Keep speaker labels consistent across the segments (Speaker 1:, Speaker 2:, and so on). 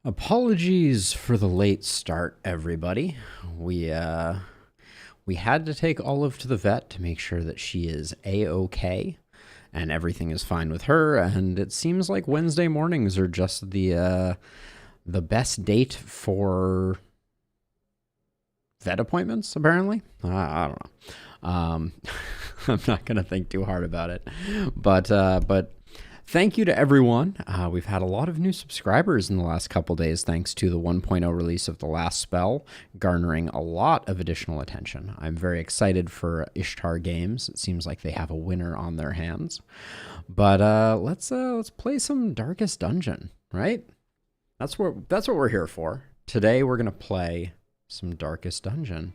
Speaker 1: Apologies for the late start, everybody. We had to take Olive to the vet to make sure that she is A-okay and everything is fine with her. And it seems like Wednesday mornings are just the best date for vet appointments, apparently. I don't know. I'm not going to think too hard about it. But thank you to everyone. We've had a lot of new subscribers in the last couple days thanks to the 1.0 release of The Last Spell, garnering a lot of additional attention. I'm very excited for Ishtar Games. It seems like they have a winner on their hands. But let's play some Darkest Dungeon, right? That's what we're here for. Today we're going to play some Darkest Dungeon.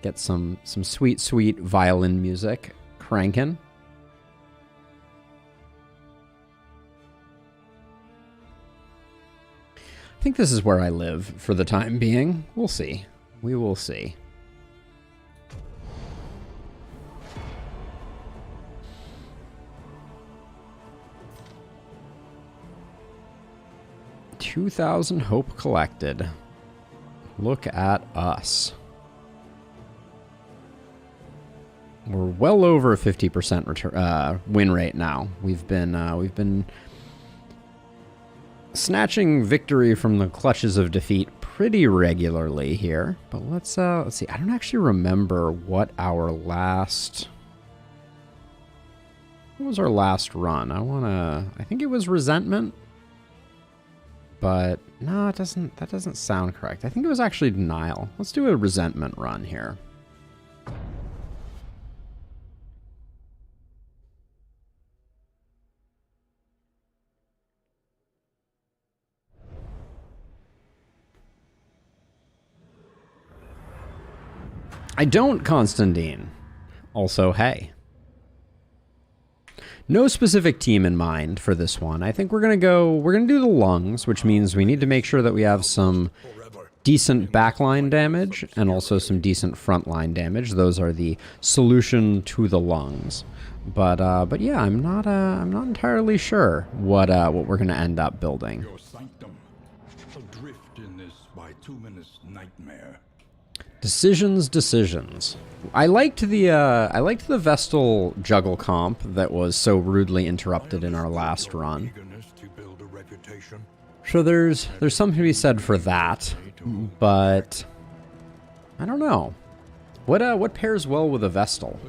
Speaker 1: Get some sweet violin music cranking. I think this is where I live for the time being. We'll see. We will see. $2,000 hope collected. Look at us. We're well over a 50% win rate now. We've been snatching victory from the clutches of defeat pretty regularly here. But let's see. I don't actually remember what what was our last run? I think it was Resentment. But no, that doesn't sound correct. I think it was actually Denial. Let's do a Resentment run here. I don't, Constantine. Also, hey. No specific team in mind for this one. I think we're gonna do the lungs, which means we need to make sure that we have some decent backline damage and also some decent frontline damage. Those are the solution to the lungs. But yeah, I'm not entirely sure what we're gonna end up building.
Speaker 2: Your sanctum, adrift in this bituminous nightmare.
Speaker 1: Decisions. I liked the Vestal juggle comp that was so rudely interrupted in our last run. So there's something to be said for that, but I don't know. What pairs well with a Vestal?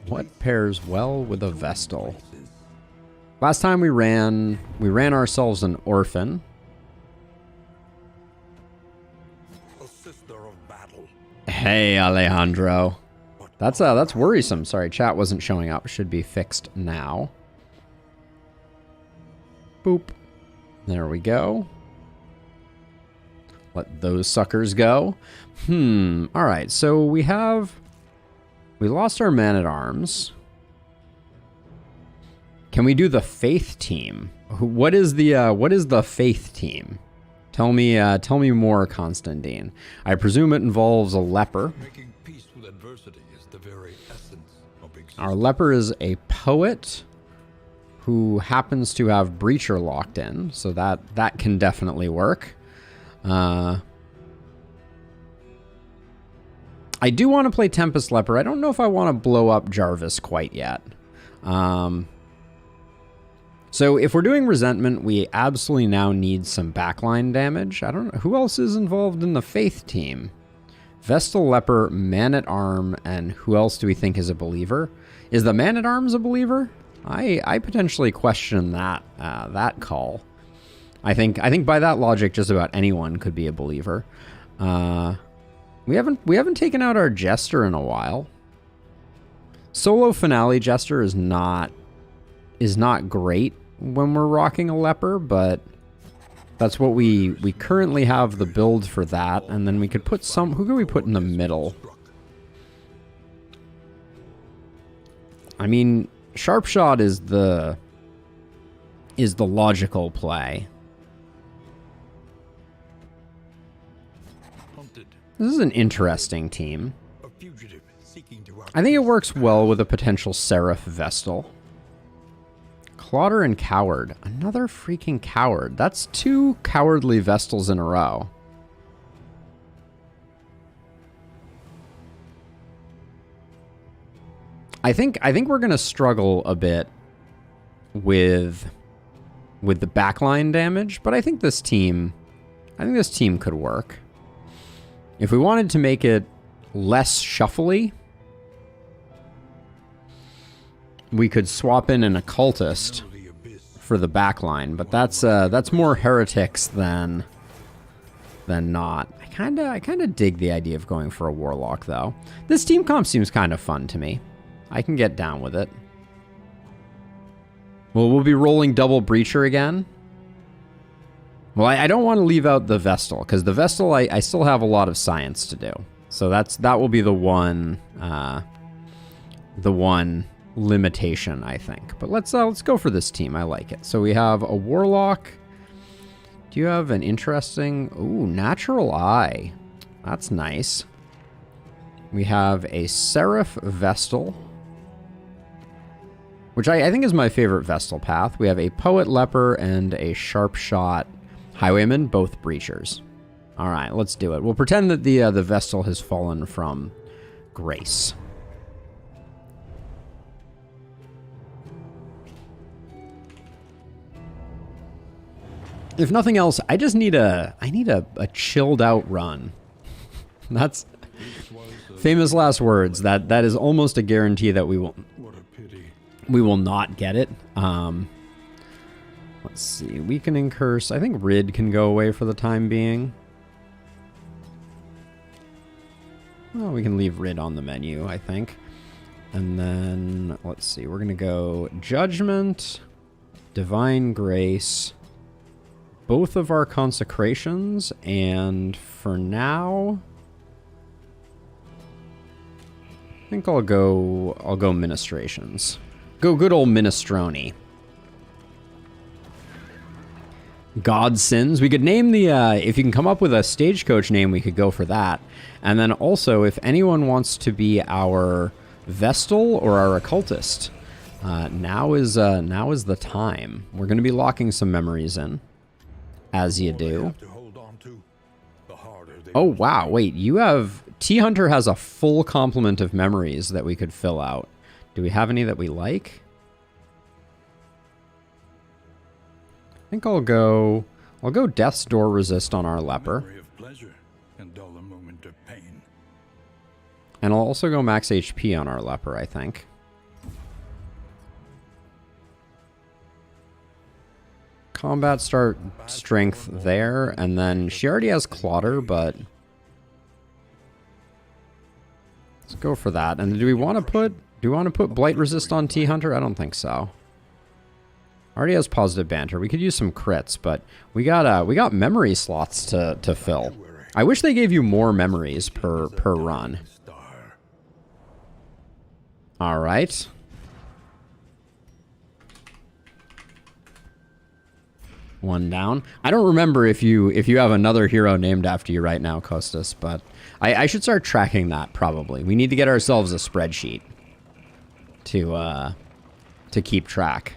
Speaker 1: What pairs well with a Vestal? Last time we ran ourselves an Orphan. Hey, Alejandro. That's worrisome. Sorry, chat wasn't showing up. Should be fixed now. Boop. There we go. Let those suckers go. All right, so we lost our man-at-arms. Can we do the Faith team? What is the Faith team? Tell me more, Constantine. I presume it involves a leper.
Speaker 2: Making peace with adversity is the very essence of existence.
Speaker 1: Our leper is a poet who happens to have Breacher locked in, so that can definitely work. I do want to play Tempest Leper. I don't know if I want to blow up Jarvis quite yet. So if we're doing Resentment, we absolutely now need some backline damage. I don't know. Who else is involved in the Faith team? Vestal Leper, Man-at-Arm, and who else do we think is a believer? Is the Man-at-Arms a believer? I potentially question that call. I think by that logic, just about anyone could be a believer. We haven't taken out our Jester in a while. Solo Finale Jester is not great when we're rocking a leper, but that's what we currently have the build for that, and then we could put who could we put in the middle? I mean, Sharpshot is the logical play. This is an interesting team. I think it works well with a potential Seraph Vestal. Clodder and Coward. Another freaking Coward. That's 2 cowardly Vestals in a row. I think we're gonna struggle a bit with the backline damage, but I think this team could work. If we wanted to make it less shuffly, we could swap in an occultist for the backline, but that's more heretics than not. I kind of dig the idea of going for a warlock though. This team comp seems kind of fun to me. I can get down with it. Well, we'll be rolling double breacher again. Well, I don't want to leave out the Vestal, because the Vestal I still have a lot of science to do. So that will be the one limitation, I think. But let's go for this team. I like it. So we have a warlock. Do you have an interesting... Ooh, natural eye. That's nice. We have a Seraph Vestal, which I think is my favorite Vestal path. We have a Poet Leper and a Sharp Shot Highwayman, both breachers. All right, let's do it. We'll pretend that the Vestal has fallen from grace. If nothing else, I need a chilled out run. That's famous last words. That is almost a guarantee that we will not get it. Let's see. Weakening Curse. I think Rid can go away for the time being. Well, we can leave Rid on the menu, I think. And then, let's see. We're going to go Judgment, Divine Grace, both of our consecrations, and for now, I think I'll go Ministrations. Go good old Minestrone. God Sins. We could name the, if you can come up with a stagecoach name, we could go for that. And then also, if anyone wants to be our Vestal or our Occultist, now is the time. We're going to be locking some memories in, as you do. Oh, wow. Wait, you have... T-Hunter has a full complement of memories that we could fill out. Do we have any that we like? I think I'll go Death's Door Resist on our Leper. And I'll also go max HP on our Leper, I think. Combat start strength there, and then she already has Clodder, but let's go for that. And do we want to put Blight Resist on T-Hunter? I don't think so. Already has Positive Banter. We could use some crits, but we got memory slots to fill. I wish they gave you more memories per run. All right. One down. I don't remember if you have another hero named after you right now, Kostas, but I should start tracking that probably. We need to get ourselves a spreadsheet to keep track.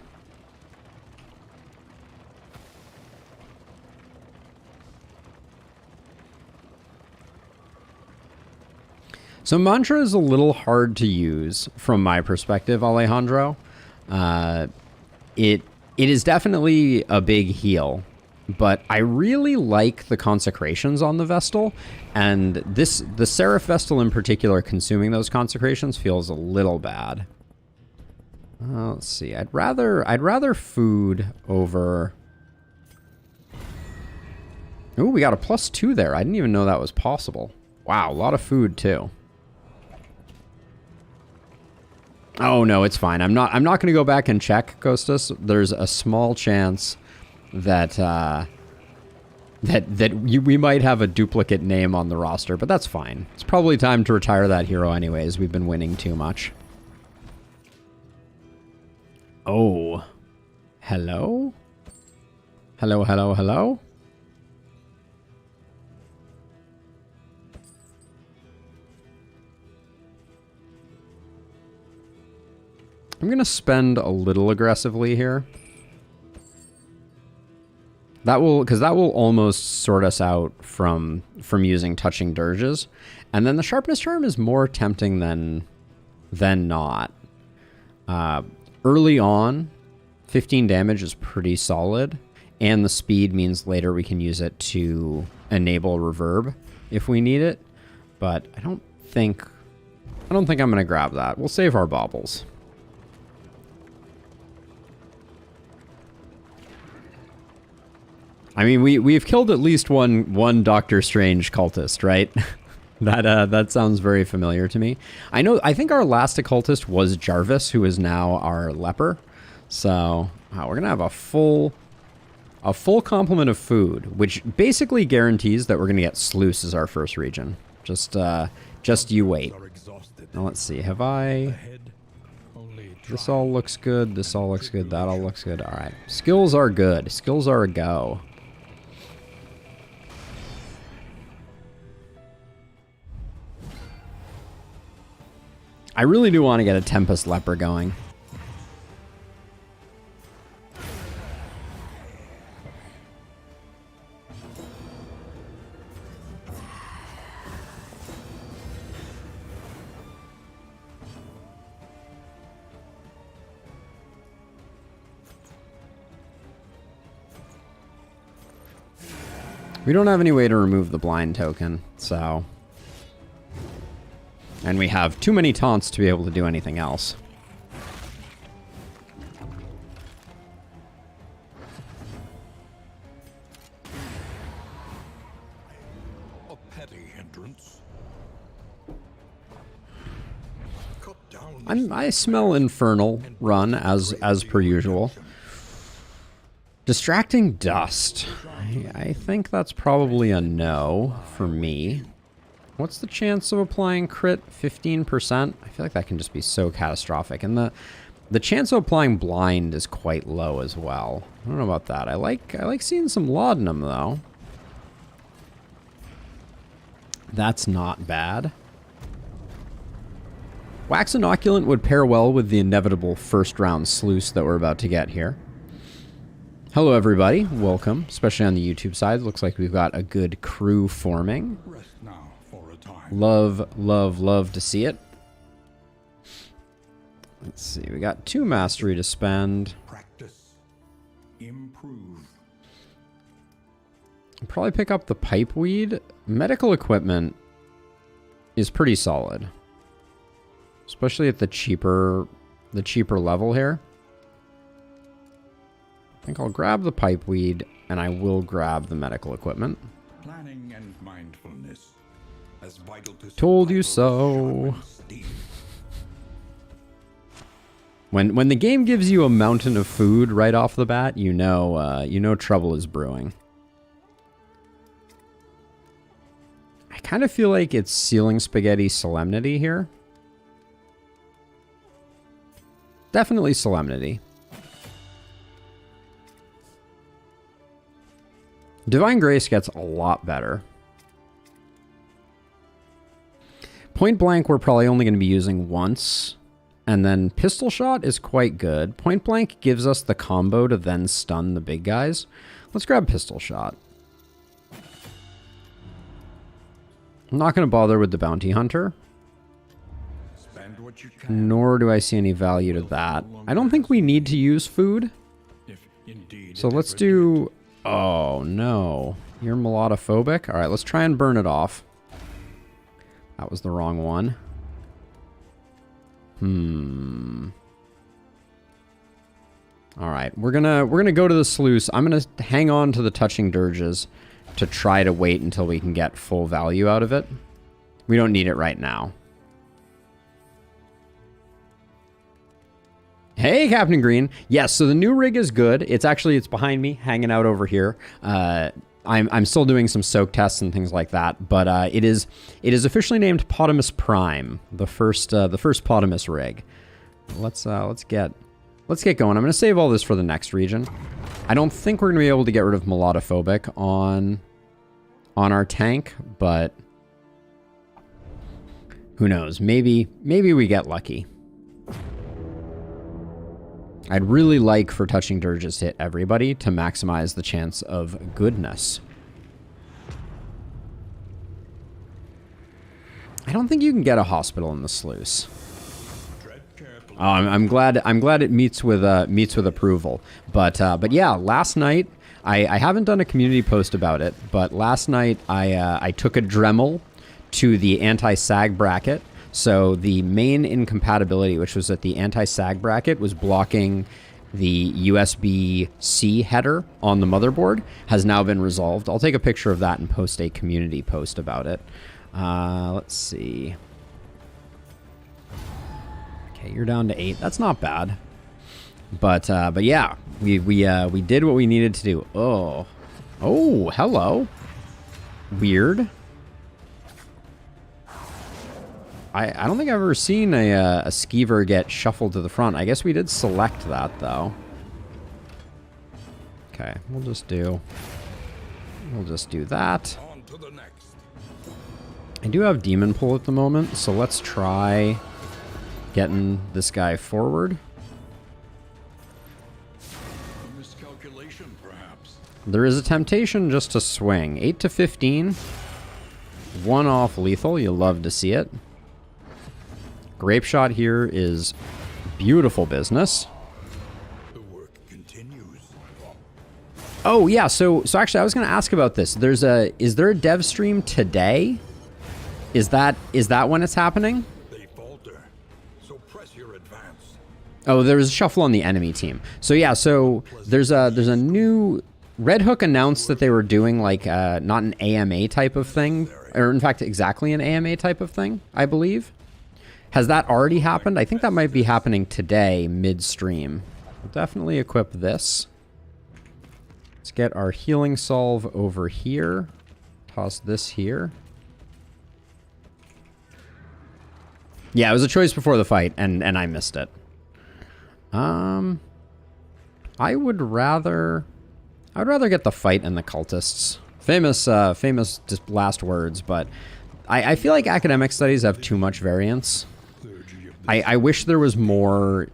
Speaker 1: So Mantra is a little hard to use from my perspective, Alejandro. It is definitely a big heal, but I really like the consecrations on the Vestal, and the Seraph Vestal in particular, consuming those consecrations feels a little bad. Let's see. I'd rather food over. Ooh, we got a +2 there. I didn't even know that was possible. Wow, a lot of food too. Oh no, it's fine. I'm not going to go back and check, Kostas. There's a small chance that we might have a duplicate name on the roster, but that's fine. It's probably time to retire that hero anyways. We've been winning too much. Oh. Hello? Hello, hello, hello? I'm going to spend a little aggressively here. because that will almost sort us out from using touching dirges. And then the sharpness charm is more tempting than not. Early on, 15 damage is pretty solid, and the speed means later we can use it to enable reverb if we need it. But I don't think I'm gonna grab that. We'll save our baubles. I mean, we've killed at least one Doctor Strange cultist, right? That sounds very familiar to me. I think our last occultist was Jarvis, who is now our leper. So we're gonna have a full complement of food, which basically guarantees that we're gonna get Sluice as our first region. Just you wait. Now let's see. Have I? This all looks good. This all looks good. That all looks good. All right. Skills are good. Skills are a go. I really do want to get a Tempest Leper going. We don't have any way to remove the blind token, so... And we have too many taunts to be able to do anything else.
Speaker 2: A petty hindrance. Cut down
Speaker 1: I smell Infernal run as per usual. Distracting Dust. I think that's probably a no for me. What's the chance of applying crit? 15%? I feel like that can just be so catastrophic. And the chance of applying blind is quite low as well. I don't know about that. I like seeing some laudanum though. That's not bad. Wax Inoculant would pair well with the inevitable first round Sluice that we're about to get here. Hello everybody, welcome, especially on the YouTube side. Looks like we've got a good crew forming.
Speaker 2: rest now for a time.
Speaker 1: Love to see it. Let's see, we got 2 mastery to spend.
Speaker 2: Practice. Improve.
Speaker 1: I'll probably pick up the pipeweed. Medical equipment is pretty solid. Especially at the cheaper level here. I think I'll grab the pipeweed, and I will grab the medical equipment.
Speaker 2: Planning and mindfulness. As vital to
Speaker 1: Told you
Speaker 2: survival
Speaker 1: so.
Speaker 2: as steam.
Speaker 1: When the game gives you a mountain of food right off the bat, you know trouble is brewing. I kind of feel like it's Sealing Spaghetti Solemnity here. Definitely Solemnity. Divine Grace gets a lot better. Point Blank we're probably only going to be using once. And then Pistol Shot is quite good. Point Blank gives us the combo to then stun the big guys. Let's grab Pistol Shot. I'm not going to bother with the Bounty Hunter.
Speaker 2: Spend what you can.
Speaker 1: Nor do I see any value to that. I don't think we need to use food.
Speaker 2: If indeed
Speaker 1: So
Speaker 2: it
Speaker 1: let's
Speaker 2: ever
Speaker 1: do... Oh, no. You're melodophobic? Alright, let's try and burn it off. That was the wrong one. Alright, we're gonna go to the Sluice. I'm gonna hang on to the Touching Dirges to try to wait until we can get full value out of it. We don't need it right now. Hey, Captain Green. Yes, so the new rig is good. It's behind me, hanging out over here. I'm still doing some soak tests and things like that, but it is officially named Potamus Prime, the first Potamus rig. Let's get going. I'm gonna save all this for the next region. I don't think we're gonna be able to get rid of Melodophobic on our tank, but who knows? Maybe we get lucky. I'd really like for Touching Dirges to hit everybody to maximize the chance of goodness. I don't think you can get a hospital in the Sluice. Oh, I'm glad it meets with approval. But yeah, last night I haven't done a community post about it, but last night I took a Dremel to the anti-sag bracket. So the main incompatibility, which was that the anti-sag bracket was blocking the USB-C header on the motherboard, has now been resolved. I'll take a picture of that and post a community post about it. Let's see. Okay, you're down to 8. That's not bad. But yeah, we did what we needed to do. Oh, hello. Weird. I don't think I've ever seen a skeever get shuffled to the front. I guess we did select that, though. Okay, we'll just do that.
Speaker 2: On to the next.
Speaker 1: I do have Demon Pull at the moment, so let's try getting this guy forward.
Speaker 2: Miscalculation, perhaps.
Speaker 1: There is a temptation just to swing. 8 to 15. 1 off lethal. You'll love to see it. Grape Shot here is beautiful business.
Speaker 2: The work continues.
Speaker 1: Oh yeah, so actually I was going to ask about this. Is there a dev stream today? Is that when it's happening?
Speaker 2: They falter, so press your advance.
Speaker 1: Oh, there was a shuffle on the enemy team. So yeah, so there's a new Red Hook announced that they were doing like not an AMA type of thing, or in fact exactly an AMA type of thing, I believe. Has that already happened? I think that might be happening today, mid-stream. We'll definitely equip this. Let's get our healing salve over here. Toss this here. Yeah, it was a choice before the fight, and I missed it. I would rather get the fight and the cultists. Famous just last words, but I feel like academic studies have too much variance. I wish there was more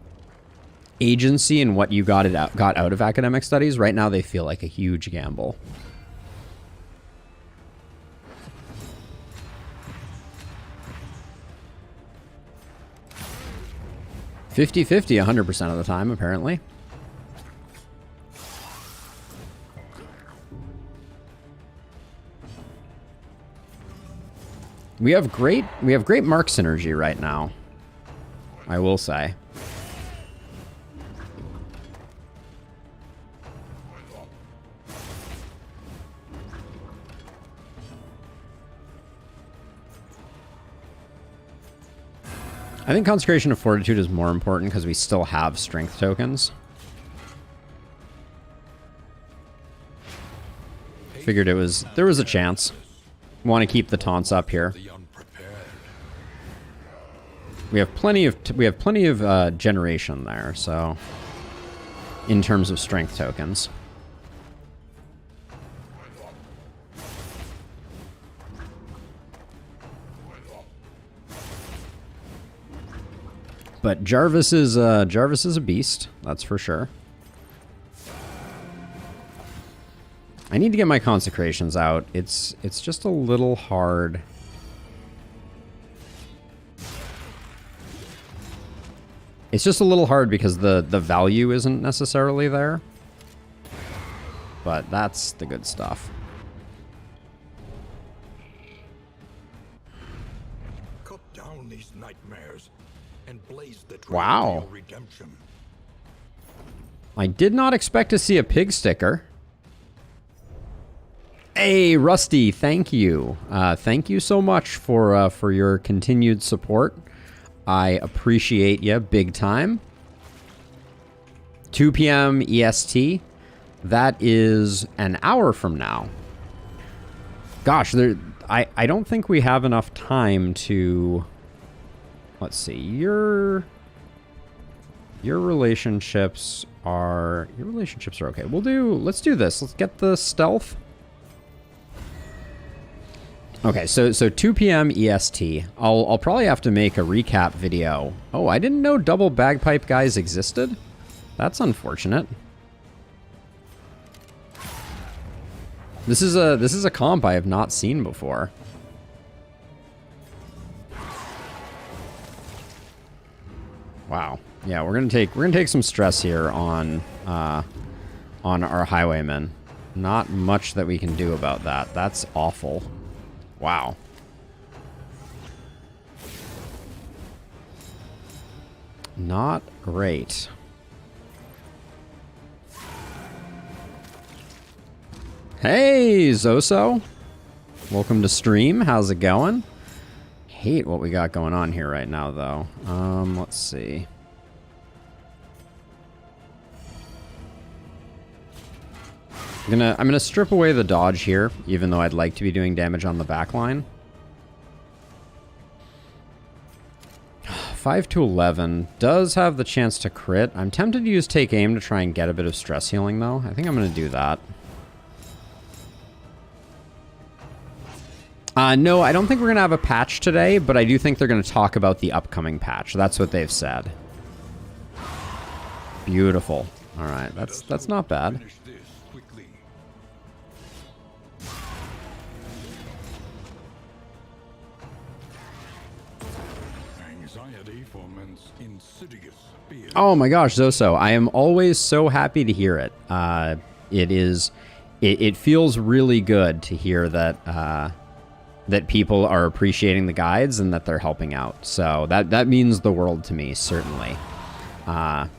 Speaker 1: agency in what you got out of academic studies. Right now, they feel like a huge gamble. (50-50) 100% of the time, apparently. We have great mark synergy right now, I will say. I think Consecration of Fortitude is more important because we still have strength tokens. Figured there was a chance. Want to keep the taunts up here. We have plenty of generation there, so in terms of strength tokens. But Jarvis is a beast, that's for sure. I need to get my consecrations out. It's just a little hard. It's just a little hard because the value isn't necessarily there. But that's the good stuff.
Speaker 2: Cut down these nightmares and blaze the trail
Speaker 1: Wow.
Speaker 2: to your redemption.
Speaker 1: I did not expect to see a pig sticker. Hey, Rusty, thank you. Thank you so much for your continued support. I appreciate you big time. 2 p.m. EST. That is an hour from now. Gosh, I don't think we have enough time to... Let's see. Your relationships are okay. Let's do this. Let's get the stealth. Okay, so 2 p.m. EST. I'll probably have to make a recap video. Oh, I didn't know double bagpipe guys existed. That's unfortunate. This is a comp I have not seen before. Wow. Yeah, we're gonna take some stress here on our highwaymen. Not much that we can do about that. That's awful. Wow. Not great. Hey, Zoso. Welcome to stream. How's it going? Hate what we got going on here right now, though. Let's see. I'm gonna strip away the dodge here, even though I'd like to be doing damage on the back line. 5 to 11 does have the chance to crit. I'm tempted to use take aim to try and get a bit of stress healing, though. I think I'm gonna do that. No, I don't think we're gonna have a patch today, but I do think they're gonna talk about the upcoming patch. That's what they've said. Beautiful. All right, that's not bad. Oh my gosh, Zoso, I am always so happy to hear it. It feels really good to hear that that people are appreciating the guides and that they're helping out. So that means the world to me, certainly. And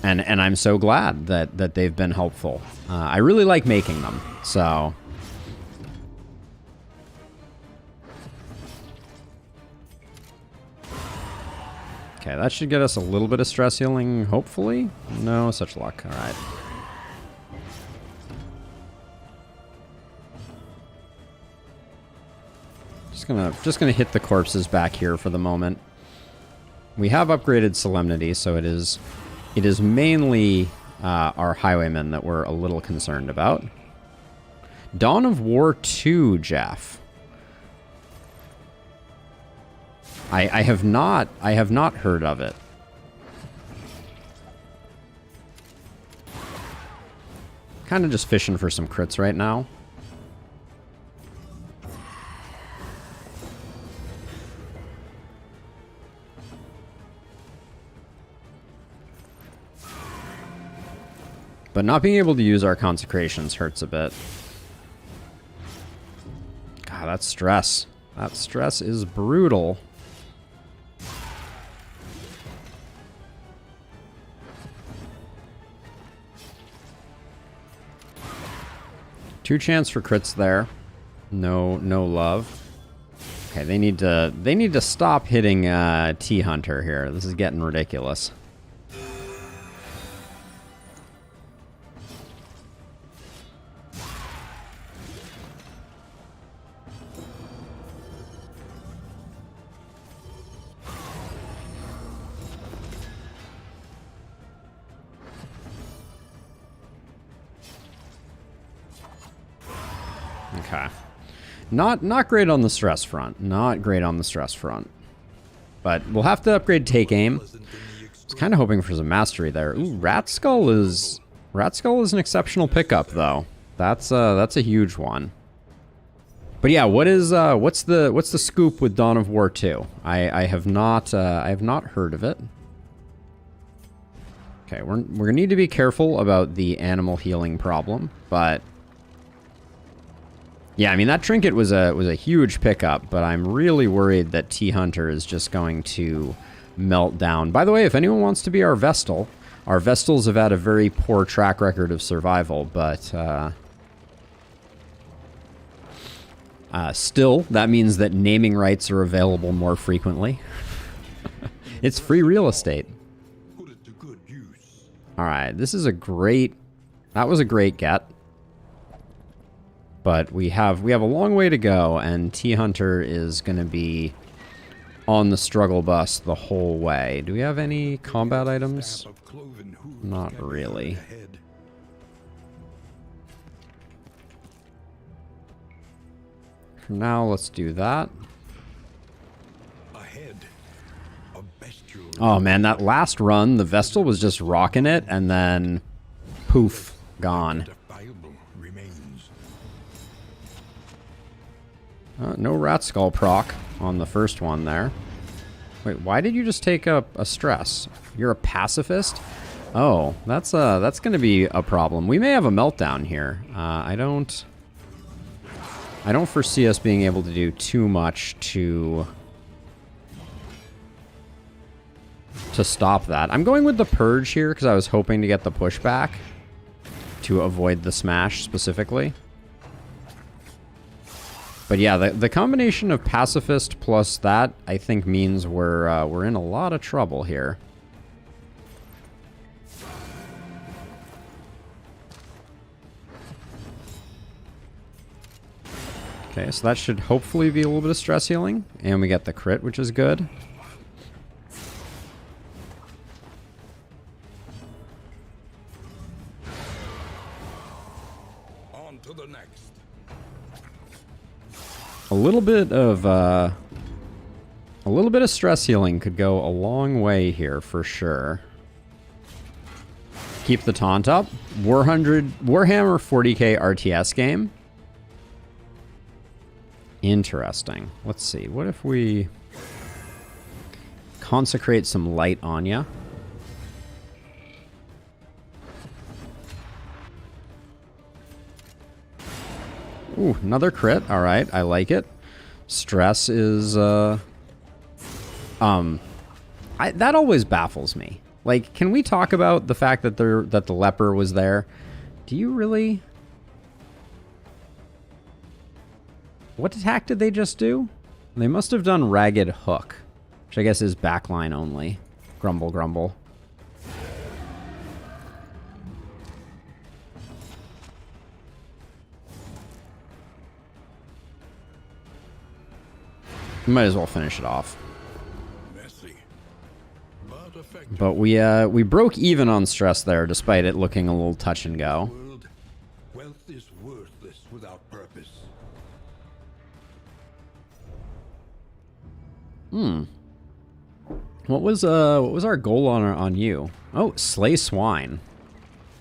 Speaker 1: I'm so glad that they've been helpful. I really like making them, so. Okay, that should get us a little bit of stress healing, hopefully. No such luck. All right. Just gonna hit the corpses back here for the moment. We have upgraded Solemnity, so it is mainly our highwaymen that we're a little concerned about. Dawn of War 2, Jeff. I have not heard of it. Kind of just fishing for some crits right now. But not being able to use our consecrations hurts a bit. God, that's stress. That stress is brutal. Two chance for crits there. No love. Okay, they need to stop hitting T-Hunter here. This is getting ridiculous. Okay. Not great on the stress front. Not great on the stress front. But we'll have to upgrade take aim. I was kind of hoping for some mastery there. Ooh, Rat Skull is an exceptional pickup though. That's a huge one. But yeah, what's the scoop with Dawn of War 2? I have not heard of it. Okay, we're gonna need to be careful about the animal healing problem, but yeah, I mean, that trinket was a huge pickup, but I'm really worried that T-Hunter is just going to melt down. By the way, if anyone wants to be our Vestal, our Vestals have had a very poor track record of survival, but still, that means that naming rights are available more frequently. It's free real estate.
Speaker 2: Put it to good use.
Speaker 1: All right, that was a great get. But we have a long way to go, and T-Hunter is going to be on the struggle bus the whole way. Do we have any combat items? Not really. For now, let's do that.
Speaker 2: Ahead, a bestial
Speaker 1: Oh man, that last run, the Vestal was just rocking it, and then poof, gone.
Speaker 2: Identifiable remains.
Speaker 1: No rat skull proc on the first one there. Wait, why did you just take a stress? You're a pacifist? Oh, that's going to be a problem. We may have a meltdown here. I don't foresee us being able to do too much to stop that. I'm going with the purge here because I was hoping to get the pushback to avoid the smash specifically. But yeah, the combination of pacifist plus that, I think, means we're in a lot of trouble here. Okay, so that should hopefully be a little bit of stress healing, and we get the crit, which is good.
Speaker 2: On to the next.
Speaker 1: A little bit of stress healing could go a long way here for sure. Keep the taunt up. Warhammer 40k RTS game. Interesting. Let's see. What if we consecrate some light on ya? Ooh, another crit. All right, I like it. Stress is that always baffles me. Like, can we talk about the fact that the leper was there? Do you really? What attack did they just do? They must have done Ragged Hook, which I guess is backline only. Grumble, grumble. We might as well finish it off.
Speaker 2: Messy, but effective.
Speaker 1: But we broke even on stress there, despite it looking a little touch and go.
Speaker 2: World, wealth is worthless without purpose.
Speaker 1: What was our goal on you? Oh, slay swine.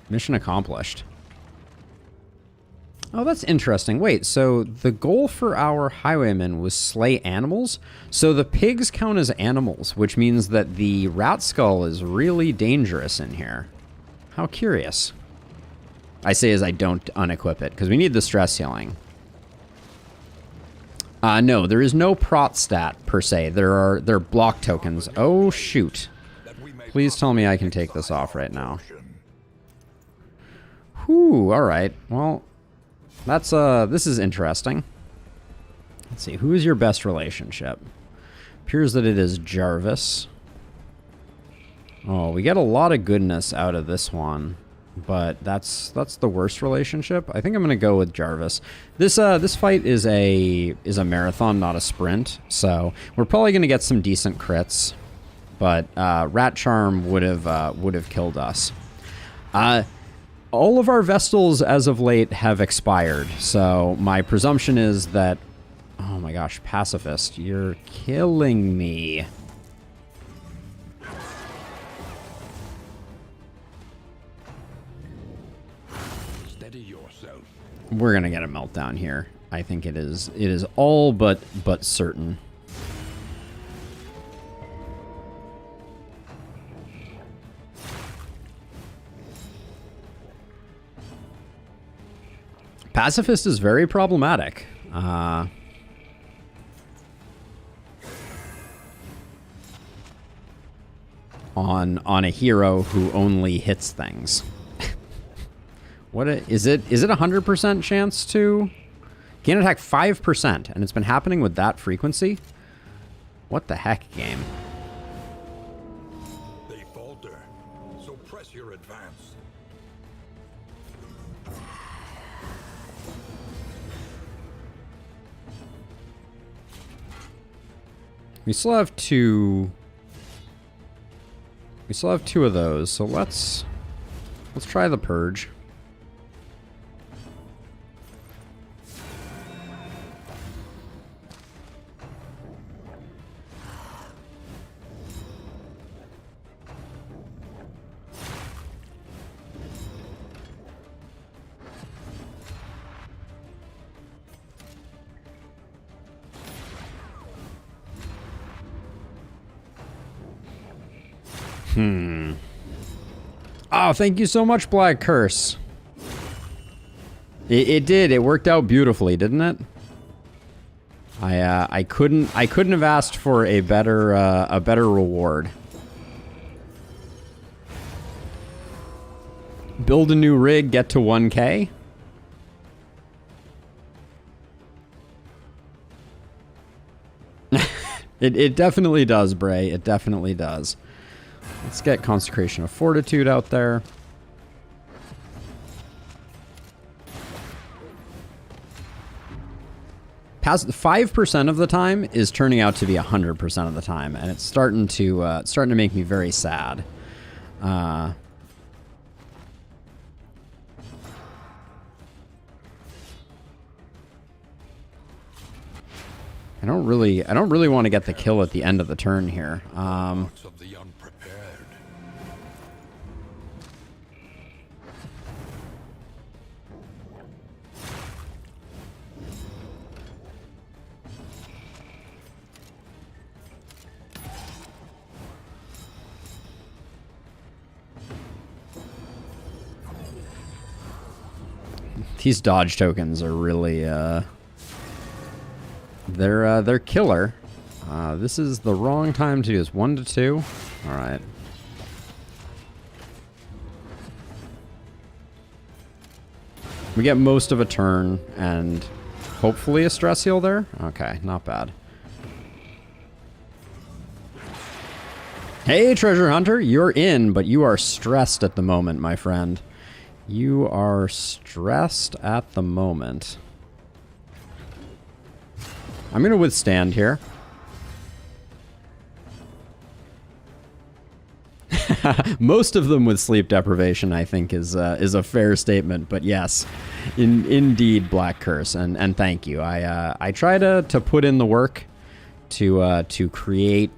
Speaker 1: Mission accomplished. Oh, that's interesting. Wait, so the goal for our highwaymen was slay animals? So the pigs count as animals, which means that the rat skull is really dangerous in here. How curious. I say as I don't unequip it, because we need the stress healing. No, there is no prot stat, per se. There are block tokens. Oh, shoot. Please tell me I can take this off right now. Whew, alright. Well, that's, this is interesting. Let's see, who is your best relationship? Appears that it is Jarvis. Oh, we get a lot of goodness out of this one. But that's the worst relationship. I think I'm gonna go with Jarvis. This fight is a marathon, not a sprint. So we're probably gonna get some decent crits, but Rat Charm would have killed us. All of our Vestals as of late have expired. So my presumption is that, oh my gosh, Pacifist, you're killing me. We're gonna get a meltdown here. I think it is all but certain. Pacifist is very problematic. On a hero who only hits things. Is it 100% chance to gain attack 5%, and it's been happening with that frequency? What the heck, game?
Speaker 2: They falter, so press your advance.
Speaker 1: We still have two. We still have two of those, so let's try the purge. Oh, thank you so much, Black Curse. It did. It worked out beautifully, didn't it? I couldn't have asked for a better reward. Build a new rig, get to 1K. It definitely does, Bray. It definitely does. Let's get Consecration of Fortitude out there. Past 5% of the time is turning out to be 100% of the time, and it's starting to make me very sad. I don't really want to get the kill at the end of the turn here.
Speaker 2: Of the unprepared.
Speaker 1: These dodge tokens are really they're killer. This is the wrong time to do this. 1 to 2. All right. We get most of a turn and hopefully a stress heal there. Okay, not bad. Hey, Treasure Hunter, you're in, but you are stressed at the moment, my friend. You are stressed at the moment. I'm going to withstand here. Most of them with sleep deprivation, I think, is a fair statement. But yes, indeed, Black Curse, and thank you. I try to put in the work to create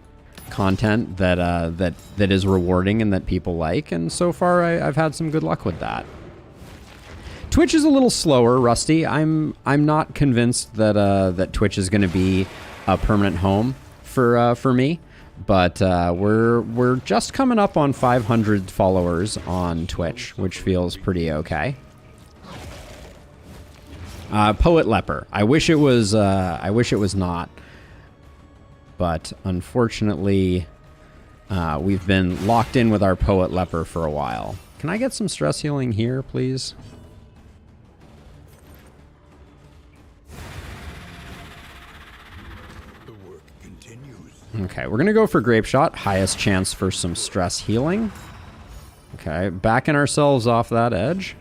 Speaker 1: content that is rewarding and that people like, and so far I've had some good luck with that. Twitch is a little slower, Rusty. I'm not convinced that Twitch is going to be a permanent home for me, but we're just coming up on 500 followers on Twitch, which feels pretty okay. Poet Leper. I wish it was not, but unfortunately, we've been locked in with our Poet Leper for a while. Can I get some stress healing here, please? Okay, we're going to go for Grape Shot. Highest chance for some stress healing. Okay, backing ourselves off that edge.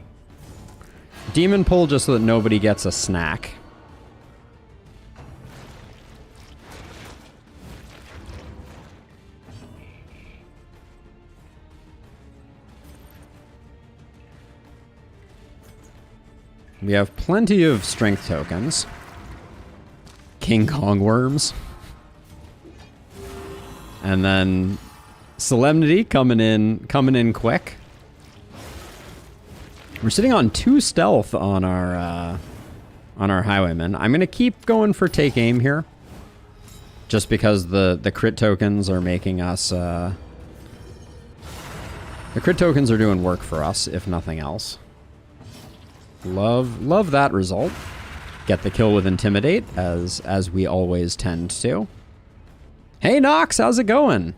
Speaker 1: Demon Pull just so that nobody gets a snack. We have plenty of strength tokens. King Kong worms. And then Solemnity coming in quick. We're sitting on 2 stealth on our Highwayman. I'm gonna keep going for Take Aim here, just because the crit tokens are making us. The crit tokens are doing work for us, if nothing else. Love that result. Get the kill with Intimidate, as we always tend to. Hey, Nox, how's it going?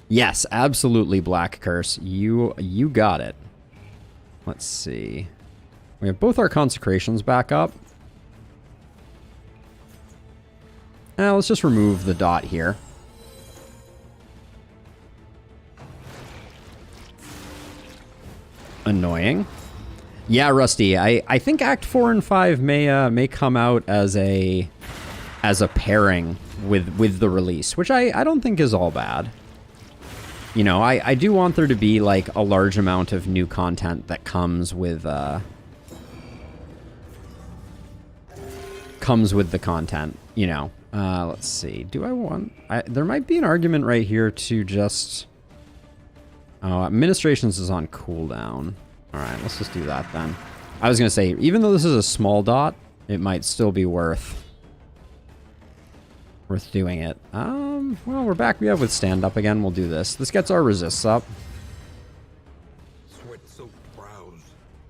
Speaker 1: Yes, absolutely, Black Curse. You got it. Let's see. We have both our consecrations back up. Let's just remove the dot here. Annoying. Yeah, Rusty, I think Act 4 and 5 may come out as a pairing with the release, which I don't think is all bad. You know, I do want there to be like a large amount of new content that comes with the content, you know. Let's see. Do I want... there might be an argument right here to just... Oh, Administrations is on cooldown. Alright, let's just do that then. I was going to say, even though this is a small dot, it might still be worth... worth doing it. Well, we're back. We have with stand up again. We'll do this. This gets our resists up.
Speaker 2: Sweat-soaked brows.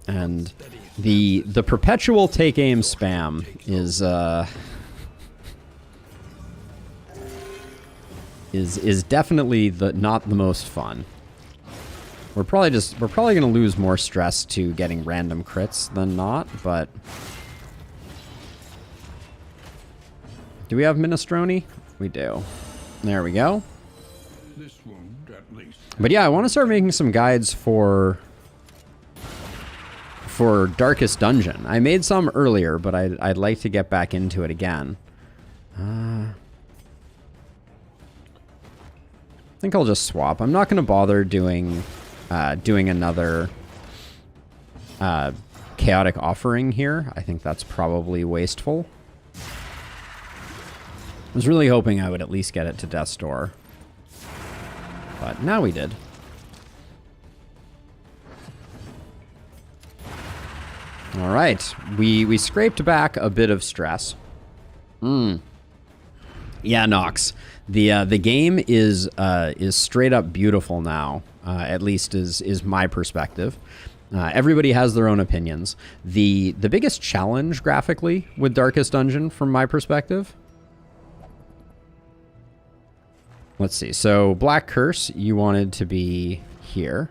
Speaker 1: And the perpetual take aim spam is definitely not the most fun. We're probably gonna lose more stress to getting random crits than not, but do we have Minestrone? We do. There we go.
Speaker 2: This wound, at least.
Speaker 1: But yeah, I want to start making some guides for Darkest Dungeon. I made some earlier, but I'd like to get back into it again. I think I'll just swap. I'm not going to bother doing another chaotic offering here. I think that's probably wasteful. I was really hoping I would at least get it to Death's Door. But now we did. All right. We scraped back a bit of stress. Yeah, Nox. The game is straight up beautiful now. At least is my perspective. Everybody has their own opinions. The biggest challenge graphically with Darkest Dungeon, from my perspective. Let's see. So Black Curse, you wanted to be here.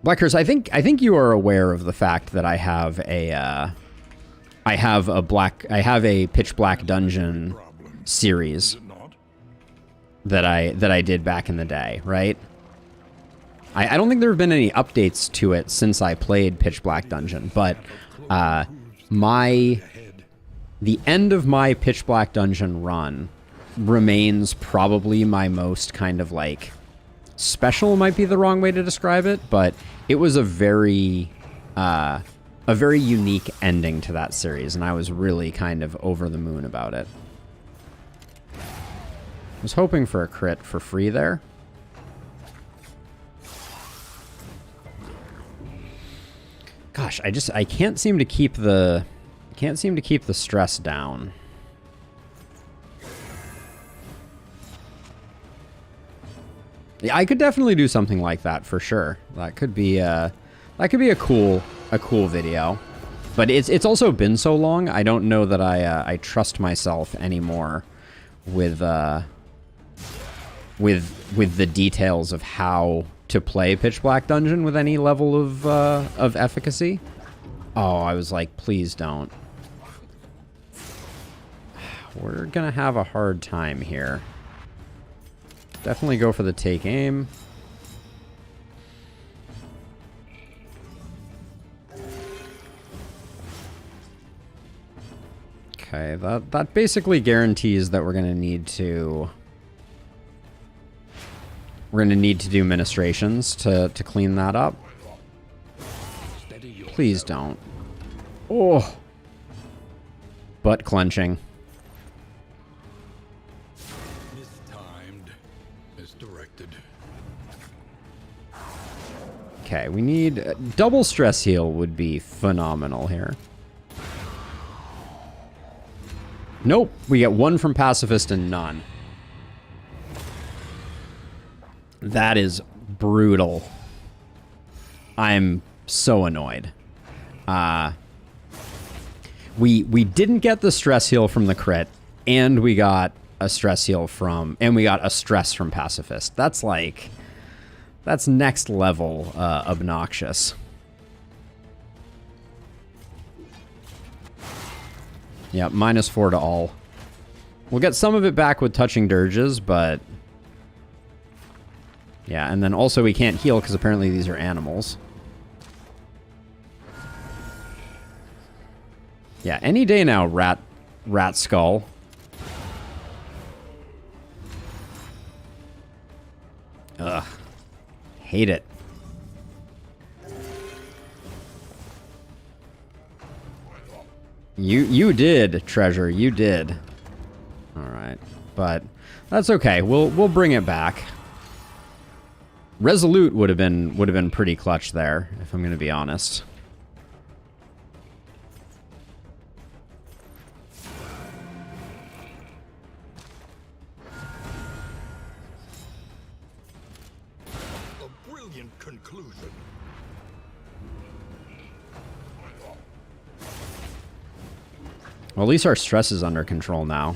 Speaker 1: Black Curse, I think you are aware of the fact that I have a Pitch Black Dungeon series that I did back in the day, right? I don't think there have been any updates to it since I played Pitch Black Dungeon, but the end of my Pitch Black Dungeon run remains probably my most kind of like special, might be the wrong way to describe it, but it was a very unique ending to that series, and I was really kind of over the moon about it. I was hoping for a crit for free there. Gosh, I can't seem to keep the stress down. Yeah, I could definitely do something like that for sure. That could be a cool video. But it's also been so long. I don't know that I trust myself anymore with the details of how to play Pitch Black Dungeon with any level of efficacy. Oh, I was like, please don't. We're gonna have a hard time here. Definitely go for the take aim. Okay, that basically guarantees that we're gonna need to do ministrations to clean that up. Please don't. Oh, butt clenching. Okay, we need double stress heal would be phenomenal here. Nope, we get one from Pacifist and none. That is brutal. I'm so annoyed. We didn't get the stress heal from the crit, and we got a stress heal from, and we got a stress from Pacifist. That's like, that's next level obnoxious. Yeah, -4 to all. We'll get some of it back with touching dirges, but yeah, and then also we can't heal because apparently these are animals. Yeah, any day now, rat skull. Ugh. Hate it. You did, Treasure. You did. All right, but that's okay. We'll bring it back. Resolute would have been pretty clutch there, if I'm going to be honest.
Speaker 2: brilliant conclusion.
Speaker 1: Well, at least our stress is under control now.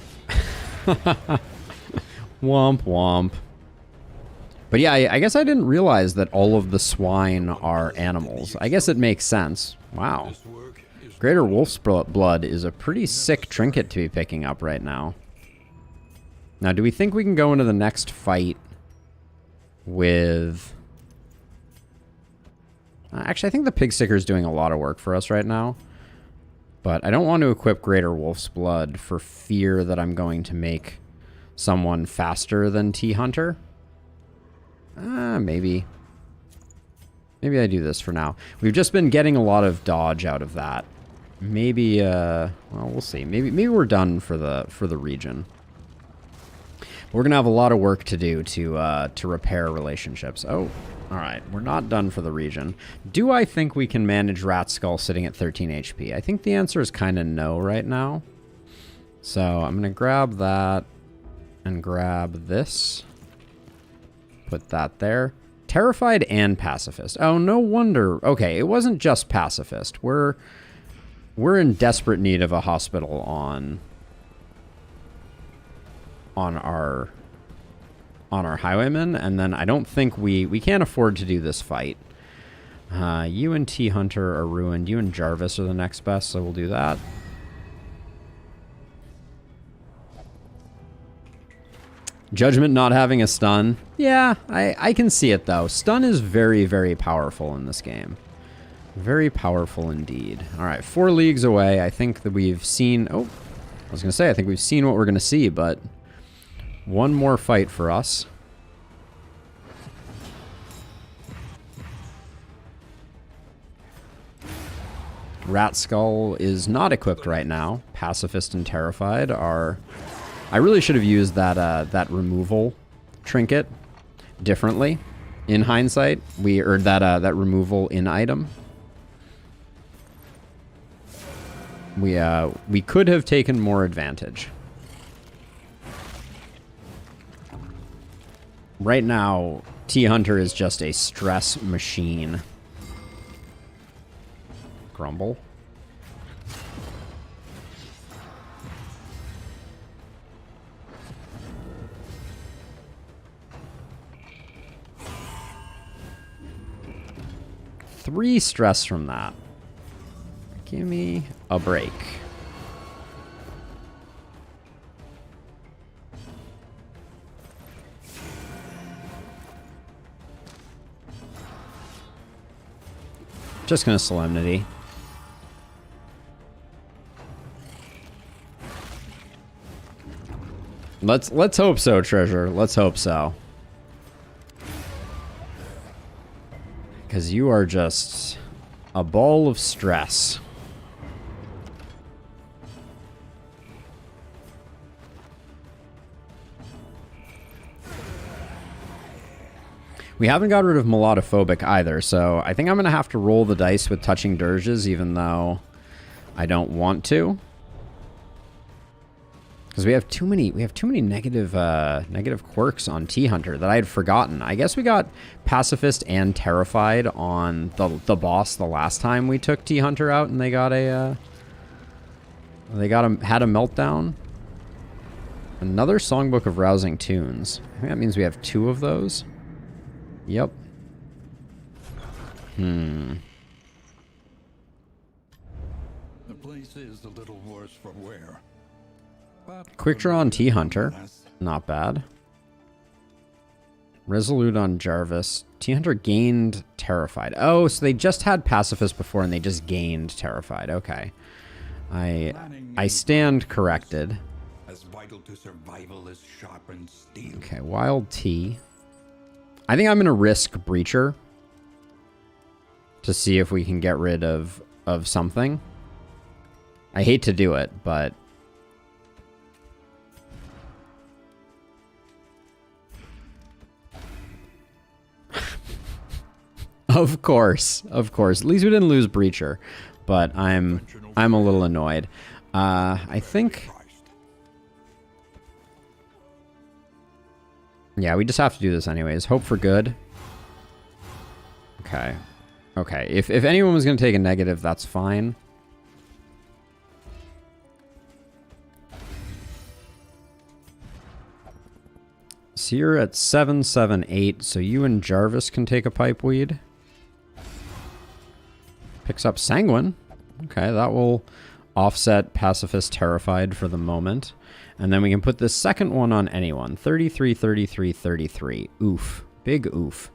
Speaker 1: Womp womp. But yeah, I guess I didn't realize that all of the swine are animals. I guess it makes sense. Wow. Greater Wolf's Blood is a pretty sick trinket to be picking up right now. Now, do we think we can go into the next fight with... Actually, I think the Pig Sticker is doing a lot of work for us right now. But I don't want to equip Greater Wolf's Blood for fear that I'm going to make someone faster than T-Hunter. Maybe. Maybe I do this for now. We've just been getting a lot of dodge out of that. Maybe, well, we'll see. Maybe we're done for the region. We're gonna have a lot of work to do to repair relationships. Oh, all right. We're not done for the region. Do I think we can manage Rat Skull sitting at 13 HP? I think the answer is kind of no right now. So I'm gonna grab that and grab this. Put that there. Terrified and Pacifist. Oh, no wonder. Okay, it wasn't just Pacifist. We're in desperate need of a hospital on our highwaymen, and then I don't think we can't afford to do this fight. You and T-Hunter are ruined. You and Jarvis are the next best, so we'll do that. Judgment not having a stun. Yeah, I can see it, though. Stun is very, very powerful in this game. Very powerful indeed. All right, 4 leagues away. I think that we've seen... Oh, I was going to say, I think we've seen what we're going to see, but... One more fight for us. Rat Skull is not equipped right now. Pacifist and Terrified are... I really should have used that removal trinket differently. In hindsight, or that removal in item. We could have taken more advantage. Right now, T-Hunter is just a stress machine. Grumble. Three stress from that. Give me a break. Just gonna Solemnity. Let's hope so, Treasure. Let's hope so. Because you are just a ball of stress. We haven't got rid of Melodophobic either, so I think I'm going to have to roll the dice with touching dirges, even though I don't want to. Because we have too many negative quirks on T-Hunter that I had forgotten. I guess we got Pacifist and Terrified on the boss the last time we took T-Hunter out, and they had a meltdown. Another Songbook of Rousing Tunes. I think that means we have 2 of those. Yep.
Speaker 2: The place is a little worse for wear.
Speaker 1: Quick draw on T-Hunter. Not bad. Resolute on Jarvis. T-Hunter gained Terrified. Oh, so they just had Pacifist before and they just gained Terrified. Okay. I stand corrected.
Speaker 2: As vital to survival as sharpened steel.
Speaker 1: Okay, Wild T. I think I'm going to risk Breacher to see if we can get rid of something. I hate to do it, but... Of course. At least we didn't lose Breacher, but I'm a little annoyed. I think... Yeah, we just have to do this anyways. Hope for good. Okay. Okay. If anyone was going to take a negative, that's fine. So you're at 778, so you and Jarvis can take a pipeweed. Picks up Sanguine. Okay, that will offset Pacifist Terrified for the moment. And then we can put this second one on anyone. 33, 33, 33. Oof. Big oof.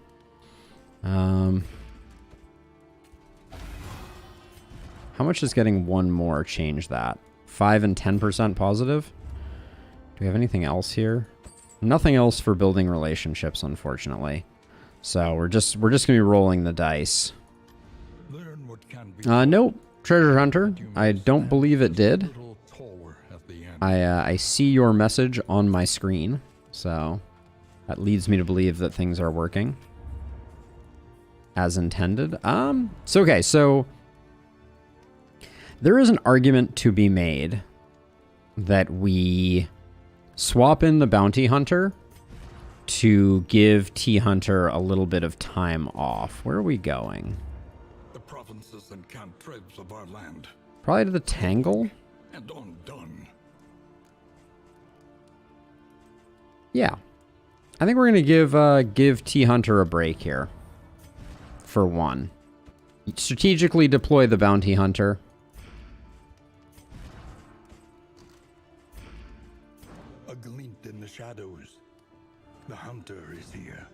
Speaker 1: How much does getting one more change that? 5 and 10% positive? Do we have anything else here? Nothing else for building relationships, unfortunately. So we're just gonna be rolling the dice. Nope. Treasure Hunter. I don't believe it did. I see your message on my screen, so that leads me to believe that things are working as intended. So there is an argument to be made that we swap in the Bounty Hunter to give T Hunter a little bit of time off. Where are we going?
Speaker 2: The provinces and cantrevs of our land.
Speaker 1: Probably to the Tangle?
Speaker 2: And undone.
Speaker 1: Yeah. I think we're going to give T Hunter a break here. For one. Strategically deploy the Bounty Hunter.
Speaker 2: A glint in the shadows. The hunter is here.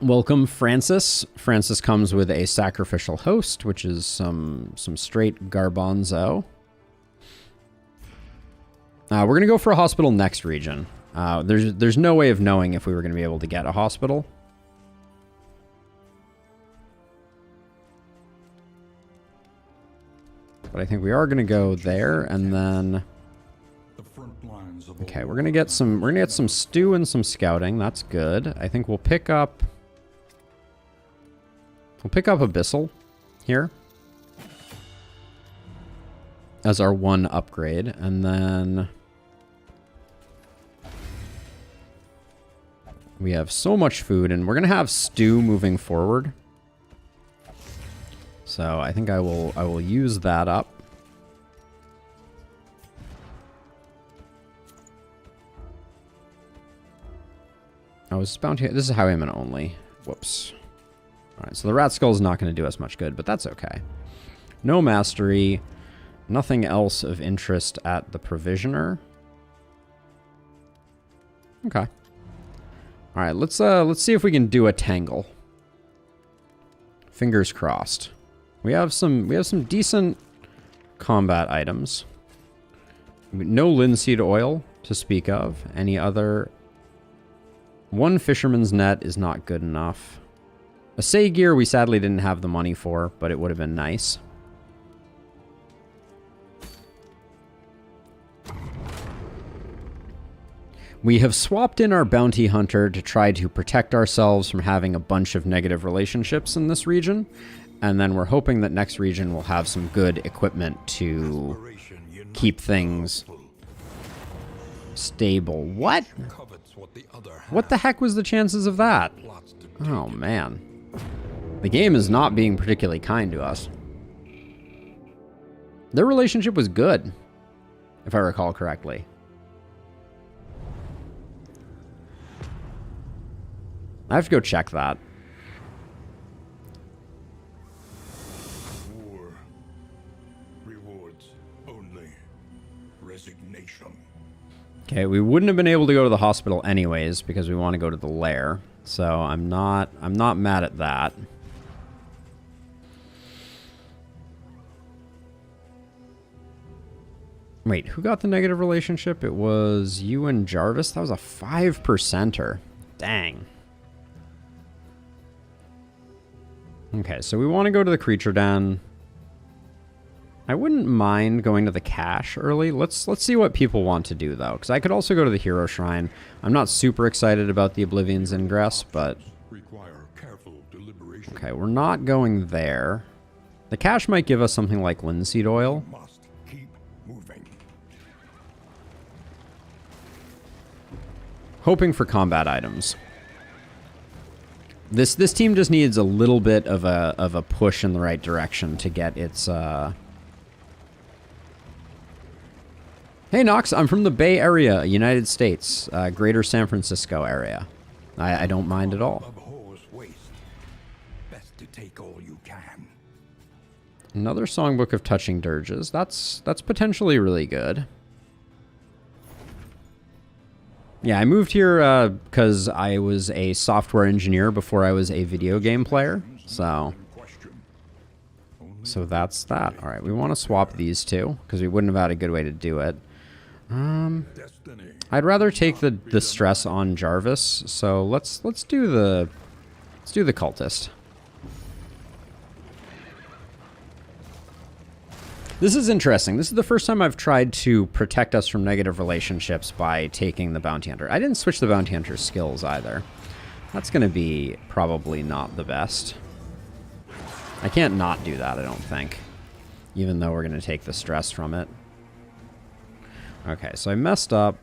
Speaker 1: Welcome, Francis. Francis comes with a sacrificial host, which is some straight garbanzo. We're going to go for a hospital next region. There's no way of knowing if we were going to be able to get a hospital. But I think we are going to go there, and then... Okay, we're going to get some stew and some scouting. That's good. I think we'll pick up Abyssal here as our one upgrade, and then we have so much food, and we're gonna have stew moving forward. So I think I will use that up. Oh, is this bounty? This is highwayman only. Whoops. Alright, so the rat skull is not going to do us much good, but that's okay. No mastery. Nothing else of interest at the provisioner. Okay. Alright, let's see if we can do a Tangle. Fingers crossed. We have some decent combat items. No linseed oil to speak of. Any other? One fisherman's net is not good enough. A say gear we sadly didn't have the money for, but it would have been nice. We have swapped in our bounty hunter to try to protect ourselves from having a bunch of negative relationships in this region. And then we're hoping that next region will have some good equipment to keep things stable. What? What the heck was the chances of that? Oh, man. The game is not being particularly kind to us. Their relationship was good, if I recall correctly. I have to go check that.
Speaker 2: War rewards only resignation.
Speaker 1: Okay, we wouldn't have been able to go to the hospital anyways because we want to go to the lair. So I'm not mad at that. Wait, who got the negative relationship? It was you and Jarvis. That was a 5%er. Dang. Okay, so we want to go to the creature den. I wouldn't mind going to the cache early. Let's see what people want to do, though, because I could also go to the hero shrine. I'm not super excited about the Oblivion's Ingress, but... Okay, we're not going there. The cache might give us something like linseed oil. Hoping for combat items. This team just needs a little bit of a push in the right direction to get its. Hey Knox, I'm from the Bay Area, United States, Greater San Francisco area. I don't mind at all.
Speaker 2: Best to take all you can.
Speaker 1: Another songbook of touching dirges. That's potentially really good. Yeah, I moved here because I was a software engineer before I was a video game player. So that's that. All right, we want to swap these two because we wouldn't have had a good way to do it. I'd rather take the stress on Jarvis. So let's do the cultist. This is interesting. This is the first time I've tried to protect us from negative relationships by taking the bounty hunter. I didn't switch the bounty hunter's skills either. That's going to be probably not the best. I can't not do that, I don't think. Even though we're going to take the stress from it. Okay, so I messed up.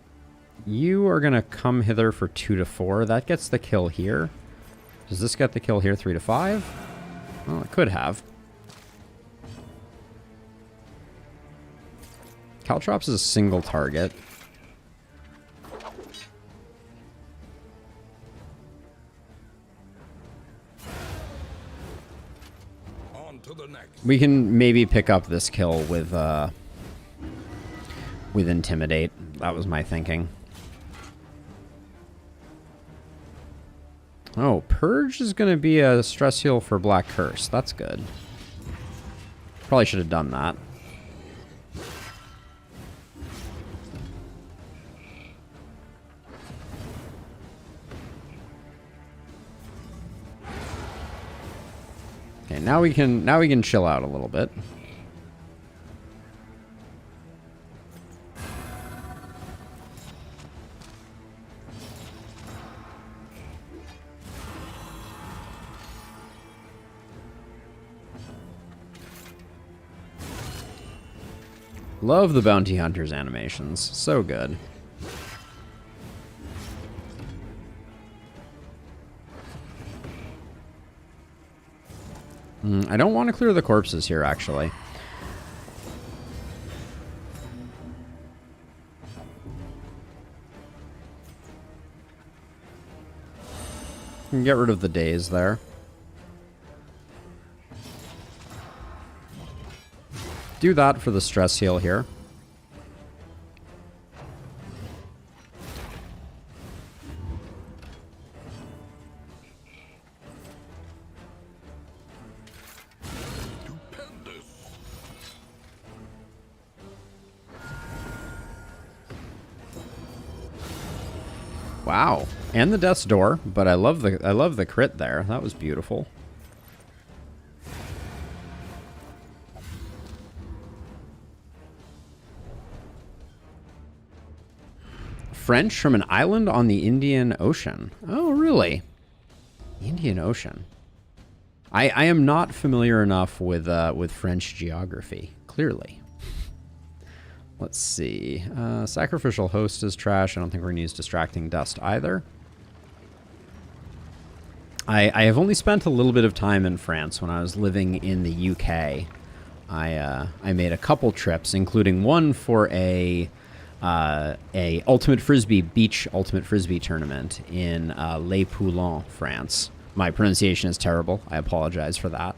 Speaker 1: You are going to come hither for 2 to 4. That gets the kill here. Does this get the kill here 3 to 5? Well, it could have. Caltrops is a single target.
Speaker 2: On to the next.
Speaker 1: We can maybe pick up this kill with Intimidate. That was my thinking. Oh, Purge is going to be a stress heal for Black Curse. That's good. Probably should have done that. Okay, now we can chill out a little bit. Love the Bounty Hunter's animations. So good. I don't want to clear the corpses here, actually. Can get rid of the days there. Do that for the stress heal here. Wow, and the Death's Door, but I love the crit there. That was beautiful. French from an island on the Indian Ocean. Oh, really? The Indian Ocean. I am not familiar enough with French geography, clearly. Let's see. Sacrificial Host is trash. I don't think we're going to use Distracting Dust either. I have only spent a little bit of time in France. When I was living in the UK, I made a couple trips, including one for a Ultimate Frisbee beach Ultimate Frisbee tournament in Les Poulons, France. My pronunciation is terrible. I apologize for that,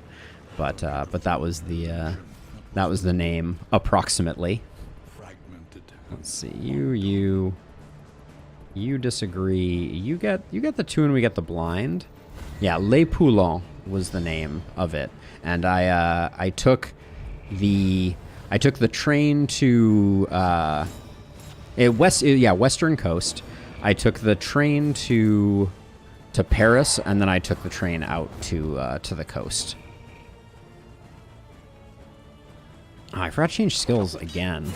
Speaker 1: but that was the name approximately. Let's see. You disagree. You get the tune. We get the blind. Yeah, Les Poulons was the name of it, and I took the train to Western Coast. I took the train to Paris, and then I took the train out to the coast. Oh, I forgot to change skills again.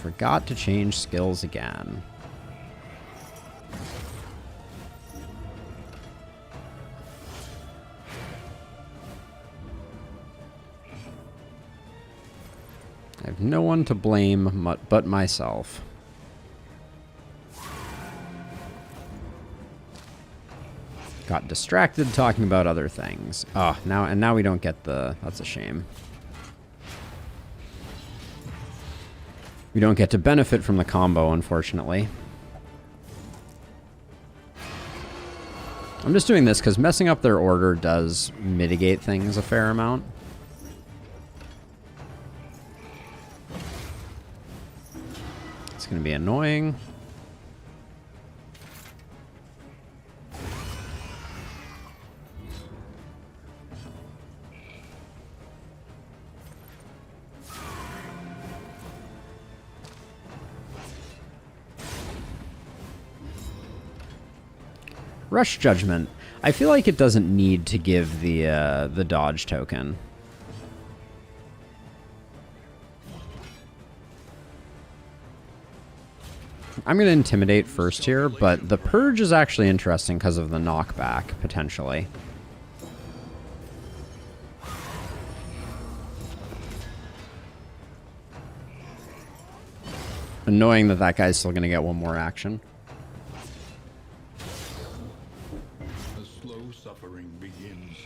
Speaker 1: Forgot to change skills again. I have no one to blame but myself. Got distracted talking about other things. Oh, now we don't get the... That's a shame. We don't get to benefit from the combo, unfortunately. I'm just doing this because messing up their order does mitigate things a fair amount. It's going to be annoying. Rush Judgment. I feel like it doesn't need to give the dodge token. I'm going to Intimidate first here, but the Purge is actually interesting because of the knockback, potentially. Annoying that that guy's still going to get one more action.
Speaker 2: Suffering begins.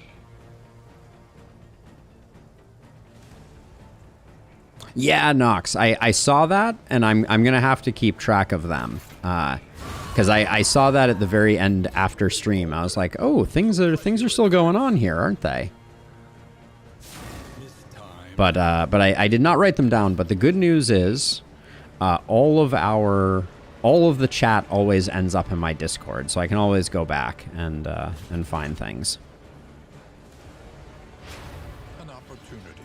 Speaker 1: Yeah, Nox. I saw that, and I'm gonna have to keep track of them. Because I saw that at the very end after stream. I was like, oh, things are still going on here, aren't they? But I did not write them down. But the good news is, all of the chat always ends up in my Discord, so I can always go back and find things.
Speaker 2: An opportunity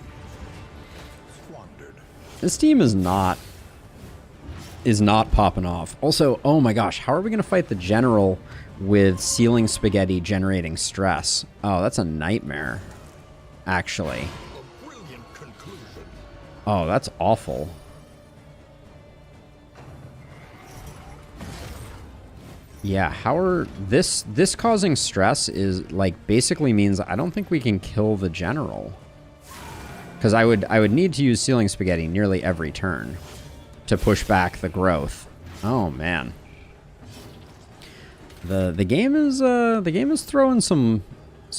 Speaker 2: squandered.
Speaker 1: This team is not popping off. Also, oh my gosh, how are we gonna fight the general with ceiling spaghetti generating stress? Oh, that's a nightmare, actually.
Speaker 2: A brilliant conclusion.
Speaker 1: Oh, that's awful. Yeah, how are this causing stress is like basically means I don't think we can kill the general. Because I would need to use ceiling spaghetti nearly every turn to push back the growth. Oh man. The game is throwing some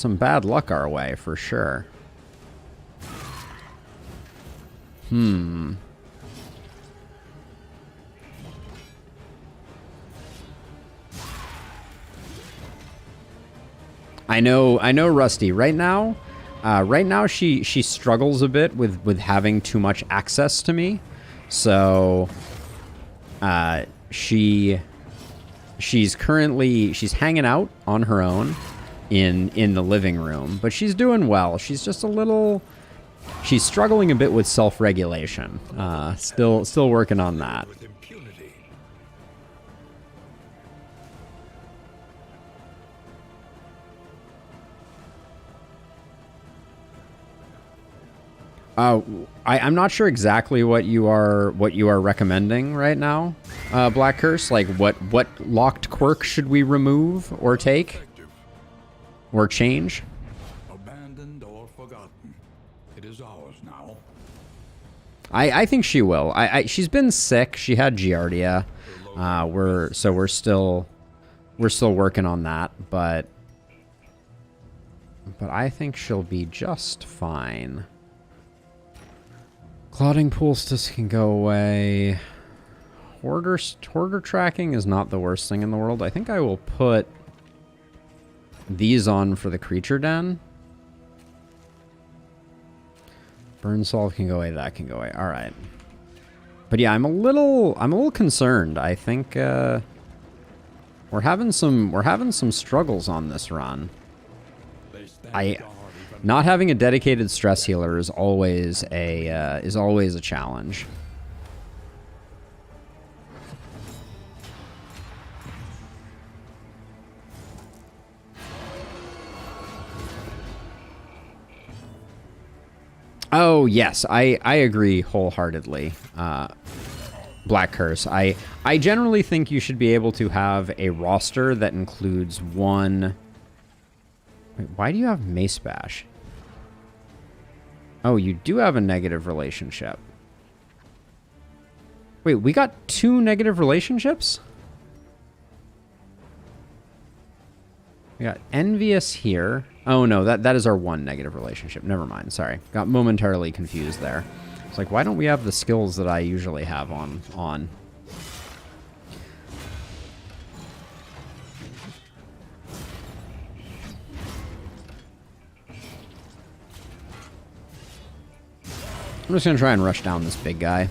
Speaker 1: bad luck our way for sure. I know, Rusty. Right now, she struggles a bit with having too much access to me, so she's hanging out on her own in the living room, but she's doing well. She's just she's struggling a bit with self-regulation. Still working on that. I'm not sure exactly what you are recommending right now, Black Curse. Like what locked quirk should we remove or take or change?
Speaker 2: Abandoned or forgotten. It is ours now.
Speaker 1: I think she will. She's been sick. She had Giardia. We're still working on that, but I think she'll be just fine. Clouding poultice can go away. Hoarder tracking is not the worst thing in the world. I think I will put these on for the creature den. Burn solve can go away. That can go away. All right. But yeah, I'm a little concerned. I think we're having some struggles on this run. Not having a dedicated stress healer is always a challenge. Oh yes, I agree wholeheartedly. Black Curse. I generally think you should be able to have a roster that includes one. Wait, why do you have Mace Bash? Oh, you do have a negative relationship. Wait, we got 2 negative relationships? We got envious here. Oh no, that is our one negative relationship. Never mind, sorry. Got momentarily confused there. It's like, why don't we have the skills that I usually have on? I'm just gonna try and rush down this big guy.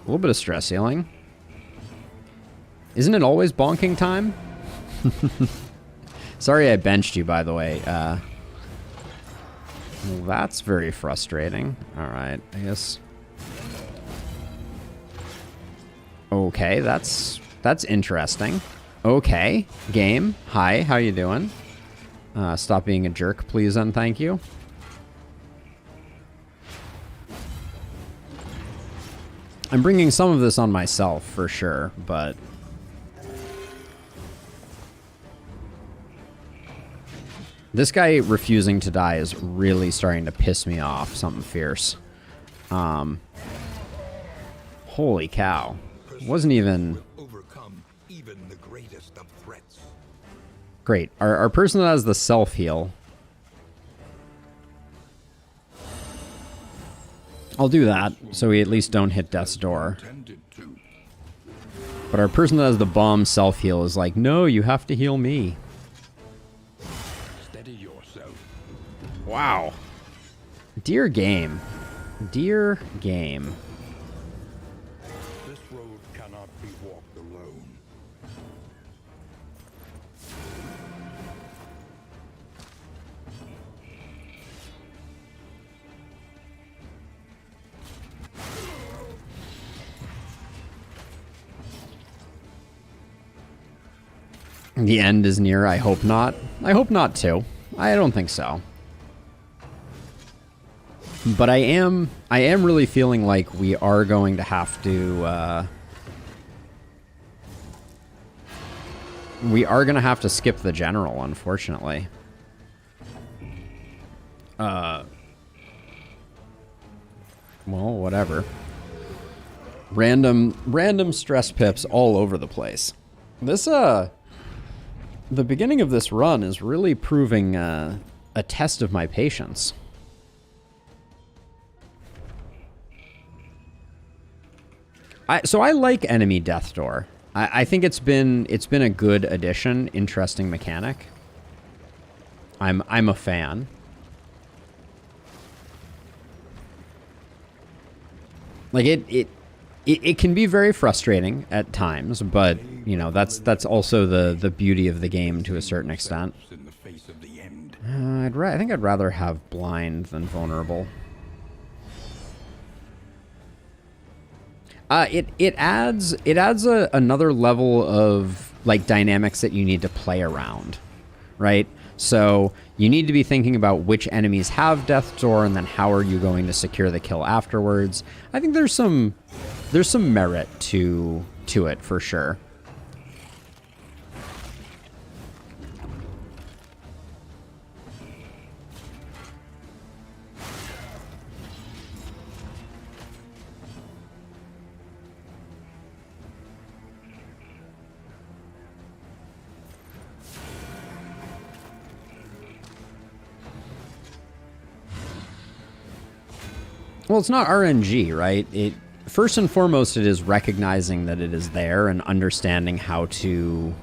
Speaker 1: A little bit of stress healing. Isn't it always bonking time? Sorry I benched you, by the way. Well, that's very frustrating. Alright, I guess. Okay, that's interesting. Okay, game. Hi, how you doing? Stop being a jerk, please, and thank you. I'm bringing some of this on myself, for sure, but... This guy refusing to die is really starting to piss me off. Something fierce. Holy cow. Wasn't even...
Speaker 2: Overcome even the greatest of threats.
Speaker 1: Great. Our person that has the self-heal... I'll do that, so we at least don't hit death's door. But our person that has the bomb self-heal is like, no, you have to heal me.
Speaker 2: Steady yourself.
Speaker 1: Wow. Dear game. Dear game.
Speaker 2: This road cannot be walked alone.
Speaker 1: The end is near. I hope not. I hope not too. I don't think so. But I am really feeling like we are going to have to skip the general, unfortunately. Well, whatever. Random stress pips all over the place. This the beginning of this run is really proving a test of my patience. So I like enemy death door. I think it's been a good addition, interesting mechanic. I'm a fan. Like it can be very frustrating at times, but you know that's also the beauty of the game to a certain extent.
Speaker 2: In the face of the end.
Speaker 1: I think I'd rather have blind than vulnerable. It adds another level of like dynamics that you need to play around, right? So you need to be thinking about which enemies have death's door, and then how are you going to secure the kill afterwards. I think there's some merit to it for sure. Well, it's not RNG, right? First and foremost, it is recognizing that it is there and understanding how to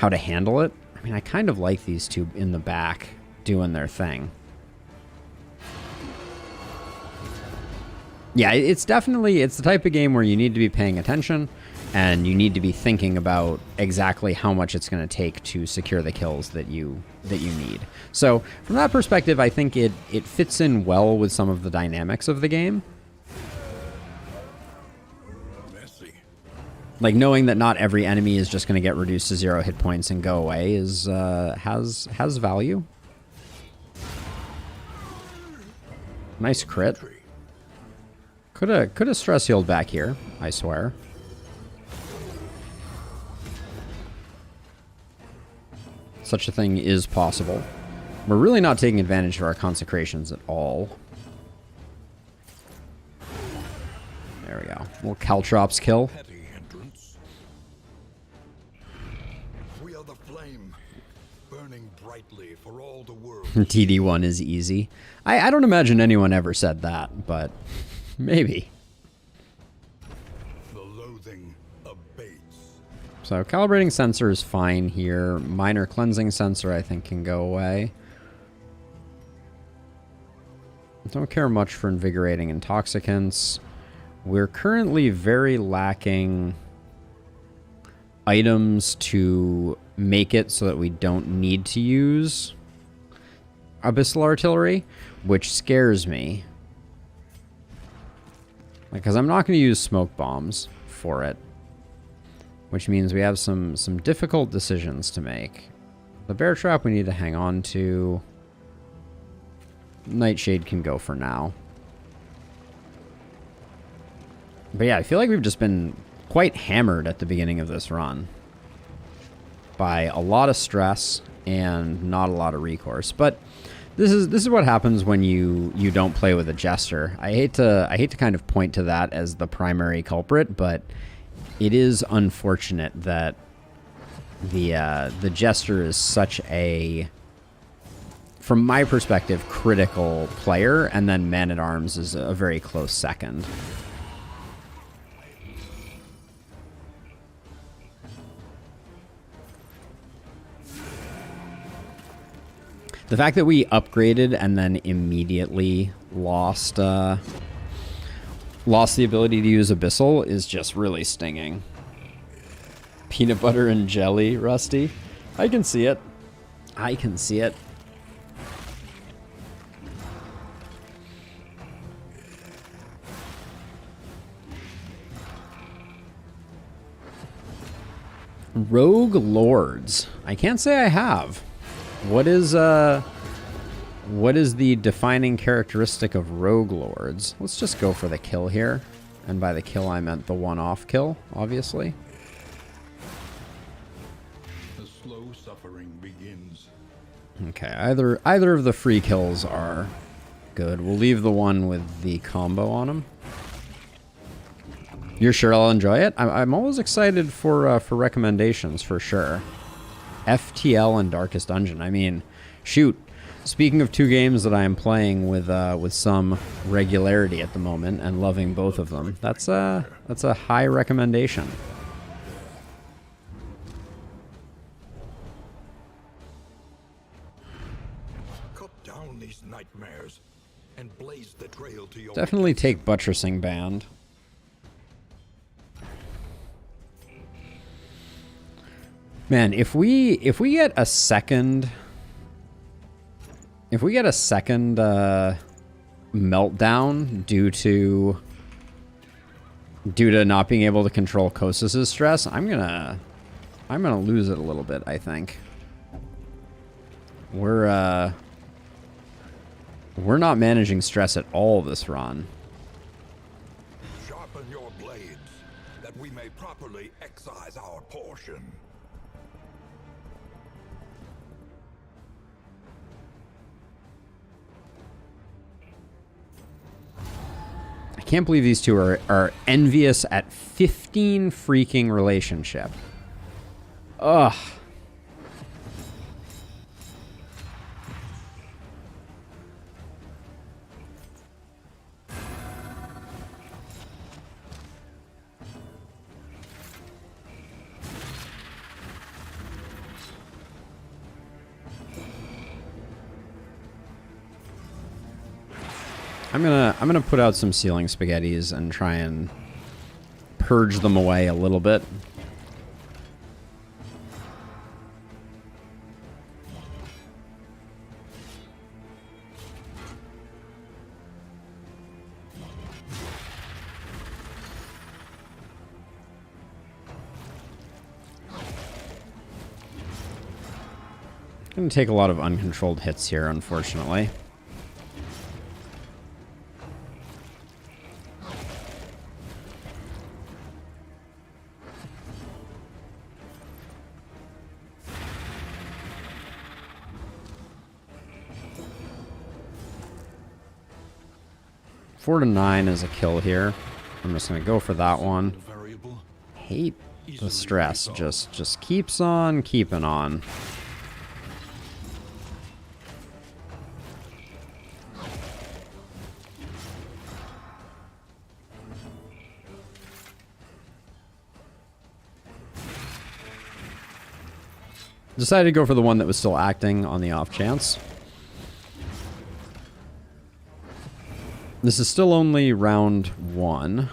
Speaker 1: handle it. I mean, I kind of like these two in the back doing their thing. Yeah, it's the type of game where you need to be paying attention and you need to be thinking about exactly how much it's going to take to secure the kills that you need. So from that perspective, I think it fits in well with some of the dynamics of the game.
Speaker 2: Messy.
Speaker 1: Like knowing that not every enemy is just going to get reduced to 0 hit points and go away is has value. Nice crit. Could have stress healed back here, I swear. Such a thing is possible. We're really not taking advantage of our consecrations at all. Little Caltrops kill.
Speaker 2: Petty hindrance. We are the flame, burning brightly for all the world.
Speaker 1: TD1 is easy. I don't imagine anyone ever said that, but maybe.
Speaker 2: The loathing abates.
Speaker 1: So calibrating sensor is fine here. Minor cleansing sensor I think can go away. Don't care much for invigorating intoxicants. We're currently very lacking items to make it so that we don't need to use abyssal artillery, which scares me. Because I'm not going to use smoke bombs for it, which means we have some difficult decisions to make. The bear trap we need to hang on to. Nightshade can go for now. But yeah, I feel like we've just been quite hammered at the beginning of this run by a lot of stress and not a lot of recourse. But this is what happens when you don't play with a jester. I hate to kind of point to that as the primary culprit, but it is unfortunate that the jester is such a, from my perspective, critical player, and then Man-at-Arms is a very close second. The fact that we upgraded and then immediately lost the ability to use Abyssal is just really stinging. Peanut butter and jelly, Rusty. I can see it. I can see it. Rogue Lords. I can't say I have. What is the defining characteristic of Rogue Lords? Let's just go for the kill here. And by the kill, I meant the one-off kill, obviously.
Speaker 2: The slow suffering begins.
Speaker 1: Okay, either of the free kills are good. We'll leave the one with the combo on him. You're sure I'll enjoy it? I'm always excited for recommendations, for sure. FTL and Darkest Dungeon. I mean, shoot. Speaking of two games that I am playing with some regularity at the moment and loving both of them, that's a high recommendation.
Speaker 2: Cut down these nightmares and blaze the trail to your
Speaker 1: Definitely take Buttressing Band. Man, if we get a second meltdown due to not being able to control Kostas' stress, I'm gonna lose it a little bit, I think. We're not managing stress at all this run.
Speaker 2: Sharpen your blades, that we may properly excise our portion.
Speaker 1: I can't believe these two are envious at 15 freaking relationship. Ugh. I'm gonna put out some ceiling spaghettis and try and purge them away a little bit. Gonna take a lot of uncontrolled hits here, unfortunately. Four to 9 is a kill here. I'm just gonna go for that one.
Speaker 2: Variable.
Speaker 1: Hate the stress. Just keeps on keeping on. Decided to go for the one that was still acting on the off chance. This is still only round 1.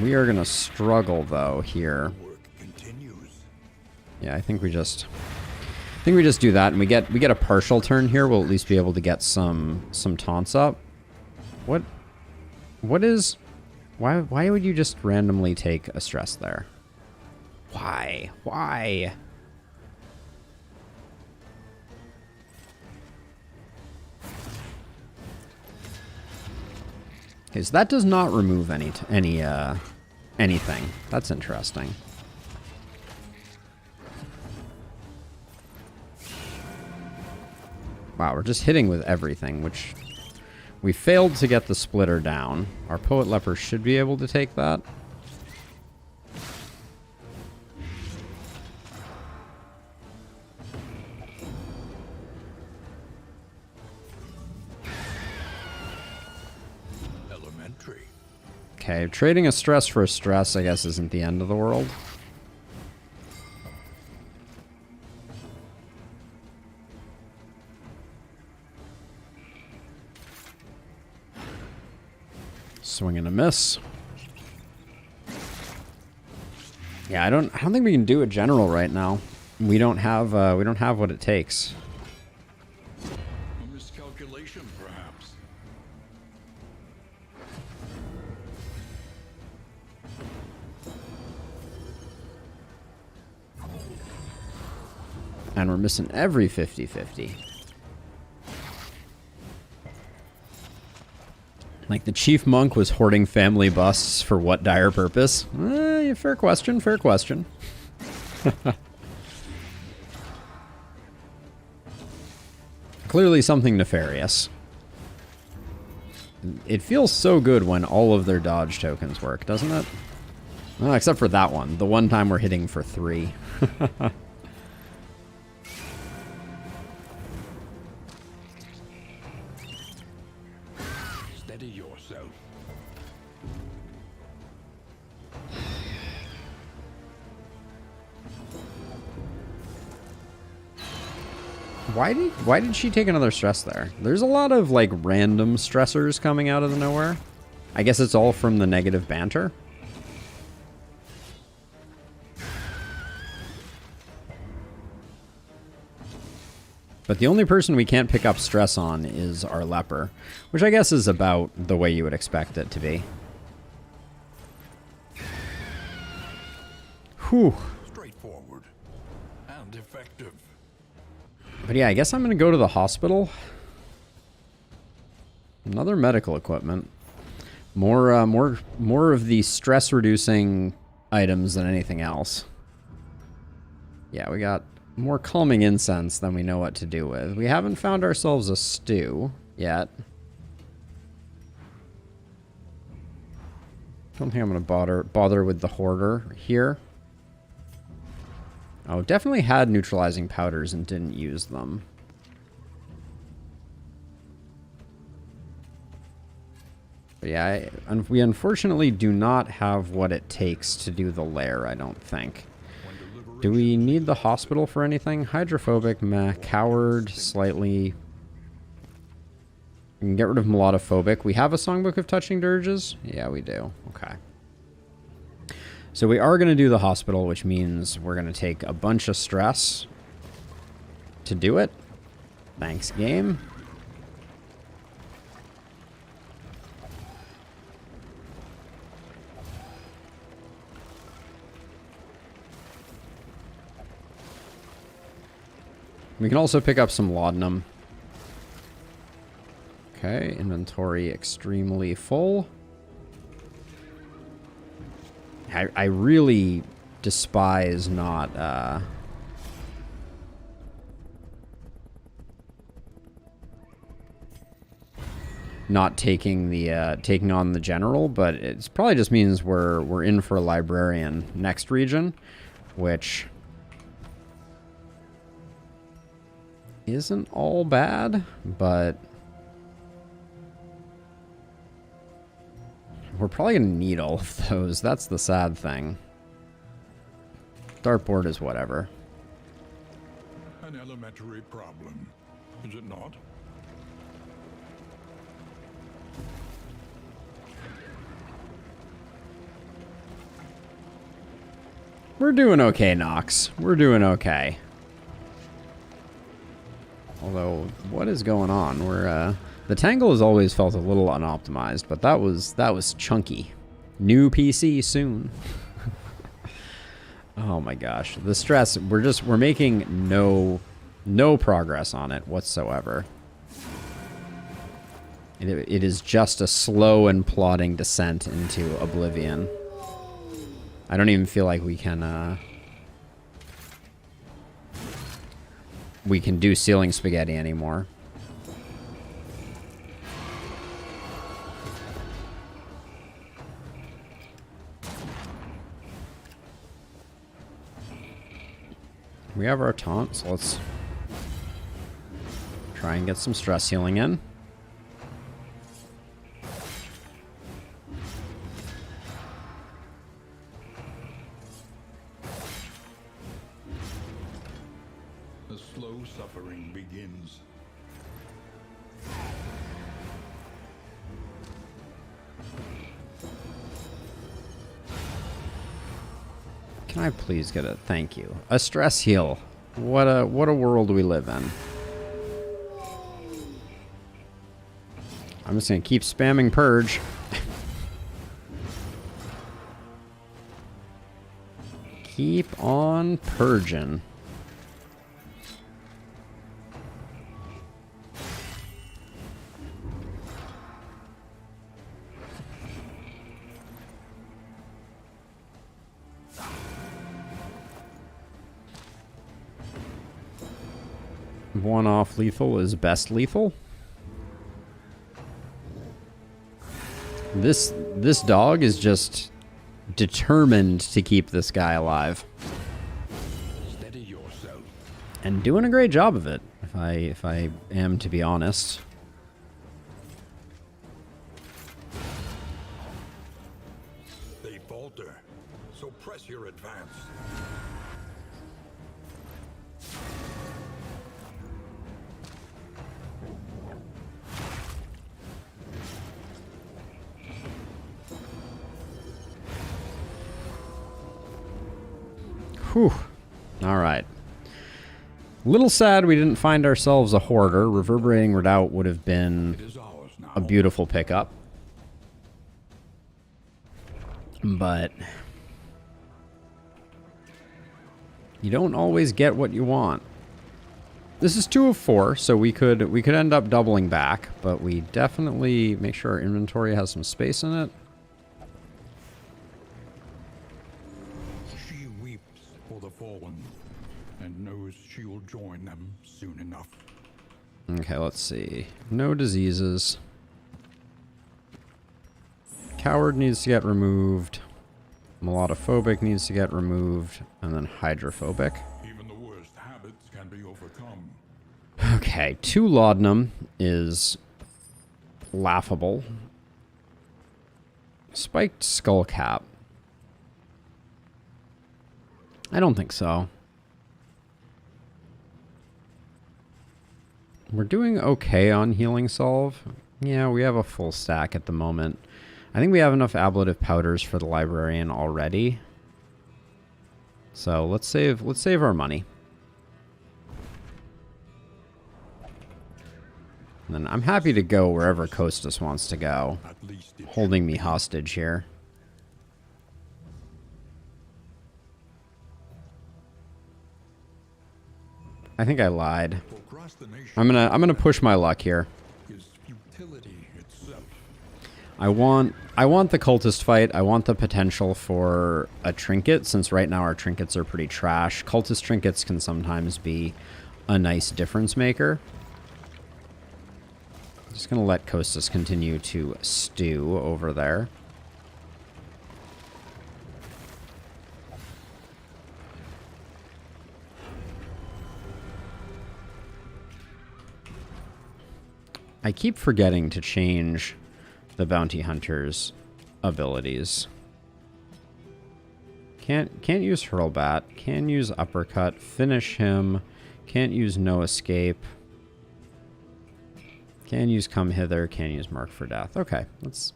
Speaker 1: We are going to struggle, though, here.
Speaker 2: Work continues.
Speaker 1: Yeah, I think we just do that, and we get a partial turn here. We'll at least be able to get some taunts up. What is... Why would you just randomly take a stress there? Why? Why? Okay, so that does not remove anything. That's interesting. Wow, we're just hitting with everything, which we failed to get the splitter down. Our Poet Leper should be able to take that.
Speaker 2: Elementary.
Speaker 1: Okay, trading a stress for a stress, I guess, isn't the end of the world. Swing and a miss. Yeah, I don't think we can do a general right now. We don't have what it takes.
Speaker 2: A miscalculation, perhaps.
Speaker 1: And we're missing every 50-50. Like the chief monk was hoarding family busts for what dire purpose? Fair question, fair question. Clearly something nefarious. It feels so good when all of their dodge tokens work, doesn't it? Well, except for that one. The one time we're hitting for 3.
Speaker 2: Steady yourself.
Speaker 1: Why did she take another stress there? There's a lot of like random stressors coming out of the nowhere. I guess it's all from the negative banter. But the only person we can't pick up stress on is our leper, which I guess is about the way you would expect it to be. Whew.
Speaker 2: Straightforward and effective.
Speaker 1: But yeah, I guess I'm going to go to the hospital. Another medical equipment. More of the stress-reducing items than anything else. Yeah, we got more calming incense than we know what to do with. We haven't found ourselves a stew yet. Don't think I'm going to bother with the hoarder here. Oh, definitely had neutralizing powders and didn't use them. But yeah, we unfortunately do not have what it takes to do the lair, I don't think. Do we need the hospital for anything? Hydrophobic, meh. Coward, slightly. We can get rid of melodophobic. We have a songbook of touching dirges? Yeah, we do. Okay. So we are going to do the hospital, which means we're going to take a bunch of stress to do it. Thanks, game. We can also pick up some laudanum. Okay, inventory extremely full. I really despise not not taking the taking on the general, but it probably just means we're in for a librarian next region, which isn't all bad, but we're probably gonna need all of those. That's the sad thing. Dartboard is whatever.
Speaker 2: An elementary problem, is it not?
Speaker 1: We're doing okay, Nox. We're doing okay. Although, what is going on? We're the Tangle has always felt a little unoptimized, but that was chunky. New PC soon. Oh my gosh, the stress. We're making no progress on it whatsoever. It is just a slow and plodding descent into oblivion. I don't even feel like we can do ceiling spaghetti anymore. We have our taunt, so let's try and get some stress healing in.
Speaker 2: The slow suffering begins.
Speaker 1: Can I please get a thank you? A stress heal. What a world we live in. I'm just gonna keep spamming purge. Keep on purging. One-off lethal is best lethal. This dog is just determined to keep this guy alive.
Speaker 2: Steady yourself.
Speaker 1: And doing a great job of it, if I am to be honest.
Speaker 2: They falter, so press your advance.
Speaker 1: Whew. Alright. Little sad we didn't find ourselves a hoarder. Reverberating Redoubt would have been
Speaker 2: It is ours now.
Speaker 1: a beautiful pickup. But you don't always get what you want. This is 2 of 4, so we could end up doubling back, but we definitely make sure our inventory has some space in it.
Speaker 2: She weeps for the fallen and knows she will join them soon enough.
Speaker 1: Okay, let's see. No diseases. Coward needs to get removed. Melodophobic needs to get removed. And then hydrophobic.
Speaker 2: Even the worst habits can be overcome.
Speaker 1: Okay, 2 laudanum is laughable. Spiked skullcap. I don't think so. We're doing okay on healing salve. Yeah, we have a full stack at the moment. I think we have enough ablative powders for the librarian already. So let's save our money. And then I'm happy to go wherever Costas wants to go.
Speaker 2: At least it
Speaker 1: Holding me hostage here. I think I lied.
Speaker 2: procrastination
Speaker 1: I'm gonna push my luck here.
Speaker 2: is futility itself.
Speaker 1: I want the cultist fight. I want the potential for a trinket, since right now our trinkets are pretty trash. Cultist trinkets can sometimes be a nice difference maker. Just gonna let Kostas continue to stew over there. I keep forgetting to change the bounty hunter's abilities. Can't use hurlbat. Can use uppercut. Finish him. Can't use no escape. Can use come hither. Can use mark for death. Okay, that's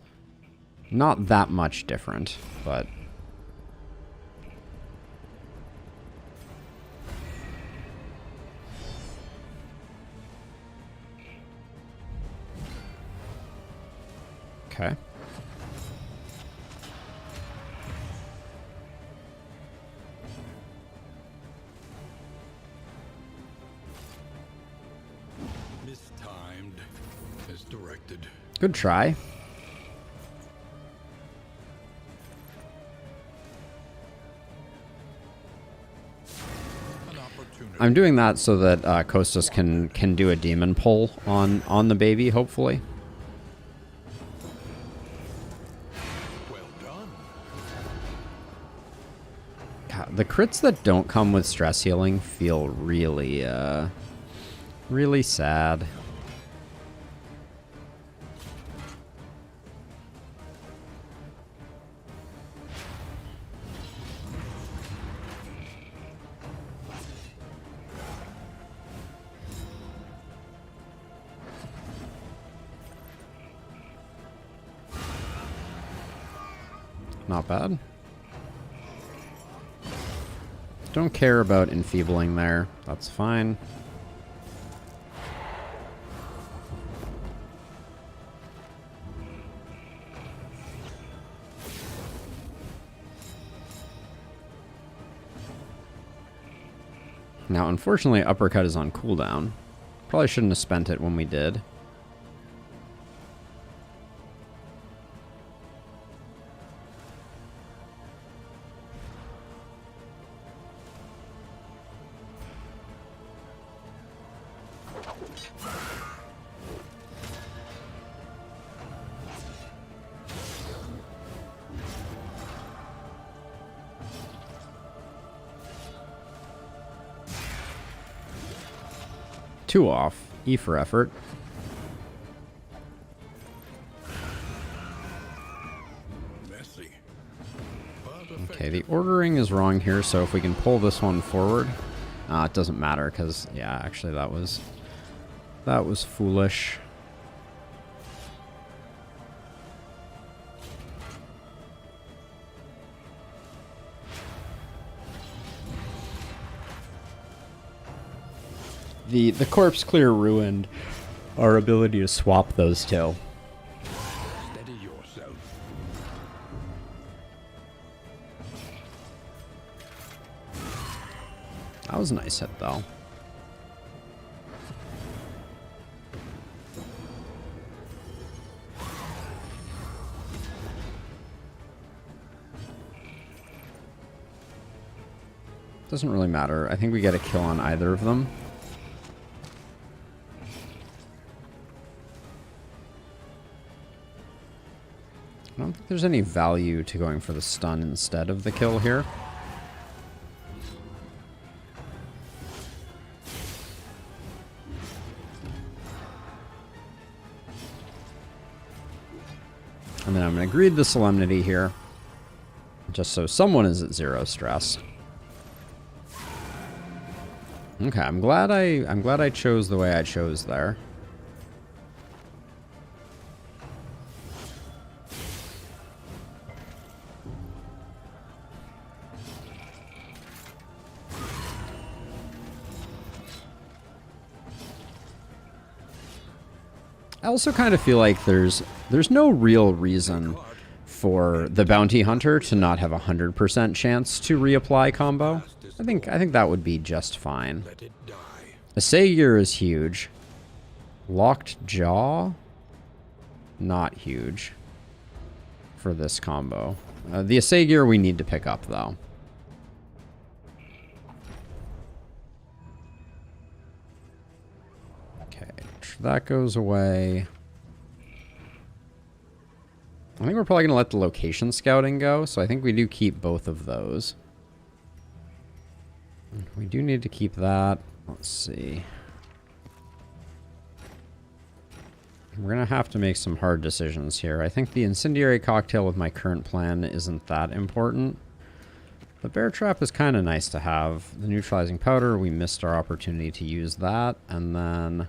Speaker 1: not that much different, but okay.
Speaker 2: Mistimed as directed.
Speaker 1: Good try.
Speaker 2: An opportunity.
Speaker 1: I'm doing that so that Kostas can do a demon pull on the baby, hopefully.
Speaker 2: Well done.
Speaker 1: God, the crits that don't come with stress healing feel really, really sad. Not bad. Don't care about enfeebling there. That's fine. Now, unfortunately, uppercut is on cooldown. Probably shouldn't have spent it when we did. Two off. E for effort.
Speaker 2: Messy.
Speaker 1: Okay, the ordering is wrong here, so if we can pull this one forward, it doesn't matter because, yeah, actually that was foolish. The corpse clear ruined our ability to swap those two.
Speaker 2: Steady yourself.
Speaker 1: That was a nice hit, though. Doesn't really matter. I think we get a kill on either of them. I don't think there's any value to going for the stun instead of the kill here. And then I'm going to greed the Solemnity here, just so someone is at 0 stress. Okay, I'm glad I chose the way I chose there. I also kind of feel like there's no real reason for the bounty hunter to not have a 100% chance to reapply combo. I think that would be just fine.
Speaker 2: Let it die.
Speaker 1: Assay Gear is huge. Locked Jaw, not huge for this combo. The Assay Gear we need to pick up though. Okay, that goes away. I think we're probably going to let the location scouting go, so I think we do keep both of those. We do need to keep that. Let's see. We're going to have to make some hard decisions here. I think the incendiary cocktail with my current plan isn't that important. The bear trap is kind of nice to have. The neutralizing powder, we missed our opportunity to use that. And then...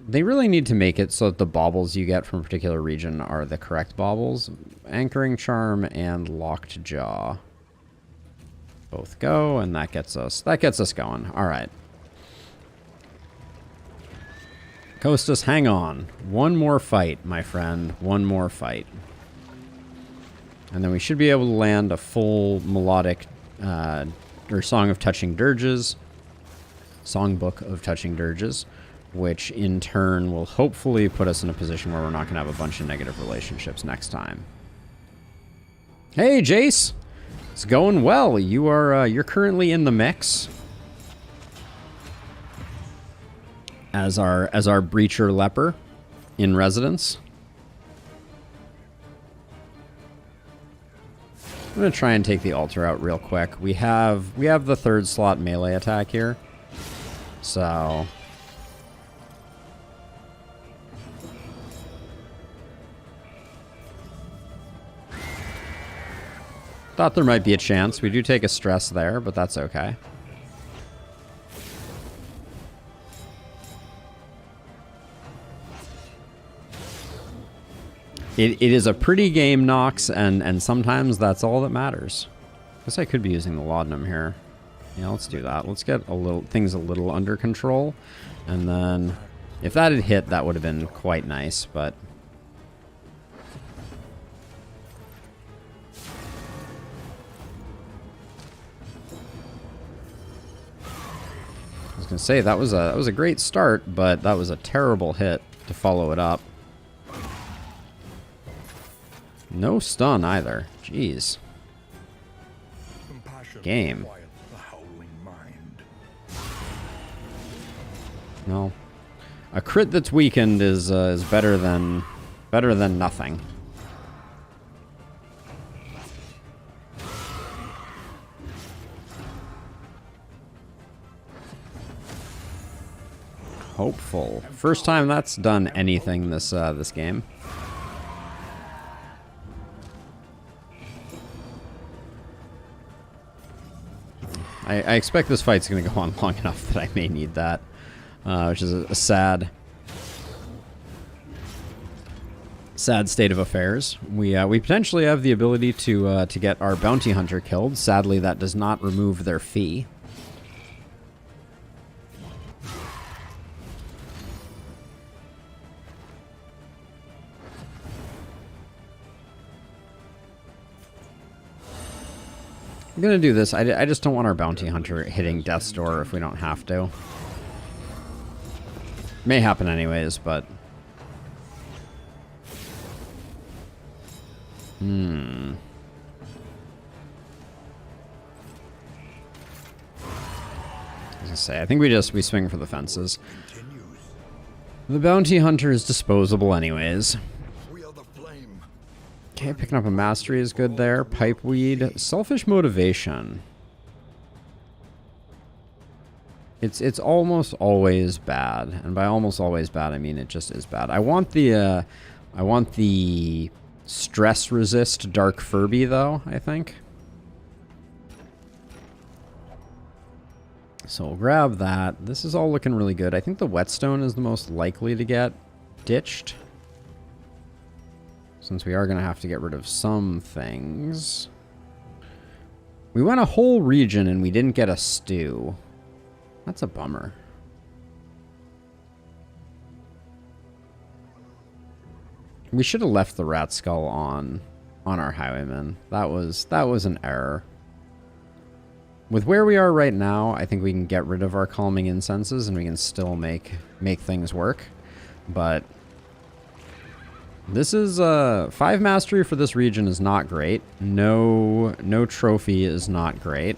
Speaker 1: They really need to make it so that the baubles you get from a particular region are the correct baubles. Anchoring Charm and Locked Jaw. Both go, and that gets us going. Alright. Costas, hang on. One more fight, my friend. One more fight. And then we should be able to land a full melodic or Song of Touching Dirges. Songbook of Touching Dirges. Which in turn will hopefully put us in a position where we're not going to have a bunch of negative relationships next time. Hey, Jace! It's going well. You're currently in the mix. As our Breacher Leper in residence. I'm going to try and take the altar out real quick. We have the third slot melee attack here. So... Thought there might be a chance. We do take a stress there, but that's okay. It is a pretty game, Nox, and sometimes that's all that matters. I guess I could be using the laudanum here. Yeah, let's do that. Let's get things a little under control. And then, if that had hit, that would have been quite nice, but... I was gonna say that was a great start, but that was a terrible hit to follow it up. No stun either. Jeez. Game. No. A crit that's weakened is better than nothing. Hopeful. First time that's done anything this game. I expect this fight's going to go on long enough that I may need that, which is a sad state of affairs. We potentially have the ability to get our bounty hunter killed. Sadly, that does not remove their fee. I'm gonna do this. I just don't want our bounty hunter hitting Death's Door if we don't have to. May happen anyways, but... I was gonna say, I think we swing for the fences. The bounty hunter is disposable anyways. Okay, picking up a mastery is good there. Pipeweed. Selfish motivation. It's almost always bad. And by almost always bad, I mean it just is bad. I want the stress resist Dark Furby though, I think. So we'll grab that. This is all looking really good. I think the whetstone is the most likely to get ditched. Since we are going to have to get rid of some things. We went a whole region and we didn't get a stew. That's a bummer. We should have left the rat skull on our highwayman. That was an error. With where we are right now, I think we can get rid of our calming incenses and we can still make things work. But this is 5 mastery for this region is not great. No trophy is not great.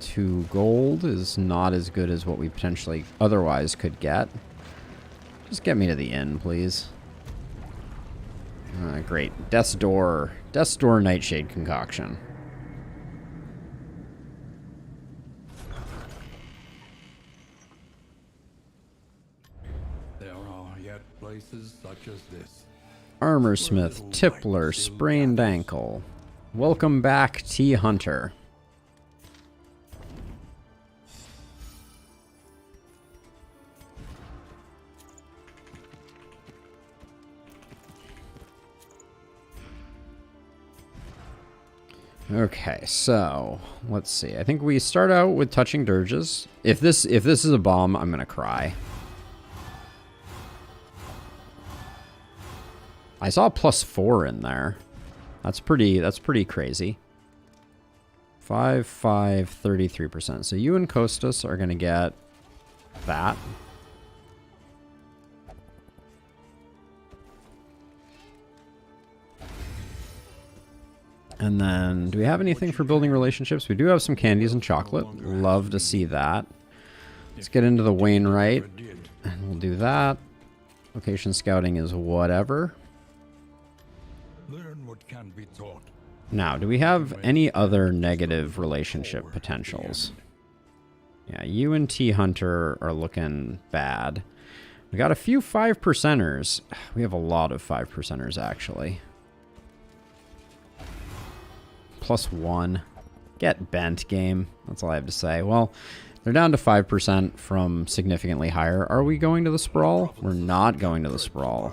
Speaker 1: 2 gold is not as good as what we potentially otherwise could get. Just get me to the inn, please. Great. Death's Door. Death's Door Nightshade concoction.
Speaker 2: There are yet places such as this.
Speaker 1: Armorsmith, Tippler, sprained ankle. Welcome back, T. Hunter. Okay, so let's see. I think we start out with touching dirges. If this is a bomb, I'm gonna cry. I saw +4 in there. That's pretty crazy. 5, 33%. So you and Kostas are gonna get that. And then, do we have anything for building relationships? We do have some candies and chocolate. Love to see that. Let's get into the Wainwright. And we'll do that. Location scouting is whatever.
Speaker 2: Learn what can be taught.
Speaker 1: Now, do we have any other negative relationship potentials? Yeah, you and T. Hunter are looking bad. We got a few 5%ers. We have a lot of 5%ers, actually. +1. Get bent, game. That's all I have to say. Well, they're down to 5% from significantly higher. Are we going to the Sprawl? We're not going to the Sprawl.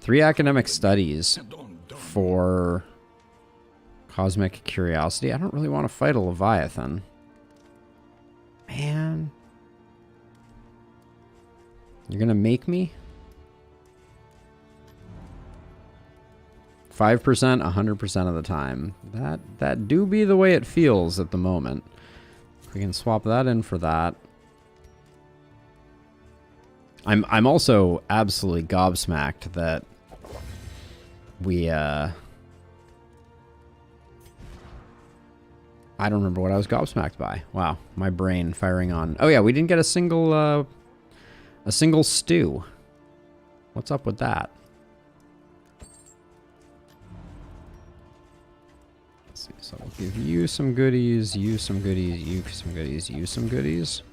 Speaker 1: 3 academic studies for Cosmic Curiosity. I don't really want to fight a Leviathan. Man. You're going to make me? 5%, 100% of the time. That do be the way it feels at the moment. We can swap that in for that. I'm also absolutely gobsmacked that we I don't remember what I was gobsmacked by. Wow, my brain firing on. Oh yeah, we didn't get a single stew. What's up with that? Let's see. So we'll give you some goodies, you some goodies, you some goodies, you some goodies.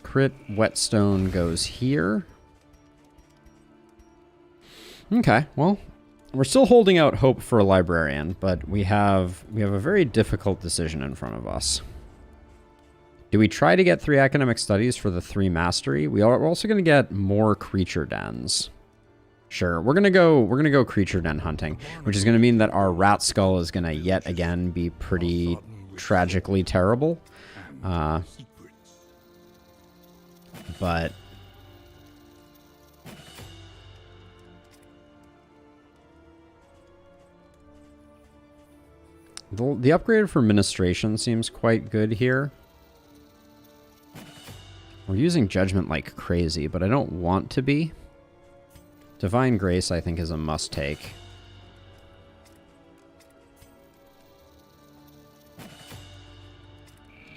Speaker 1: Crit whetstone goes here. Okay, well, we're still holding out hope for a librarian, but we have a very difficult decision in front of us. Do we try to get 3 academic studies for the 3 mastery? We're also going to get more creature dens. Sure, we're gonna go creature den hunting, which is gonna mean that our rat skull is gonna yet again be pretty tragically terrible. But the upgrade for ministration seems quite good here. We're using judgment like crazy, but I don't want to be. Divine Grace, I think, is a must-take.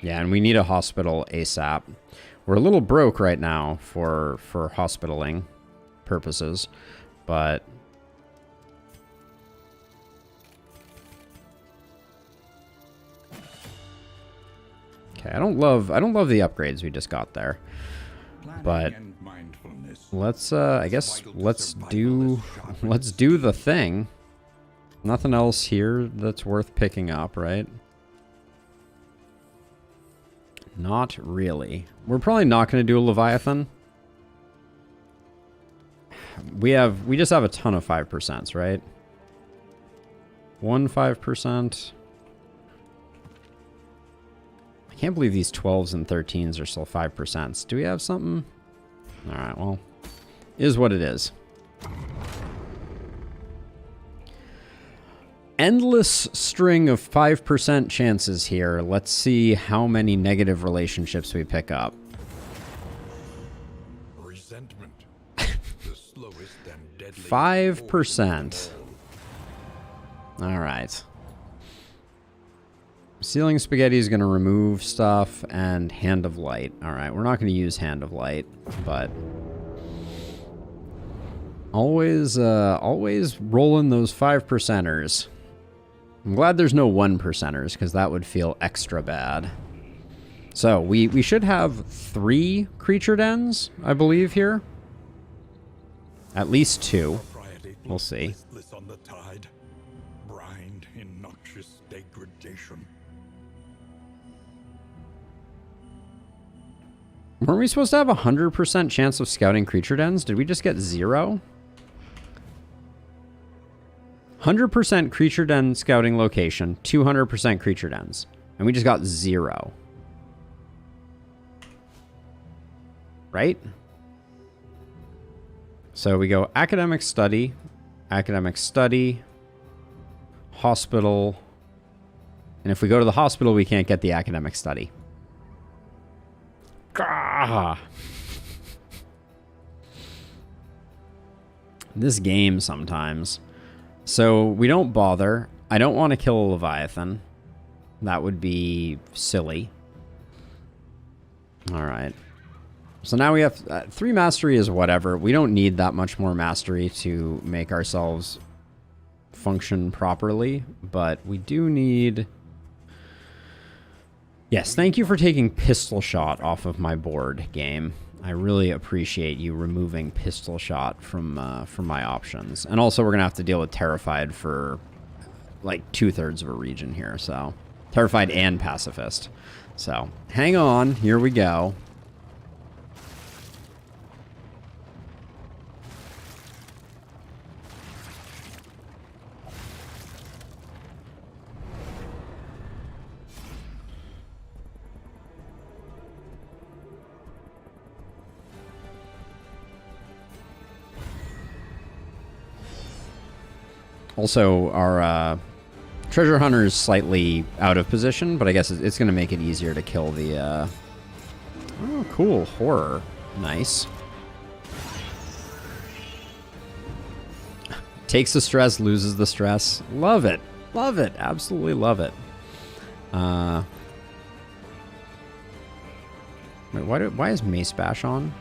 Speaker 1: Yeah, and we need a hospital ASAP. We're a little broke right now for hospitaling purposes, but okay, I don't love the upgrades we just got there. But let's I guess let's do the thing. Nothing else here that's worth picking up, right? Not really. We're probably not going to do a Leviathan. We just have a ton of 5%, right? 5%. I can't believe these 12s and 13s are still 5%. Do we have something? All right, well, is what it is. Endless string of 5% chances here. Let's see how many negative relationships we pick up.
Speaker 2: Resentment. The slowest and deadly
Speaker 1: 5%. All right. Ceiling Spaghetti is going to remove stuff, and Hand of Light. All right, we're not going to use Hand of Light, but Always rolling those 5%ers. I'm glad there's no 1%ers, because that would feel extra bad. So, we should have 3 creature dens, I believe, here. At least 2. We'll see.
Speaker 2: On the tide, brined in noxious degradation.
Speaker 1: Weren't we supposed to have a 100% chance of scouting creature dens? Did we just get 0? 100% creature den scouting location, 200% creature dens. And we just got 0. Right? So we go academic study, hospital. And if we go to the hospital, we can't get the academic study. Gah! This game sometimes. So we don't bother. I don't want to kill a Leviathan. That would be silly. All right. So now we have 3 mastery is whatever. We don't need that much more mastery to make ourselves function properly, but we do need... Yes, thank you for taking pistol shot off of my board, game. I really appreciate you removing pistol shot from my options. And also we're going to have to deal with Terrified for like 2/3 of a region here, so... Terrified and Pacifist. So, hang on, here we go. Also, our treasure hunter is slightly out of position, but I guess it's going to make it easier to kill the... Oh, cool. Horror. Nice. Takes the stress, loses the stress. Love it. Love it. Absolutely love it. Wait, why is Mace Bash on?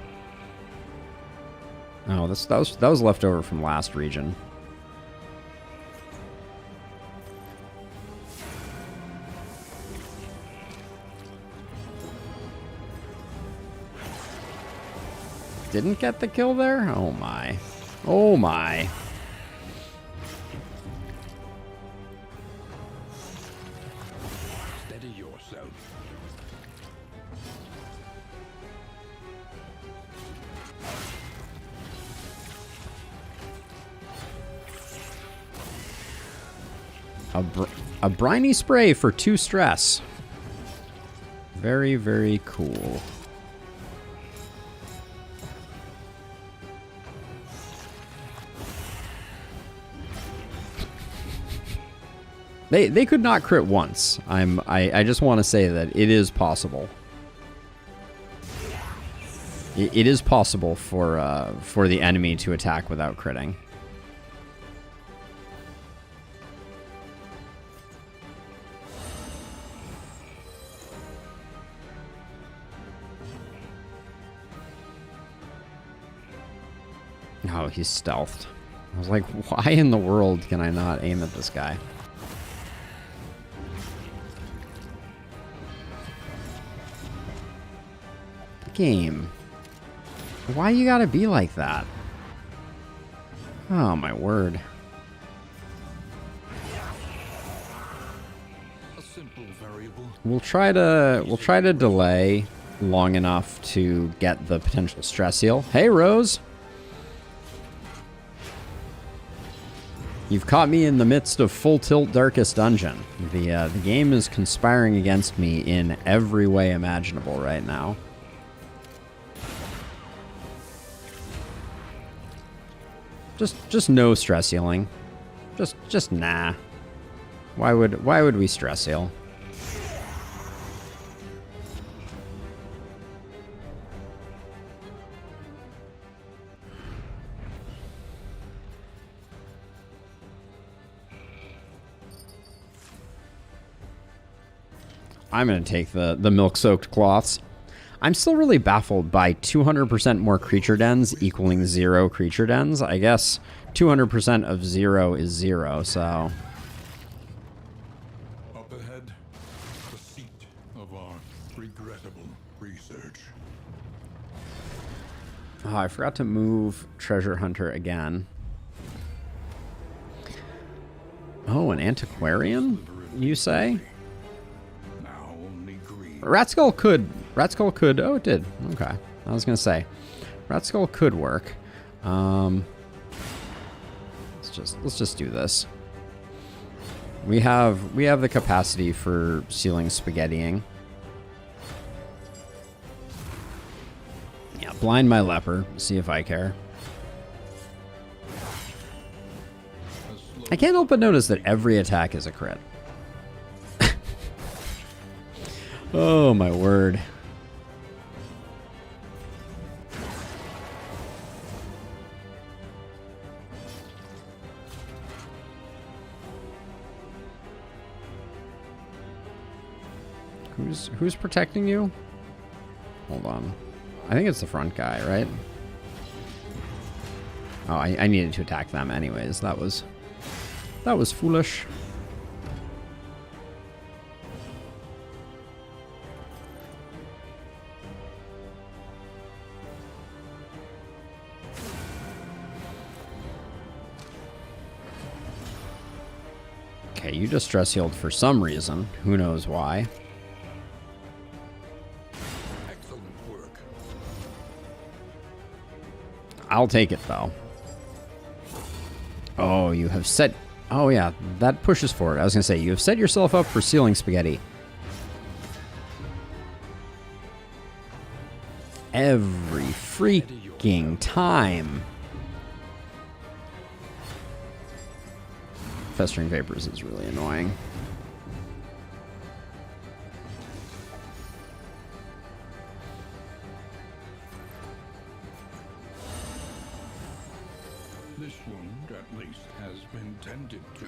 Speaker 1: Oh, that was left over from last region. Didn't get the kill there? Oh my. Oh my.
Speaker 2: Steady yourself.
Speaker 1: A briny spray for 2 stress. Very, very cool. They could not crit once. I just want to say that it is possible. It is possible for the enemy to attack without critting. Oh, he's stealthed. I was like, why in the world can I not aim at this guy? Game. Why you gotta be like that? Oh my word.
Speaker 2: A simple variable.
Speaker 1: We'll try to delay long enough to get the potential stress heal. Hey Rose. You've caught me in the midst of full tilt darkest dungeon. The game is conspiring against me in every way imaginable right now. Just no stress healing. Just nah. Why would we stress heal? I'm gonna take the milk-soaked cloths. I'm still really baffled by 200% more creature dens equaling 0 creature dens. I guess 200% of 0 is 0, so...
Speaker 2: Up ahead, the seat of our regrettable research.
Speaker 1: Oh, I forgot to move Treasure Hunter again. Oh, an antiquarian, you say?
Speaker 2: Now only greed.
Speaker 1: Ratskull could. Ratskull could. Oh, it did. Okay. I was gonna say, Ratskull could work. Let's just do this. We have the capacity for ceiling spaghettiing. Yeah, blind my leper. See if I care. I can't help but notice that every attack is a crit. Oh my word. Who's protecting you? Hold on. I think it's the front guy, right? Oh, I needed to attack them anyways. That was foolish. Okay, you just stress healed for some reason. Who knows why?
Speaker 2: Excellent work.
Speaker 1: I'll take it though. Oh, you have set... Oh yeah, that pushes forward. I was gonna say, you have set yourself up for ceiling spaghetti. Every freaking time. Festering Vapors is really annoying.
Speaker 2: This wound, at least, has been tended to.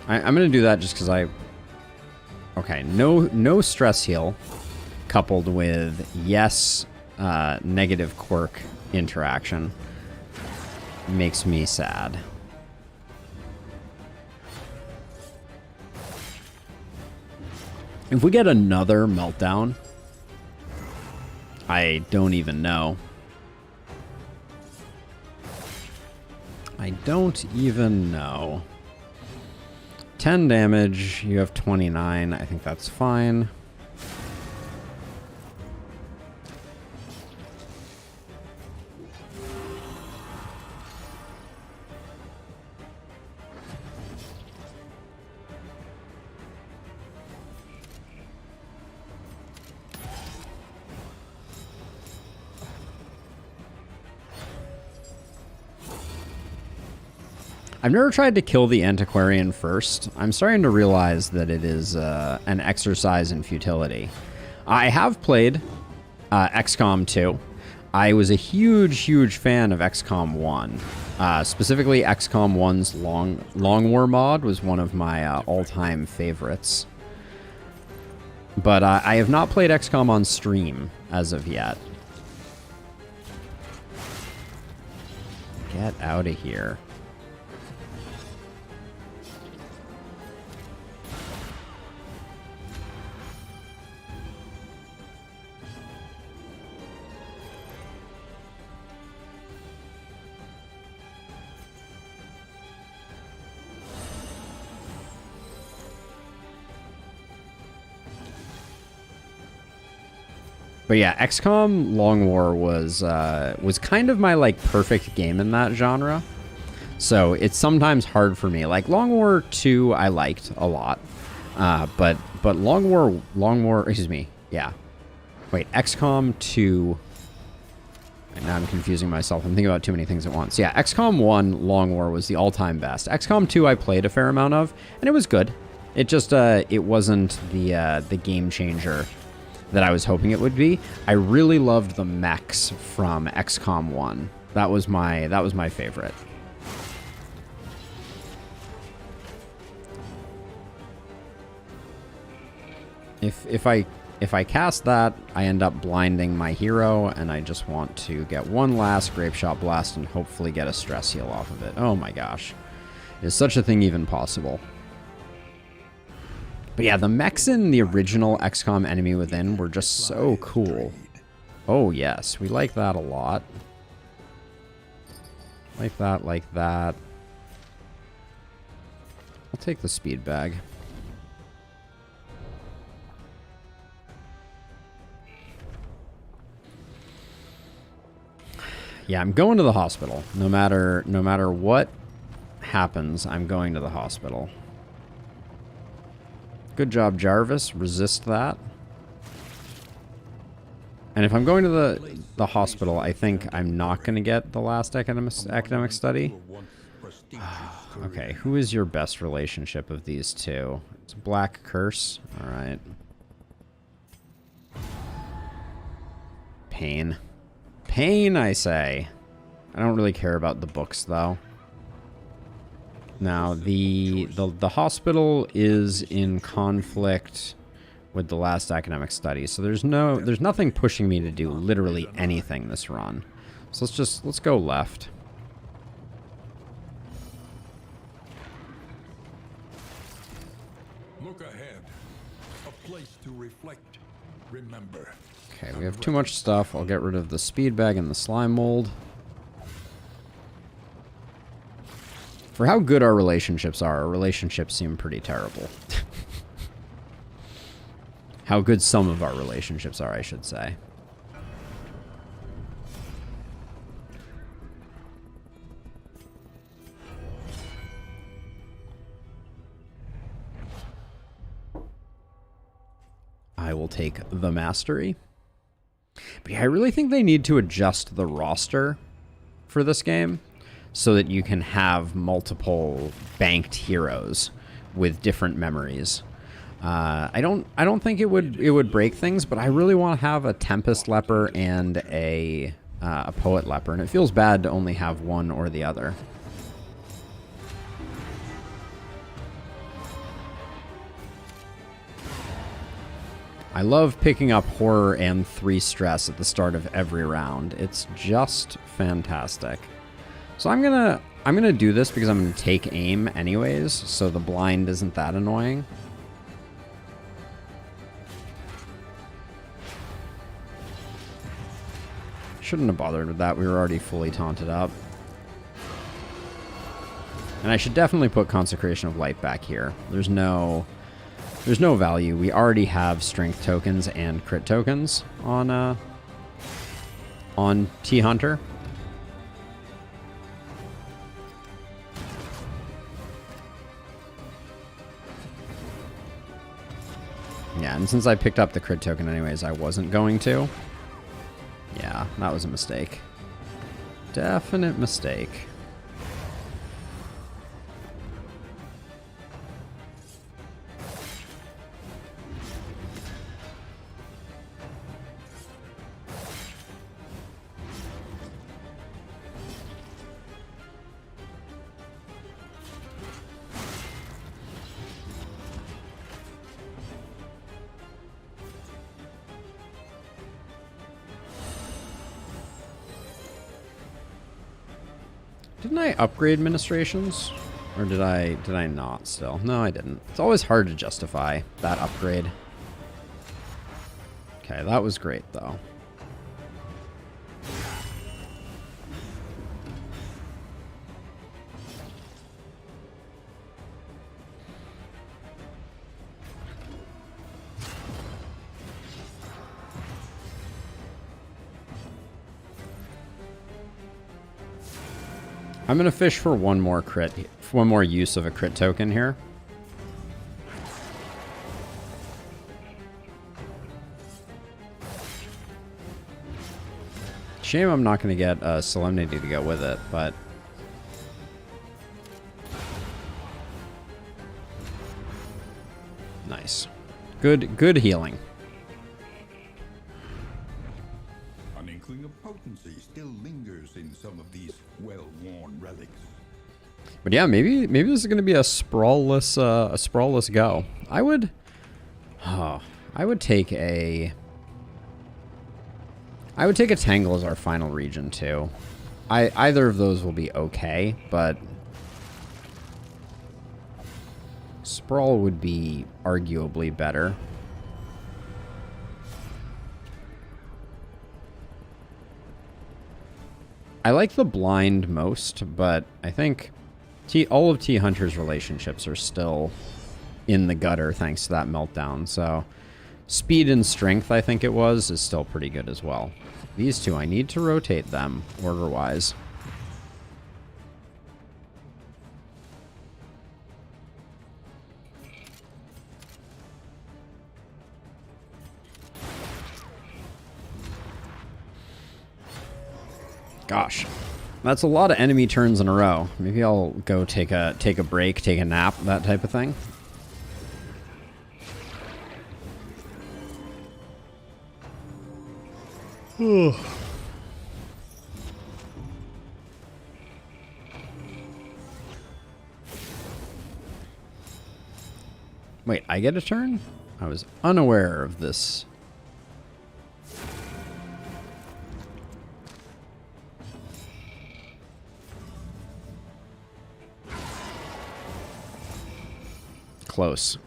Speaker 1: I'm gonna do that just because I... Okay, no stress heal, coupled with yes, negative quirk interaction, makes me sad. If we get another meltdown, I don't even know. I don't even know. 10 damage, you have 29. I think that's fine. I've never tried to kill the Antiquarian first. I'm starting to realize that it is an exercise in futility. I have played XCOM 2. I was a huge fan of XCOM 1. Specifically, XCOM 1's Long War mod was one of my all-time favorites. But I have not played XCOM on stream as of yet. Get out of here. But yeah, XCOM Long War was kind of my like perfect game in that genre. So it's sometimes hard for me. Like Long War 2 I liked a lot. But Long War, excuse me. Yeah. Wait, XCOM 2 And now I'm confusing myself. I'm thinking about too many things at once. Yeah, XCOM 1 Long War was the all-time best. XCOM 2 I played a fair amount of, and it was good. It just, it wasn't the game changer that I was hoping it would be. I really loved the mechs from XCOM 1. That was my favorite. If I cast that, I end up blinding my hero, and I just want to get one last Grape Shot Blast and hopefully get a stress heal off of it. Oh my gosh. Is such a thing even possible? But yeah, the mechs in the original XCOM Enemy Within were just so cool. Oh yes, we like that a lot. Like that, like that. I'll take the speed bag. Yeah, I'm going to the hospital. No matter what happens, I'm going to the hospital. Good job, Jarvis. Resist that. And if I'm going to the hospital, I think I'm not going to get the last academic study. Okay, who is your best relationship of these two? It's Black Curse. All right. Pain. Pain, I say. I don't really care about the books, though. Now, the hospital is in conflict with the last academic study, so there's nothing pushing me to do literally anything this run. So let's go left.
Speaker 2: Look ahead. A place to reflect. Remember.
Speaker 1: Okay, we have too much stuff. I'll get rid of the speed bag and the slime mold. For how good our relationships seem pretty terrible. How good some of our relationships are, I should say. I will take the mastery. But yeah, I really think they need to adjust the roster for this game so that you can have multiple banked heroes with different memories. I don't think it would break things, but I really want to have a Tempest Leper and a Poet Leper, and it feels bad to only have one or the other. I love picking up horror and 3 stress at the start of every round. It's just fantastic. So I'm gonna do this because I'm gonna take aim anyways, so the blind isn't that annoying. Shouldn't have bothered with that. We were already fully taunted up. And I should definitely put Consecration of Light back here. There's no value. We already have strength tokens and crit tokens on T-Hunter. Yeah, and since I picked up the crit token anyways, I wasn't going to. Yeah, that was a mistake. Definite mistake. Didn't I upgrade ministrations? Or did I not still? No, I didn't. It's always hard to justify that upgrade. Okay, that was great though. I'm gonna fish for one more use of a crit token here. Shame I'm not going to get Solemnity to go with it, but... Nice. Good healing.
Speaker 2: An inkling of potency still lingers in some of these well-worn relics.
Speaker 1: But yeah, maybe this is going to be a sprawlless go. I would take a Tangle as our final region too. Either of those will be okay, but Sprawl would be arguably better. I like the Blind most, but I think all of T Hunter's relationships are still in the gutter thanks to that meltdown. So speed and strength, I think it was, is still pretty good as well. These two, I need to rotate them order-wise. Gosh, that's a lot of enemy turns in a row. Maybe I'll go take a break, take a nap, that type of thing. Wait, I get a turn? I was unaware of this. Close.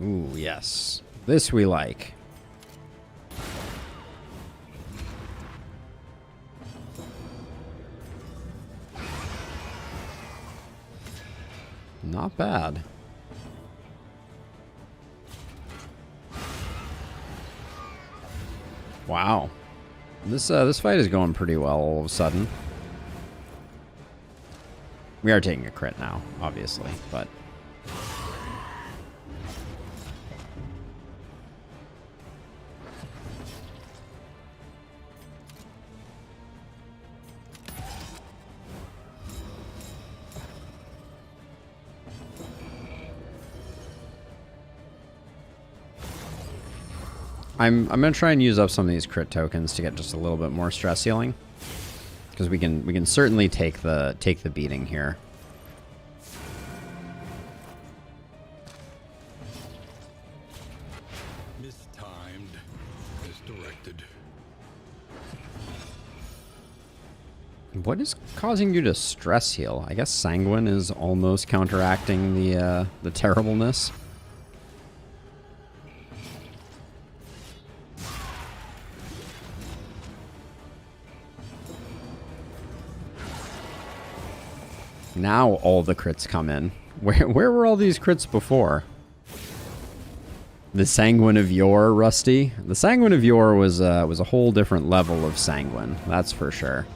Speaker 1: Ooh, yes. This we like. Not bad. Wow. This fight is going pretty well all of a sudden. We are taking a crit now, obviously, but... I'm gonna try and use up some of these crit tokens to get just a little bit more stress healing, because we can certainly take the beating here.
Speaker 2: Mistimed, misdirected.
Speaker 1: What is causing you to stress heal? I guess Sanguine is almost counteracting the terribleness. Now all the crits come in. Where were all these crits before? The Sanguine of yore, Rusty. The Sanguine of yore was a whole different level of sanguine. That's for sure.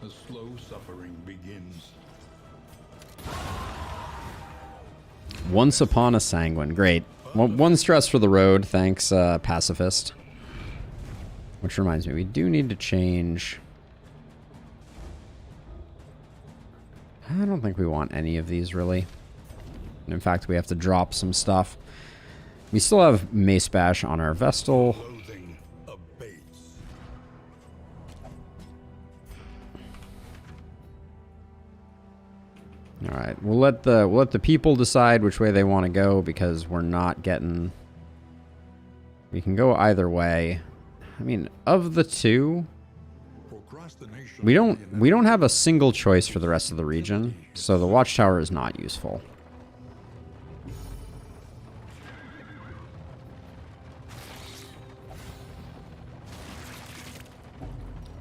Speaker 2: The slow suffering begins.
Speaker 1: Once upon a sanguine. Great. One stress for the road. Thanks, Pacifist. Which reminds me, we do need to change... I don't think we want any of these, really. And in fact, we have to drop some stuff. We still have Mace Bash on our Vestal.
Speaker 2: Loathing abates.
Speaker 1: All right, we'll let the people decide which way they want to go, because we're not getting... We can go either way. I mean, of the two... We don't have a single choice for the rest of the region, so the Watchtower is not useful.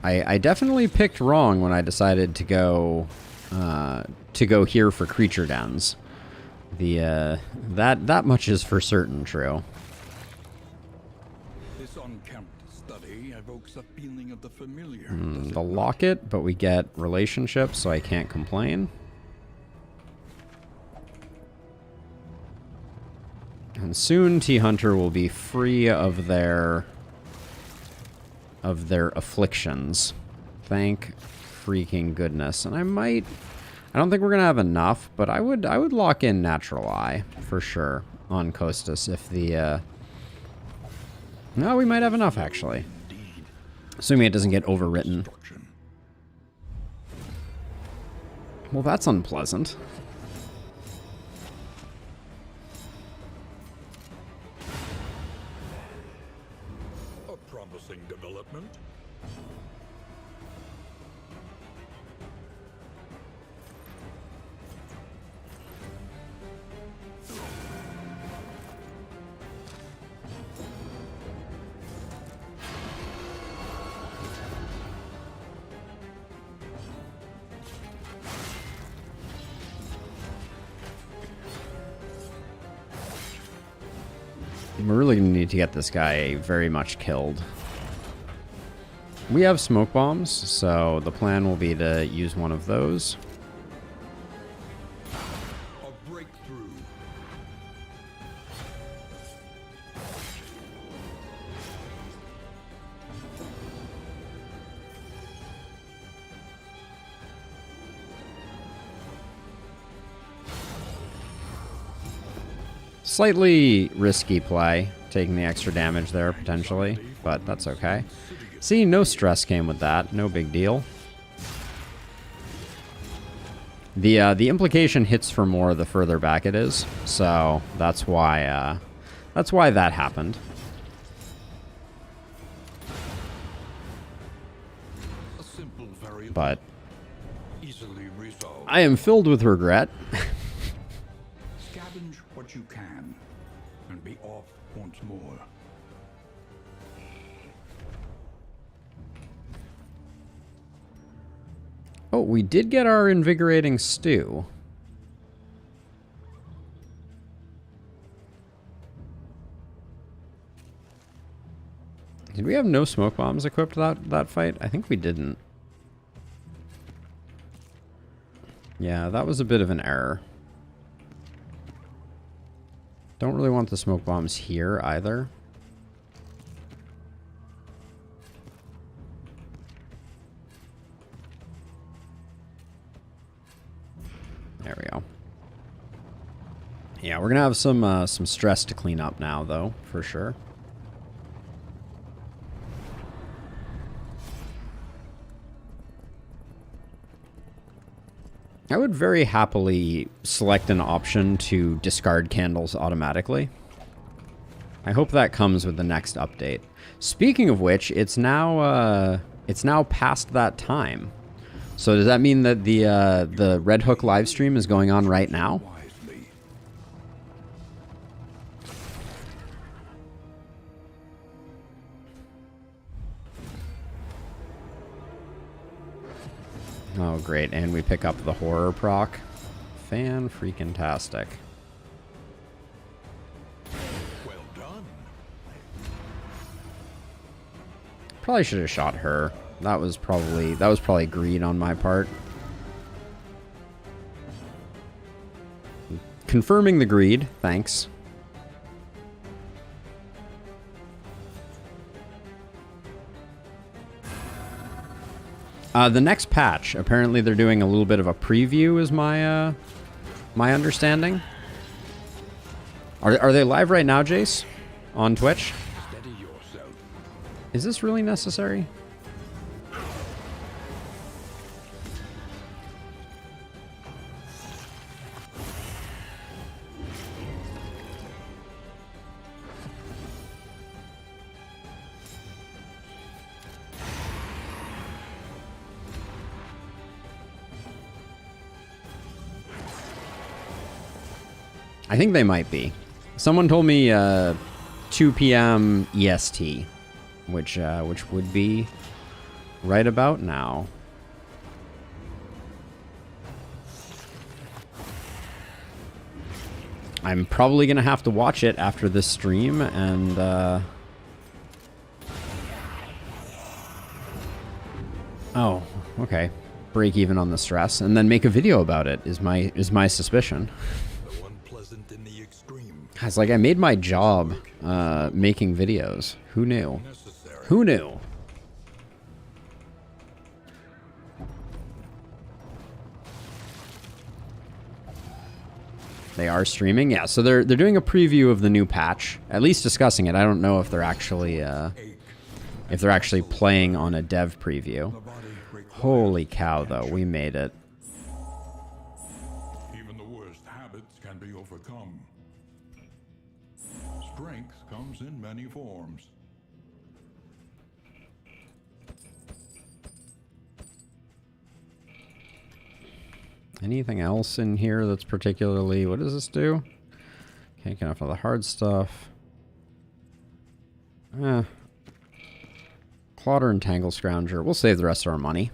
Speaker 1: I definitely picked wrong when I decided to go here for creature dens. That much is for certain true.
Speaker 2: This unkempt study evokes a feeling of the familiar.
Speaker 1: The locket, but we get relationships, so I can't complain. And soon T-Hunter will be free of their afflictions. Thank freaking goodness. And I don't think we're gonna have enough, but I would lock in Natural Eye for sure on Costas if the no, we might have enough actually. Assuming it doesn't get overwritten. Well, that's unpleasant.
Speaker 2: A promising development.
Speaker 1: We're really going to need to get this guy very much killed. We have smoke bombs, so the plan will be to use one of those.
Speaker 2: A breakthrough.
Speaker 1: Slightly risky play, taking the extra damage there, potentially, but that's okay. See, no stress came with that. No big deal. The implication hits for more the further back it is, so that's why that happened.
Speaker 2: A simple variable.
Speaker 1: But
Speaker 2: Easily resolved.
Speaker 1: I am filled with regret.
Speaker 2: Scavenge what you can and be off once more.
Speaker 1: Oh, we did get our invigorating stew. Did we have no smoke bombs equipped that fight? I think we didn't. Yeah, that was a bit of an error. Don't really want the smoke bombs here either. There we go. Yeah, we're gonna have some stress to clean up now, though, for sure. I would very happily select an option to discard candles automatically. I hope that comes with the next update. Speaking of which, it's now past that time. So does that mean that the Red Hook live stream is going on right now?
Speaker 2: Wisely.
Speaker 1: Oh, great. And we pick up the horror proc. Fan-freaking-tastic.
Speaker 2: Well done.
Speaker 1: Probably should have shot her. That was probably greed on my part. Confirming the greed, thanks. The next patch, apparently they're doing a little bit of a preview, is my my understanding. Are they live right now, Jace? On Twitch?
Speaker 2: Steady yourself.
Speaker 1: Is this really necessary? I think they might be. Someone told me 2 p.m. EST, which would be right about now. I'm probably gonna have to watch it after this stream and oh, okay. Break even on the stress and then make a video about it is my suspicion.
Speaker 2: Though unpleasant in the any extreme.
Speaker 1: It's like I made my job making videos. Who knew?
Speaker 2: Necessary.
Speaker 1: Who knew? They are streaming, yeah. So they're doing a preview of the new patch, at least discussing it. I don't know if they're actually playing on a dev preview. Holy cow, though, we made it.
Speaker 2: Even the worst habits can be overcome. Strength comes in many forms.
Speaker 1: Anything else in here that's particularly... What does this do? Can't get enough of the hard stuff. Clotter and Tangle Scrounger. We'll save the rest of our money.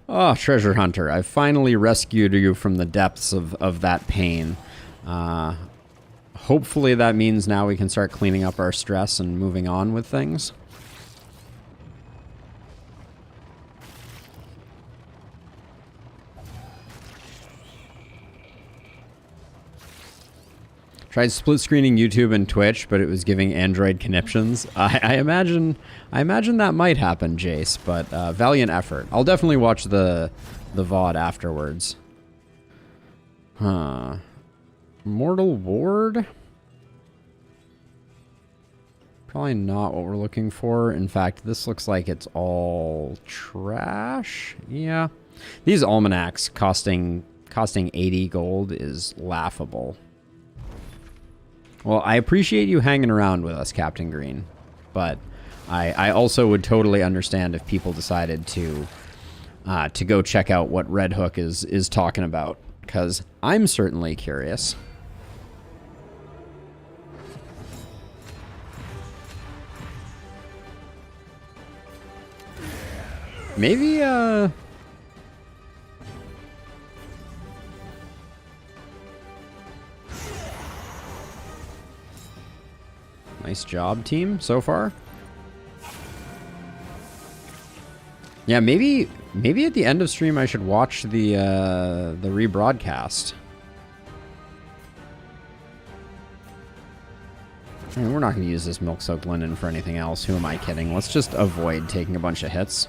Speaker 1: Oh, Treasure Hunter. I've finally rescued you from the depths of that pain. Hopefully that means now we can start cleaning up our stress and moving on with things. Tried split screening YouTube and Twitch, but it was giving Android conniptions. I imagine that might happen, Jace, but valiant effort. I'll definitely watch the VOD afterwards. Huh. Mortal Ward? Probably not what we're looking for. In fact, this looks like it's all trash. Yeah. These almanacs costing 80 gold is laughable. Well, I appreciate you hanging around with us, Captain Green, but I also would totally understand if people decided to go check out what Red Hook is talking about, because I'm certainly curious. Maybe, nice job, team, so far. Yeah, maybe at the end of stream I should watch the rebroadcast. I mean, we're not going to use this milk-soaked linen for anything else. Who am I kidding? Let's just avoid taking a bunch of hits.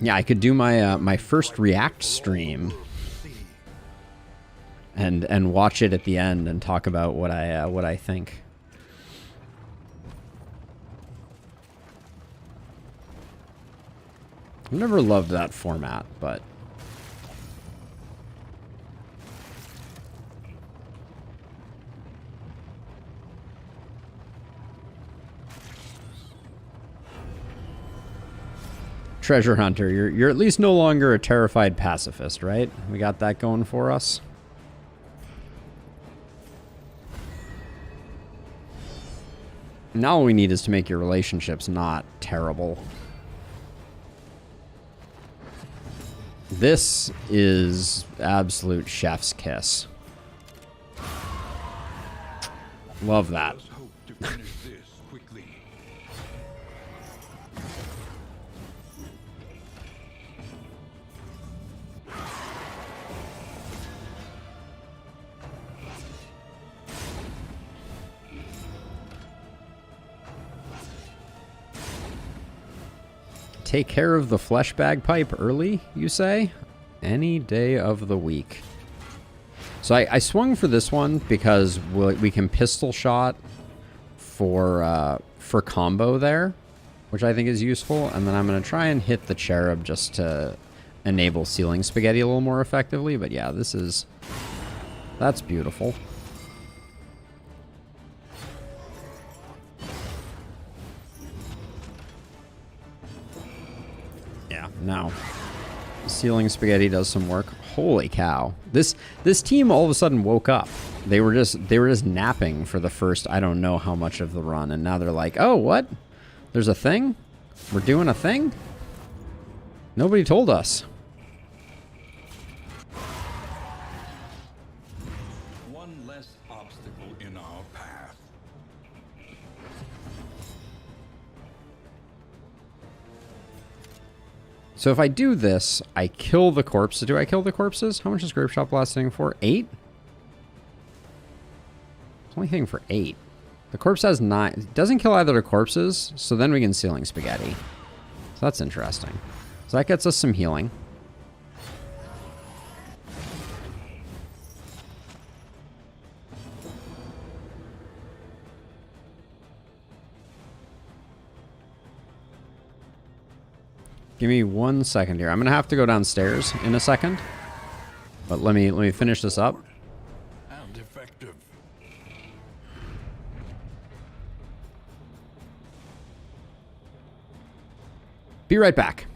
Speaker 1: Yeah, I could do my my first React stream and watch it at the end and talk about what I think. I've never loved that format, but Treasure Hunter, you're at least no longer a terrified pacifist, right? We got that going for us. Now all we need is to make your relationships not terrible. This is absolute chef's kiss. Love that.
Speaker 2: Let's hope to finish this quickly.
Speaker 1: Take care of the flesh bagpipe early, you say? Any day of the week. So I swung for this one because we can pistol shot for combo there, which I think is useful. And then I'm going to try and hit the cherub just to enable ceiling spaghetti a little more effectively. But yeah, that's beautiful. Yeah, no. Ceiling spaghetti does some work. Holy cow. This team all of a sudden woke up. They were just napping for the first I don't know how much of the run, and now they're like, "Oh, what? There's a thing? We're doing a thing?" Nobody told us.
Speaker 2: One less obstacle in our path.
Speaker 1: So if I do this, I kill the corpses. Do I kill the corpses? How much is Grape Shot Blast hitting for? 8? It's only hitting for 8. The corpse has 9. It doesn't kill either of the corpses, so then we can Sealing Spaghetti. So that's interesting. So that gets us some healing. Give me 1 second here. I'm gonna have to go downstairs in a second, but let me finish this up.
Speaker 2: And effective.
Speaker 1: Be right back.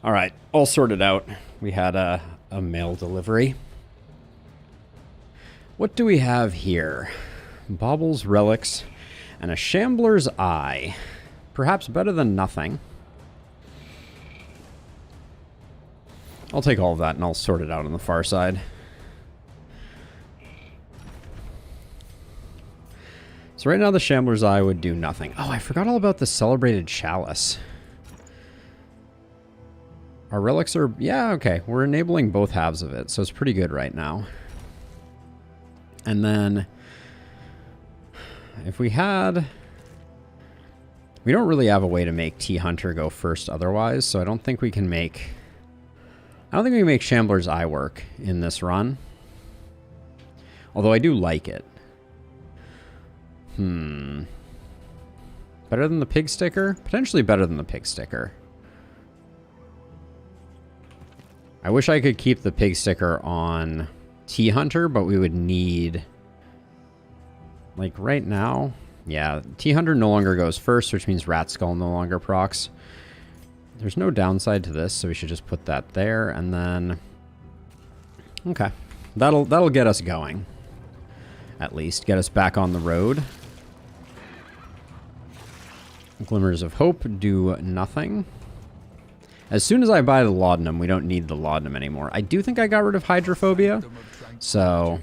Speaker 1: All right, all sorted out. We had a mail delivery. What do we have here? Baubles, relics, and a Shambler's Eye. Perhaps better than nothing. I'll take all of that and I'll sort it out on the far side. So right now the Shambler's Eye would do nothing. Oh, I forgot all about the Celebrated Chalice. Our relics are... yeah, okay. We're enabling both halves of it, so it's pretty good right now. And then... if we had... we don't really have a way to make T-Hunter go first otherwise, so I don't think we can make... I don't think we can make Shambler's Eye work in this run. Although I do like it. Better than the Pig Sticker? Potentially better than the Pig Sticker. I wish I could keep the Pig Sticker on T-Hunter, but we would need... like, right now... yeah, T-Hunter no longer goes first, which means Rat Skull no longer procs. There's no downside to this, so we should just put that there, and then... okay. That'll get us going. At least. Get us back on the road. Glimmers of Hope do nothing. As soon as I buy the laudanum, we don't need the laudanum anymore. I do think I got rid of hydrophobia, so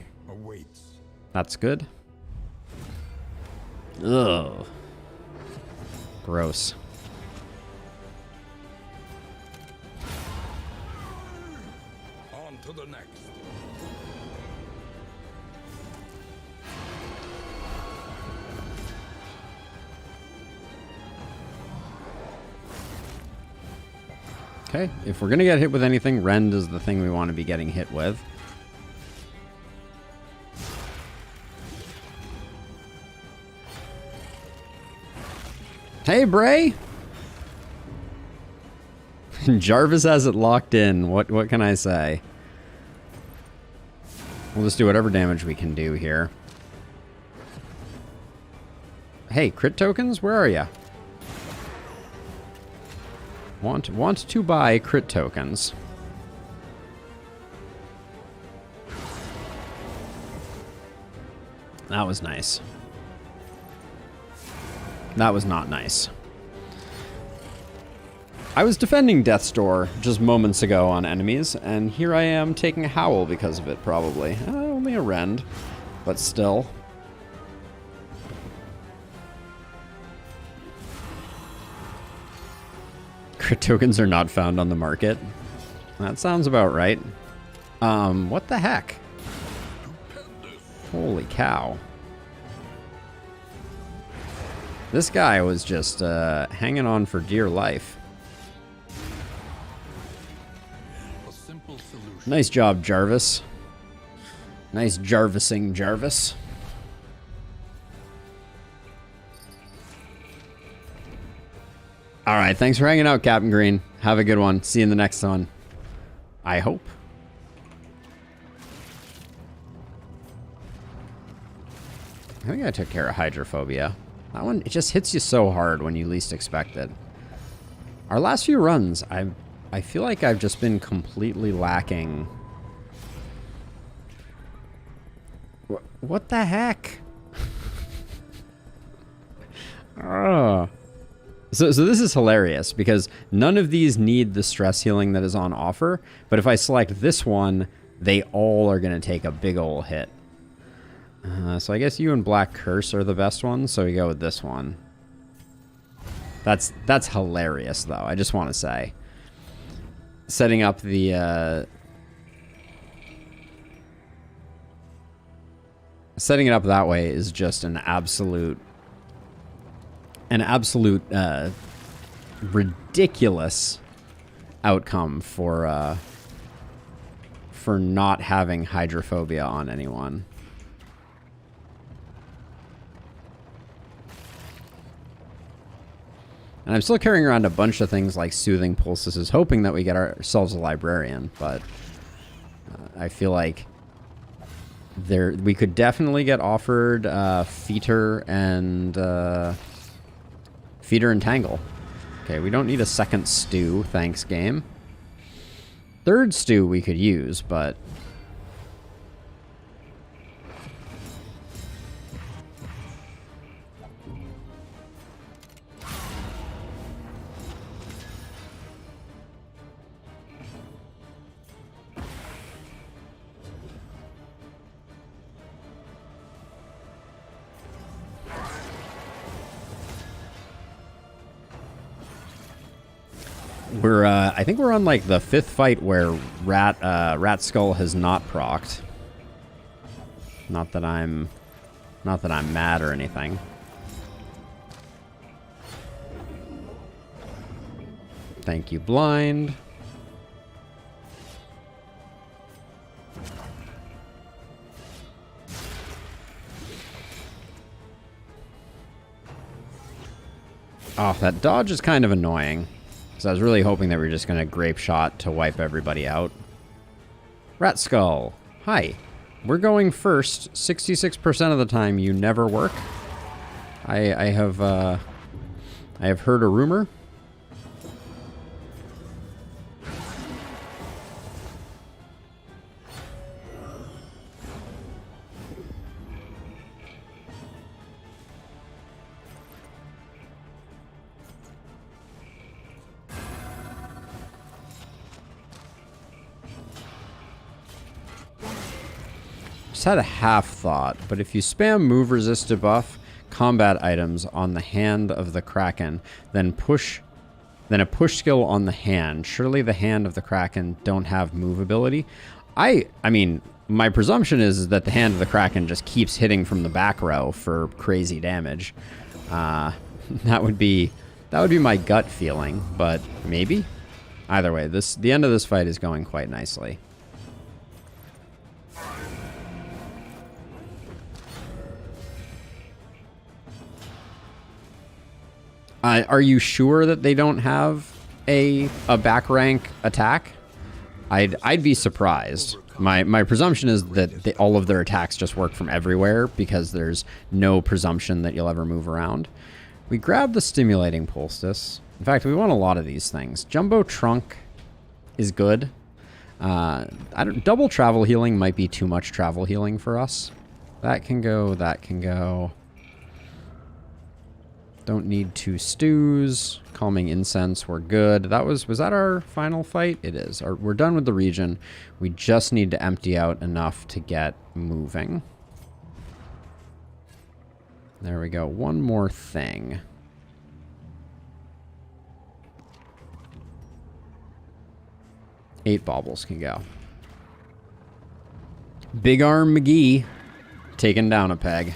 Speaker 1: that's good. Ugh. Gross.
Speaker 2: On to the next.
Speaker 1: Okay, if we're gonna get hit with anything, Rend is the thing we want to be getting hit with. Hey, Bray! Jarvis has it locked in. What can I say? We'll just do whatever damage we can do here. Hey, crit tokens? Where are ya? Want to buy crit tokens. That was nice. That was not nice. I was defending Death's Door just moments ago on enemies, and here I am taking a Howl because of it, probably. Only a Rend, but still. Crit tokens are not found on the market. That sounds about right. What the heck? Holy cow. This guy was just hanging on for dear life.
Speaker 2: A simple solution.
Speaker 1: Nice job, Jarvis. Nice Jarvising, Jarvis. All right, thanks for hanging out, Captain Green. Have a good one. See you in the next one. I hope. I think I took care of hydrophobia. That one, it just hits you so hard when you least expect it. Our last few runs, I feel like I've just been completely lacking. What the heck? Oh. So this is hilarious because none of these need the stress healing that is on offer. But if I select this one, they all are going to take a big ol' hit. So I guess you and Black Curse are the best ones, so we go with this one. That's hilarious, though. I just want to say, setting up the setting it up that way is just an absolute ridiculous outcome for not having hydrophobia on anyone. And I'm still carrying around a bunch of things like Soothing Pulses, hoping that we get ourselves a Librarian, but I feel like we could definitely get offered Feeder and Tangle. Okay, we don't need a second stew, thanks game. Third stew we could use, but I think we're on like the 5th fight where Rat Skull has not procced. Not that I'm mad or anything. Thank you, Blind. Oh, that dodge is kind of annoying. So I was really hoping that we were just going to Grape Shot to wipe everybody out. Rat Skull. Hi. We're going first. 66% of the time you never work. I have heard a rumor. Had a half thought, but if you spam move resist debuff combat items on the hand of the Kraken, then a push skill on the hand, surely the hand of the Kraken don't have move ability. I mean, my presumption is that the hand of the Kraken just keeps hitting from the back row for crazy damage. That would be my gut feeling, but maybe. Either way, the end of this fight is going quite nicely. Are you sure that they don't have a back rank attack? I'd be surprised. My presumption is that all of their attacks just work from everywhere because there's no presumption that you'll ever move around. We grab the Stimulating Poultice. In fact, we want a lot of these things. Jumbo Trunk is good. Double travel healing might be too much travel healing for us. That can go. That can go. Don't need 2 stews. Calming Incense, we're good. Was that our final fight? It is. We're done with the region. We just need to empty out enough to get moving. There we go. One more thing. Eight baubles can go. Big Arm McGee taking down a peg.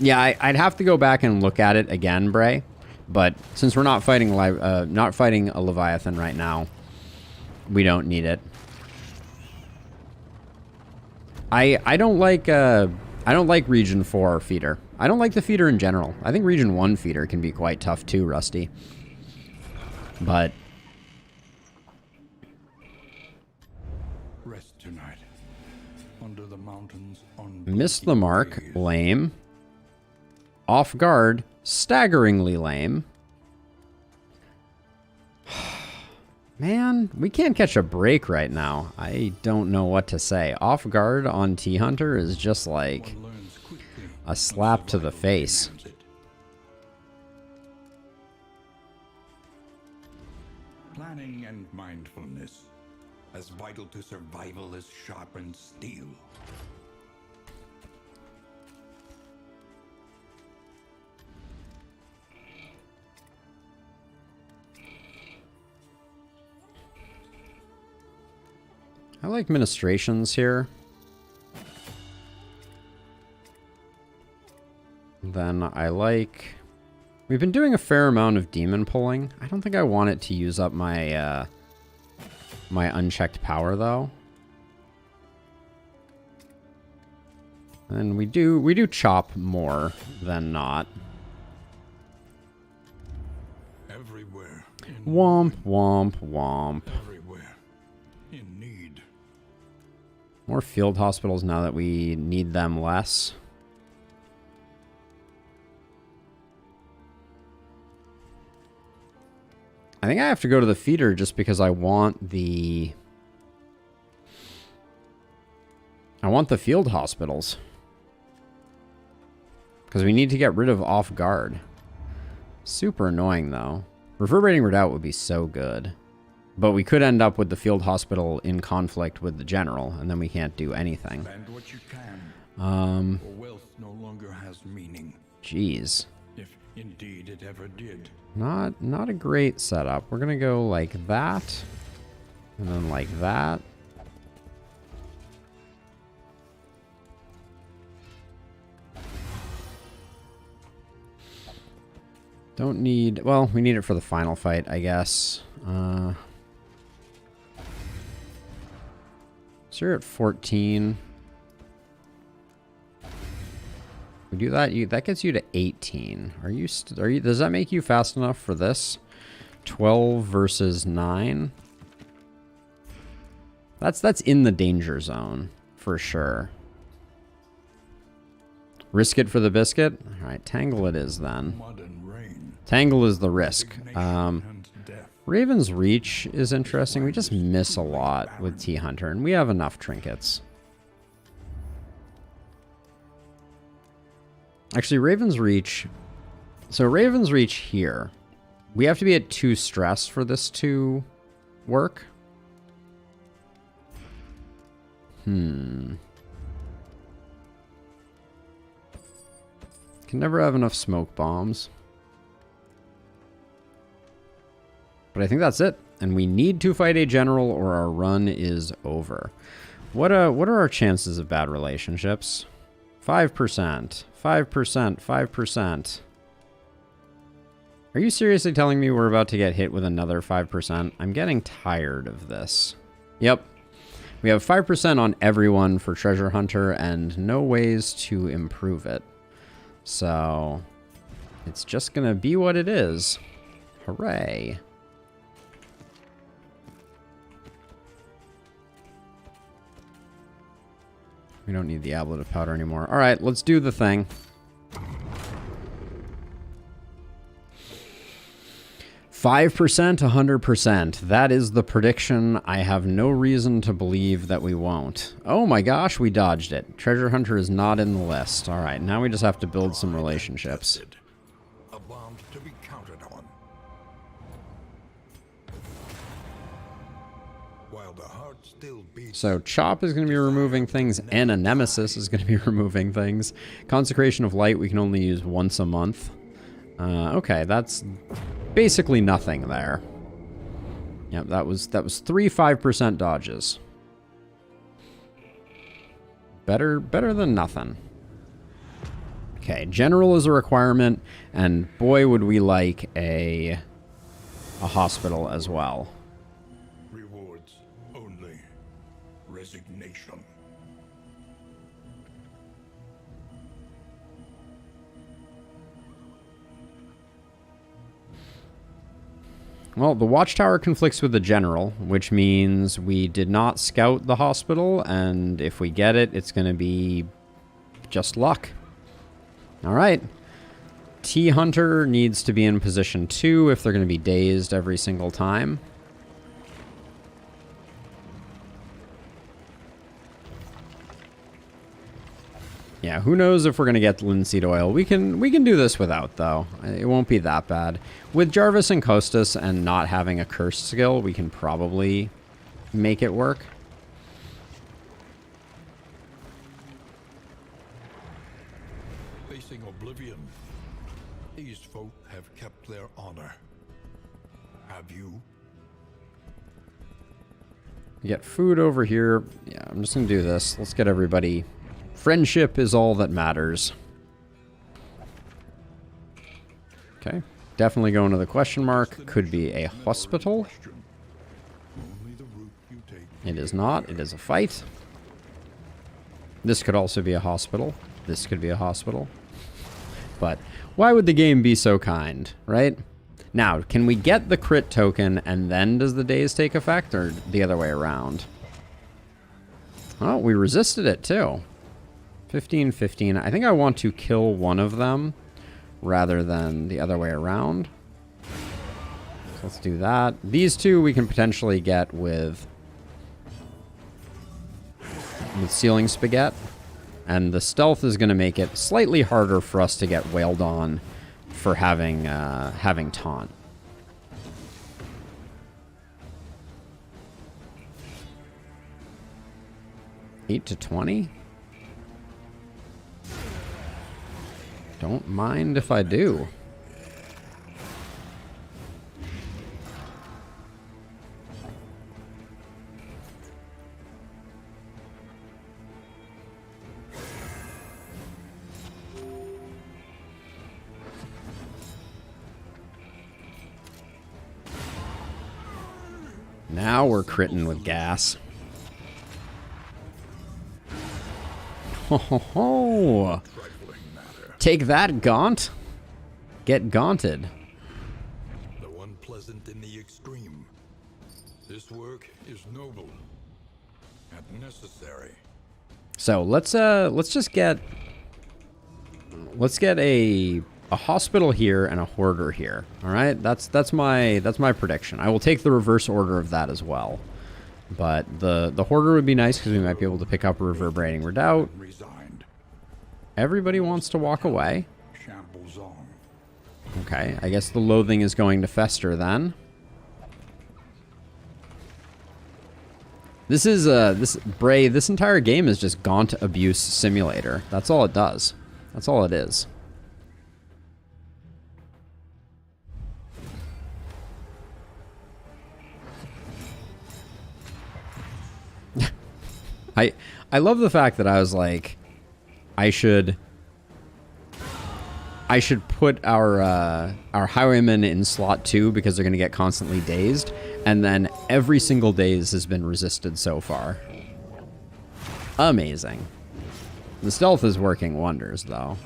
Speaker 1: Yeah, I'd have to go back and look at it again, Bray. But since we're not fighting a Leviathan right now, we don't need it. I don't like Region 4 feeder. I don't like the feeder in general. I think Region 1 feeder can be quite tough too, Rusty. But
Speaker 2: rest tonight under the mountains on
Speaker 1: missed the mark, lame. Off guard, staggeringly lame. Man, we can't catch a break right now. I don't know what to say. Off guard on T-Hunter is just like a slap to the face.
Speaker 2: Planning and mindfulness, as vital to survival as sharpened steel.
Speaker 1: I like ministrations here. Then I like... We've been doing a fair amount of demon pulling. I don't think I want it to use up my my unchecked power though. And we do chop more than not.
Speaker 2: Everywhere.
Speaker 1: Womp womp womp.
Speaker 2: Everywhere. In need.
Speaker 1: More field hospitals now that we need them less. I think I have to go to the feeder just because I want the field hospitals. Because we need to get rid of off guard. Super annoying though. Reverberating Redoubt would be so good. But we could end up with the field hospital in conflict with the general, and then we can't do anything.
Speaker 2: Spend what you can. For wealth no longer has meaning.
Speaker 1: Jeez.
Speaker 2: If indeed it ever did.
Speaker 1: Not a great setup. We're gonna go like that, and then like that. Don't need... Well, we need it for the final fight, I guess. So you're at 14. We do that. That gets you to 18. Are you? Does that make you fast enough for this? 12 versus 9. That's in the danger zone for sure. Risk it for the biscuit. All right, Tangle it is then.
Speaker 2: Mud and rain.
Speaker 1: Tangle is the risk.
Speaker 2: And death.
Speaker 1: Raven's Reach is interesting. We just miss a lot with T-Hunter, and we have enough trinkets. Actually, Raven's Reach... So Raven's Reach here. We have to be at 2 stress for this to work. Can never have enough smoke bombs. But I think that's it. And we need to fight a general or our run is over. What are our chances of bad relationships? 5%. 5%. 5%. Are you seriously telling me we're about to get hit with another 5%? I'm getting tired of this. Yep. We have 5% on everyone for Treasure Hunter and no ways to improve it. So, it's just gonna be what it is. Hooray. We don't need the ablative powder anymore. Alright, let's do the thing. $5%, 100%. That is the prediction. I have no reason to believe that we won't. Oh my gosh, we dodged it. Treasure Hunter is not in the list. Alright, now we just have to build some relationships.
Speaker 2: A bomb to be counted on. While the heart still beats.
Speaker 1: So Chop is going to be removing things, and a Nemesis is going to be removing things. Consecration of Light we can only use once a month. Okay, that's basically nothing there. Yep, that was 3 5% dodges. Better than nothing. Okay, general is a requirement, and boy would we like a hospital as well.
Speaker 2: Rewards only. Resignation.
Speaker 1: Well, the watchtower conflicts with the general, which means we did not scout the hospital, and if we get it, it's going to be just luck. All right. T-Hunter needs to be in position 2 if they're going to be dazed every single time. Yeah, who knows if we're going to get linseed oil. We can do this without, though. It won't be that bad. With Jarvis and Costas and not having a cursed skill, we can probably make it work.
Speaker 2: Facing oblivion. These folk have kept their honor. Have you?
Speaker 1: Get food over here. Yeah, I'm just going to do this. Let's get everybody... Friendship is all that matters. Okay. Definitely going to the question mark. Could be a hospital. It is not. It is a fight. This could also be a hospital. This could be a hospital. But why would the game be so kind, right? Now, can we get the crit token and then does the daze take effect, or the other way around? Oh, we resisted it too. 15. I think I want to kill one of them rather than the other way around. So let's do that. These two we can potentially get with Sealing Spaghetti. And the stealth is going to make it slightly harder for us to get wailed on for having taunt. $8 to 20? Don't mind if I do. Now we're critting with gas. Ho ho ho! Take that, Gaunt. Get gaunted.
Speaker 2: The one pleasant in the extreme. This work is noble and necessary.
Speaker 1: So let's just get a hospital here and a hoarder here. All right, that's my prediction. I will take the reverse order of that as well. But the hoarder would be nice because we might be able to pick up reverberating redoubt. Everybody wants to walk away.
Speaker 2: Shambles on.
Speaker 1: Okay, I guess the loathing is going to fester then. This is this entire game is just Gaunt Abuse Simulator. That's all it does. That's all it is. I love the fact that I was like, I should put our highwaymen in slot 2 because they're going to get constantly dazed, and then every single daze has been resisted so far. Amazing. The stealth is working wonders, though.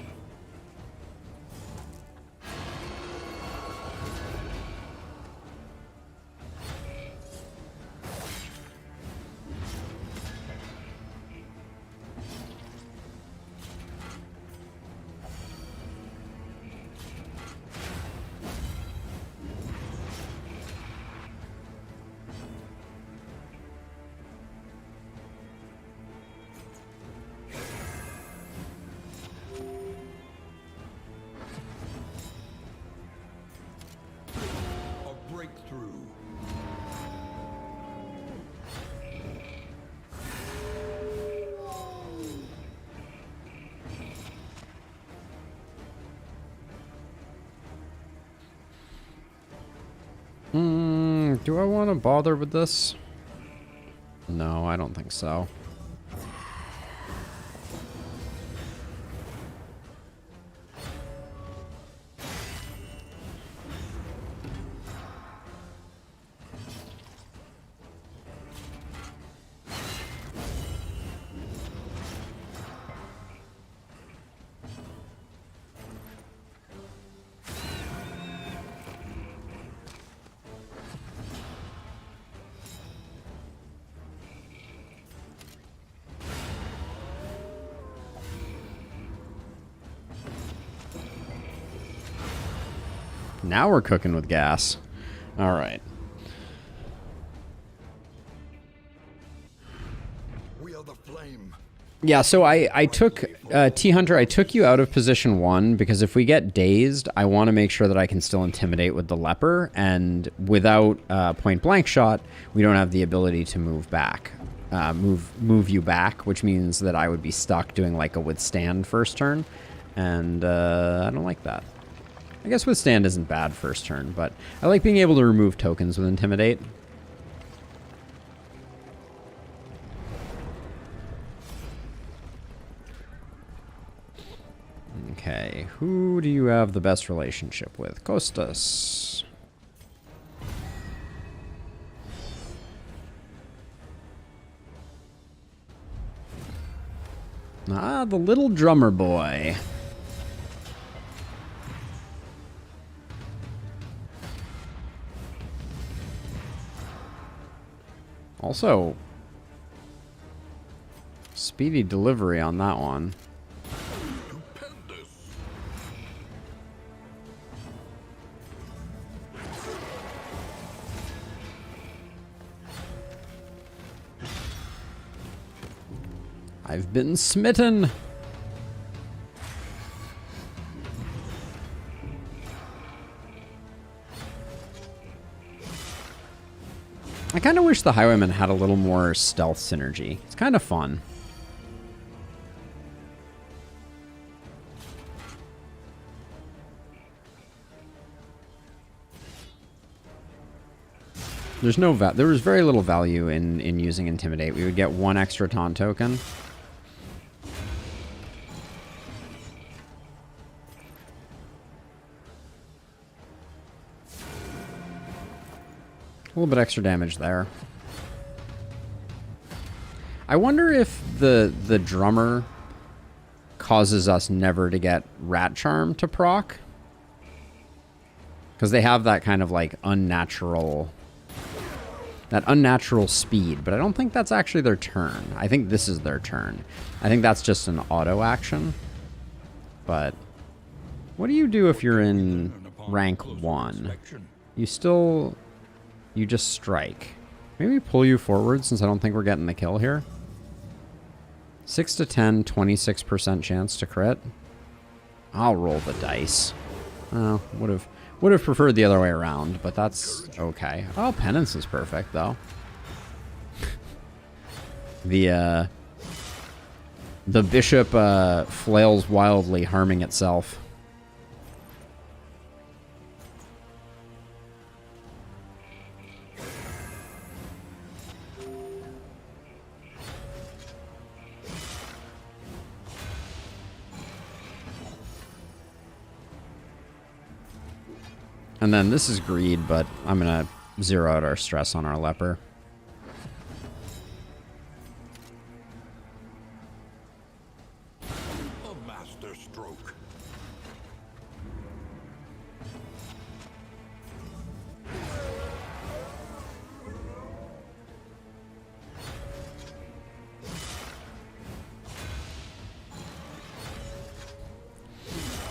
Speaker 1: Do I want to bother with this? No, I don't think so. Now we're cooking with gas. All right.
Speaker 2: We are the flame.
Speaker 1: Yeah, so I took, T-Hunter, I took you out of position 1 because if we get dazed, I want to make sure that I can still intimidate with the leper, and without point-blank shot, we don't have the ability to move back. Move you back, which means that I would be stuck doing like a withstand first turn, and I don't like that. I guess withstand isn't bad first turn, but I like being able to remove tokens with intimidate. Okay, who do you have the best relationship with? Costas. Ah, the little drummer boy. Also, speedy delivery on that one. I've been smitten. I kind of wish the Highwayman had a little more stealth synergy. It's kind of fun. There's no there was very little value in using Intimidate. We would get 1 extra taunt token. A little bit extra damage there. I wonder if the drummer causes us never to get Rat Charm to proc. Because they have that kind of like unnatural speed, but I don't think that's actually their turn. I think this is their turn. I think that's just an auto action. But what do you do if you're in rank 1? You just strike. Maybe pull you forward since I don't think we're getting the kill here. 6 to 10, 26% chance to crit. I'll roll the dice. Oh, would have preferred the other way around, but that's okay. Oh, Penance is perfect though. The bishop flails wildly, harming itself. And then this is greed, but I'm going to zero out our stress on our leper.
Speaker 2: A master stroke.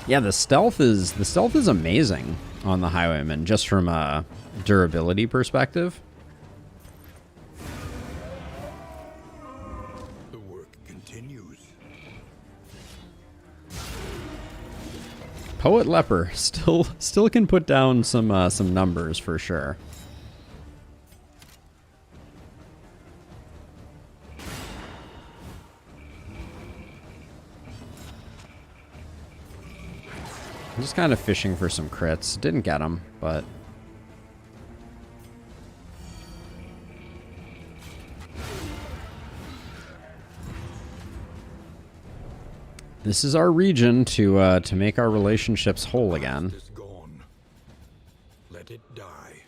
Speaker 1: Yeah, the stealth is amazing on the Highwayman, just from a durability perspective.
Speaker 2: The work continues.
Speaker 1: Poet Leper still can put down some numbers for sure. I'm just kind of fishing for some crits. Didn't get them, but... This is our region to make our relationships whole again.
Speaker 2: Let it die.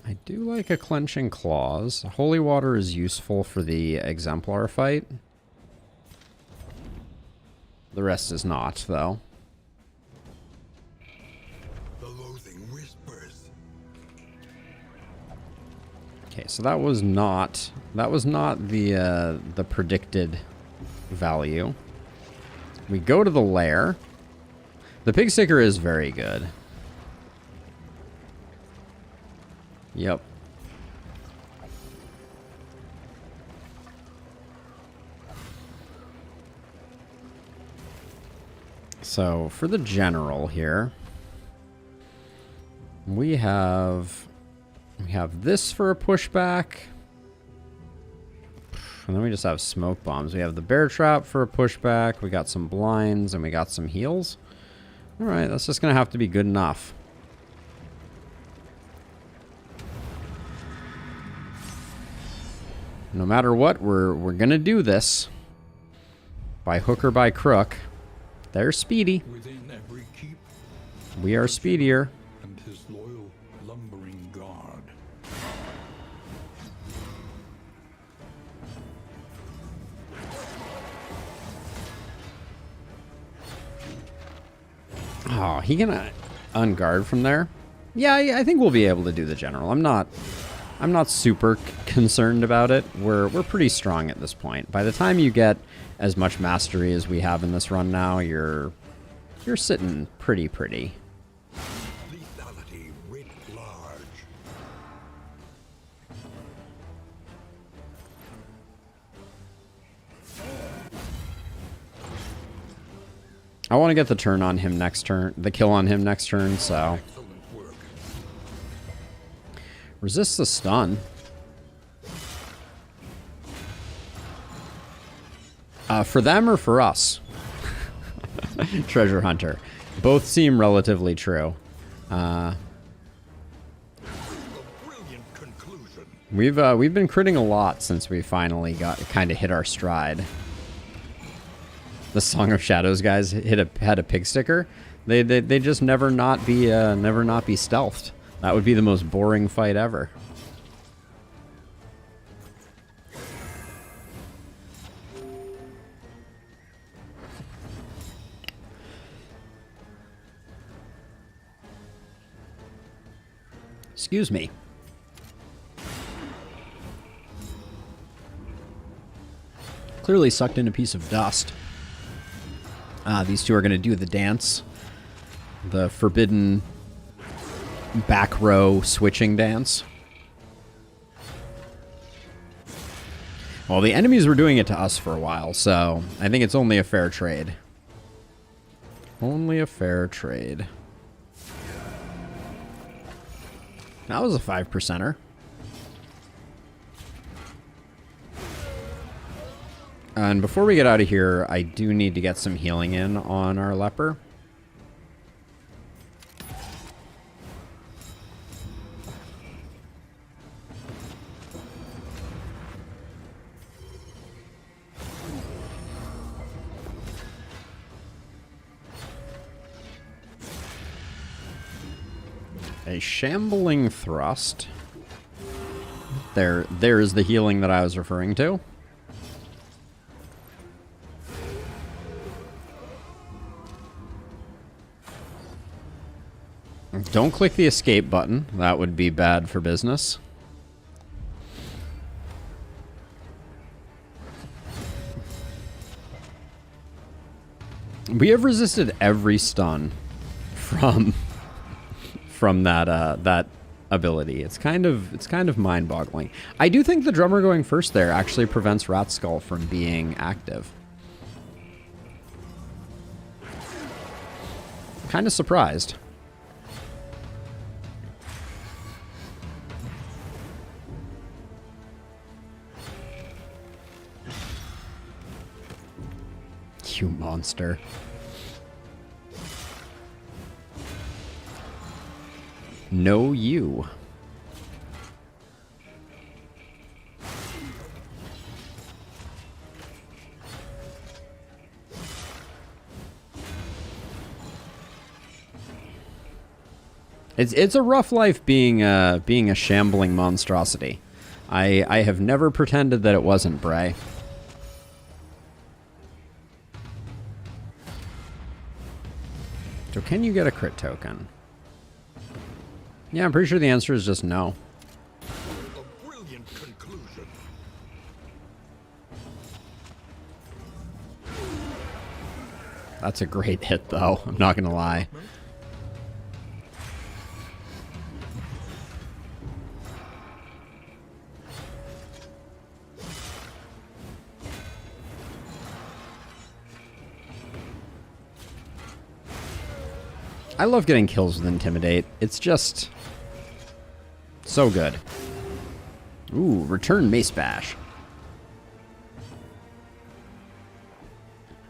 Speaker 1: I do like a Clenching Claws. Holy Water is useful for the Exemplar fight. The rest is not, though. Okay, so that was not the predicted value. We go to the lair. The Pig Sticker is very good. Yep. So, for the general here, we have this for a pushback. And then we just have smoke bombs. We have the bear trap for a pushback. We got some blinds and we got some heals. All right, that's just going to have to be good enough. No matter what, we're going to do this. By hook or by crook. They're speedy.
Speaker 2: Within every keep,
Speaker 1: We are speedier.
Speaker 2: and his loyal lumbering guard.
Speaker 1: Oh, he gonna unguard from there? Yeah, I think we'll be able to do the general. I'm not super concerned about it. We're pretty strong at this point. By the time you get as much mastery as we have in this run now, you're sitting pretty.
Speaker 2: Lethality writ large.
Speaker 1: I want to get the turn on him next turn, the kill on him next turn, so
Speaker 2: Excellent work.
Speaker 1: resist the stun. For them or for us? Treasure Hunter. Both seem relatively true.
Speaker 2: A brilliant conclusion.
Speaker 1: We've been critting a lot since we finally got kind of hit our stride. The Song of Shadows guys had a pig sticker. They just never not be stealthed. That would be the most boring fight ever. Excuse me. Clearly sucked in a piece of dust. These two are going to do the dance. The forbidden back row switching dance. Well, the enemies were doing it to us for a while, so I think it's only a fair trade. Only a fair trade. That was a 5%er. And before we get out of here, I do need to get some healing in on our leper. A shambling thrust. There is the healing that I was referring to. Don't click the escape button. That would be bad for business. We have resisted every stun from that ability. It's kind of mind-boggling. I do think the drummer going first there actually prevents Ratskull from being active. Kind of surprised. You monster. No, you. It's a rough life being a shambling monstrosity. I have never pretended that it wasn't, Bray. So can you get a crit token? Yeah, I'm pretty sure the answer is just no.
Speaker 2: A brilliant conclusion.
Speaker 1: That's a great hit, though. I'm not gonna lie. I love getting kills with Intimidate. It's just so good. Ooh, return Mace Bash.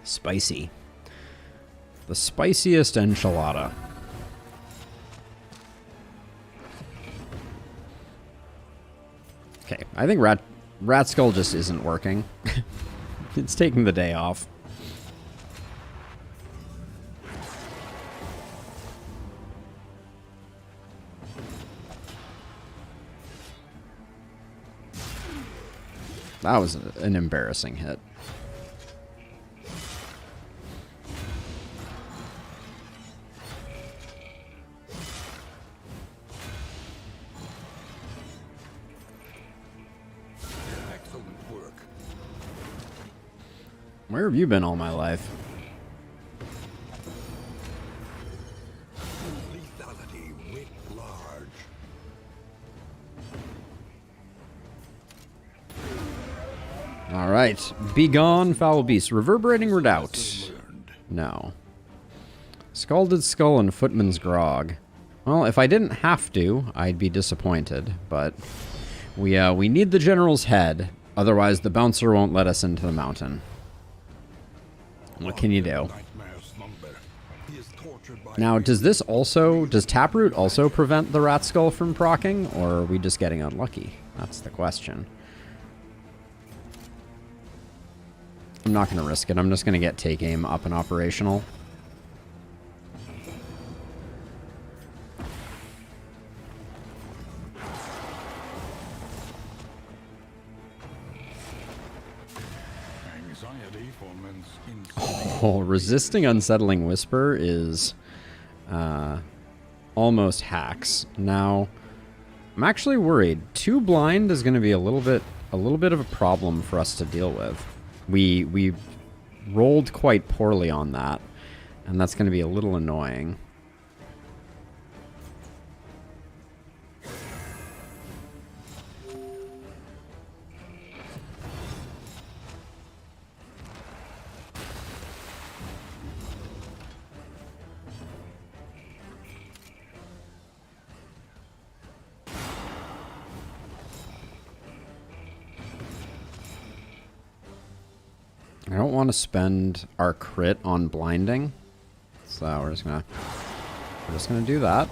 Speaker 1: Spicy. The spiciest enchilada. Okay, I think Rat Skull just isn't working. It's taking the day off. That was an embarrassing hit.
Speaker 2: Excellent work.
Speaker 1: Where have you been all my life?
Speaker 2: Lethality writ large.
Speaker 1: All right. Begone, foul beast. Reverberating redoubt.
Speaker 2: Lesson learned.
Speaker 1: No. Scalded Skull and Footman's Grog. Well, if I didn't have to, I'd be disappointed, but we need the general's head, otherwise the bouncer won't let us into the mountain. What can you do?
Speaker 2: Nightmare slumber. He is tortured by
Speaker 1: Now, does Taproot also prevent the Rat Skull from proccing, or are we just getting unlucky? That's the question. I'm not going to risk it. I'm just going to get Take Aim up and operational.
Speaker 2: anxiety foments
Speaker 1: Oh, resisting Unsettling Whisper is almost hacks. Now, I'm actually worried. 2 blind is going to be a little bit of a problem for us to deal with. We rolled quite poorly on that, and that's going to be a little annoying. I don't want to spend our crit on blinding, so we're just gonna do that.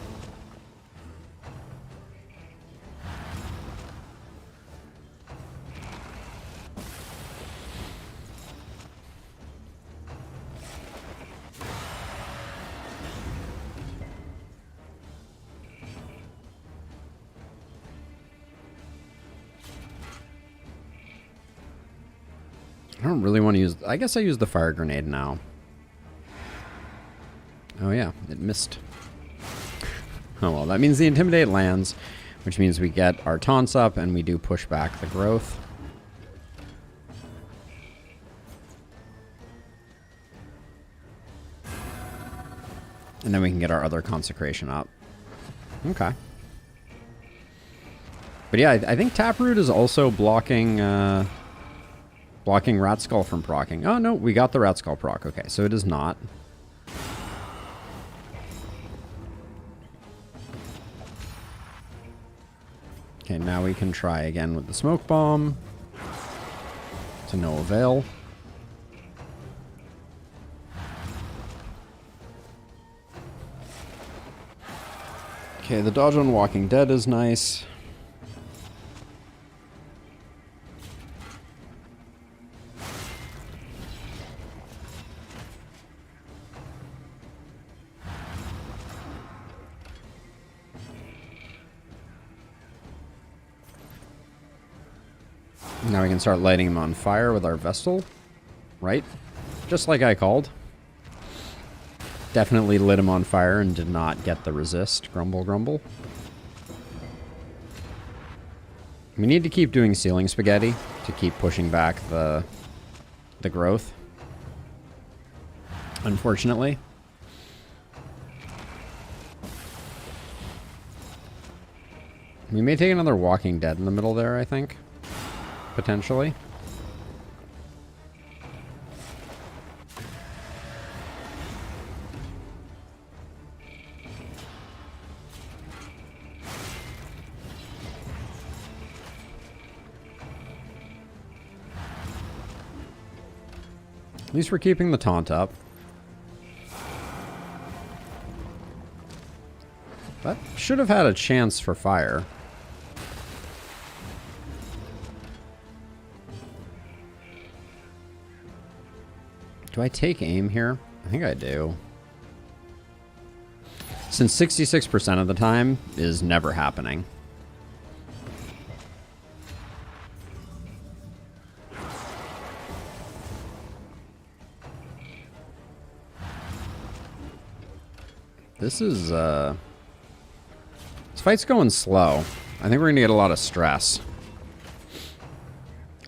Speaker 1: I don't really want to use... I guess I use the fire grenade now. Oh yeah, it missed. Oh well, that means the Intimidate lands, which means we get our taunts up and we do push back the growth. And then we can get our other Consecration up. Okay. But yeah, I think Taproot is also blocking... blocking Rat Skull from proccing. Oh, no, we got the Rat Skull proc. Okay, so it is not. Okay, now we can try again with the Smoke Bomb. To no avail. Okay, the dodge on Walking Dead is nice. Now we can start lighting him on fire with our Vestal. Right? Just like I called. Definitely lit him on fire and did not get the resist. Grumble, grumble. We need to keep doing Ceiling Spaghetti to keep pushing back the growth. Unfortunately. We may take another Walking Dead in the middle there, I think. Potentially. At least we're keeping the taunt up. That should have had a chance for fire. Do I take aim here? I think I do. Since 66% of the time is never happening. This is, this fight's going slow. I think we're gonna get a lot of stress.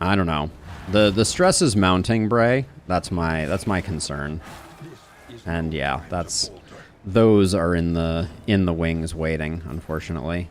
Speaker 1: I don't know. The stress is mounting, Bray. That's my concern. And yeah, those are in the wings waiting, unfortunately.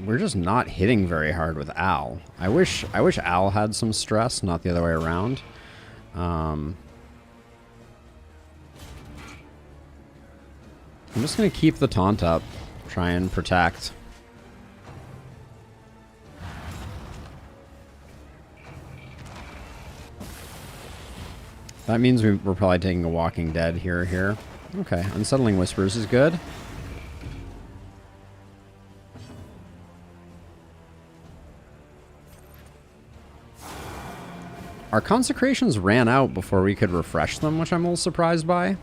Speaker 1: We're just not hitting very hard with Al. I wish Al had some stress, not the other way around. I'm just gonna keep the taunt up, try and protect. That means we're probably taking a Walking Dead here. Okay, Unsettling Whispers is good. Our consecrations ran out before we could refresh them, which I'm a little surprised by.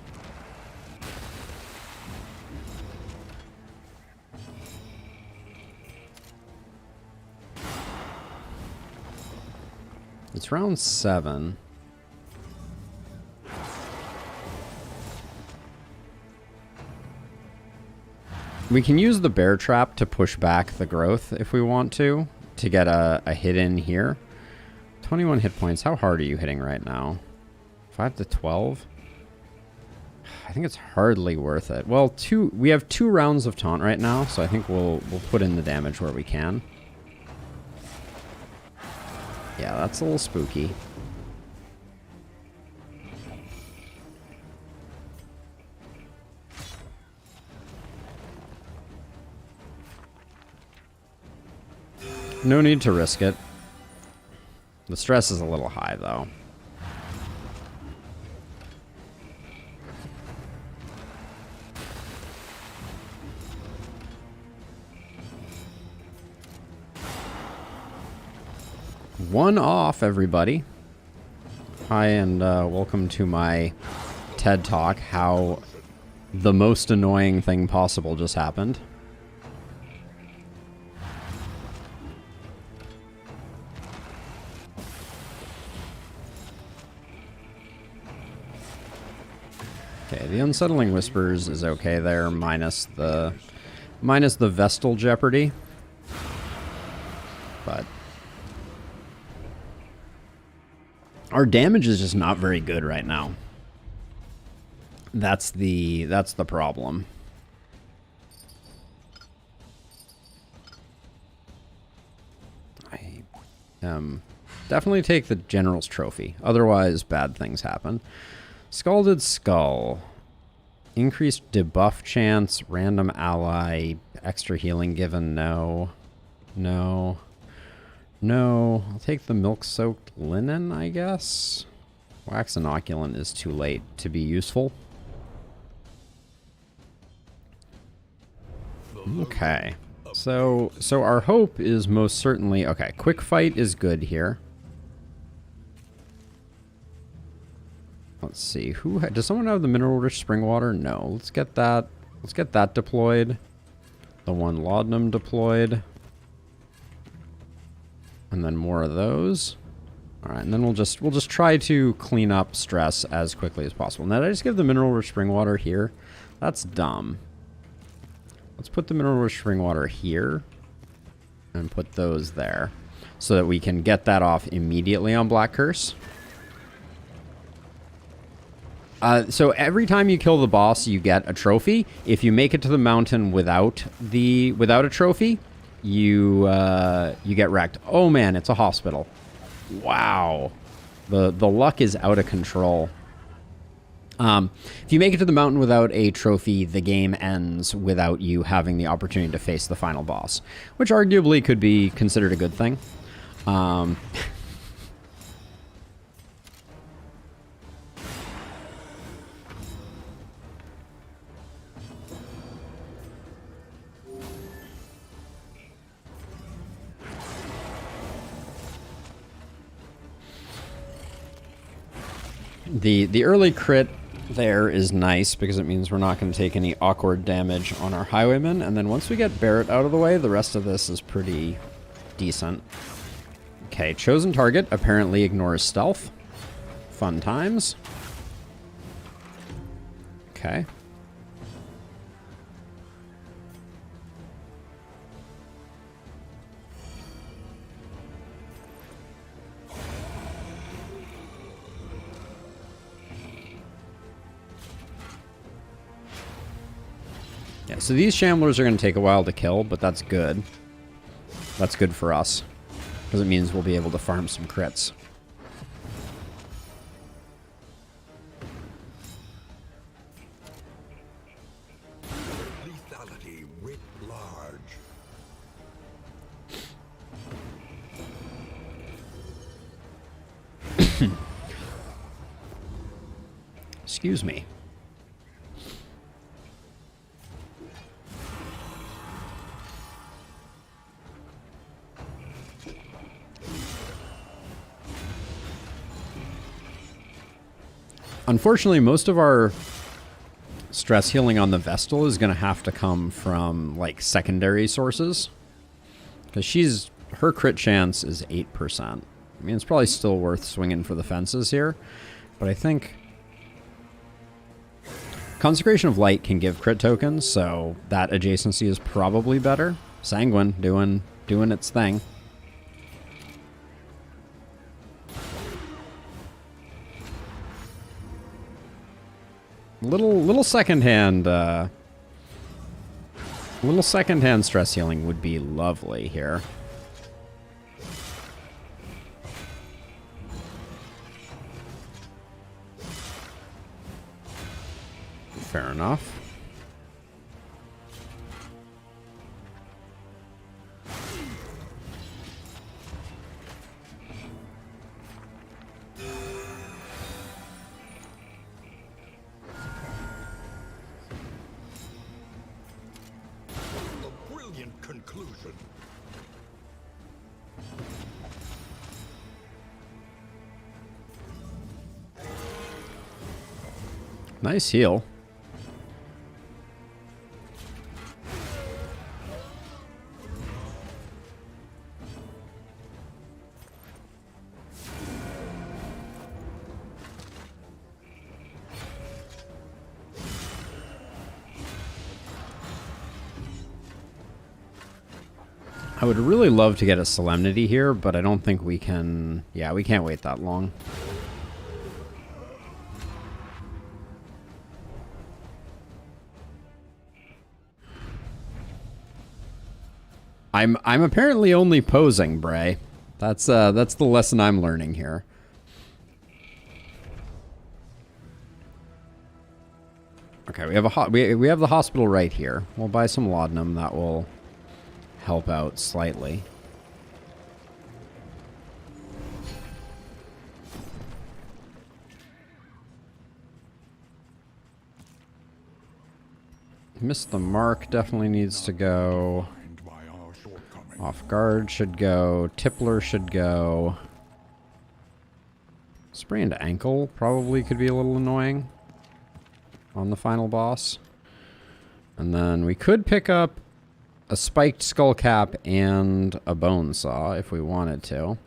Speaker 1: It's round 7. We can use the bear trap to push back the growth if we want to get a hit in here. 21 hit points. How hard are you hitting right now? 5 to 12? I think it's hardly worth it. Well, we have 2 rounds of taunt right now, so I think we'll put in the damage where we can. Yeah, that's a little spooky. No need to risk it. The stress is a little high, though. One off, everybody. Hi, and welcome to my TED Talk, how the most annoying thing possible just happened. Okay, the Unsettling Whispers is okay there, minus the Vestal jeopardy. But our damage is just not very good right now. That's the problem. I definitely take the General's Trophy. Otherwise, bad things happen. Scalded Skull. Increased debuff chance, random ally, extra healing given, no. No. No. I'll take the milk-soaked linen, I guess. Wax inoculant is too late to be useful. Okay. So our hope is most certainly... Okay, quick fight is good here. Let's see. Does someone have the mineral-rich spring water? No. Let's get that. Let's get that deployed. The one laudanum deployed. And then more of those. All right, and then we'll just try to clean up stress as quickly as possible. Now, did I just give the mineral-rich spring water here? That's dumb. Let's put the mineral-rich spring water here and put those there so that we can get that off immediately on Black Curse. So every time you kill the boss, you get a trophy. If you make it to the mountain without a trophy, you get wrecked. Oh man, it's a hospital. Wow. The luck is out of control. If you make it to the mountain without a trophy, the game ends without you having the opportunity to face the final boss, which arguably could be considered a good thing. The early crit there is nice because it means we're not going to take any awkward damage on our highwayman, and then once we get Barrett out of the way, the rest of this is pretty decent. Okay, chosen target apparently ignores stealth. Fun times. Okay. Yeah, so these Shamblers are going to take a while to kill, but that's good. That's good for us, because it means we'll be able to farm some crits.
Speaker 2: Lethality writ large.
Speaker 1: Excuse me. Unfortunately, most of our stress healing on the Vestal is going to have to come from, like, secondary sources. Because her crit chance is 8%. I mean, it's probably still worth swinging for the fences here. But I think Consecration of Light can give crit tokens, so that adjacency is probably better. Sanguine doing its thing. Little secondhand stress healing would be lovely here. Fair enough.
Speaker 2: Conclusion.
Speaker 1: Nice heal. I would really love to get a Solemnity here, but I don't think we can... Yeah, we can't wait that long. I'm apparently only posing, Bray. That's the lesson I'm learning here. Okay, we have we have the hospital right here. We'll buy some laudanum. That will help out slightly. Missed the mark. Definitely needs to go. Off guard should go. Tippler should go. Sprained ankle probably could be a little annoying on the final boss. And then we could pick up a spiked skull cap and a bone saw if we wanted to.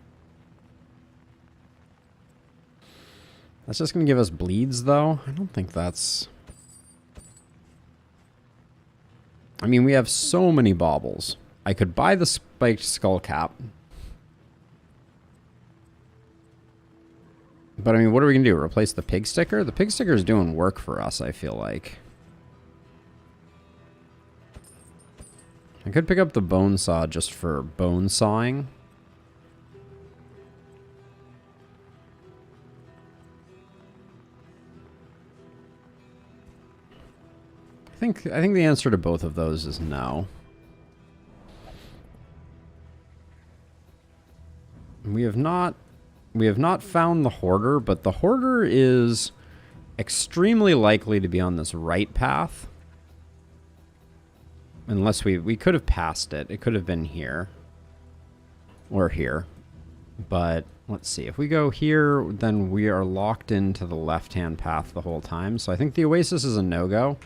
Speaker 1: That's just going to give us bleeds, though. I don't think that's... I mean, we have so many baubles. I could buy the spiked skull cap. But, I mean, what are we going to do? Replace the pig sticker? The pig sticker is doing work for us, I feel like. I could pick up the bone saw just for bone sawing. I think the answer to both of those is no. We have not found the hoarder, but the hoarder is extremely likely to be on this right path. Unless we could have passed it. It could have been here. Or here. But let's see. If we go here, then we are locked into the left-hand path the whole time. So I think the Oasis is a no-go.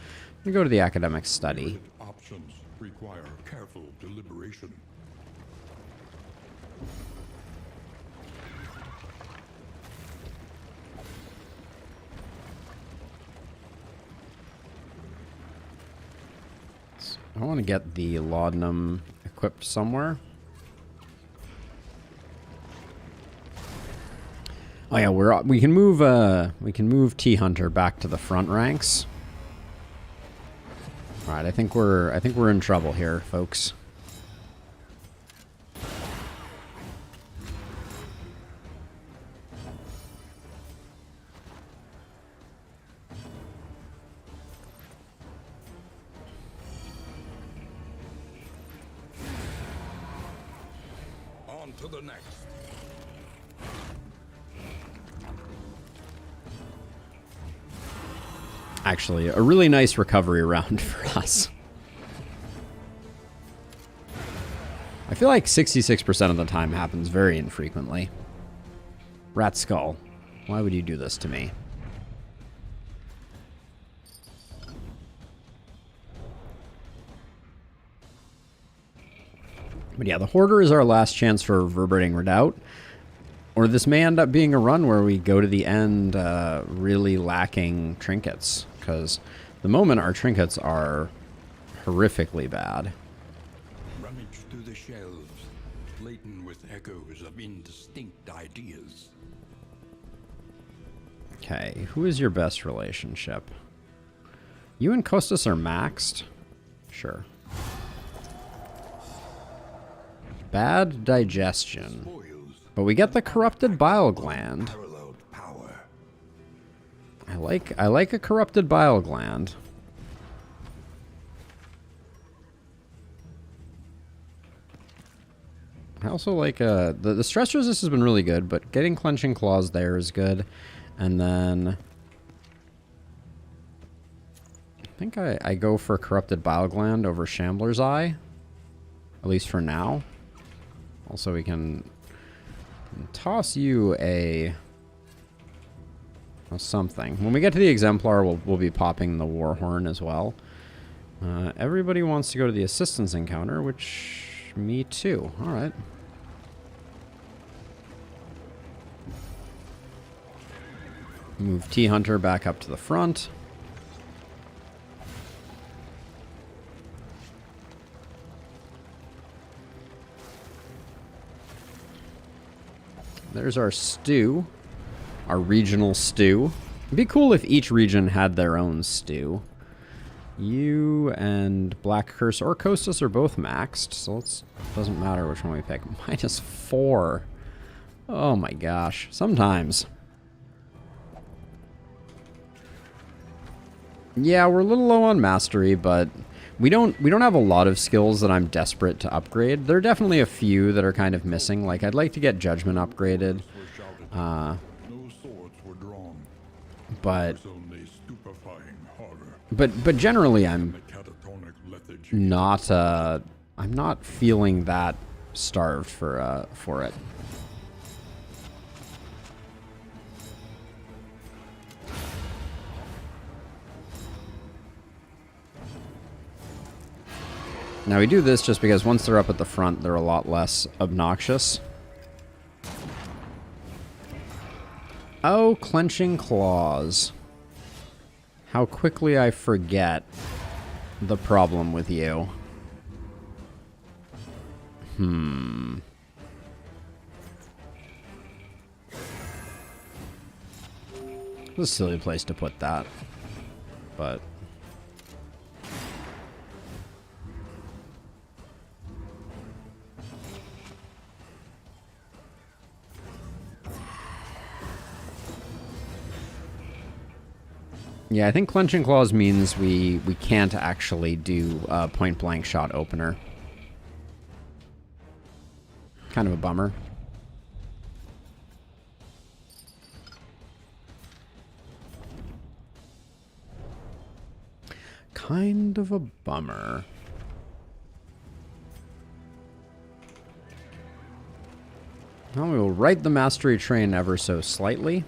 Speaker 1: We go to the academic study.
Speaker 2: Options require careful deliberation.
Speaker 1: I want to get the laudanum equipped somewhere. Oh yeah, we can move T Hunter back to the front ranks. All right, I think we're in trouble here, folks.
Speaker 2: On to the next.
Speaker 1: Actually, a really nice recovery round for us. I feel like 66% of the time happens very infrequently. Rat Skull, why would you do this to me? But yeah, the Hoarder is our last chance for Reverberating Redoubt. Or this may end up being a run where we go to the end really lacking trinkets. Because the moment our trinkets are horrifically bad.
Speaker 2: Rummage through the shelves, laden with echoes of indistinct ideas.
Speaker 1: Okay, who is your best relationship? You and Costas are maxed? Sure. Bad digestion. But we get the corrupted bile gland. I like a corrupted bile gland. I also like the stress resist has been really good, but getting clenching claws there is good. And then I think I go for corrupted bile gland over Shambler's Eye. At least for now. Also we can toss you a something. When we get to the Exemplar, we'll be popping the Warhorn as well. Everybody wants to go to the Assistance Encounter, which... me too. Alright. Move T-Hunter back up to the front. There's our stew. Our regional stew. It'd be cool if each region had their own stew. You and Black Curse or Costas are both maxed, so it doesn't matter which one we pick. -4. Oh my gosh. Sometimes. Yeah, we're a little low on mastery, but we don't have a lot of skills that I'm desperate to upgrade. There are definitely a few that are kind of missing. Like I'd like to get Judgment upgraded. But generally I'm not feeling that starved for it. Now we do this just because once they're up at the front, they're a lot less obnoxious. Oh, clenching claws. How quickly I forget the problem with you. It's a silly place to put that. But... Yeah, I think clenching claws means we can't actually do point blank shot opener. Kind of a bummer. Kind of a bummer. Well, we will right the mastery train ever so slightly.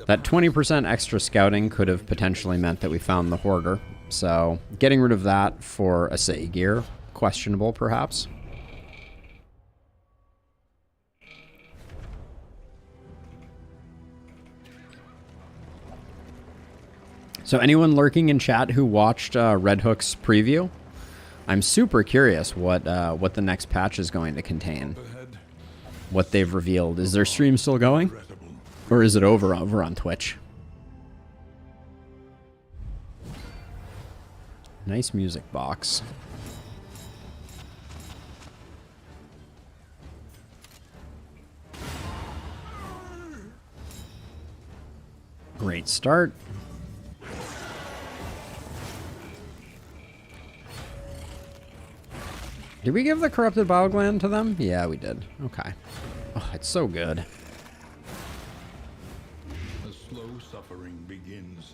Speaker 1: That 20% extra scouting could have potentially meant that we found the Hoarder. So, getting rid of that for a Say gear, questionable perhaps. So anyone lurking in chat who watched Red Hook's preview, I'm super curious what the next patch is going to contain. What they've revealed. Is their stream still going? Or is it over on Twitch? Nice music box. Great start. Did we give the corrupted bile gland to them? Yeah, we did. Okay. Oh, it's so good.
Speaker 2: The slow suffering begins.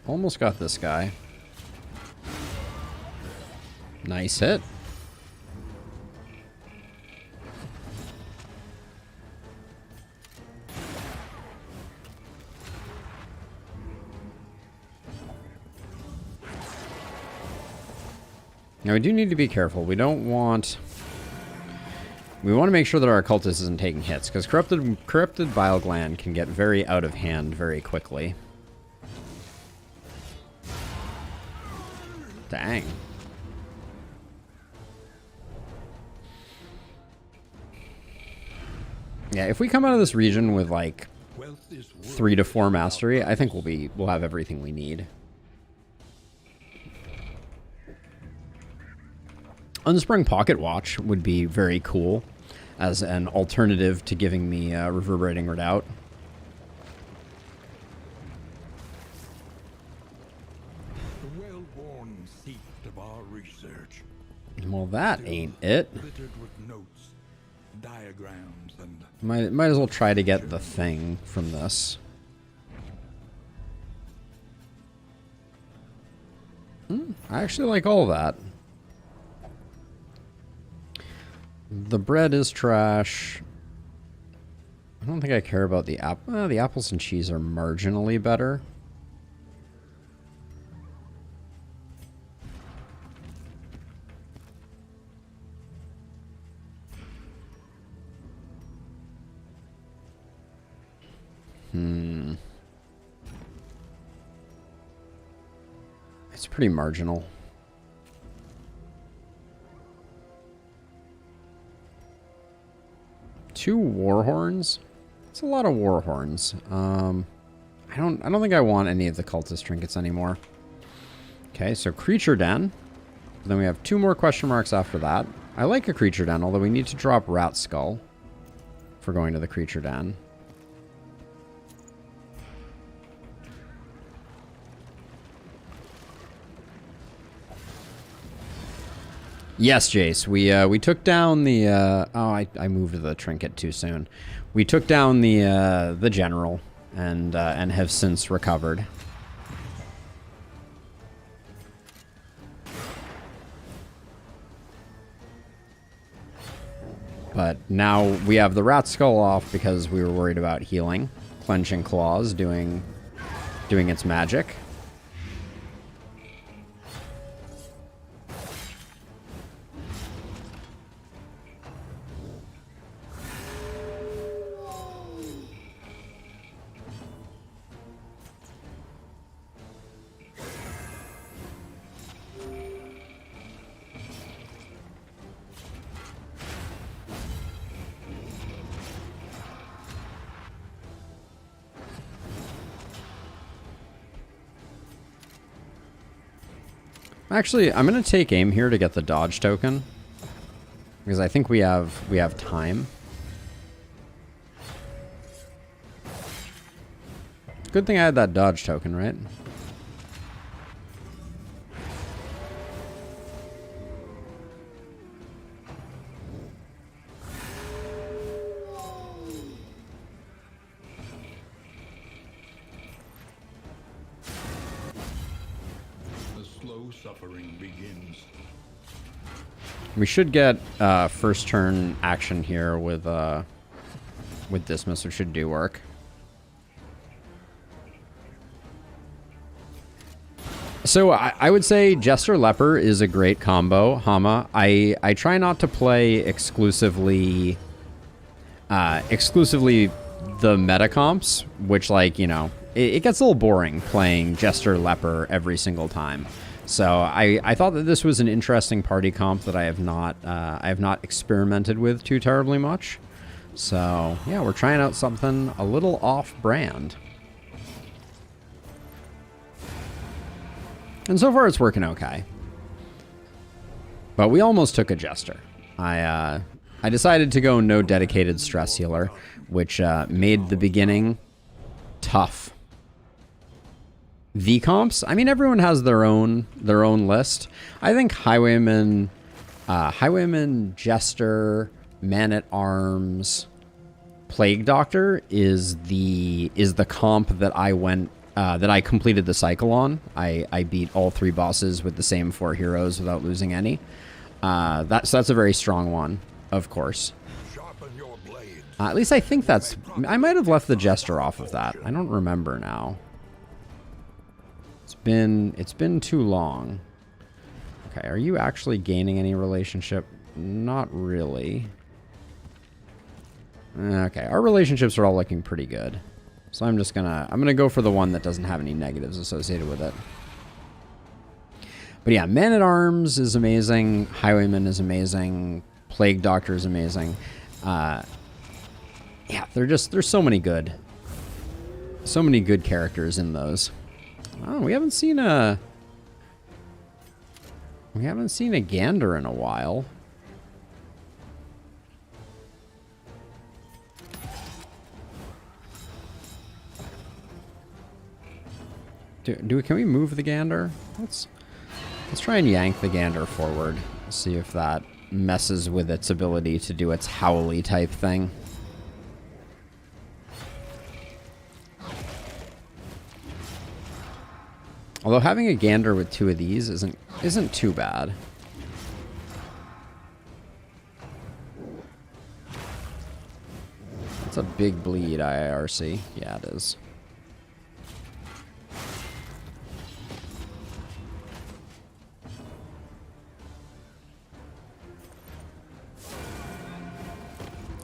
Speaker 1: Almost got this guy. Nice hit. Now we do need to be careful. We don't want... We want to make sure that our cultist isn't taking hits, because corrupted bile gland can get very out of hand very quickly. Dang. Yeah, if we come out of this region with like 3 to 4 mastery, I think we'll have everything we need. Unsprung Pocket Watch would be very cool as an alternative to giving me Reverberating Redoubt.
Speaker 2: The well-worn seat of our research.
Speaker 1: Well, that ain't it.
Speaker 2: Littered with notes, diagrams, and
Speaker 1: Might as well try to get the thing from this. I actually like all that. The bread is trash. I don't think I care about the apple. The apples and cheese are marginally better. It's pretty marginal. Two war horns. It's a lot of war horns. I don't think I want any of the cultist trinkets anymore. Okay, so creature den. Then we have 2 more question marks after that. I like a creature den, although we need to drop rat skull for going to the creature den. Yes, Jace. We took down the I moved the trinket too soon. We took down the general and have since recovered. But now we have the rat skull off because we were worried about healing. Clenching claws doing its magic. Actually, I'm going to take aim here to get the dodge token. Because I think we have time. Good thing I had that dodge token, right?
Speaker 2: The slow suffering begins.
Speaker 1: We should get first turn action here with Dismiss, which should do work. So I would say Jester Leper is a great combo, Hama. I try not to play exclusively the meta comps, which, like, you know, it gets a little boring playing Jester Leper every single time. So I thought that this was an interesting party comp that I have not experimented with too terribly much. So yeah, we're trying out something a little off-brand. And so far, it's working okay. But we almost took a Jester. I decided to go no dedicated stress healer, which made the beginning tough. The comps, I mean, everyone has their own list. I think Highwayman, Jester, Man-at-Arms, Plague Doctor is the comp that I went. That I completed the cycle on. I beat all 3 bosses with the same 4 heroes without losing any. So that's a very strong one, of course. At least I think that's... I might have left the Jester off of that. I don't remember now. It's been too long. Okay, are you actually gaining any relationship? Not really. Okay, our relationships are all looking pretty good. So I'm gonna go for the one that doesn't have any negatives associated with it. But yeah, Man-at-Arms is amazing. Highwayman is amazing. Plague Doctor is amazing. Yeah, there's so many good characters in those. Oh, we haven't seen a Gander in a while. Can we move the Gander? Let's try and yank the Gander forward. See if that messes with its ability to do its Howly type thing. Although having a Gander with 2 of these isn't too bad. That's a big bleed, IIRC. Yeah, it is.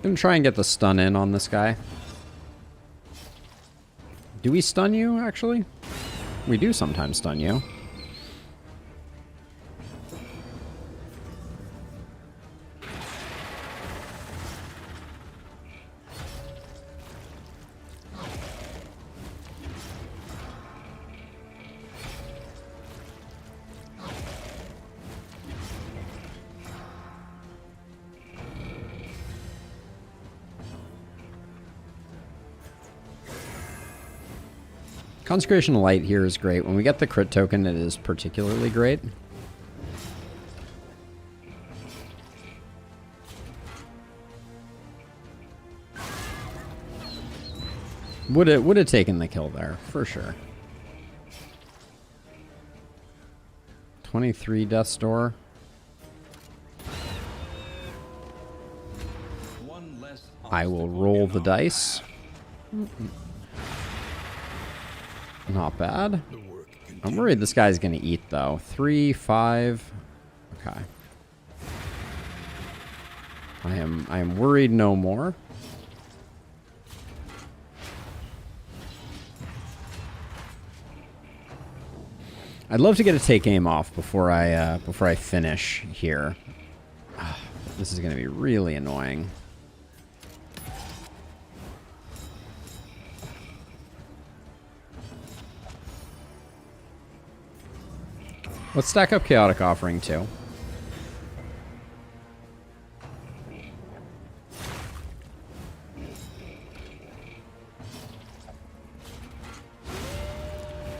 Speaker 1: Gonna try and get the stun in on this guy. Do we stun you, actually? We do sometimes stun you. Consecration Light here is great. When we get the crit token, it is particularly great. Would have taken the kill there, for sure. 23 Death's Door. I will roll the dice. Not bad. I'm worried this guy's gonna eat though. 3, 5. Okay. I am worried no more. I'd love to get a take aim off before I finish here. This is gonna be really annoying. Let's stack up Chaotic Offering too.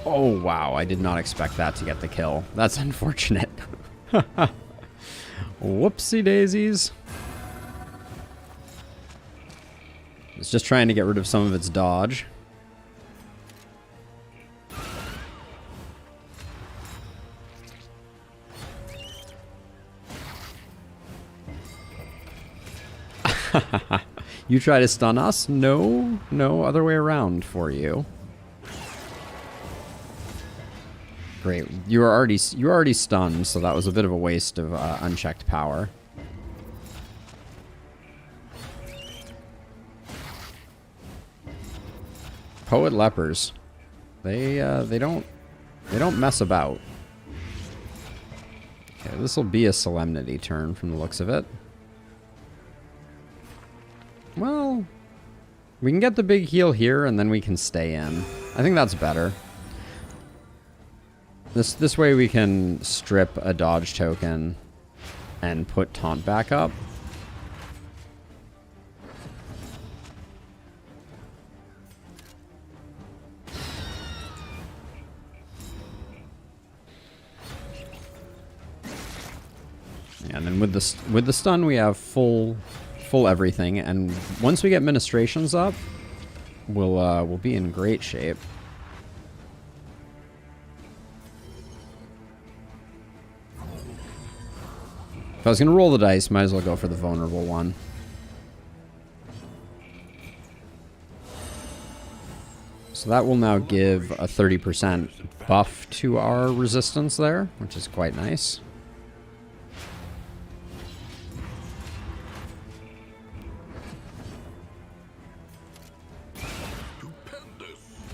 Speaker 1: Oh, wow. I did not expect that to get the kill. That's unfortunate. Whoopsie daisies. It's just trying to get rid of some of its dodge. You try to stun us? No, no other way around for you. Great. You were already stunned, so that was a bit of a waste of unchecked power. Poet lepers. They don't mess about. Okay, this will be a solemnity turn from the looks of it. Well, we can get the big heal here, and then we can stay in. I think that's better. This way we can strip a dodge token and put taunt back up. Yeah, and then with the stun we have full everything, and once we get ministrations up, we'll be in great shape. If I was gonna roll the dice, might as well go for the vulnerable one. So that will now give a 30% buff to our resistance there, which is quite nice.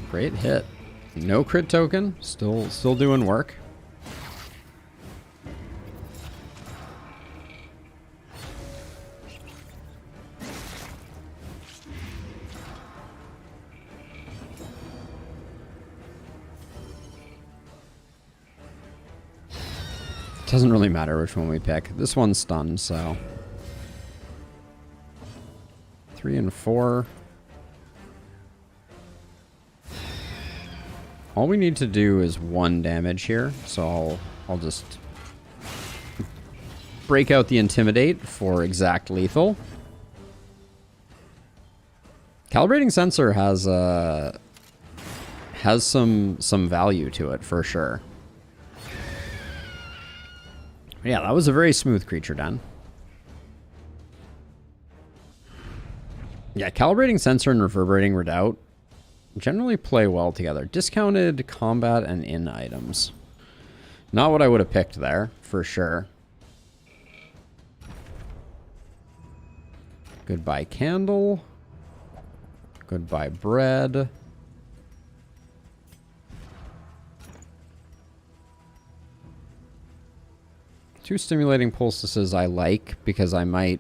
Speaker 1: Great hit. No crit token. Still doing work. Doesn't really matter which one we pick. This one's stunned, so 3 and 4. All we need to do is 1 damage here, so I'll just break out the Intimidate for exact lethal. Calibrating Sensor has some value to it for sure. Yeah, that was a very smooth creature den. Yeah, Calibrating Sensor and Reverberating Redoubt generally play well together. Discounted combat and in items. Not what I would have picked there, for sure. Goodbye candle. Goodbye bread. Two stimulating poultices I like because I might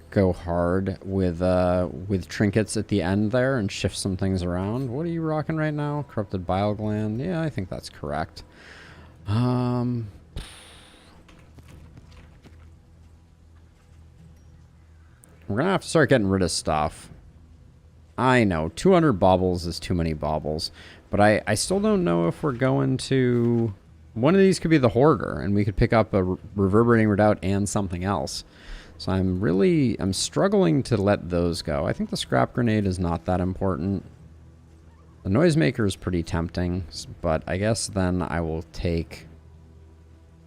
Speaker 1: go hard with trinkets at the end there and shift some things around. What are you rocking right now? Corrupted bile gland. Yeah, I think that's correct. We're gonna have to start getting rid of stuff. I know 200 baubles is too many baubles, but I still don't know if we're going to. One of these could be the Hoarder, and we could pick up a Reverberating Redoubt and something else. So I'm struggling to let those go. I think the Scrap Grenade is not that important. The Noisemaker is pretty tempting, but I guess then I will take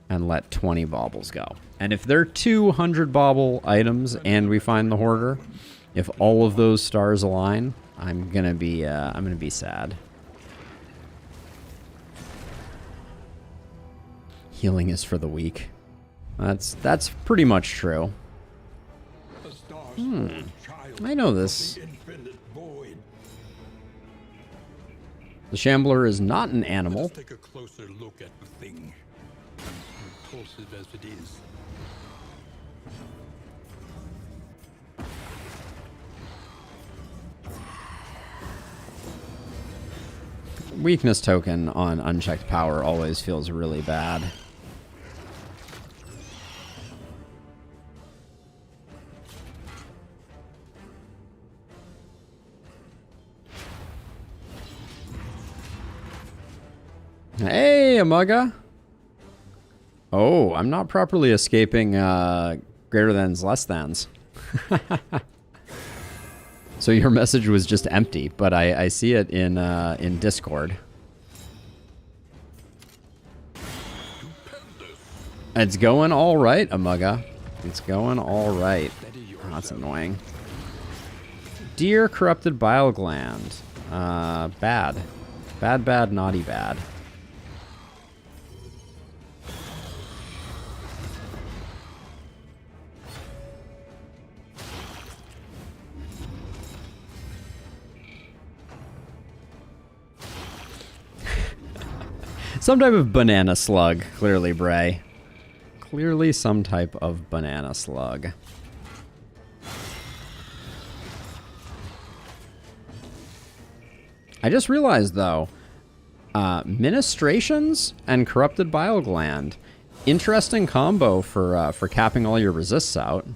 Speaker 1: and let 20 baubles go. And if they're 200 bauble items and we find the Hoarder, if all of those stars align, I'm gonna be sad. Healing is for the weak. That's pretty much true. I know this. The Shambler is not an animal.
Speaker 2: Let's take a closer look at the thing. Repulsive as it is.
Speaker 1: Weakness token on unchecked power always feels really bad. Hey, Amaga. Oh, I'm not properly escaping greater thans, less thans. So your message was just empty, but I see it in Discord. It's going all right, Amaga. It's going all right. Oh, that's annoying. Dear corrupted bile gland. Bad. Bad, bad, naughty, bad. Some type of banana slug, clearly, Bray. Clearly some type of banana slug. I just realized, though, ministrations and corrupted bile gland. Interesting combo for capping all your resists out.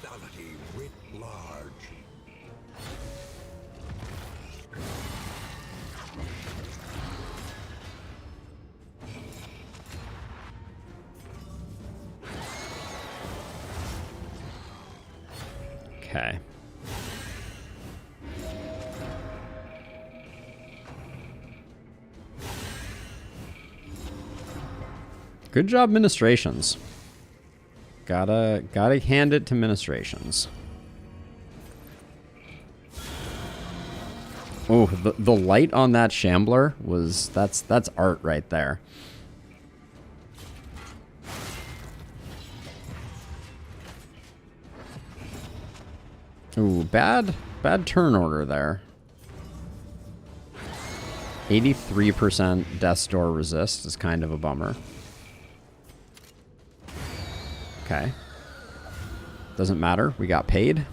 Speaker 2: Lethality writ large.
Speaker 1: Okay. Good job, ministrations. Gotta hand it to ministrations. Oh, the light on that shambler was that's art right there. Ooh, bad turn order there. 83% Death's Door resist is kind of a bummer. Okay. Doesn't matter. We got paid.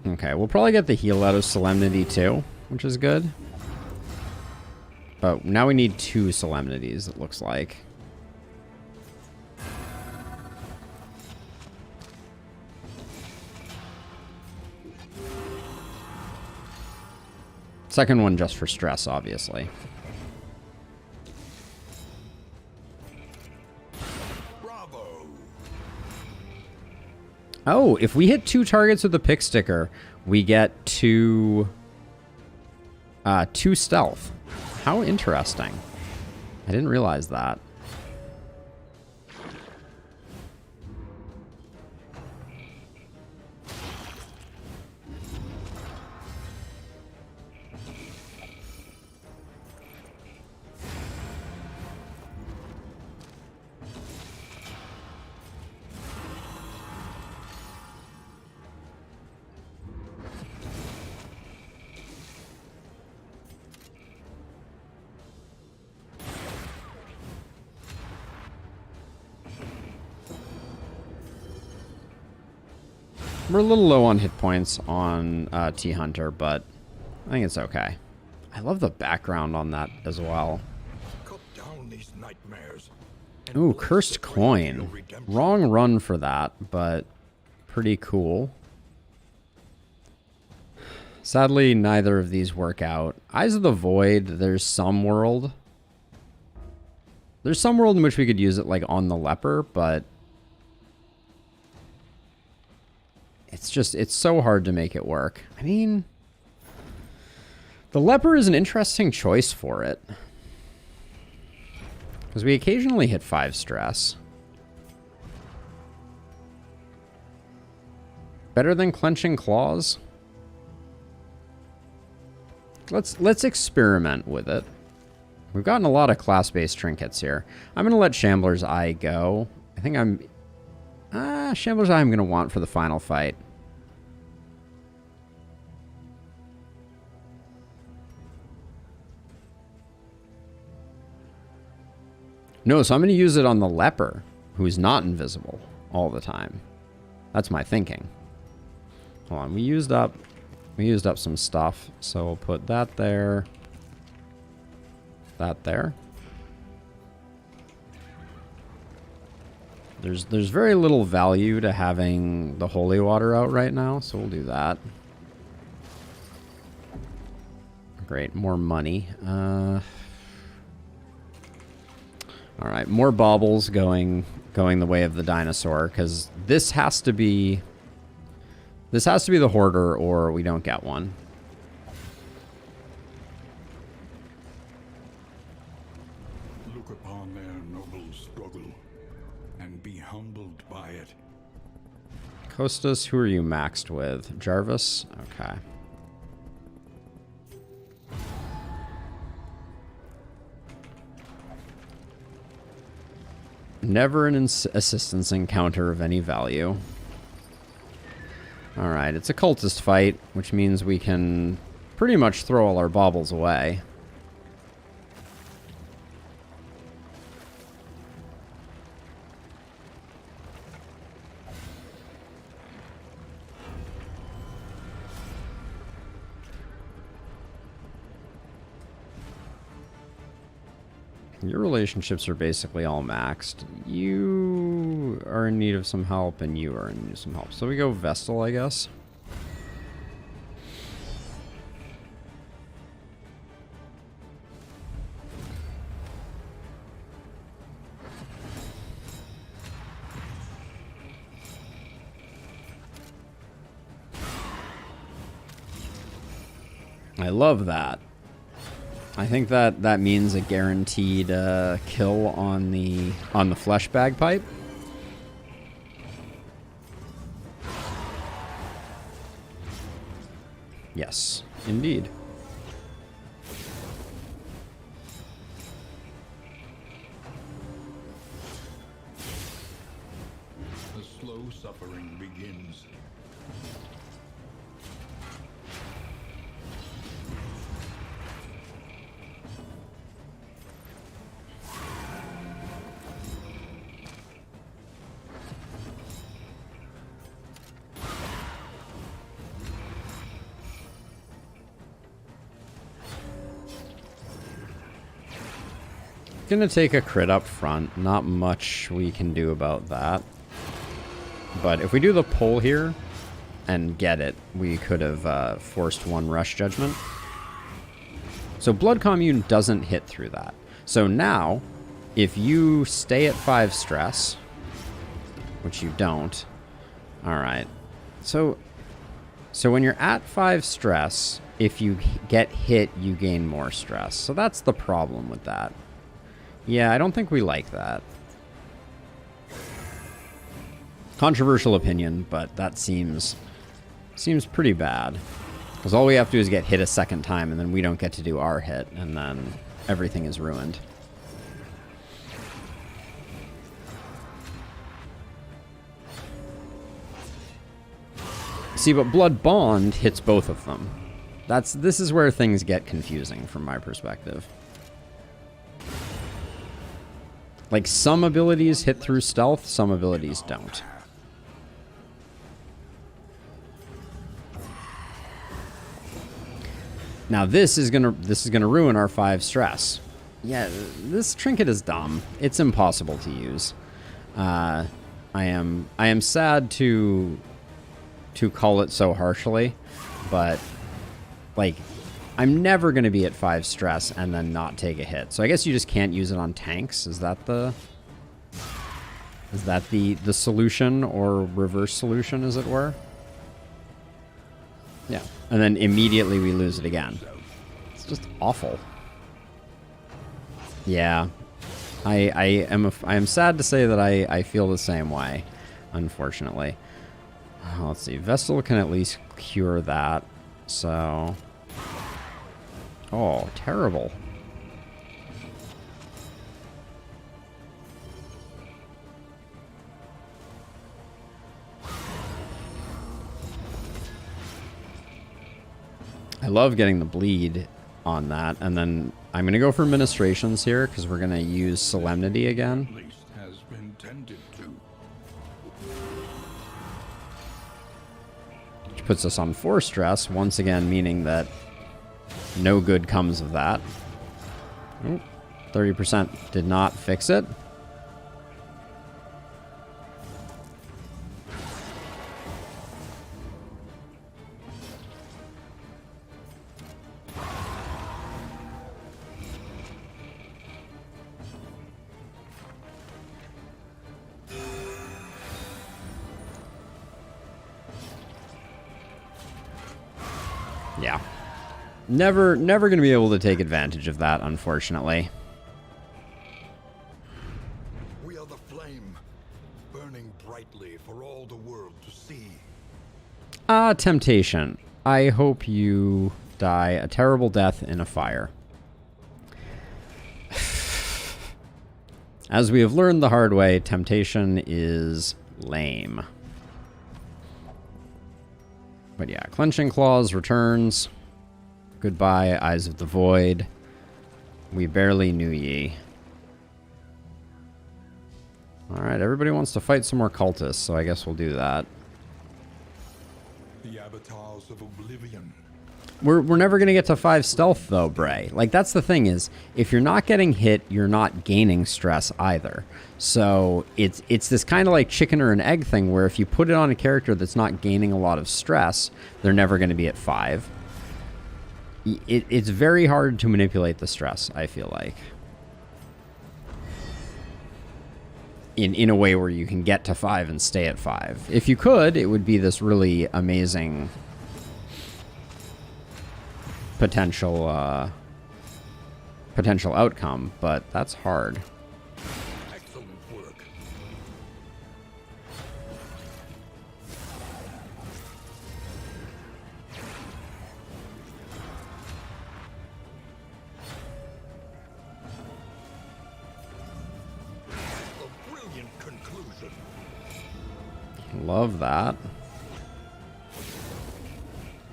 Speaker 1: Okay, we'll probably get the heal out of Solemnity too, which is good. But now we need 2 Solemnities, it looks like. Second one just for stress, obviously.
Speaker 2: Bravo.
Speaker 1: Oh, if we hit 2 targets with the pick sticker, we get 2 stealth. How interesting. I didn't realize that. We're a little low on hit points on T-Hunter, but I think it's okay. I love the background on that as well.
Speaker 2: Cut down these nightmares.
Speaker 1: Ooh, Cursed Coin. Wrong run for that, but pretty cool. Sadly, neither of these work out. Eyes of the Void, there's some world. There's some world in which we could use it like on the leper, but it's so hard to make it work. I mean, the leper is an interesting choice for it. Because we occasionally hit 5 stress. Better than clenching claws? Let's experiment with it. We've gotten a lot of class-based trinkets here. I'm gonna let Shambler's Eye go. I think Shambler's Eye I'm gonna want for the final fight. No, so I'm going to use it on the leper, who's not invisible all the time. That's my thinking. Hold on, we used up some stuff, so we'll put that there. That there. There's very little value to having the holy water out right now, so we'll do that. Great, more money. All right, more baubles going the way of the dinosaur, because this has to be the hoarder, or we don't get one.
Speaker 2: Look upon their noble struggle and be humbled by it.
Speaker 1: Costas, who are you maxed with? Jarvis? Okay. Never an assistance encounter of any value. Alright, it's a cultist fight, which means we can pretty much throw all our baubles away. Your relationships are basically all maxed. You are in need of some help, and you are in need of some help. So we go Vestal, I guess. I love that. I think that means a guaranteed kill on the flesh bagpipe. Yes, indeed.
Speaker 2: The slow suffering begins.
Speaker 1: Gonna take a crit up front. Not much we can do about that. But if we do the pull here and get it, we could have forced one rush judgment. So Blood Commune doesn't hit through that. So now, if you stay at 5 stress, which you don't, alright. So when you're at 5 stress, if you get hit, you gain more stress. So that's the problem with that. Yeah, I don't think we like that. Controversial opinion, but that seems pretty bad. Because all we have to do is get hit a second time, and then we don't get to do our hit, and then everything is ruined. See, but Blood Bond hits both of them. This is where things get confusing from my perspective. Like, some abilities hit through stealth, some abilities don't. Now this is gonna ruin our 5 stress. Yeah, this trinket is dumb. It's impossible to use. I am sad to call it so harshly, but like, I'm never going to be at 5 stress and then not take a hit. So I guess you just can't use it on tanks. Is that the solution, or reverse solution, as it were? Yeah. And then immediately we lose it again. It's just awful. Yeah. I am sad to say that I feel the same way, unfortunately. Let's see. Vestal can at least cure that. So... Oh, terrible. I love getting the bleed on that, and then I'm going to go for ministrations here, because we're going to use Solemnity again.
Speaker 2: At least has been tended to.
Speaker 1: Which puts us on 4 stress, once again meaning that no good comes of that. Ooh, 30% did not fix it. Yeah. Never going to be able to take advantage of that, unfortunately.
Speaker 2: We are the flame, burning brightly for all the world to see.
Speaker 1: Temptation. I hope you die a terrible death in a fire. As we have learned the hard way, temptation is lame. But yeah, Clenching Claws returns. Goodbye, Eyes of the Void. We barely knew ye. Alright, everybody wants to fight some more cultists, so I guess we'll do that.
Speaker 2: The avatars of oblivion.
Speaker 1: We're never going to get to 5 stealth, though, Bray. Like, that's the thing is, if you're not getting hit, you're not gaining stress either. So it's this kind of like chicken or an egg thing where if you put it on a character that's not gaining a lot of stress, they're never going to be at 5. It's very hard to manipulate the stress, I feel like. In a way where you can get to 5 and stay at 5. If you could, it would be this really amazing potential outcome, but that's hard.
Speaker 2: Excellent work. A brilliant conclusion.
Speaker 1: Love that.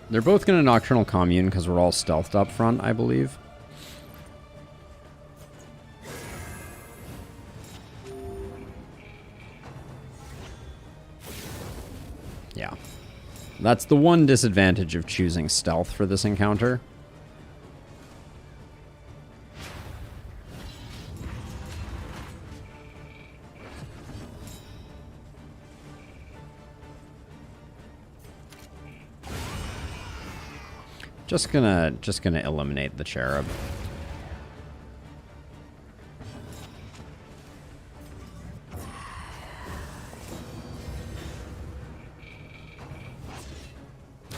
Speaker 1: They're both going to Nocturnal Commune because we're all stealthed up front, I believe. Yeah. That's the one disadvantage of choosing stealth for this encounter. Just gonna eliminate the cherub.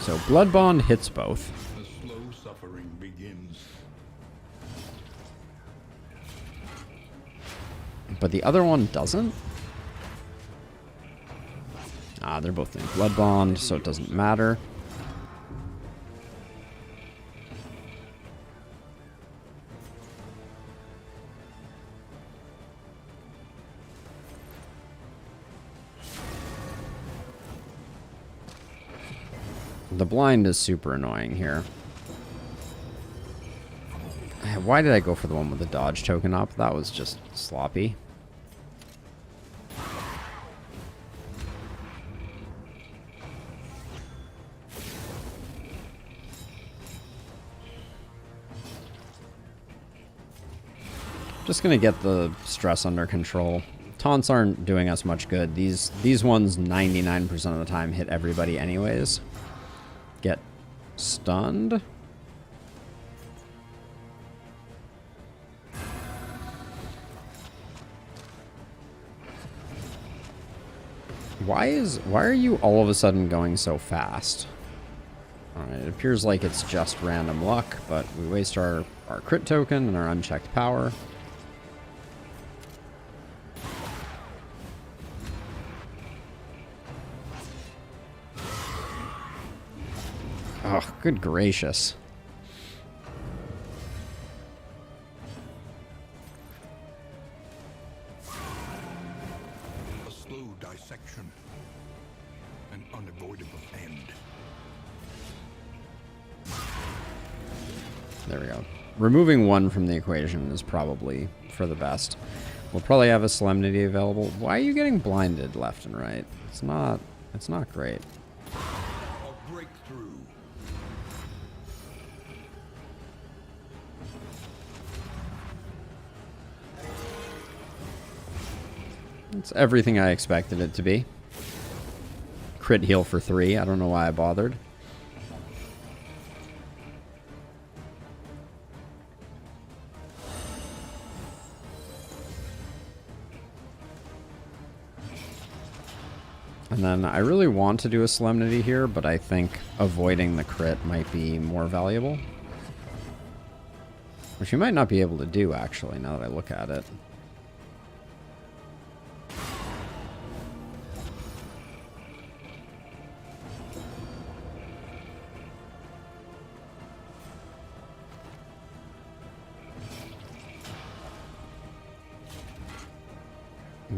Speaker 1: So Blood Bond hits both.
Speaker 2: The slow suffering begins.
Speaker 1: But the other one doesn't? They're both in Blood Bond, so it doesn't matter. The blind is super annoying here. Why did I go for the one with the dodge token up? That was just sloppy. Just gonna get the stress under control. Taunts aren't doing us much good. These ones 99% of the time hit everybody anyways. Get stunned. Why are you all of a sudden going so fast? Alright, it appears like it's just random luck, but we waste our crit token and our unchecked power. Oh, good gracious.
Speaker 2: A slow dissection. An unavoidable end.
Speaker 1: There we go. Removing one from the equation is probably for the best. We'll probably have a Solemnity available. Why are you getting blinded left and right? It's not great.
Speaker 2: A breakthrough.
Speaker 1: It's everything I expected it to be. Crit heal for 3. I don't know why I bothered. And then I really want to do a Solemnity here, but I think avoiding the crit might be more valuable. Which you might not be able to do, actually, now that I look at it.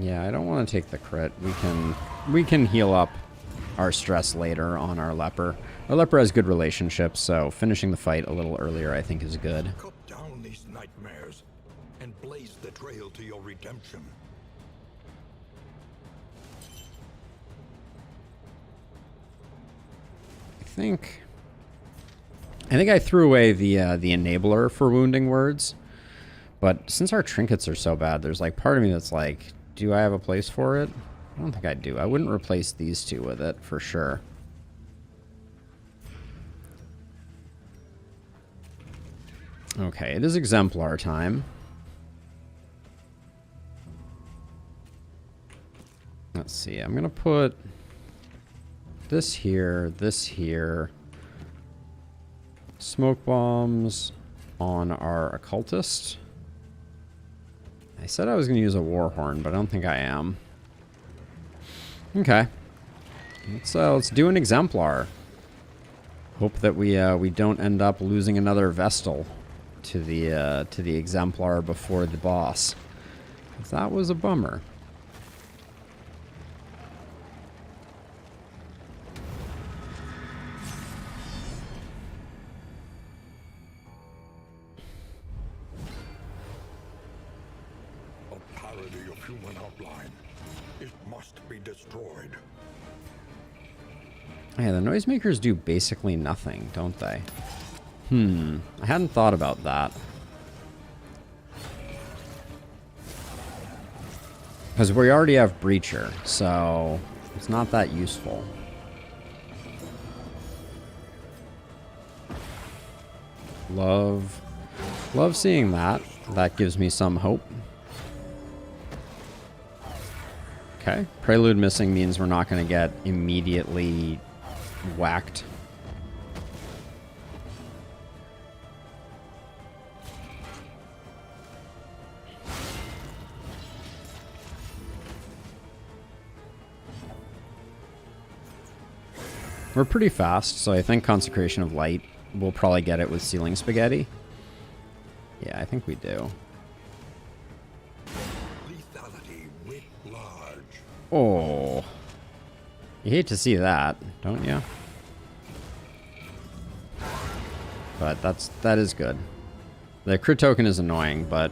Speaker 1: Yeah, I don't want to take the crit. We can heal up our stress later on our leper. Our leper has good relationships, so finishing the fight a little earlier I think is good.
Speaker 2: Cut down these nightmares and blaze the trail to your redemption.
Speaker 1: I think I threw away the enabler for wounding words, but since our trinkets are so bad, there's like part of me that's like, do I have a place for it? I don't think I do. I wouldn't replace these two with it for sure. Okay, it is Exemplar time. Let's see, I'm gonna put this here, smoke bombs on our occultist. I said I was gonna use a war horn, but I don't think I am. Okay, let's do an Exemplar. Hope that we don't end up losing another Vestal to the Exemplar before the boss. That was a bummer.
Speaker 2: A parody of human outline. It must be destroyed.
Speaker 1: Yeah, the noisemakers do basically nothing, don't they? I hadn't thought about that. Because we already have Breacher, so it's not that useful. Love seeing that. That gives me some hope. Okay, Prelude missing means we're not going to get immediately whacked. We're pretty fast, so I think Consecration of Light, we'll probably get it with Sealing Spaghetti. Yeah, I think we do.
Speaker 2: Lethality writ large.
Speaker 1: Oh. You hate to see that, don't you? But that is good. The crit token is annoying, but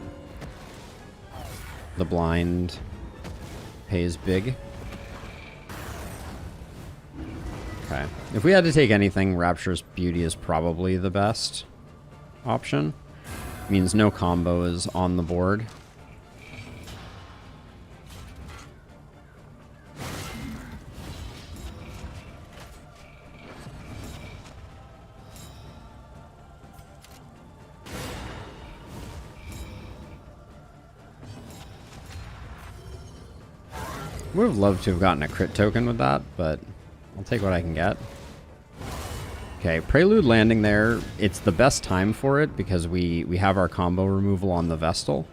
Speaker 1: the blind pays big. Okay. If we had to take anything, Rapture's Beauty is probably the best option. Means no combo is on the board. Would have loved to have gotten a crit token with that, but I'll take what I can get. Okay, Prelude landing there, it's the best time for it because we have our combo removal on the Vestal.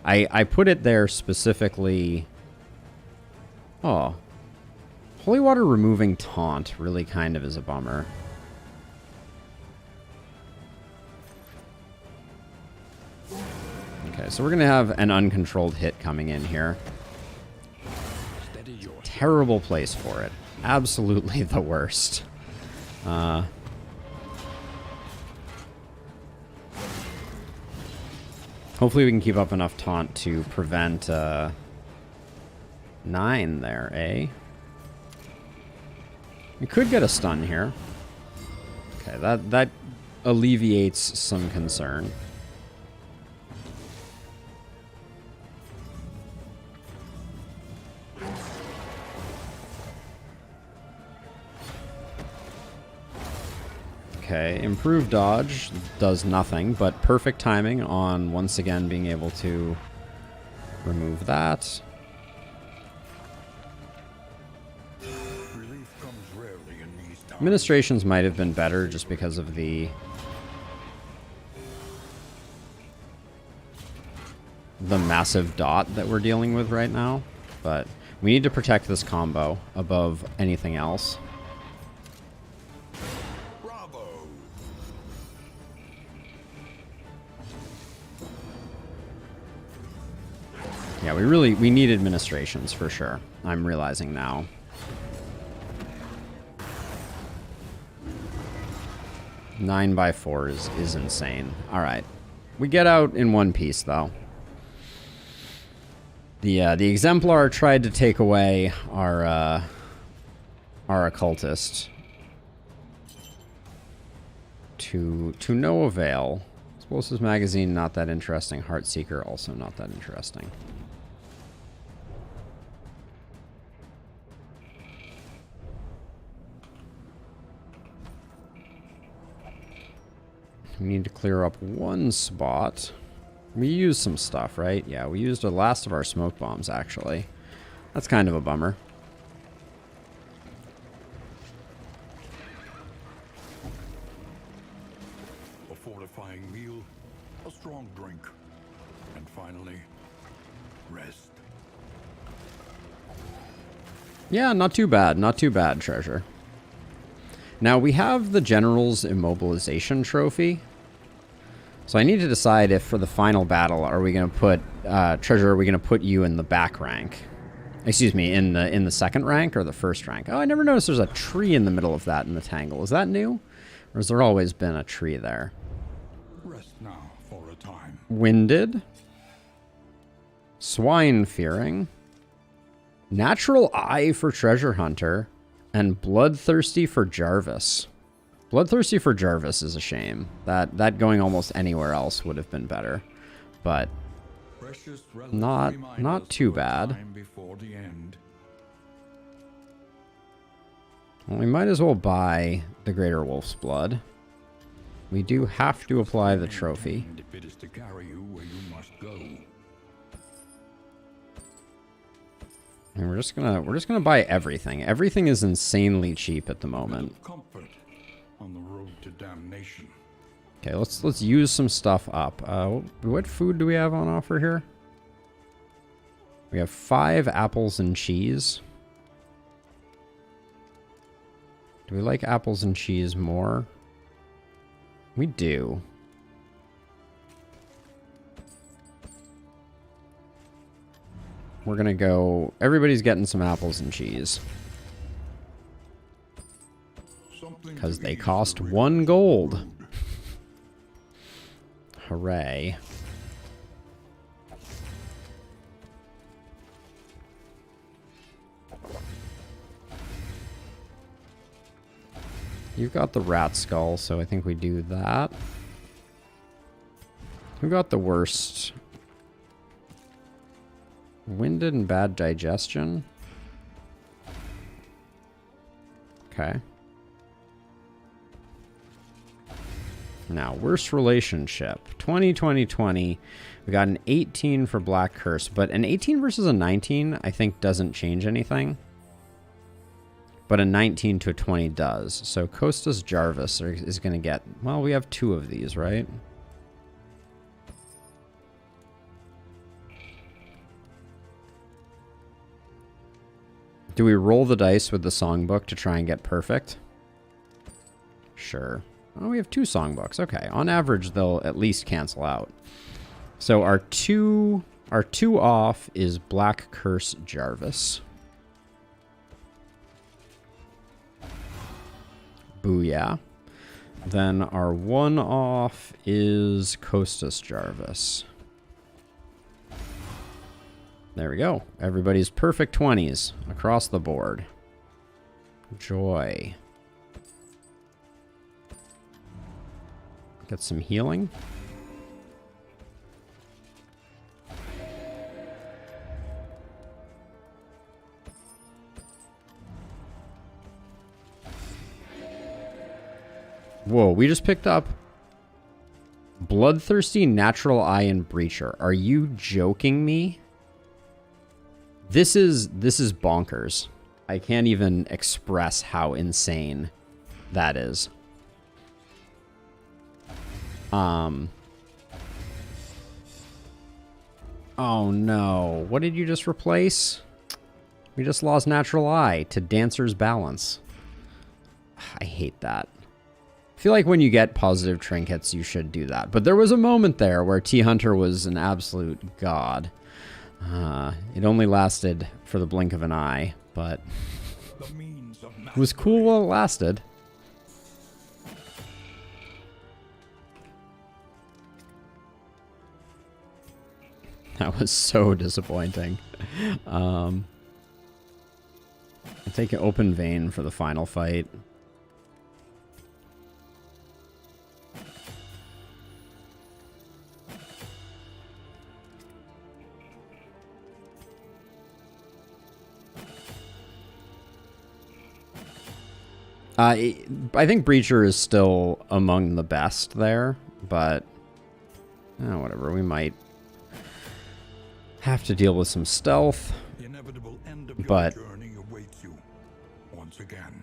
Speaker 1: I put it there specifically... Oh. Holy Water removing Taunt really kind of is a bummer. Okay, so we're going to have an uncontrolled hit coming in here. Terrible place for it. Absolutely the worst. Hopefully we can keep up enough taunt to prevent 9 there, eh? We could get a stun here. Okay, that alleviates some concern. Okay, improved dodge does nothing, but perfect timing on once again being able to remove that. Administrations might have been better just because of the massive dot that we're dealing with right now, but we need to protect this combo above anything else.
Speaker 2: Bravo.
Speaker 1: Yeah, we need administrations for sure. I'm realizing now. Nine by 4 is insane. All right, we get out in one piece though. The Exemplar tried to take away our occultist to no avail. Explosives magazine, not that interesting. Heartseeker, also not that interesting. We need to clear up one spot. We used some stuff, right? Yeah, we used the last of our smoke bombs, actually. That's kind of a bummer.
Speaker 2: A fortifying meal, a strong drink, and finally, rest.
Speaker 1: Yeah, not too bad. Not too bad, Treasure. Now, we have the General's Immobilization Trophy. So I need to decide if for the final battle, are we going to put, Treasure, are we going to put you in the back rank? Excuse me, in the second rank or the first rank? Oh, I never noticed there's a tree in the middle of that in the Tangle. Is that new? Or has there always been a tree there?
Speaker 2: Rest now for a time.
Speaker 1: Winded. Swine Fearing. Natural Eye for Treasure Hunter. And Bloodthirsty for Jarvis. Bloodthirsty for Jarvis is a shame. That going almost anywhere else would have been better. But not too bad. Well, we might as well buy the Greater Wolf's Blood. We do have to apply the trophy. And we're just gonna buy everything. Everything is insanely cheap at the moment.
Speaker 2: On the road to damnation.
Speaker 1: Okay, let's use some stuff up. What food do we have on offer here? We have 5 apples and cheese. Do we like apples and cheese more? We do. We're gonna go... Everybody's getting some apples and cheese. Because they cost 1 gold. Hooray. You've got the rat skull, so I think we do that. Who got the worst? Winded and bad digestion. Okay. Now, worst relationship. 20-20-20. We got an 18 for Black Curse, but an 18 versus a 19, I think, doesn't change anything. But a 19 to a 20 does. So Costas Jarvis is going to get... Well, we have 2 of these, right? Do we roll the dice with the songbook to try and get perfect? Sure. Oh, we have 2 songbooks. Okay. On average, they'll at least cancel out. So our two off is Black Curse Jarvis. Booyah. Then our 1 off is Costas Jarvis. There we go. Everybody's perfect 20s across the board. Joy. Get some healing. Whoa, we just picked up Bloodthirsty, Natural Eye, and Breacher. Are you joking me? This is bonkers. I can't even express how insane that is. Oh no. What did you just replace? We just lost Natural Eye to Dancer's Balance. I hate that. I feel like when you get positive trinkets, you should do that. But there was a moment there where T-Hunter was an absolute god. It only lasted for the blink of an eye, but it was cool while it lasted. That was so disappointing. I'll take an Open Vein for the final fight. I think Breacher is still among the best there, but whatever. We might have to deal with some stealth,
Speaker 2: The inevitable end of your
Speaker 1: but
Speaker 2: journey awaits you once again.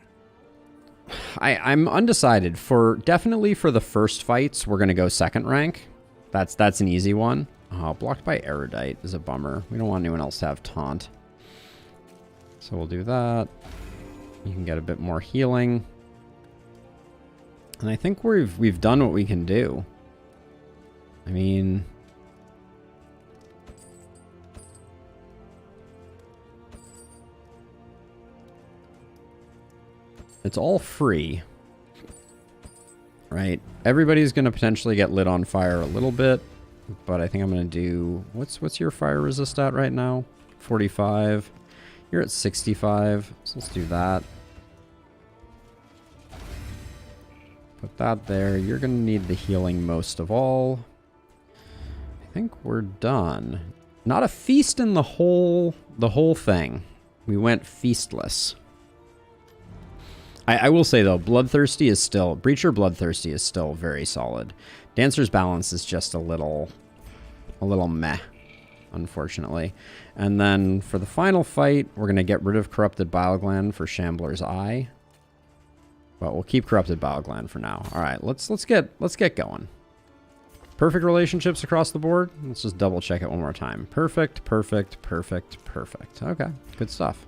Speaker 1: I'm undecided. Definitely for the first fights, we're gonna go second rank. That's an easy one. Oh, blocked by Erudite is a bummer. We don't want anyone else to have taunt, so we'll do that. You can get a bit more healing, and I think we've done what we can do. I mean, it's all free, right? Everybody's going to potentially get lit on fire a little bit, but I think I'm going to do... What's your fire resist at right now? 45. You're at 65, so let's do that. Put that there. You're going to need the healing most of all. I think we're done. Not a feast in the whole thing. We went feastless. I will say, though, Bloodthirsty is still... Breacher Bloodthirsty is still very solid. Dancer's Balance is just a little meh, unfortunately. And then for the final fight, we're going to get rid of Corrupted Bile Gland for Shambler's Eye. But we'll keep Corrupted Bile Gland for now. All right, let's get going. Perfect relationships across the board. Let's just double check it one more time. Perfect, perfect, perfect, perfect. Okay, good stuff.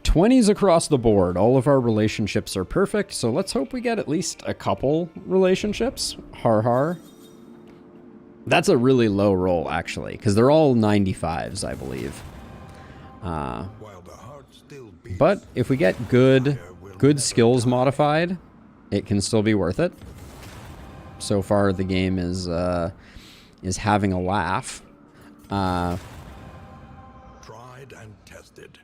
Speaker 1: 20s across the board. All of our relationships are perfect, so let's hope we get at least a couple relationships. Har har. That's a really low roll, actually, because they're all 95s, I believe. But if we get good skills modified, it can still be worth it. So far, the game is having a laugh. Tried
Speaker 2: and tested.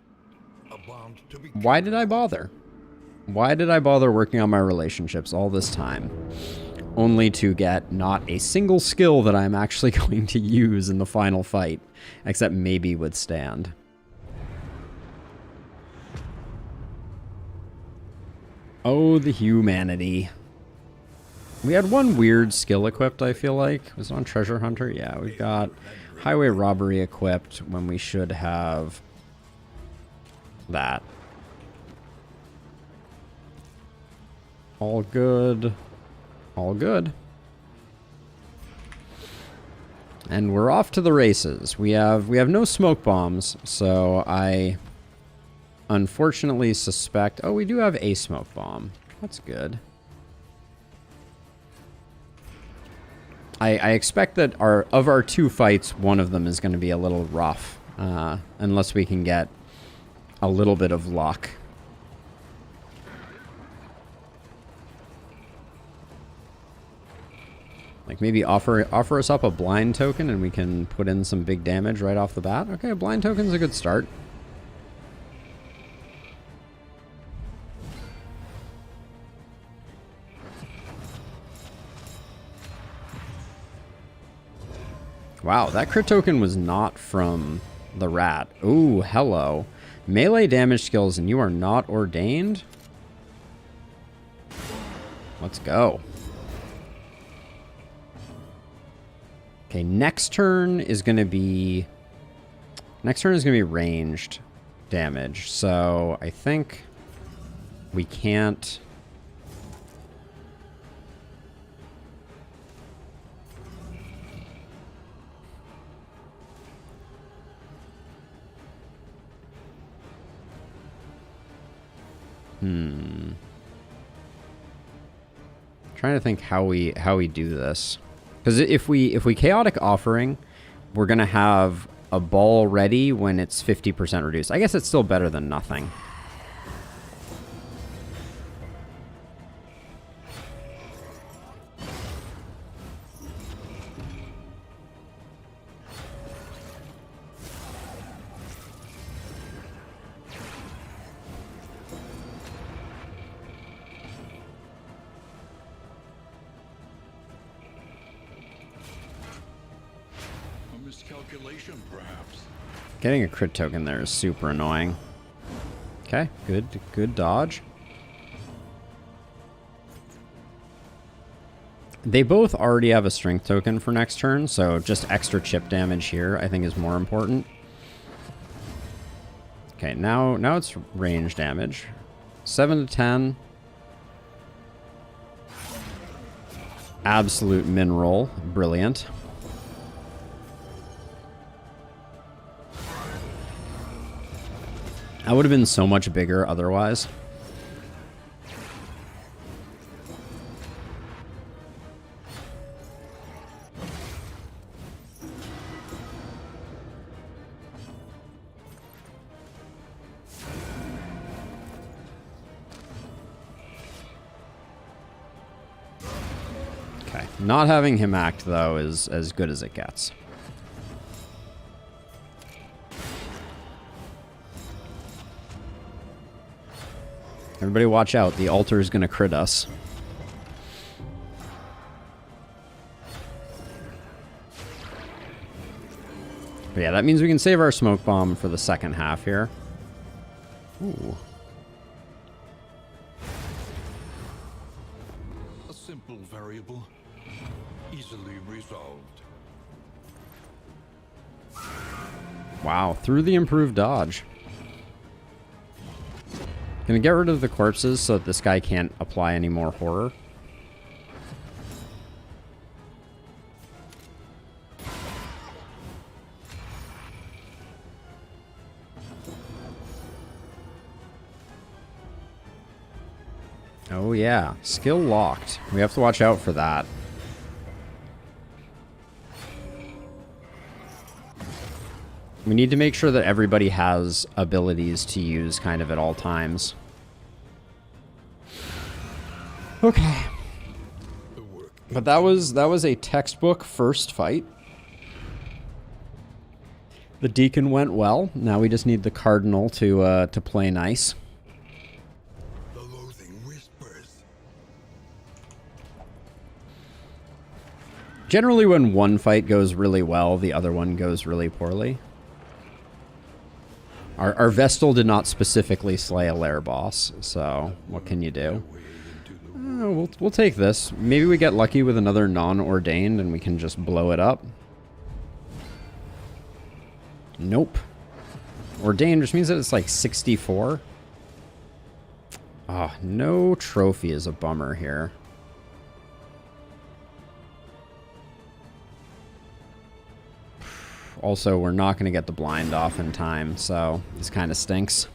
Speaker 1: Why did I bother? Why did I bother working on my relationships all this time? Only to get not a single skill that I'm actually going to use in the final fight, except maybe withstand. Oh, the humanity. We had one weird skill equipped, I feel like. Was it on Treasure Hunter? Yeah, we've got Highway Robbery equipped when we should have that. All good. All good. And we're off to the races. We have no smoke bombs, so I unfortunately suspect... Oh, we do have a smoke bomb. That's good. I expect that of our two fights, one of them is going to be a little rough, unless we can get a little bit of luck. Like maybe offer us up a blind token and we can put in some big damage right off the bat. Okay, a blind token's a good start. Wow, that crit token was not from the rat. Ooh, hello. Melee damage skills and you are not ordained? Let's go. Okay, next turn is going to be ranged. damage. So I think we can't... Trying to think how we do this, because if we chaotic offering, we're gonna have a ball ready when it's 50% reduced. I guess it's still better than nothing.
Speaker 2: Miscalculation, perhaps.
Speaker 1: Getting a crit token there is super annoying. Okay, good dodge. They both already have a strength token for next turn, so just extra chip damage here I think is more important. Okay, now it's range damage. 7 to 10. Absolute min roll. Brilliant. That would have been so much bigger otherwise. Okay, not having him act though is as good as it gets. Everybody watch out, the altar is going to crit us. But yeah, that means we can save our smoke bomb for the second half here. Ooh.
Speaker 2: A simple variable, easily resolved.
Speaker 1: Wow, through the improved dodge. Gonna get rid of the corpses so that this guy can't apply any more horror. Oh yeah, skill locked. We have to watch out for that. We need to make sure that everybody has abilities to use kind of at all times. Okay. But that was a textbook first fight. The Deacon went well. Now we just need the Cardinal to play nice.
Speaker 2: The loathing whispers.
Speaker 1: Generally when one fight goes really well, the other one goes really poorly. Our Vestal did not specifically slay a lair boss, so what can you do? We'll take this. Maybe we get lucky with another non-ordained and we can just blow it up. Nope. Ordained, which means that it's like 64. Ah, no trophy is a bummer here. Also, we're not going to get the blind off in time, so this kind of stinks.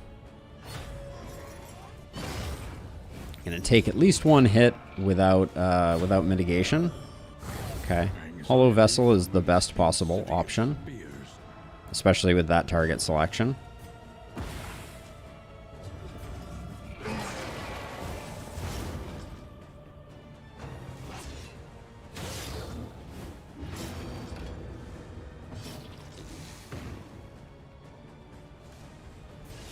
Speaker 1: Going to take at least one hit without mitigation. Okay. Hollow Vessel is the best possible option, especially with that target selection.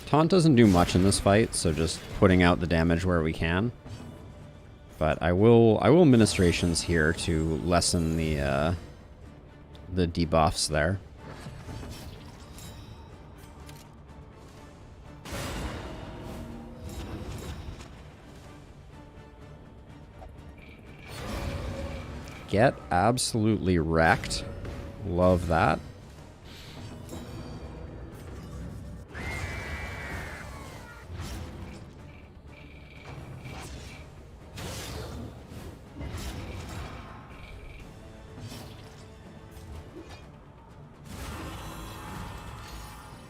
Speaker 1: Taunt doesn't do much in this fight, so just putting out the damage where we can. But I will Ministrations here to lessen the debuffs there. Get absolutely wrecked. Love that.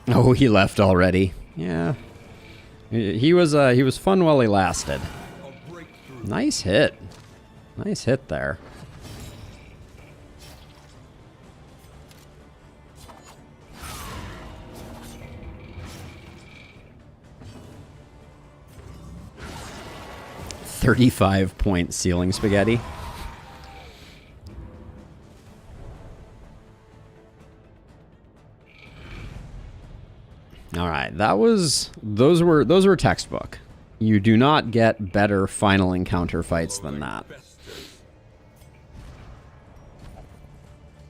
Speaker 1: Oh, he left already. Yeah. He was fun while he lasted. Nice hit. Nice hit there. $35-point ceiling spaghetti. All right, those were textbook. You do not get better final encounter fights than that.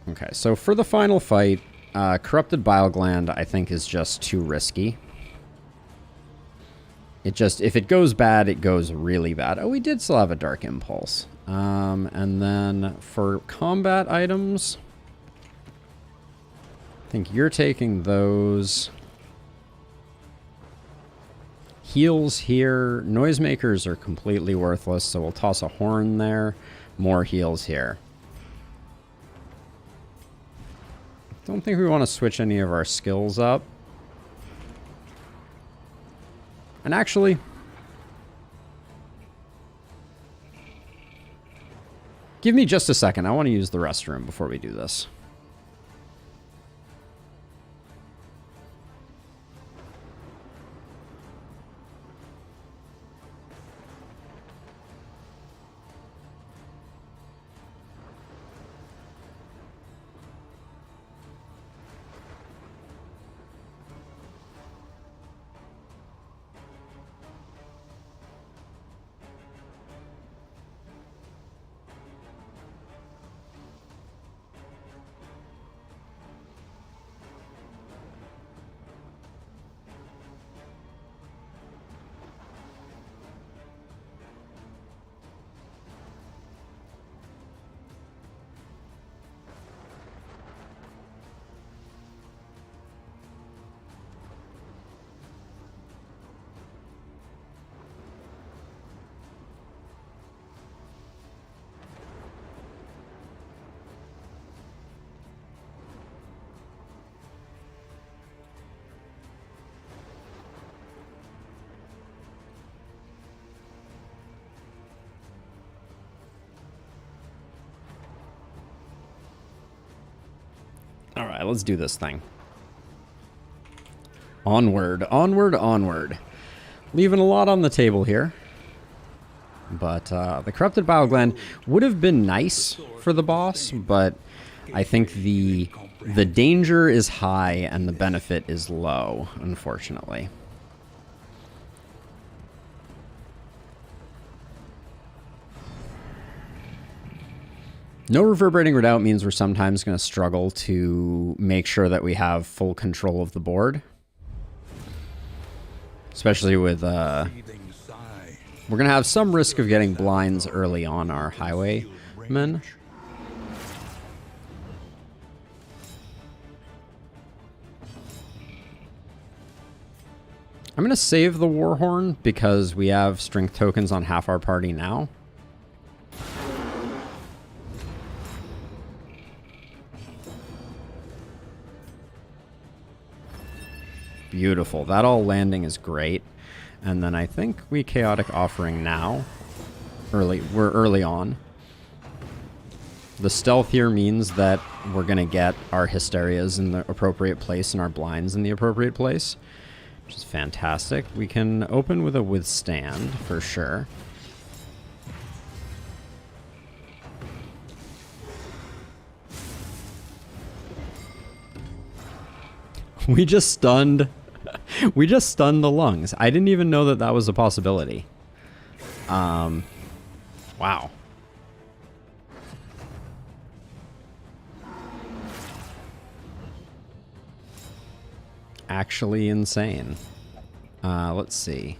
Speaker 1: Okay, so for the final fight, Corrupted Bile Gland, I think, is just too risky. If it goes bad, it goes really bad. Oh, we did still have a Dark Impulse. And then for combat items, I think you're taking those. Heals here. Noisemakers are completely worthless, so we'll toss a horn there. More heals here. Don't think we want to switch any of our skills up. And actually, give me just a second. I want to use the restroom before we do this. All right, let's do this thing. Onward, onward, onward. Leaving a lot on the table here. But the Corrupted Bile Gland would have been nice for the boss, but I think the danger is high and the benefit is low, unfortunately. No Reverberating Redoubt means we're sometimes going to struggle to make sure that we have full control of the board. Especially with, we're going to have some risk of getting blinds early on our highwaymen. I'm going to save the Warhorn because we have strength tokens on half our party now. Beautiful. That all landing is great. And then I think we Chaotic Offering now. We're early on. The stealth here means that we're going to get our Hysterias in the appropriate place and our blinds in the appropriate place, which is fantastic. We can open with a Withstand for sure. We just stunned the lungs. I didn't even know that that was a possibility. Wow. Actually insane. Let's see.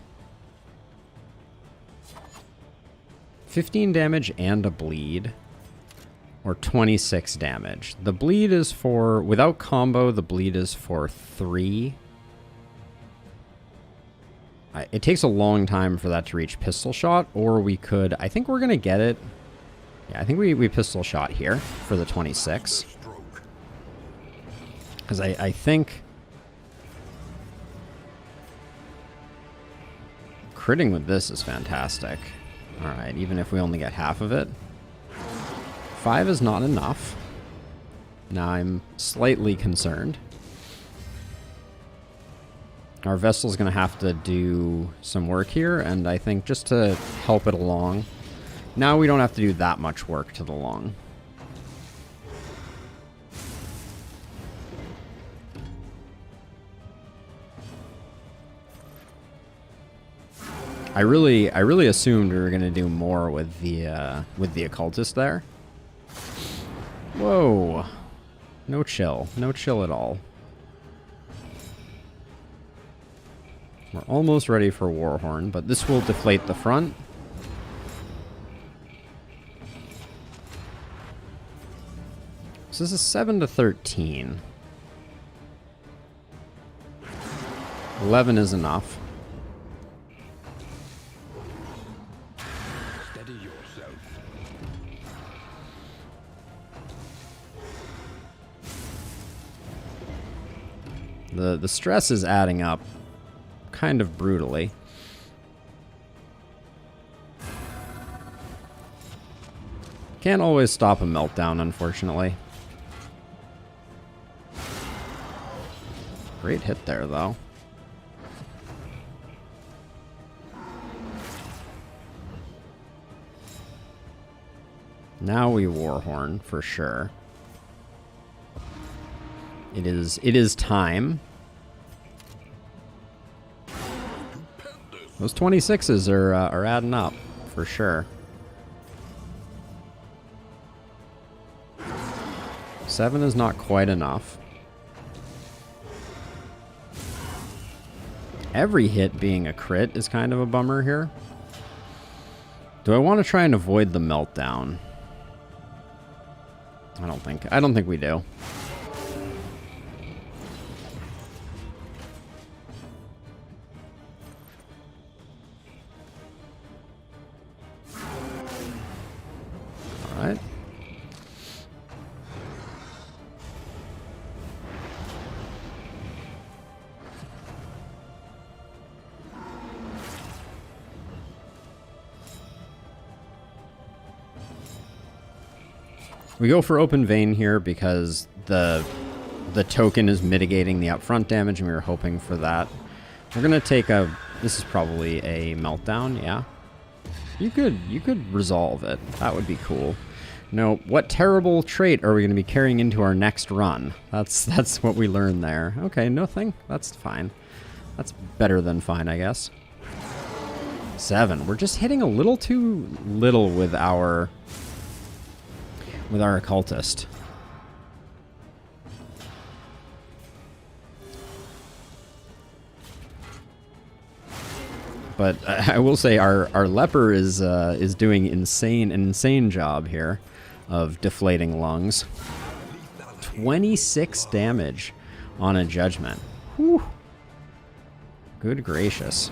Speaker 1: 15 damage and a bleed. Or 26 damage. The bleed is for... Without combo, the bleed is for 3. It takes a long time for that to reach pistol shot, or we could... I think we're going to get it. Yeah, I think we pistol shot here for the 26. Because I think critting with this is fantastic. Alright, even if we only get half of it. 5 is not enough. Now I'm slightly concerned. Our Vestal's going to have to do some work here, and I think just to help it along. Now we don't have to do that much work to the long. I really assumed we were going to do more with the occultist there. Whoa. No chill. No chill at all. We're almost ready for Warhorn, but this will deflate the front. So this is 7 to 13. 11 is enough.
Speaker 2: Steady yourself.
Speaker 1: The stress is adding up kind of brutally. Can't always stop a meltdown, unfortunately. Great hit there, though. Now we Warhorn for sure. It is time. Those 26s are adding up for sure. 7 is not quite enough. Every hit being a crit is kind of a bummer here. Do I want to try and avoid the meltdown? I don't think we do. All right. We go for open vein here because the token is mitigating the upfront damage, and we were hoping for that. We're gonna take a. This is probably a meltdown. Yeah, you could resolve it. That would be cool. No, what terrible trait are we gonna be carrying into our next run? That's what we learned there. Okay, nothing. That's fine. That's better than fine, I guess. 7. We're just hitting a little too little with our occultist. But I will say our leper is doing an insane job here of deflating lungs. 26 damage on a judgment. Whew. Good gracious.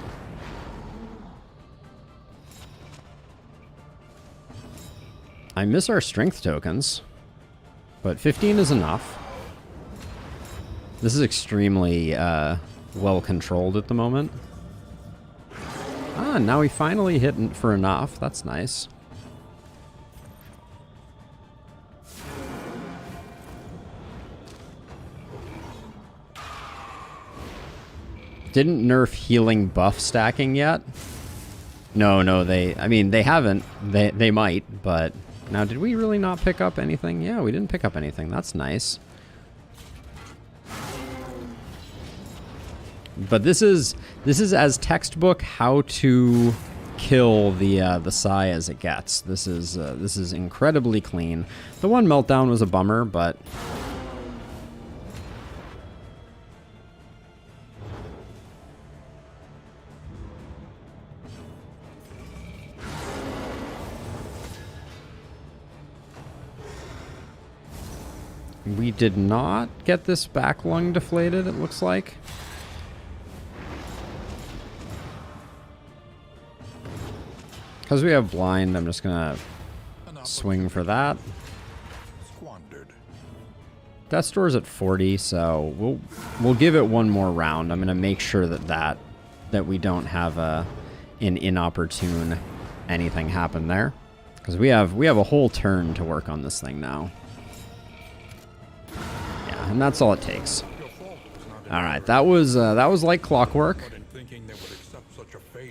Speaker 1: I miss our strength tokens, but 15 is enough. This is extremely well controlled at the moment. Ah, now we finally hit for enough. That's nice. Didn't nerf healing buff stacking yet? No, I mean, they haven't. They might, but... Now, did we really not pick up anything? Yeah, we didn't pick up anything. That's nice. But this is as textbook how to kill the Psy as it gets. This is incredibly clean. The one meltdown was a bummer, but we did not get this back lung deflated, it looks like. Because we have blind, I'm just gonna swing for that. Death Store's at 40, so we'll give it one more round. I'm gonna make sure that we don't have a an inopportune anything happen there. Because we have a whole turn to work on this thing now. Yeah, and that's all it takes. All right, that was like clockwork.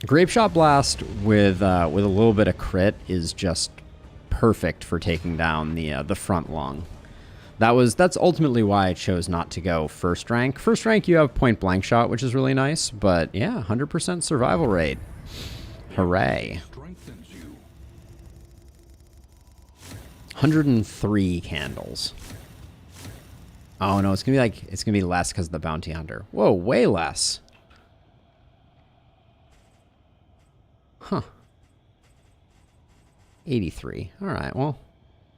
Speaker 1: Grape Shot Blast with a little bit of crit is just perfect for taking down the front lung. That's ultimately why I chose not to go first rank. First rank you have point blank shot, which is really nice, but yeah, 100% survival rate. Hooray. 103 candles. Oh no, it's gonna be less because of the bounty hunter. Whoa, way less. Huh. 83. All right, well,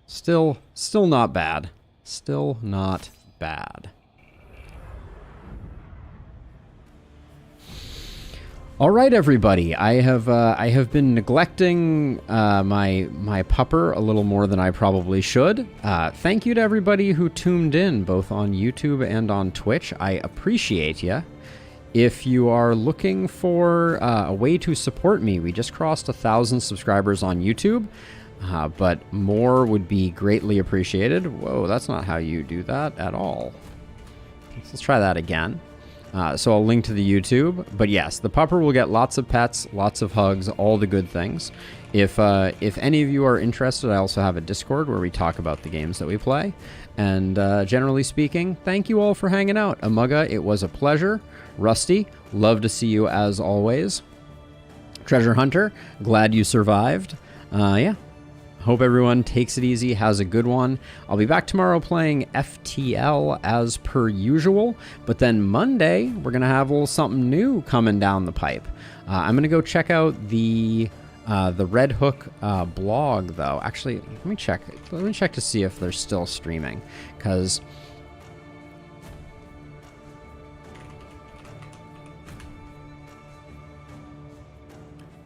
Speaker 1: still not bad. Still not bad. All right, everybody. I have been neglecting my pupper a little more than I probably should. Thank you to everybody who tuned in, both on YouTube and on Twitch. I appreciate you. If you are looking for a way to support me, we just crossed 1,000 subscribers on YouTube, but more would be greatly appreciated. Whoa, that's not how you do that at all. Let's try that again. So I'll link to the YouTube. But yes, the pupper will get lots of pets, lots of hugs, all the good things. If any of you are interested, I also have a Discord where we talk about the games that we play. And generally speaking, thank you all for hanging out. Amaga, it was a pleasure. Rusty, love to see you as always. Treasure Hunter, glad you survived. Yeah. Hope everyone takes it easy, has a good one. I'll be back tomorrow playing FTL as per usual, but then Monday, we're going to have a little something new coming down the pipe. I'm going to go check out the Red Hook blog, though. Actually, let me check to see if they're still streaming, because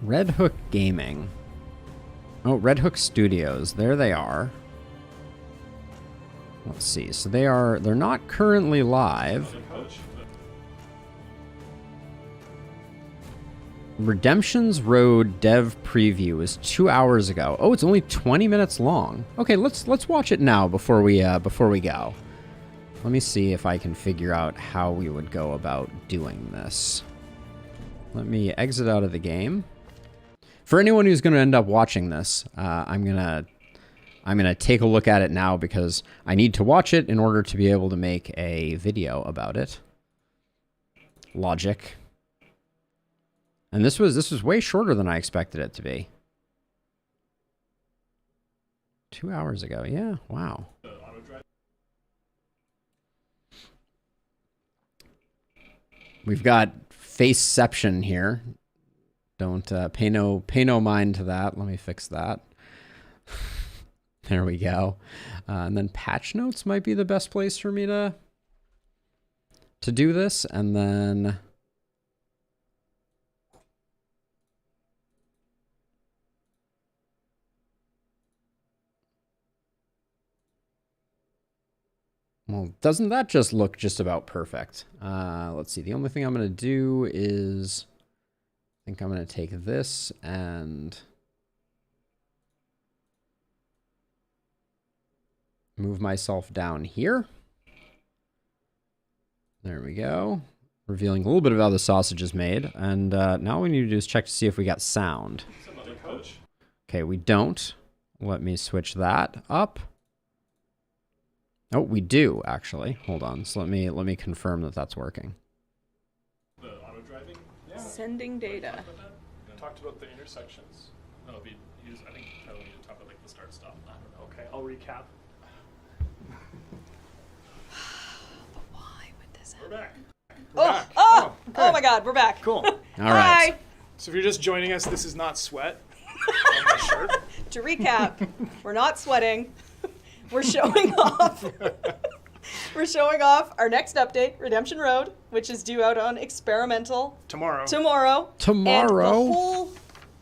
Speaker 1: Red Hook Gaming. Oh, Red Hook Studios. There they are. Let's see. So they're not currently live. Redemption's Road dev preview is 2 hours ago. Oh, it's only 20 minutes long. Okay, let's watch it now before we go. Let me see if I can figure out how we would go about doing this. Let me exit out of the game. For anyone who's going to end up watching this, I'm gonna take a look at it now because I need to watch it in order to be able to make a video about it. Logic. And this was way shorter than I expected it to be. 2 hours ago, yeah, wow. We've got Faceception here. Don't pay no mind to that. Let me fix that. There we go. And then patch notes might be the best place for me to do this. And then well, doesn't that just look just about perfect? Let's see. The only thing I'm going to do is I think I'm going to take this and move myself down here. There we go. Revealing a little bit of how the sausage is made. And now all we need to do is check to see if we got sound. Okay, we don't. Let me switch that up. Oh, we do, actually. Hold on. So let me confirm that that's working.
Speaker 3: The auto driving? Yeah.
Speaker 4: Sending data.
Speaker 3: Talked about the intersections. I think Tyler need to talk about like the start stop. I don't know. Okay, I'll recap.
Speaker 4: But why would this happen?
Speaker 3: We're back.
Speaker 4: Oh
Speaker 3: Okay.
Speaker 4: oh my God, we're back.
Speaker 3: Cool.
Speaker 1: All right.
Speaker 4: Hi.
Speaker 3: So if you're just joining us, this is not sweat on my shirt.
Speaker 4: To recap, we're not sweating. We're showing off. We're showing off our next update, Redemption Road, which is due out on Experimental
Speaker 3: Tomorrow.
Speaker 4: And the whole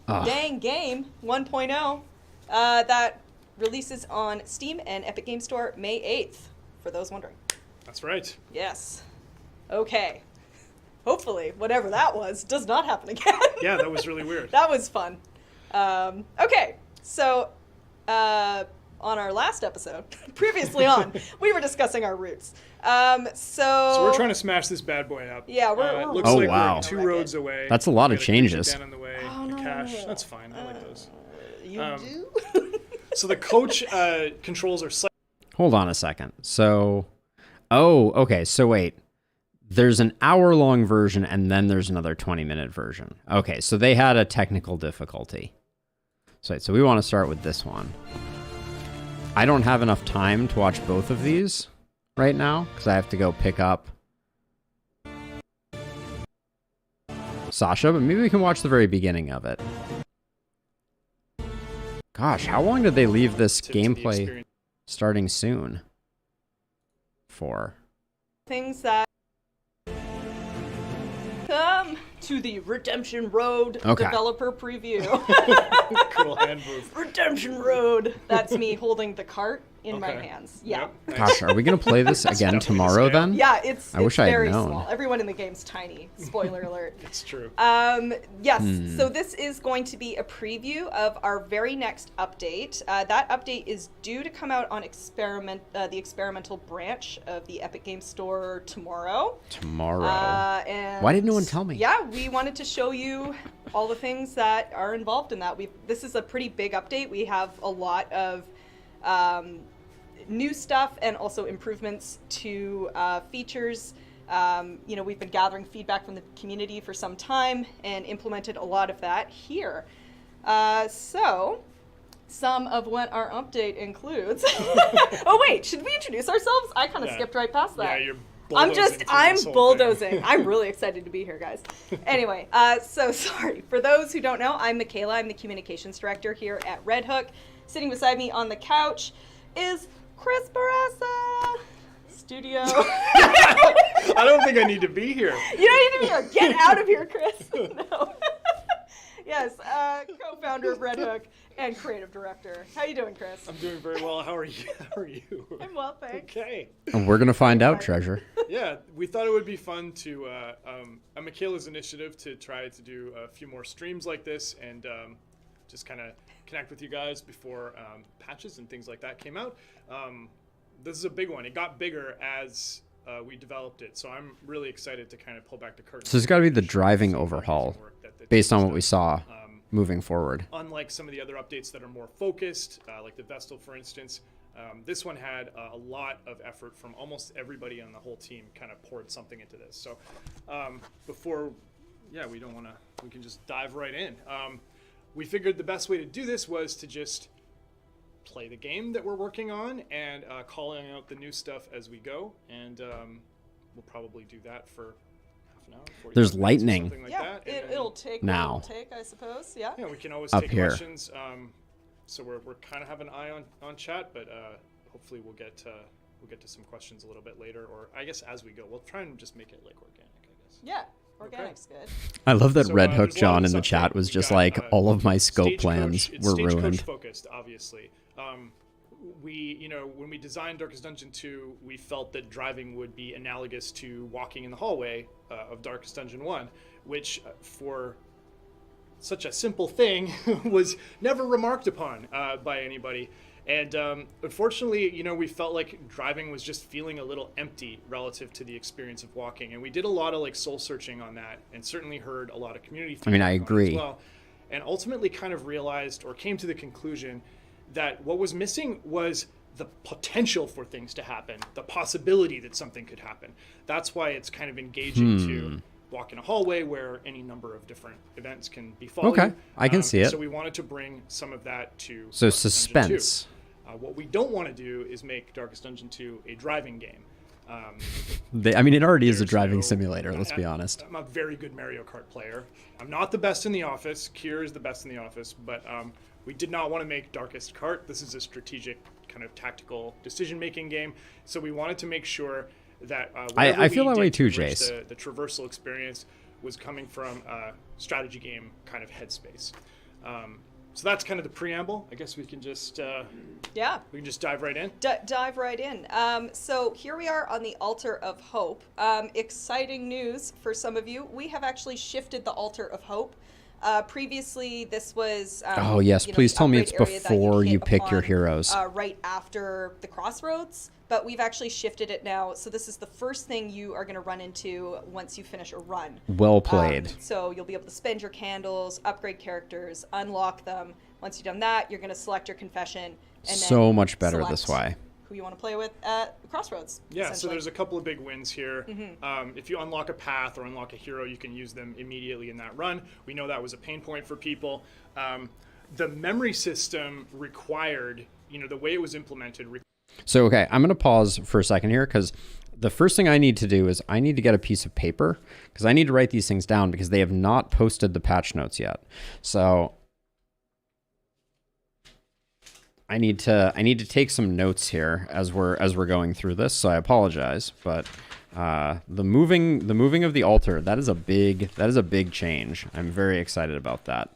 Speaker 4: dang game 1.0 that releases on Steam and Epic Game Store May 8th, for those wondering.
Speaker 3: That's right.
Speaker 4: Yes. Okay. hopefully, whatever that was does not happen again.
Speaker 3: Yeah, that was really weird.
Speaker 4: That was fun. Okay, so on our last episode, previously on, we were discussing our routes.
Speaker 3: So we're trying to smash this bad boy up.
Speaker 4: Yeah,
Speaker 3: it looks
Speaker 1: Oh,
Speaker 3: like
Speaker 1: wow.
Speaker 3: we're 2 roads away.
Speaker 1: That's a lot of
Speaker 3: We got a creature
Speaker 1: changes.
Speaker 3: Den in the way,
Speaker 4: Oh,
Speaker 3: a
Speaker 4: no,
Speaker 3: cache.
Speaker 4: no.
Speaker 3: That's fine. I like those.
Speaker 4: You do?
Speaker 3: So the coach controls are slightly.
Speaker 1: Hold on a second. So, okay. So wait, there's an hour-long version and then there's another 20-minute version. Okay, so they had a technical difficulty. So we want to start with this one. I don't have enough time to watch both of these right now because I have to go pick up Sasha, but maybe we can watch the very beginning of it. Gosh, how long did they leave this
Speaker 3: to the
Speaker 1: gameplay
Speaker 3: experience.
Speaker 1: starting soon for?
Speaker 4: Things that come to the Redemption Road
Speaker 1: Okay.
Speaker 4: developer preview.
Speaker 3: Cool hand move.
Speaker 4: Redemption Road. That's me holding the cart in my
Speaker 3: Okay.
Speaker 4: hands. Yeah.
Speaker 3: Yep, nice.
Speaker 1: Gosh, are we going to play this again
Speaker 3: definitely
Speaker 1: tomorrow
Speaker 3: the scale.
Speaker 1: then?
Speaker 4: Yeah, it's
Speaker 1: wish I had
Speaker 4: very
Speaker 1: known.
Speaker 4: small. Everyone in the game's tiny. Spoiler alert.
Speaker 3: It's true.
Speaker 4: Yes, so this is going to be a preview of our very next update. That update is due to come out on the experimental branch of the Epic Games Store tomorrow.
Speaker 1: Tomorrow.
Speaker 4: And
Speaker 1: Why didn't no one tell me?
Speaker 4: Yeah, we wanted to show you all the things that are involved in that. This is a pretty big update. We have a lot of new stuff and also improvements to features. We've been gathering feedback from the community for some time and implemented a lot of that here. So some of what our update includes. Oh wait, should we introduce ourselves? I kind of skipped right past that.
Speaker 3: Yeah, you're
Speaker 4: I'm
Speaker 3: bulldozing through
Speaker 4: I'm
Speaker 3: this whole
Speaker 4: bulldozing.
Speaker 3: thing.
Speaker 4: I'm really excited to be here, guys. Anyway, so sorry. For those who don't know, I'm Michaela. I'm the communications director here at Red Hook. Sitting beside me on the couch is Chris Barassa. Studio.
Speaker 3: I don't think I need to be here.
Speaker 4: You don't need to be here. Get out of here, Chris. No. Yes, co-founder of Red Hook and creative director. How you doing, Chris?
Speaker 3: I'm doing very well. How are you? How are you?
Speaker 4: I'm well, thanks.
Speaker 3: Okay.
Speaker 1: And we're going to find out, Treasure.
Speaker 3: Yeah, we thought it would be fun to, Michaela's initiative to try to do a few more streams like this and just kind of connect with you guys before patches and things like that came out. This is a big one. It got bigger as we developed it, so I'm really excited to kind of pull back the curtain.
Speaker 1: So it's got to be the driving overhaul based on what we saw moving forward.
Speaker 3: Unlike some of the other updates that are more focused, like the Vestal, for instance, this one had a lot of effort from almost everybody on the whole team kind of poured something into this. So we can just dive right in. We figured the best way to do this was to just play the game that we're working on and calling out the new stuff as we go. And we'll probably do that for half an hour. 45
Speaker 1: There's
Speaker 3: minutes or
Speaker 1: lightning.
Speaker 3: something like
Speaker 4: Yeah,
Speaker 3: that. And then-
Speaker 4: it'll take
Speaker 1: Now.
Speaker 4: what it'll take, I suppose. Yeah.
Speaker 3: yeah, we can always
Speaker 1: Up
Speaker 3: take
Speaker 1: here.
Speaker 3: questions. So we're kind of have an eye on chat, but hopefully we'll get to some questions a little bit later, or I guess as we go. We'll try and just make it like organic, I guess.
Speaker 4: Yeah. Organic's good.
Speaker 1: I love that
Speaker 3: So,
Speaker 1: Red
Speaker 3: there's
Speaker 1: Hook
Speaker 3: a lot
Speaker 1: John
Speaker 3: of
Speaker 1: in the
Speaker 3: this
Speaker 1: chat
Speaker 3: update.
Speaker 1: was
Speaker 3: We've
Speaker 1: just
Speaker 3: got,
Speaker 1: like, all of my scope
Speaker 3: Stagecoach-
Speaker 1: plans
Speaker 3: it's
Speaker 1: were
Speaker 3: Stagecoach
Speaker 1: ruined.
Speaker 3: focused, obviously. When we designed Darkest Dungeon 2, we felt that driving would be analogous to walking in the hallway of Darkest Dungeon 1, which for such a simple thing was never remarked upon by anybody. And unfortunately, we felt like driving was just feeling a little empty relative to the experience of walking. And we did a lot of soul searching on that, and certainly heard a lot of community feedback
Speaker 1: I
Speaker 3: on it
Speaker 1: agree.
Speaker 3: as well. And ultimately kind of realized or came to the conclusion that what was missing was the potential for things to happen, the possibility that something could happen. That's why it's kind of engaging to walk in a hallway where any number of different events can befall
Speaker 1: Okay,
Speaker 3: you.
Speaker 1: I can see it.
Speaker 3: So we wanted to bring some of that to
Speaker 1: So
Speaker 3: Darkest Dungeon 2.
Speaker 1: suspense.
Speaker 3: What we don't want to do is make Darkest Dungeon 2 a driving game.
Speaker 1: It already is a
Speaker 3: There's
Speaker 1: driving
Speaker 3: no-
Speaker 1: simulator, let's be honest.
Speaker 3: I'm a very good Mario Kart player. I'm not the best in the office. Kier is the best in the office, but we did not want to make Darkest Kart. This is a strategic kind of tactical decision-making game, so we wanted to make sure that
Speaker 1: I feel that way too,
Speaker 3: Jace.
Speaker 1: Jace.
Speaker 3: The traversal experience was coming from a strategy game kind of headspace. So that's kind of the preamble. I guess we can just
Speaker 4: Yeah.
Speaker 3: dive right in.
Speaker 4: Dive right in. So here we are on the Altar of Hope. Exciting news for some of you. We have actually shifted the Altar of Hope. Previously, this was.
Speaker 1: Oh, yes. Please tell me it's before you pick your heroes.
Speaker 4: Right after the crossroads. But we've actually shifted it now. So this is the first thing you are going to run into once you finish a run.
Speaker 1: Well played.
Speaker 4: So you'll be able to spend your candles, upgrade characters, unlock them. Once you've done that, you're going to select your confession. And
Speaker 1: So
Speaker 4: then
Speaker 1: much better
Speaker 4: select
Speaker 1: this way.
Speaker 4: who you want to play with at the crossroads.
Speaker 3: Yeah, so there's a couple of big wins here. If you unlock a path or unlock a hero, you can use them immediately in that run. We know that was a pain point for people. The memory system required, the way it was implemented.
Speaker 1: So, okay, I'm going to pause for a second here because the first thing I need to do is I need to get a piece of paper because I need to write these things down because they have not posted the patch notes yet. So I need to take some notes here as we're going through this. So I apologize, but the moving of the altar, that is a big change. I'm very excited about that.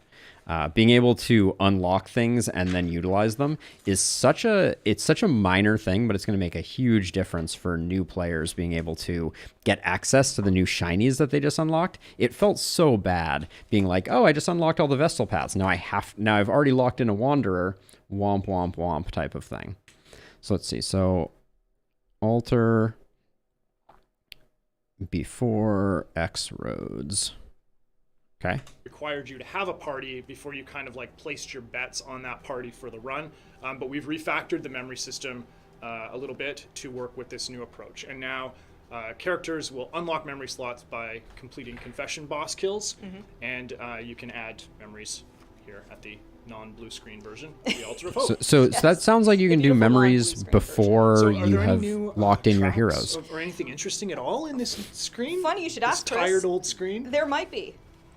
Speaker 1: Being able to unlock things and then utilize them is such a minor thing, but it's going to make a huge difference for new players being able to get access to the new shinies that they just unlocked. It felt so bad being like, oh, I just unlocked all the Vestal paths. Now I've already locked in a Wanderer, womp, womp, womp type of thing. So let's see. So altar before X roads. Okay.
Speaker 3: Required you to have a party before you kind of like placed your bets on that party for the run. But we've refactored the memory system a little bit to work with this new approach. And now characters will unlock memory slots by completing confession boss kills. And you can add memories here at the non-blue screen version of the Altar of Hope.
Speaker 1: So that sounds like you can do memories before
Speaker 3: So
Speaker 1: you have locked in your
Speaker 3: tracks
Speaker 1: heroes.
Speaker 3: or anything interesting at all in this screen?
Speaker 4: Funny you should
Speaker 3: This
Speaker 4: ask, Chris.
Speaker 3: tired old screen?
Speaker 4: There might be.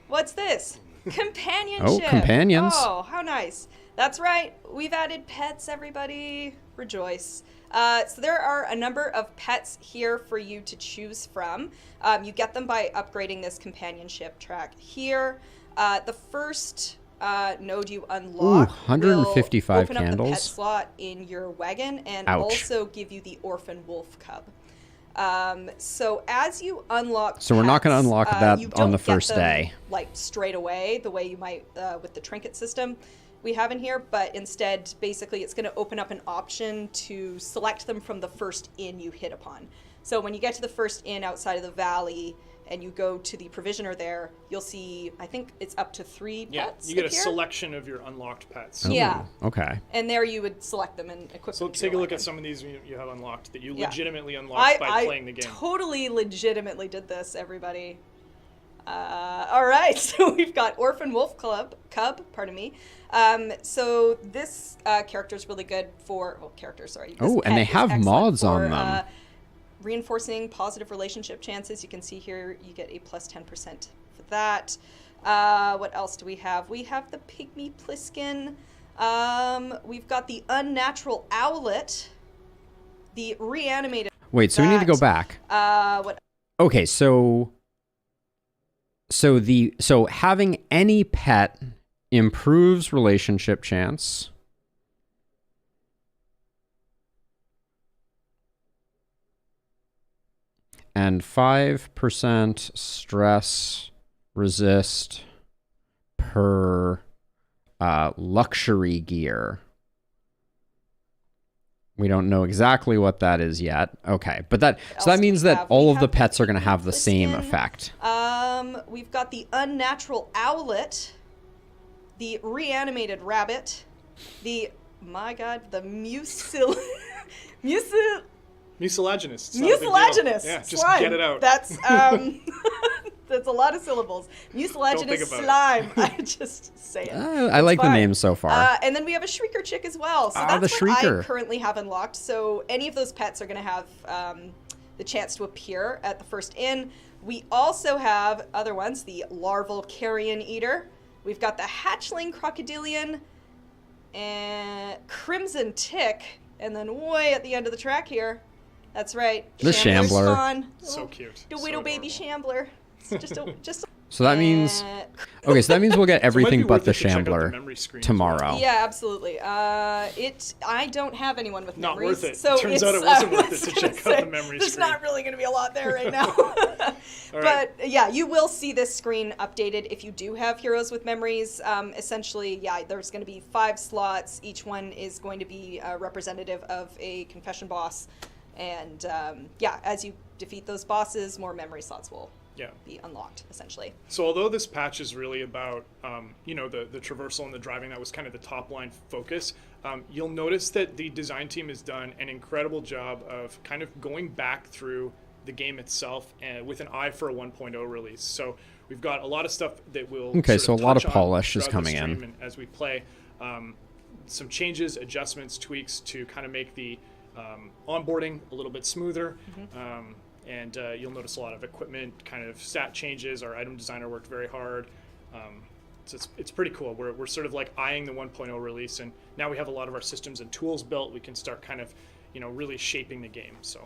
Speaker 4: What's this? Companionship.
Speaker 1: Oh, companions.
Speaker 4: Oh, how nice. That's right. We've added pets, everybody. Rejoice. So there are a number of pets here for you to choose from. You get them by upgrading this companionship track here. The first node you unlock
Speaker 1: 155
Speaker 4: will open up the
Speaker 1: candles.
Speaker 4: pet slot in your wagon and
Speaker 1: Ouch.
Speaker 4: also give you the orphan wolf cub. So as you unlock
Speaker 1: So we're not going to
Speaker 4: pets,
Speaker 1: unlock that
Speaker 4: you
Speaker 1: on
Speaker 4: don't
Speaker 1: the
Speaker 4: get
Speaker 1: first
Speaker 4: them,
Speaker 1: day.
Speaker 4: like straight away, the way you might with the trinket system we have in here, but instead, basically, it's going to open up an option to select them from the first inn you hit upon. So when you get to the first inn outside of the valley and you go to the provisioner there, you'll see, I think it's up to 3 pets.
Speaker 3: You get a
Speaker 4: appear.
Speaker 3: selection of your unlocked pets.
Speaker 4: Yeah.
Speaker 1: Okay.
Speaker 4: And there you would select them and equip
Speaker 3: So
Speaker 4: them. to
Speaker 3: take a
Speaker 4: your
Speaker 3: look at
Speaker 4: wagon.
Speaker 3: some of these you have unlocked that you
Speaker 4: Yeah.
Speaker 3: legitimately unlocked by playing the game.
Speaker 4: I totally legitimately did this, everybody. All right, so we've got Orphan Wolf Cub, pardon me. So this character is really good for, this
Speaker 1: Oh, and
Speaker 4: pet
Speaker 1: they
Speaker 4: is
Speaker 1: have
Speaker 4: excellent
Speaker 1: mods
Speaker 4: for,
Speaker 1: on them.
Speaker 4: Reinforcing positive relationship chances. You can see here you get a plus 10% for that. What else do we have? We have the Pygmy Pliskin. We've got the Unnatural Owlet. The Reanimated.
Speaker 1: Wait, so we need to go back.
Speaker 4: What?
Speaker 1: Okay, so having any pet improves relationship chance. And 5% stress resist per luxury gear. We don't know exactly what that is yet. Okay, but that means that all of the pets are going to have the same effect.
Speaker 4: We've got the Unnatural Owlet, the Reanimated Rabbit, the
Speaker 3: Mucilaginous.
Speaker 4: Mucilaginous.
Speaker 3: Yeah, just
Speaker 4: slime.
Speaker 3: get it out.
Speaker 4: That's that's a lot of syllables. Mucilaginous
Speaker 3: about it.
Speaker 4: slime. I just say it.
Speaker 1: I like the names so far.
Speaker 4: And then we have a Shrieker Chick as well. So
Speaker 1: the
Speaker 4: that's what
Speaker 1: Shrieker.
Speaker 4: I currently have unlocked. So any of those pets are going to have the chance to appear at the first inn. We also have other ones, the Larval Carrion Eater. We've got the Hatchling Crocodilian and Crimson Tick. And then way at the end of the track here, that's right,
Speaker 1: The Shambler.
Speaker 4: Spawn.
Speaker 3: So cute.
Speaker 4: The
Speaker 3: So
Speaker 4: Widow Baby
Speaker 3: adorable.
Speaker 4: Shambler. It's just
Speaker 1: So that means... Okay, so that means we'll get
Speaker 3: So it might be
Speaker 1: everything but
Speaker 3: worth
Speaker 1: the
Speaker 3: it to check out the
Speaker 1: Shambler
Speaker 3: memory screen as well.
Speaker 1: tomorrow.
Speaker 4: Yeah, absolutely. I don't have anyone with
Speaker 3: Not
Speaker 4: memories,
Speaker 3: worth it.
Speaker 4: so
Speaker 3: Turns
Speaker 4: it's,
Speaker 3: out it wasn't
Speaker 4: I
Speaker 3: worth
Speaker 4: was
Speaker 3: it to
Speaker 4: gonna
Speaker 3: check out
Speaker 4: say,
Speaker 3: the memory
Speaker 4: There's
Speaker 3: screen.
Speaker 4: not really going to be a lot there right now.
Speaker 3: All right.
Speaker 4: But yeah, you will see this screen updated if you do have heroes with memories. Essentially, yeah, there's going to be 5 slots. Each one is going to be representative of a confession boss. And yeah, as you defeat those bosses, more memory slots will be unlocked, essentially.
Speaker 3: So although this patch is really about, you know, the traversal and the driving, that was kind of the top line focus, you'll notice that the design team has done an incredible job of kind of going back through the game itself and with an eye for a 1.0 release. So we've got a lot of stuff that will
Speaker 1: Okay,
Speaker 3: sort
Speaker 1: so a lot of
Speaker 3: touch on
Speaker 1: polish is
Speaker 3: throughout the
Speaker 1: coming in.
Speaker 3: stream and as we play. Some changes, adjustments, tweaks to kind of make the onboarding a little bit smoother. And you'll notice a lot of equipment kind of stat changes. Our item designer worked very hard. So it's pretty cool. We're sort of like eyeing the 1.0 release, and now we have a lot of our systems and tools built. We can start kind of, you know, really shaping the game. So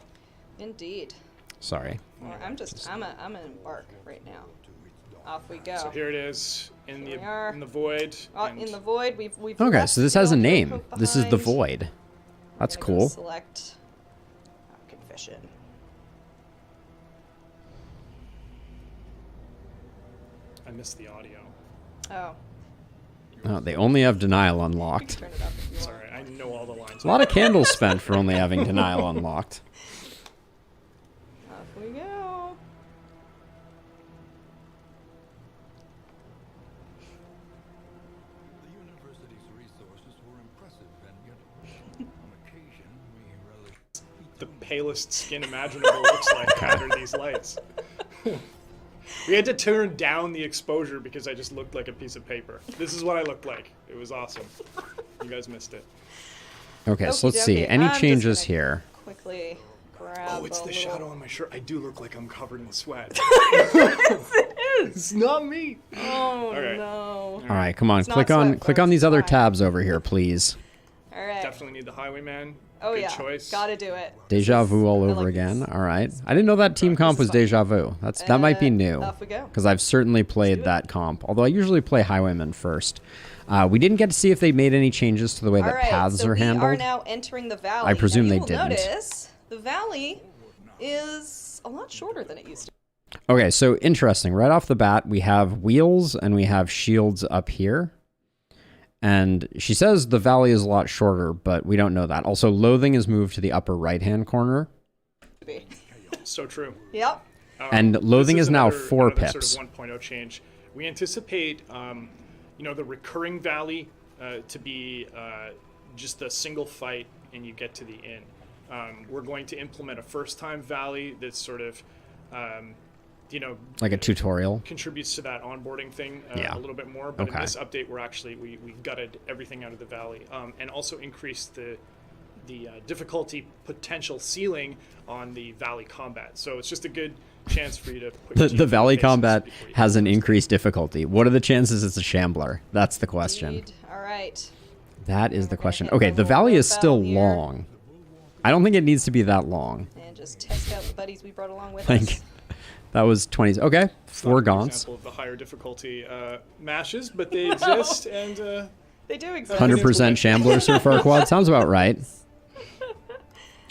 Speaker 4: Indeed.
Speaker 1: Sorry.
Speaker 4: Well, I'm an embark right now. Off we go.
Speaker 3: So here it is in
Speaker 4: Here we are.
Speaker 3: the void.
Speaker 4: In the void, we've
Speaker 1: Okay,
Speaker 4: left
Speaker 1: so this
Speaker 4: the
Speaker 1: has a
Speaker 4: Alto
Speaker 1: name.
Speaker 4: Coat
Speaker 1: This is the
Speaker 4: behind.
Speaker 1: Void. That's
Speaker 4: I'm gonna go
Speaker 1: cool.
Speaker 4: Select confession.
Speaker 3: I missed the audio.
Speaker 4: Oh,
Speaker 1: Oh, they only have Denial unlocked.
Speaker 4: turn it up if you want.
Speaker 3: Sorry, I know all the lines.
Speaker 1: A lot of candles spent for only having Denial unlocked.
Speaker 4: Off we go.
Speaker 2: The university's resources were impressive, and yet, on occasion, we relished
Speaker 3: The palest skin imaginable looks like under these lights. We had to turn down the exposure because I just looked like a piece of paper. This is what I looked like. It was awesome. You guys missed it.
Speaker 1: Okay, so let's see.
Speaker 4: Okey-dokey.
Speaker 1: Any
Speaker 4: I'm just
Speaker 1: changes
Speaker 4: gonna
Speaker 1: here?
Speaker 4: Quickly grab.
Speaker 3: Oh, it's
Speaker 4: a
Speaker 3: the
Speaker 4: little-
Speaker 3: shadow on my shirt. I do look like I'm covered in sweat. It's not me.
Speaker 4: Oh
Speaker 3: right.
Speaker 4: no!
Speaker 1: All right, come on.
Speaker 4: It's not
Speaker 1: Click on
Speaker 4: sweat,
Speaker 1: click on
Speaker 4: folks,
Speaker 1: these
Speaker 4: it's
Speaker 1: other
Speaker 4: fine.
Speaker 1: tabs over here, please.
Speaker 4: All right.
Speaker 3: Definitely need the Highwayman.
Speaker 4: Oh
Speaker 3: Good
Speaker 4: yeah.
Speaker 3: choice.
Speaker 4: Gotta do it.
Speaker 1: Deja
Speaker 4: This is-
Speaker 1: vu all
Speaker 4: I
Speaker 1: over
Speaker 4: like
Speaker 1: again.
Speaker 4: this.
Speaker 1: All right. I didn't know that team comp was
Speaker 4: is fun.
Speaker 1: Deja vu. That might be new.
Speaker 4: Off we go.
Speaker 1: Because I've certainly played that comp. Although I usually play Highwayman first. We didn't get to see if they made any changes to the way
Speaker 4: All
Speaker 1: that
Speaker 4: right.
Speaker 1: paths
Speaker 4: so
Speaker 1: are
Speaker 4: we are
Speaker 1: handled.
Speaker 4: now entering the valley.
Speaker 1: I presume
Speaker 4: now,
Speaker 1: they
Speaker 4: you will
Speaker 1: didn't.
Speaker 4: Notice the valley is a lot shorter than it used to.
Speaker 1: Okay, so interesting. Right off the bat, we have wheels and we have shields up here. And she says the valley is a lot shorter, but we don't know that. Also, loathing is moved to the upper right-hand corner.
Speaker 4: be.
Speaker 3: So true.
Speaker 4: Yep.
Speaker 1: And
Speaker 3: This
Speaker 1: loathing is now
Speaker 3: another-
Speaker 1: 4
Speaker 3: another
Speaker 1: pips.
Speaker 3: Sort of 1.0 change. We anticipate, you know, the recurring valley to be just a single fight, and you get to the inn. We're going to implement a first-time valley that's sort of, you know,
Speaker 1: Like a tutorial.
Speaker 3: contributes to that onboarding thing
Speaker 1: Yeah.
Speaker 3: a little bit more. But
Speaker 1: Okay.
Speaker 3: in this update, we're actually we gutted everything out of the valley, and also increased the difficulty potential ceiling on the valley combat. So it's just a good chance for you to put your team
Speaker 1: The
Speaker 3: through
Speaker 1: valley
Speaker 3: paces
Speaker 1: combat
Speaker 3: before you
Speaker 1: has
Speaker 3: get
Speaker 1: an
Speaker 3: to the
Speaker 1: increased difficulty. What are the chances it's a shambler? That's the question.
Speaker 4: Indeed. All right.
Speaker 1: That is the
Speaker 4: We're gonna
Speaker 1: question.
Speaker 4: hit
Speaker 1: Okay,
Speaker 4: the
Speaker 1: the valley
Speaker 4: little
Speaker 1: is still
Speaker 4: bell here.
Speaker 1: long. I don't think it needs to be that long.
Speaker 4: And just test out the buddies we brought along with
Speaker 1: Like,
Speaker 4: us.
Speaker 1: that was 20s. Okay,
Speaker 3: It's
Speaker 1: 4
Speaker 3: not an
Speaker 1: gaunts.
Speaker 3: example of the higher difficulty mashes, but they exist, and
Speaker 4: They do exist.
Speaker 1: 100% shambler Sir Farquaad. Sounds about right.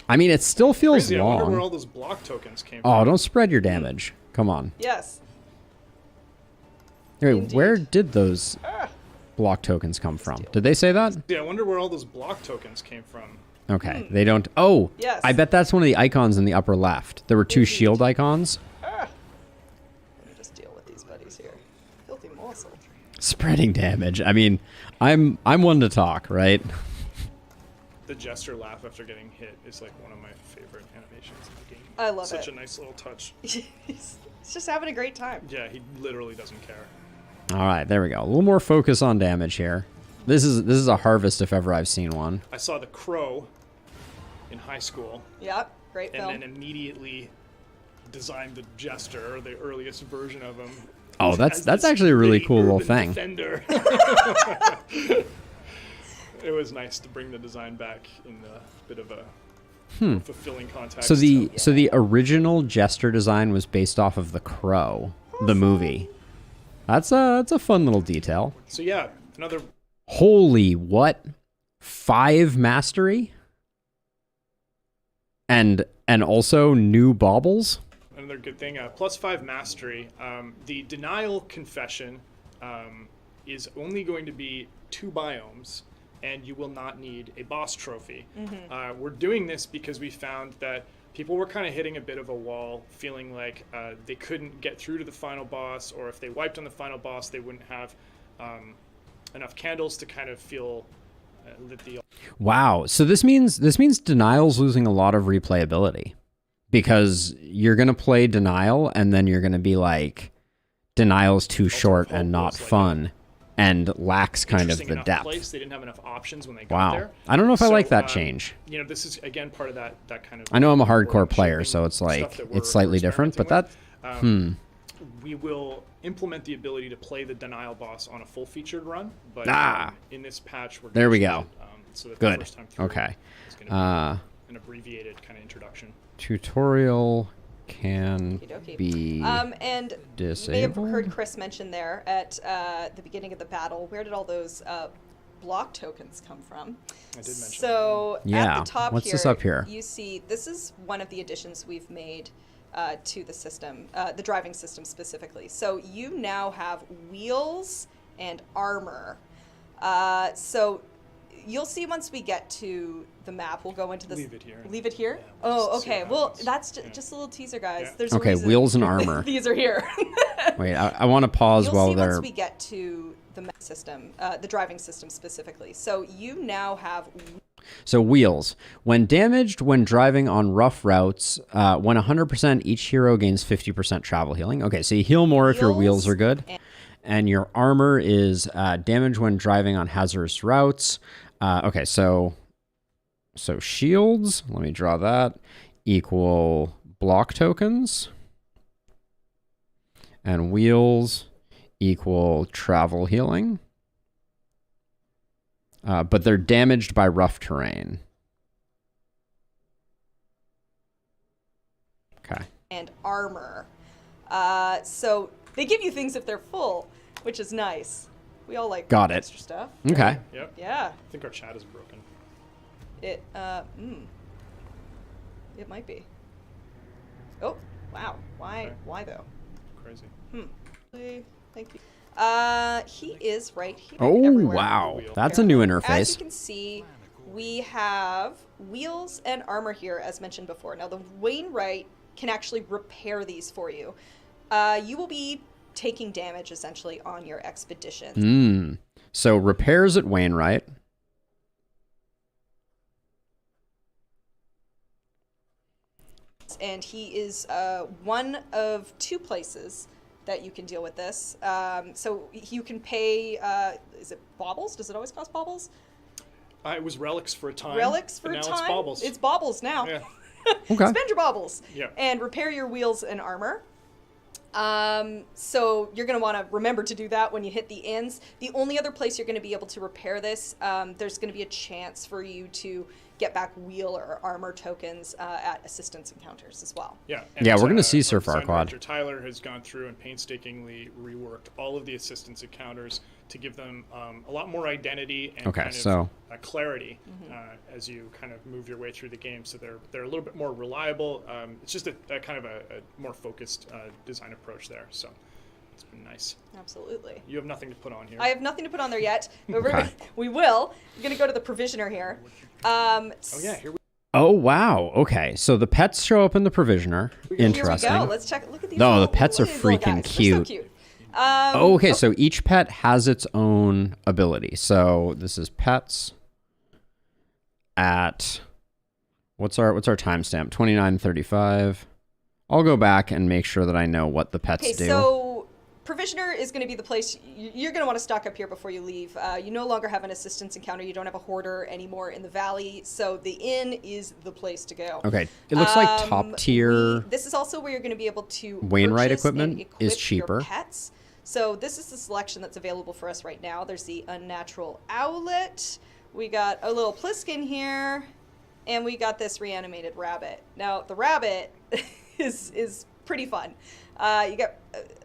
Speaker 1: I mean, it still feels
Speaker 3: crazy. I wonder where all
Speaker 1: long.
Speaker 3: those block tokens came
Speaker 1: Oh,
Speaker 3: from.
Speaker 1: don't spread your damage. Come on.
Speaker 4: Yes.
Speaker 1: Wait,
Speaker 4: Indeed.
Speaker 1: where did those block tokens come from? Did they say that?
Speaker 3: Yeah, I wonder where all those block tokens came from.
Speaker 1: Okay, they don't. Oh,
Speaker 4: Yes.
Speaker 1: I bet that's one of the icons in the upper left. There were 2
Speaker 4: Indeed.
Speaker 1: shield icons.
Speaker 4: Let me just deal with these buddies here. Filthy morsel.
Speaker 1: Spreading damage. I mean, I'm one to talk, right?
Speaker 3: The jester laugh after getting hit is like one of my favorite animations in the game.
Speaker 4: I love
Speaker 3: Such
Speaker 4: it.
Speaker 3: a nice little touch.
Speaker 4: He's just having a great time.
Speaker 3: Yeah, he literally doesn't care.
Speaker 1: All right, there we go. A little more focus on damage here. This is a harvest if ever I've seen one.
Speaker 3: I saw The Crow in high school,
Speaker 4: Yep. Great
Speaker 3: and
Speaker 4: film.
Speaker 3: then immediately designed the jester, or the earliest version of him.
Speaker 1: Oh,
Speaker 3: as
Speaker 1: that's
Speaker 3: this
Speaker 1: actually a really
Speaker 3: gritty
Speaker 1: cool little
Speaker 3: urban
Speaker 1: thing.
Speaker 3: Defender. It was nice to bring the design back in a bit of a fulfilling context.
Speaker 1: So the original Jester design was based off of The Crow, the movie. That's a fun little detail.
Speaker 3: So yeah, another
Speaker 1: Holy what? 5 mastery? And also new baubles?
Speaker 3: another good thing. +5 mastery. The denial confession is only going to be 2 biomes, and you will not need a boss trophy. We're doing this because we found that people were kind of hitting a bit of a wall, feeling like they couldn't get through to the final boss, or if they wiped on the final boss, they wouldn't have enough candles to kind of feel that the...
Speaker 1: Wow. So this means Denial's losing a lot of replayability, because you're going to play Denial and then you're going to be like, Denial's too short and not fun and lacks kind of the depth.
Speaker 3: They didn't have enough options when they got there.
Speaker 1: I don't know if I like that change.
Speaker 3: You know, this is again part of that kind of...
Speaker 1: I know I'm a hardcore player, so it's like, it's slightly different, but that...
Speaker 3: We will implement the ability to play the Denial boss on a full featured run, but in this patch, we're
Speaker 1: there we
Speaker 3: gonna
Speaker 1: go.
Speaker 3: So that
Speaker 1: Good.
Speaker 3: the first time through,
Speaker 1: Okay.
Speaker 3: it's going to be an abbreviated kind of introduction.
Speaker 1: Tutorial can
Speaker 4: Okey-dokey.
Speaker 1: be
Speaker 4: And
Speaker 1: disabled.
Speaker 4: you may have heard Chris mention there at the beginning of the battle, where did all those block tokens come from?
Speaker 3: I did mention
Speaker 4: So
Speaker 1: Yeah.
Speaker 4: at the top
Speaker 1: What's
Speaker 4: here,
Speaker 1: this up here?
Speaker 4: you see this is one of the additions we've made to the system, the driving system specifically. So you now have wheels and armor. So you'll see once we get to the map, we'll go into this.
Speaker 3: Leave it here.
Speaker 4: Leave it here?
Speaker 3: Yeah,
Speaker 4: Oh,
Speaker 3: just see
Speaker 4: okay.
Speaker 3: what
Speaker 4: Well,
Speaker 3: happens.
Speaker 4: that's
Speaker 3: Yeah.
Speaker 4: just a little teaser, guys.
Speaker 3: Yeah.
Speaker 4: There's a
Speaker 1: Okay,
Speaker 4: reason
Speaker 1: wheels and armor.
Speaker 4: these are here.
Speaker 1: Wait, I want to pause
Speaker 4: You'll
Speaker 1: while
Speaker 4: see
Speaker 1: they're...
Speaker 4: once we get to the map system, the driving system specifically. So you now have
Speaker 1: So wheels. When damaged when driving on rough routes, when 100%, each hero gains 50% travel healing. Okay, so you heal more if your wheels are good. And your armor is damage when driving on hazardous routes. Okay, so shields, let me draw that, equal block tokens. And wheels equal travel healing. But they're damaged by rough terrain. Okay.
Speaker 4: and armor. So they give you things if they're full, which is nice. We all like
Speaker 1: Got it.
Speaker 4: extra stuff.
Speaker 1: Okay.
Speaker 3: Yep.
Speaker 4: Yeah.
Speaker 3: I think our chat is broken.
Speaker 4: It it might be. Oh, wow. Why?
Speaker 3: Okay.
Speaker 4: Why though?
Speaker 3: Crazy.
Speaker 4: Thank you. He is right here.
Speaker 1: Oh,
Speaker 4: everywhere.
Speaker 1: wow. That's a new
Speaker 4: As you
Speaker 1: interface.
Speaker 4: can see, we have wheels and armor here, as mentioned before. Now, the Wainwright can actually repair these for you. You will be taking damage, essentially, on your expeditions.
Speaker 1: So repairs at Wainwright.
Speaker 4: And he is one of 2 places that you can deal with this. So you can pay, is it baubles? Does it always cost baubles?
Speaker 3: It was relics for a time.
Speaker 4: Relics for
Speaker 3: but
Speaker 4: a
Speaker 3: now
Speaker 4: time?
Speaker 3: It's baubles.
Speaker 4: It's baubles now.
Speaker 3: Yeah.
Speaker 1: Okay.
Speaker 4: Spend your baubles.
Speaker 3: Yeah.
Speaker 4: And repair your wheels and armor. So you're going to want to remember to do that when you hit the inns. The only other place you're going to be able to repair this, there's going to be a chance for you to get back wheel or armor tokens at assistance encounters as well.
Speaker 3: Yeah.
Speaker 1: Yeah, we're gonna see
Speaker 3: our
Speaker 1: Sir
Speaker 3: design
Speaker 1: Farquaad.
Speaker 3: director, Tyler has gone through and painstakingly reworked all of the assistance encounters to give them a lot more identity and
Speaker 1: Okay,
Speaker 3: kind of
Speaker 1: so-
Speaker 3: clarity as you kind of move your way through the game. So they're a little bit more reliable. It's just a kind of a more focused design approach there. So it's been nice.
Speaker 4: Absolutely.
Speaker 3: You have nothing to put on here.
Speaker 4: I have nothing to put on there yet. But
Speaker 1: Okay.
Speaker 4: we will. We're going to go to the provisioner here.
Speaker 3: Oh yeah, here we
Speaker 1: Oh, wow. Okay. So the pets show up in the provisioner. Interesting.
Speaker 4: Here we go. Let's check. Look at these.
Speaker 1: No,
Speaker 4: little-
Speaker 1: the pets are
Speaker 4: look at these little
Speaker 1: freaking
Speaker 4: guys. They're so
Speaker 1: cute.
Speaker 4: cute.
Speaker 1: Oh, okay, so each pet has its own ability. So this is pets at what's our timestamp? 29:35. I'll go back and make sure that I know what the pets
Speaker 4: Okay,
Speaker 1: do.
Speaker 4: so provisioner is going to be the place you're going to want to stock up here before you leave. You no longer have an assistance encounter. You don't have a hoarder anymore in the valley, so the inn is the place to go.
Speaker 1: Okay, it looks like top tier.
Speaker 4: This is also where you're going to be able to
Speaker 1: Wainwright
Speaker 4: purchase and
Speaker 1: equipment is
Speaker 4: equip
Speaker 1: cheaper.
Speaker 4: Your pets. So this is the selection that's available for us right now. There's the unnatural owlet. We got a little Pliskin here, and we got this reanimated rabbit. Now the rabbit is pretty fun. You get,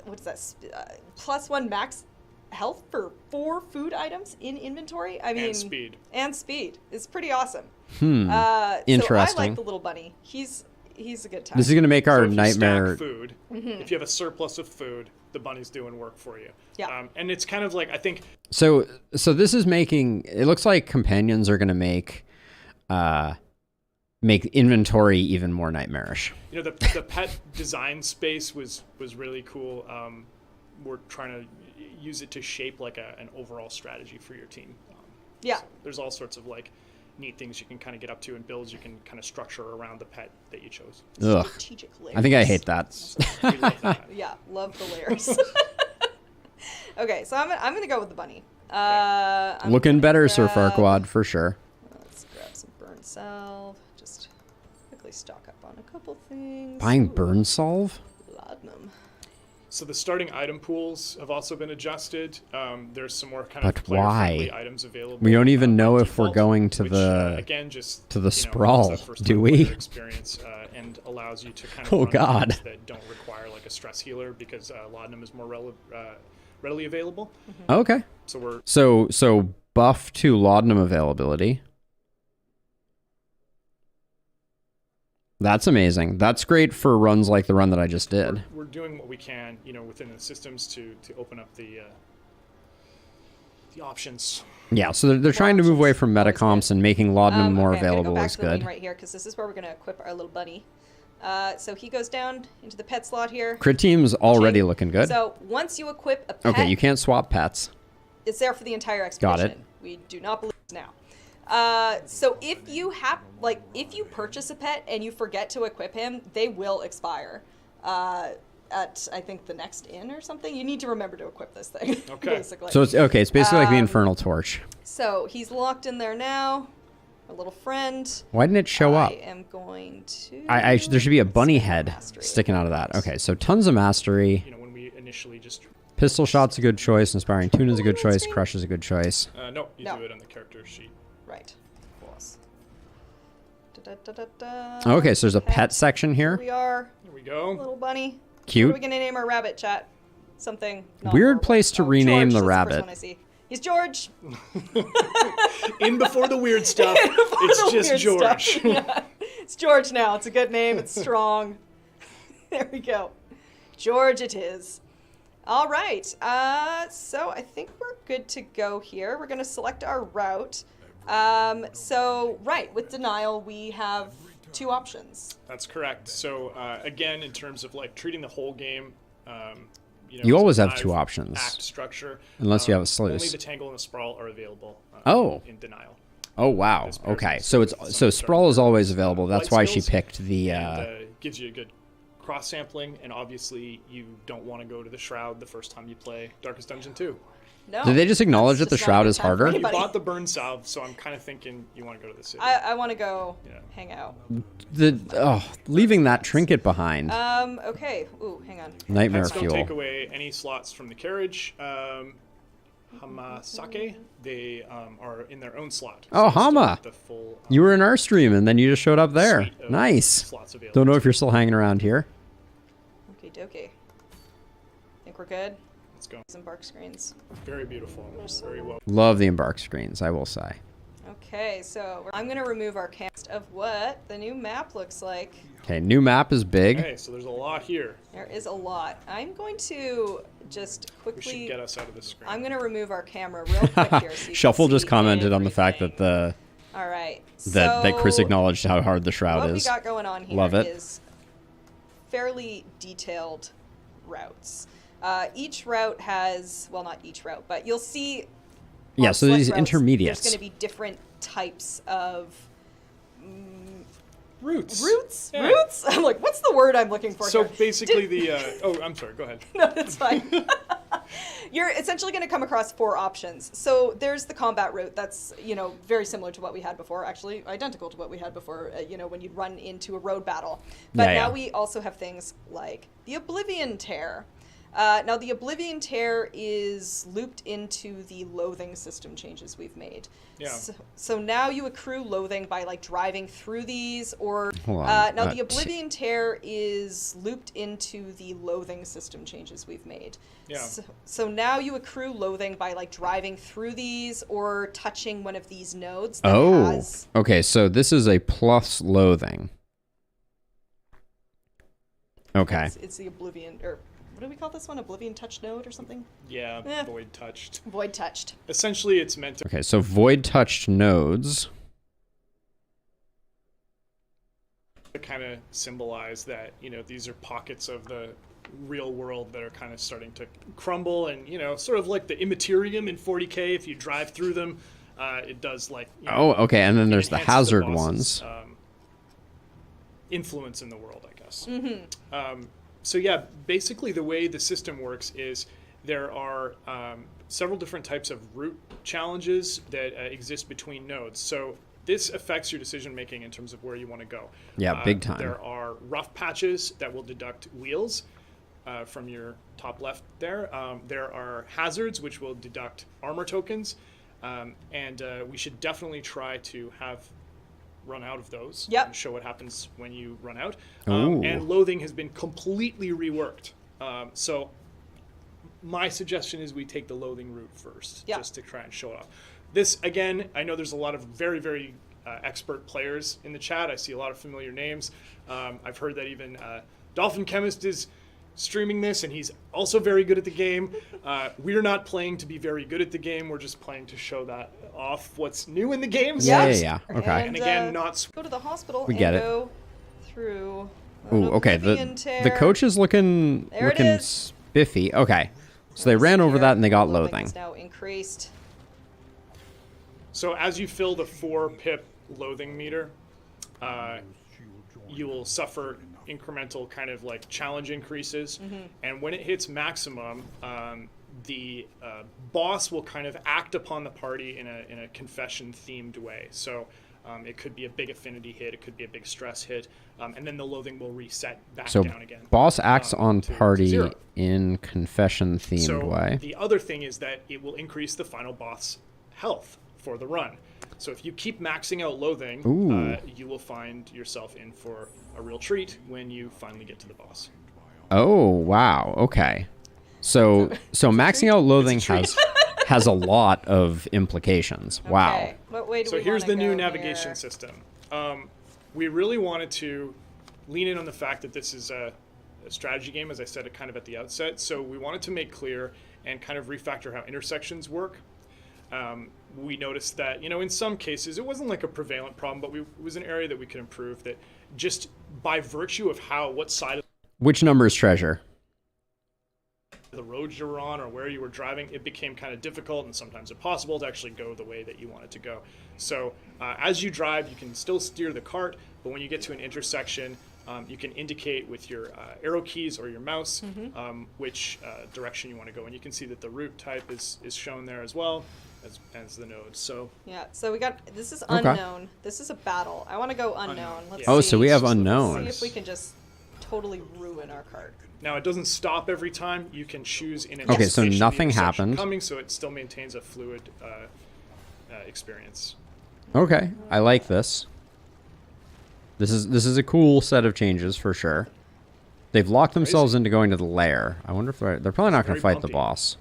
Speaker 4: what is that? +1 max health for 4 food items in inventory. I mean,
Speaker 3: And speed.
Speaker 4: And speed. It's pretty awesome.
Speaker 1: Interesting.
Speaker 4: So I like the little bunny. He's a good time.
Speaker 1: This is going to make our
Speaker 3: So if you
Speaker 1: nightmare.
Speaker 3: stack food, if you have a surplus of food, the bunny's doing work for you.
Speaker 4: Yeah.
Speaker 3: And it's kind of like, I think,
Speaker 1: So this is making it looks like companions are going to make inventory even more nightmarish.
Speaker 3: you know, the pet design space was really cool. We're trying to use it to shape like an overall strategy for your team.
Speaker 4: Yeah.
Speaker 3: So there's all sorts of like neat things you can kind of get up to and builds you can kind of structure around the pet that you chose.
Speaker 1: Ugh.
Speaker 4: Strategic layers.
Speaker 1: I think I hate that.
Speaker 3: So we love that.
Speaker 4: Yeah, love the layers. Okay, so I'm gonna go with the bunny. I'm
Speaker 1: Looking
Speaker 4: gonna
Speaker 1: better, Sir
Speaker 4: grab-
Speaker 1: Farquaad, for sure.
Speaker 4: Let's grab some burn salve. Just quickly stock up on a couple things.
Speaker 1: Buying
Speaker 4: Ooh,
Speaker 1: burn solve?
Speaker 4: laudanum.
Speaker 3: So the starting item pools have also been adjusted. There's some more kind
Speaker 1: But
Speaker 3: of player-friendly
Speaker 1: why?
Speaker 3: items available.
Speaker 1: We don't even
Speaker 3: by
Speaker 1: know if we're
Speaker 3: default,
Speaker 1: going to
Speaker 3: which,
Speaker 1: the
Speaker 3: again, just
Speaker 1: to the
Speaker 3: you know,
Speaker 1: sprawl,
Speaker 3: it's that first-time
Speaker 1: do we?
Speaker 3: player Experience, and allows you to kind of
Speaker 1: Oh,
Speaker 3: run
Speaker 1: God.
Speaker 3: items that don't require like a stress healer because laudanum is more readily available.
Speaker 1: Okay.
Speaker 3: So we're
Speaker 1: So buff to laudanum availability. That's amazing. That's great for runs like the run that I just did.
Speaker 3: we're doing what we can, you know, within the systems to open up the options.
Speaker 1: Yeah, so they're trying to move away from
Speaker 4: Always
Speaker 1: metacomps
Speaker 4: good.
Speaker 1: and making laudanum more
Speaker 4: Okay, I'm gonna
Speaker 1: available
Speaker 4: go back
Speaker 1: is
Speaker 4: to the wing
Speaker 1: good.
Speaker 4: right here because this is where we're gonna equip our little bunny. So he goes down into the pet slot here.
Speaker 1: Crit team's already
Speaker 4: Ching.
Speaker 1: looking good.
Speaker 4: So once you equip a pet,
Speaker 1: Okay, you can't swap pets.
Speaker 4: it's there for the entire
Speaker 1: Got
Speaker 4: expedition.
Speaker 1: it.
Speaker 4: We do not believe this now. So if you if you purchase a pet and you forget to equip him, they will expire. At I think the next inn or something. You need to remember to equip this thing.
Speaker 3: Okay.
Speaker 4: Basically.
Speaker 1: So it's okay. It's basically like the Infernal Torch.
Speaker 4: So he's locked in there now. Our little friend.
Speaker 1: Why didn't it show up?
Speaker 4: I am going to.
Speaker 1: There should be a bunny
Speaker 4: Let's go
Speaker 1: head
Speaker 4: mastery.
Speaker 1: sticking out of that. Okay, so tons of mastery.
Speaker 3: You know, when we initially just
Speaker 1: Pistol shot's a good choice. Inspiring tune is a good
Speaker 4: Hold on,
Speaker 1: choice.
Speaker 4: screen.
Speaker 1: Crush is a good choice.
Speaker 3: no, you
Speaker 4: No.
Speaker 3: do it on the character sheet.
Speaker 4: Right. Boss. Da-da-da-da-da.
Speaker 1: Okay, so there's a pet section
Speaker 4: Here
Speaker 1: here.
Speaker 4: we are.
Speaker 3: Here we go.
Speaker 4: Little bunny. What are
Speaker 1: Cute.
Speaker 4: we gonna name our rabbit, chat? Something. not
Speaker 1: Weird
Speaker 4: horrible.
Speaker 1: place to
Speaker 4: Oh,
Speaker 1: rename
Speaker 4: George,
Speaker 1: the
Speaker 4: that's
Speaker 1: rabbit.
Speaker 4: first one I see. He's George.
Speaker 3: In before the weird stuff. It's
Speaker 4: The
Speaker 3: just
Speaker 4: weird
Speaker 3: George.
Speaker 4: stuff. Yeah. It's George now. It's a good name. It's strong. There we go. George it is. All right. So I think we're good to go here. We're going to select our route. Right, with denial, we have 2 options.
Speaker 3: That's correct. So again, in terms of like treating the whole game,
Speaker 1: You always have
Speaker 3: live
Speaker 1: 2 options.
Speaker 3: Act structure.
Speaker 1: Unless you have a
Speaker 3: Only
Speaker 1: sluice.
Speaker 3: the Tangle and the Sprawl are available.
Speaker 1: Oh.
Speaker 3: In denial.
Speaker 1: Oh wow.
Speaker 3: This person
Speaker 1: Okay.
Speaker 3: is
Speaker 1: So it's
Speaker 3: some
Speaker 1: so sprawl is always available.
Speaker 3: light
Speaker 1: That's why she
Speaker 3: skills,
Speaker 1: picked the.
Speaker 3: And gives you a good cross sampling, and obviously you don't want to go to the Shroud the first time you play Darkest Dungeon 2.
Speaker 4: No.
Speaker 1: Did they just acknowledge that the
Speaker 4: That's just not a
Speaker 1: shroud
Speaker 4: good
Speaker 1: is
Speaker 4: time for
Speaker 1: harder?
Speaker 3: You
Speaker 4: anybody.
Speaker 3: bought the burn salve, so I'm kind of thinking you want to go to the city.
Speaker 4: I want to go
Speaker 3: Yeah.
Speaker 4: hang out.
Speaker 1: Leaving that trinket behind.
Speaker 4: Okay. Ooh, hang on.
Speaker 1: Nightmare
Speaker 3: Pets don't
Speaker 1: fuel.
Speaker 3: take away any slots from the carriage. Hamasake, they are in their own slot.
Speaker 1: Oh,
Speaker 3: they still
Speaker 1: Hama.
Speaker 3: have the full,
Speaker 1: You were in our stream and then you just showed up there.
Speaker 3: suite of
Speaker 1: Nice.
Speaker 3: slots available.
Speaker 1: Don't know if you're still hanging around here.
Speaker 4: Okay, dokie. Think we're good?
Speaker 3: Let's go.
Speaker 4: Some bark screens.
Speaker 3: Very beautiful. Very well.
Speaker 1: Love the embark screens, I will say.
Speaker 4: Okay, so I'm going to remove our cast of what the new map looks like.
Speaker 1: Okay, new map is big.
Speaker 3: Okay, so there's a lot here.
Speaker 4: There is a lot. I'm going to just
Speaker 3: We should
Speaker 4: quickly...
Speaker 3: get us out of this screen.
Speaker 4: I'm going to remove our camera real quick here so you can
Speaker 1: Shuffle just
Speaker 4: see
Speaker 1: commented on the fact that
Speaker 4: everything.
Speaker 1: the
Speaker 4: All right.
Speaker 1: that Chris
Speaker 4: so
Speaker 1: acknowledged how hard the shroud
Speaker 4: what we
Speaker 1: is.
Speaker 4: got going on here
Speaker 1: Love it.
Speaker 4: is fairly detailed routes. Each route has, well, not each route, but you'll see.
Speaker 1: Yeah,
Speaker 4: on
Speaker 1: so
Speaker 4: select
Speaker 1: these
Speaker 4: routes,
Speaker 1: intermediates.
Speaker 4: There's going to be different types of
Speaker 3: Roots.
Speaker 4: roots.
Speaker 3: Yeah.
Speaker 4: Roots. I'm like, what's the word I'm looking for?
Speaker 3: So
Speaker 4: here?
Speaker 3: basically the, I'm sorry, go ahead.
Speaker 4: No, that's fine. You're essentially going to come across 4 options. So there's the combat route. That's, very similar to what we had before. Actually, identical to what we had before, when you'd run into a road battle. But
Speaker 1: Yeah,
Speaker 4: now
Speaker 1: yeah.
Speaker 4: we also have things like the Oblivion Tear. Now, the Oblivion Tear is looped into the loathing system changes we've made.
Speaker 3: Yeah.
Speaker 4: So now you accrue loathing by like driving through these, or
Speaker 1: Hold on,
Speaker 4: now the Oblivion Tear is looped into the loathing system changes we've made.
Speaker 3: Yeah.
Speaker 4: So now you accrue loathing by like driving through these or touching one of these nodes that has.
Speaker 1: Okay, so this is a plus loathing. Okay.
Speaker 4: It's the Oblivion, or what do we call this one? Oblivion Touch node or something?
Speaker 3: Yeah,
Speaker 4: Eh.
Speaker 3: void touched.
Speaker 4: Void touched.
Speaker 3: Essentially, it's meant to
Speaker 1: Okay, so void touched nodes.
Speaker 3: kind of symbolize that, you know, these are pockets of the real world that are kind of starting to crumble, and, you know, sort of like the Immaterium in 40K, if you drive through them, it does, like, you know,
Speaker 1: Oh, okay, and then there's the
Speaker 3: enhances
Speaker 1: hazard
Speaker 3: boss's,
Speaker 1: ones.
Speaker 3: influence in the world, I guess. So yeah, basically the way the system works is there are several different types of route challenges that exist between nodes. So this affects your decision making in terms of where you want to go.
Speaker 1: Yeah, big time.
Speaker 3: There are rough patches that will deduct wheels from your top left there. There are hazards which will deduct armor tokens, and we should definitely try to have run out of those.
Speaker 4: Yep.
Speaker 3: And show what happens when you run out.
Speaker 1: Ooh.
Speaker 3: And loathing has been completely reworked. So my suggestion is we take the loathing route first,
Speaker 4: Yep.
Speaker 3: just to try and show it off. This, again, I know there's a lot of very, very expert players in the chat. I see a lot of familiar names. I've heard that even Dolphin Chemist is streaming this, and he's also very good at the game. We're not playing to be very good at the game. We're just playing to show that off what's new in the game.
Speaker 1: Yeah. Okay.
Speaker 3: And again, not
Speaker 4: Go to the hospital
Speaker 1: We
Speaker 4: and
Speaker 1: get it.
Speaker 4: go through.
Speaker 1: Ooh, okay.
Speaker 4: Oblivion
Speaker 1: The
Speaker 4: Tear.
Speaker 1: coach is looking
Speaker 4: There it is.
Speaker 1: spiffy. Okay, so they ran over that and they got loathing.
Speaker 4: Is now increased.
Speaker 3: So as you fill the 4 pip loathing meter, you will suffer incremental kind of like challenge increases. And when it hits maximum, the boss will kind of act upon the party in a confession themed way. So it could be a big affinity hit, it could be a big stress hit, and then the loathing will reset back
Speaker 1: So
Speaker 3: down again.
Speaker 1: boss acts on
Speaker 3: to
Speaker 1: party
Speaker 3: 0.
Speaker 1: in confession themed
Speaker 3: So
Speaker 1: way.
Speaker 3: the other thing is that it will increase the final boss health for the run. So if you keep maxing out loathing,
Speaker 1: Ooh.
Speaker 3: you will find yourself in for a real treat when you finally get to the boss.
Speaker 1: Oh wow. Okay. So maxing out loathing has a lot of implications. Wow.
Speaker 4: Okay. What way do
Speaker 3: So
Speaker 4: we
Speaker 3: here's
Speaker 4: wanna
Speaker 3: the new
Speaker 4: go
Speaker 3: navigation
Speaker 4: here?
Speaker 3: system. We really wanted to lean in on the fact that this is a strategy game, as I said kind of at the outset. So we wanted to make clear and kind of refactor how intersections work. We noticed that, you know, in some cases, it wasn't like a prevalent problem, but it was an area that we could improve, that just by virtue of what side of
Speaker 1: Which number is treasure?
Speaker 3: the road you were on or where you were driving, it became kind of difficult and sometimes impossible to actually go the way that you wanted to go. So as you drive, you can still steer the cart, but when you get to an intersection, you can indicate with your arrow keys or your mouse which direction you want to go. And you can see that the route type is shown there as well as the nodes. So
Speaker 4: Yeah, so we got, this is
Speaker 1: Okay.
Speaker 4: unknown. This is a battle. I want to go unknown. Let's
Speaker 1: Oh,
Speaker 4: see.
Speaker 1: so we have
Speaker 3: Let's
Speaker 1: unknowns.
Speaker 4: See if we can just totally ruin our cart.
Speaker 3: now it doesn't stop every time. You can choose in
Speaker 1: Okay, so
Speaker 3: anticipation of the
Speaker 1: nothing
Speaker 3: intersection
Speaker 1: happened.
Speaker 3: coming, so it still maintains a fluid experience.
Speaker 1: Okay, I like this. This is a cool set of changes for sure. They've locked themselves into going to the lair. I wonder if they're probably not going to
Speaker 3: Very
Speaker 1: fight the
Speaker 3: bumpy.
Speaker 1: boss.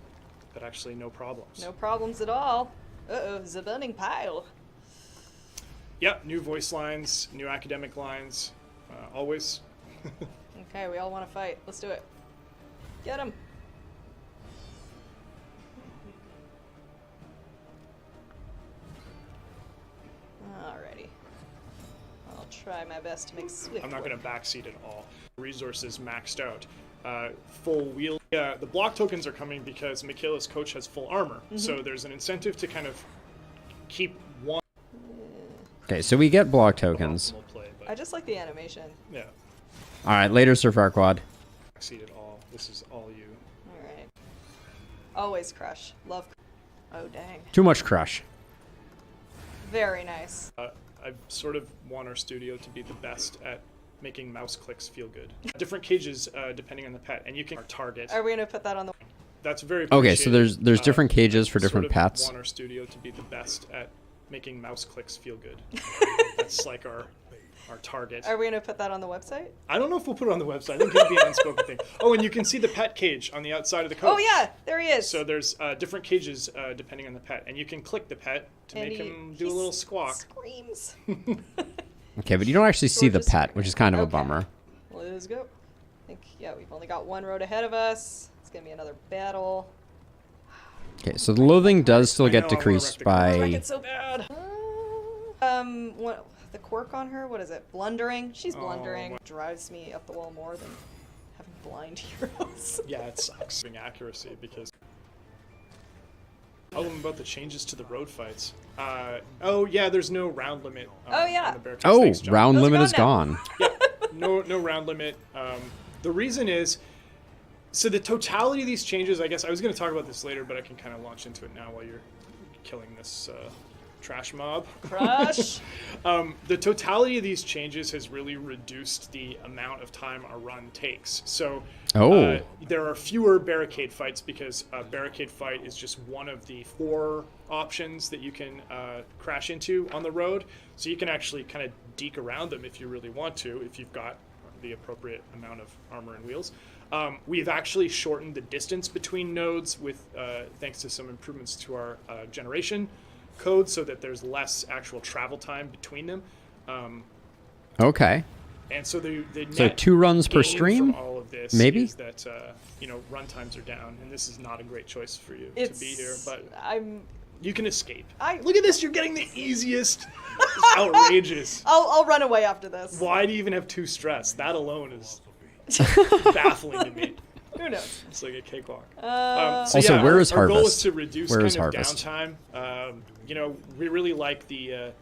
Speaker 3: But actually, no problems.
Speaker 4: No problems at all. Uh-oh, the burning pile.
Speaker 3: Yep, new voice lines, new academic lines, always.
Speaker 4: Okay, we all want to fight. Let's do it. Get him. Alrighty. I'll try my best to make swift
Speaker 3: I'm not going
Speaker 4: work.
Speaker 3: to backseat at all. Resources maxed out. Full wheel. Yeah, the block tokens are coming because Michaela's coach has full armor. So there's an incentive to kind of keep one
Speaker 1: Okay, so we get block tokens.
Speaker 3: optimal play,
Speaker 4: I
Speaker 3: but
Speaker 4: just like the animation.
Speaker 3: yeah,
Speaker 1: All right, later, Sir Farquaad.
Speaker 3: backseat at all. This is all you.
Speaker 4: Alright. Always crush. Love. Oh, dang.
Speaker 1: Too much crush.
Speaker 4: Very nice.
Speaker 3: I sort of want our studio to be the best at making mouse clicks feel good. Different cages depending on the pet, and you can target.
Speaker 4: Are we gonna put that on the?
Speaker 3: That's very
Speaker 1: Okay, so
Speaker 3: appreciated.
Speaker 1: there's different cages for
Speaker 3: Sort
Speaker 1: different
Speaker 3: of
Speaker 1: pets.
Speaker 3: want our studio to be the best at making mouse clicks feel good. That's like our target.
Speaker 4: Are we gonna put that on the website?
Speaker 3: I don't know if we'll put it on the website. I think it'll be an unspoken thing. Oh, and you can see the pet cage on the outside of the coach.
Speaker 4: Oh yeah, there he is.
Speaker 3: So there's different cages depending on the pet, and you can click the pet to
Speaker 4: And
Speaker 3: make
Speaker 4: he-
Speaker 3: him do a
Speaker 4: he
Speaker 3: little squawk.
Speaker 4: Screams.
Speaker 1: Okay, but you don't actually see the
Speaker 4: George's
Speaker 1: pet, which is kind of a
Speaker 4: okay.
Speaker 1: bummer.
Speaker 4: Let's go. I think yeah, we've only got one road ahead of us. It's gonna be another battle.
Speaker 1: Okay, so the loathing does still
Speaker 3: I
Speaker 1: get
Speaker 3: know, I wanna
Speaker 1: decreased
Speaker 3: wreck the
Speaker 4: Wreck
Speaker 1: by...
Speaker 4: it so bad. What the quirk on her? What is it? Blundering. She's blundering.
Speaker 3: my-
Speaker 4: Drives me up the wall more than having blind heroes.
Speaker 3: Yeah, it sucks. Having accuracy because. Tell them about the changes to the road fights. Oh yeah, there's no round limit.
Speaker 4: Oh, yeah.
Speaker 3: On the Beartooth.
Speaker 1: Oh,
Speaker 3: Thanks, John.
Speaker 1: round
Speaker 4: Those are
Speaker 1: limit
Speaker 4: gone
Speaker 1: is
Speaker 4: now.
Speaker 1: gone.
Speaker 3: Yeah, no round limit. The reason is, so the totality of these changes, I guess I was going to talk about this later, but I can kind of launch into it now while you're killing this trash mob.
Speaker 4: Crush.
Speaker 3: The totality of these changes has really reduced the amount of time a run takes. So there are fewer barricade fights because a barricade fight is just one of the 4 options that you can crash into on the road. So you can actually kind of deke around them if you really want to, if you've got the appropriate amount of armor and wheels. We've actually shortened the distance between nodes with thanks to some improvements to our generation code, so that there's less actual travel time between them.
Speaker 1: Okay.
Speaker 3: And so the
Speaker 1: So
Speaker 3: net
Speaker 1: 2 runs per
Speaker 3: gain
Speaker 1: stream?
Speaker 3: from all of this
Speaker 1: Maybe?
Speaker 3: is that run times are down, and this is not a great choice for you to be here, but you can escape. Look at this, you're getting the easiest. It's outrageous.
Speaker 4: I'll run away after this.
Speaker 3: Why do you even have 2 stress? That alone is baffling to me.
Speaker 4: Who knows?
Speaker 3: It's like a cakewalk.
Speaker 1: Also, where is
Speaker 3: our goal
Speaker 1: Harvest?
Speaker 3: is to reduce
Speaker 1: Where
Speaker 3: kind
Speaker 1: is
Speaker 3: of
Speaker 1: Harvest?
Speaker 3: downtime. We really like the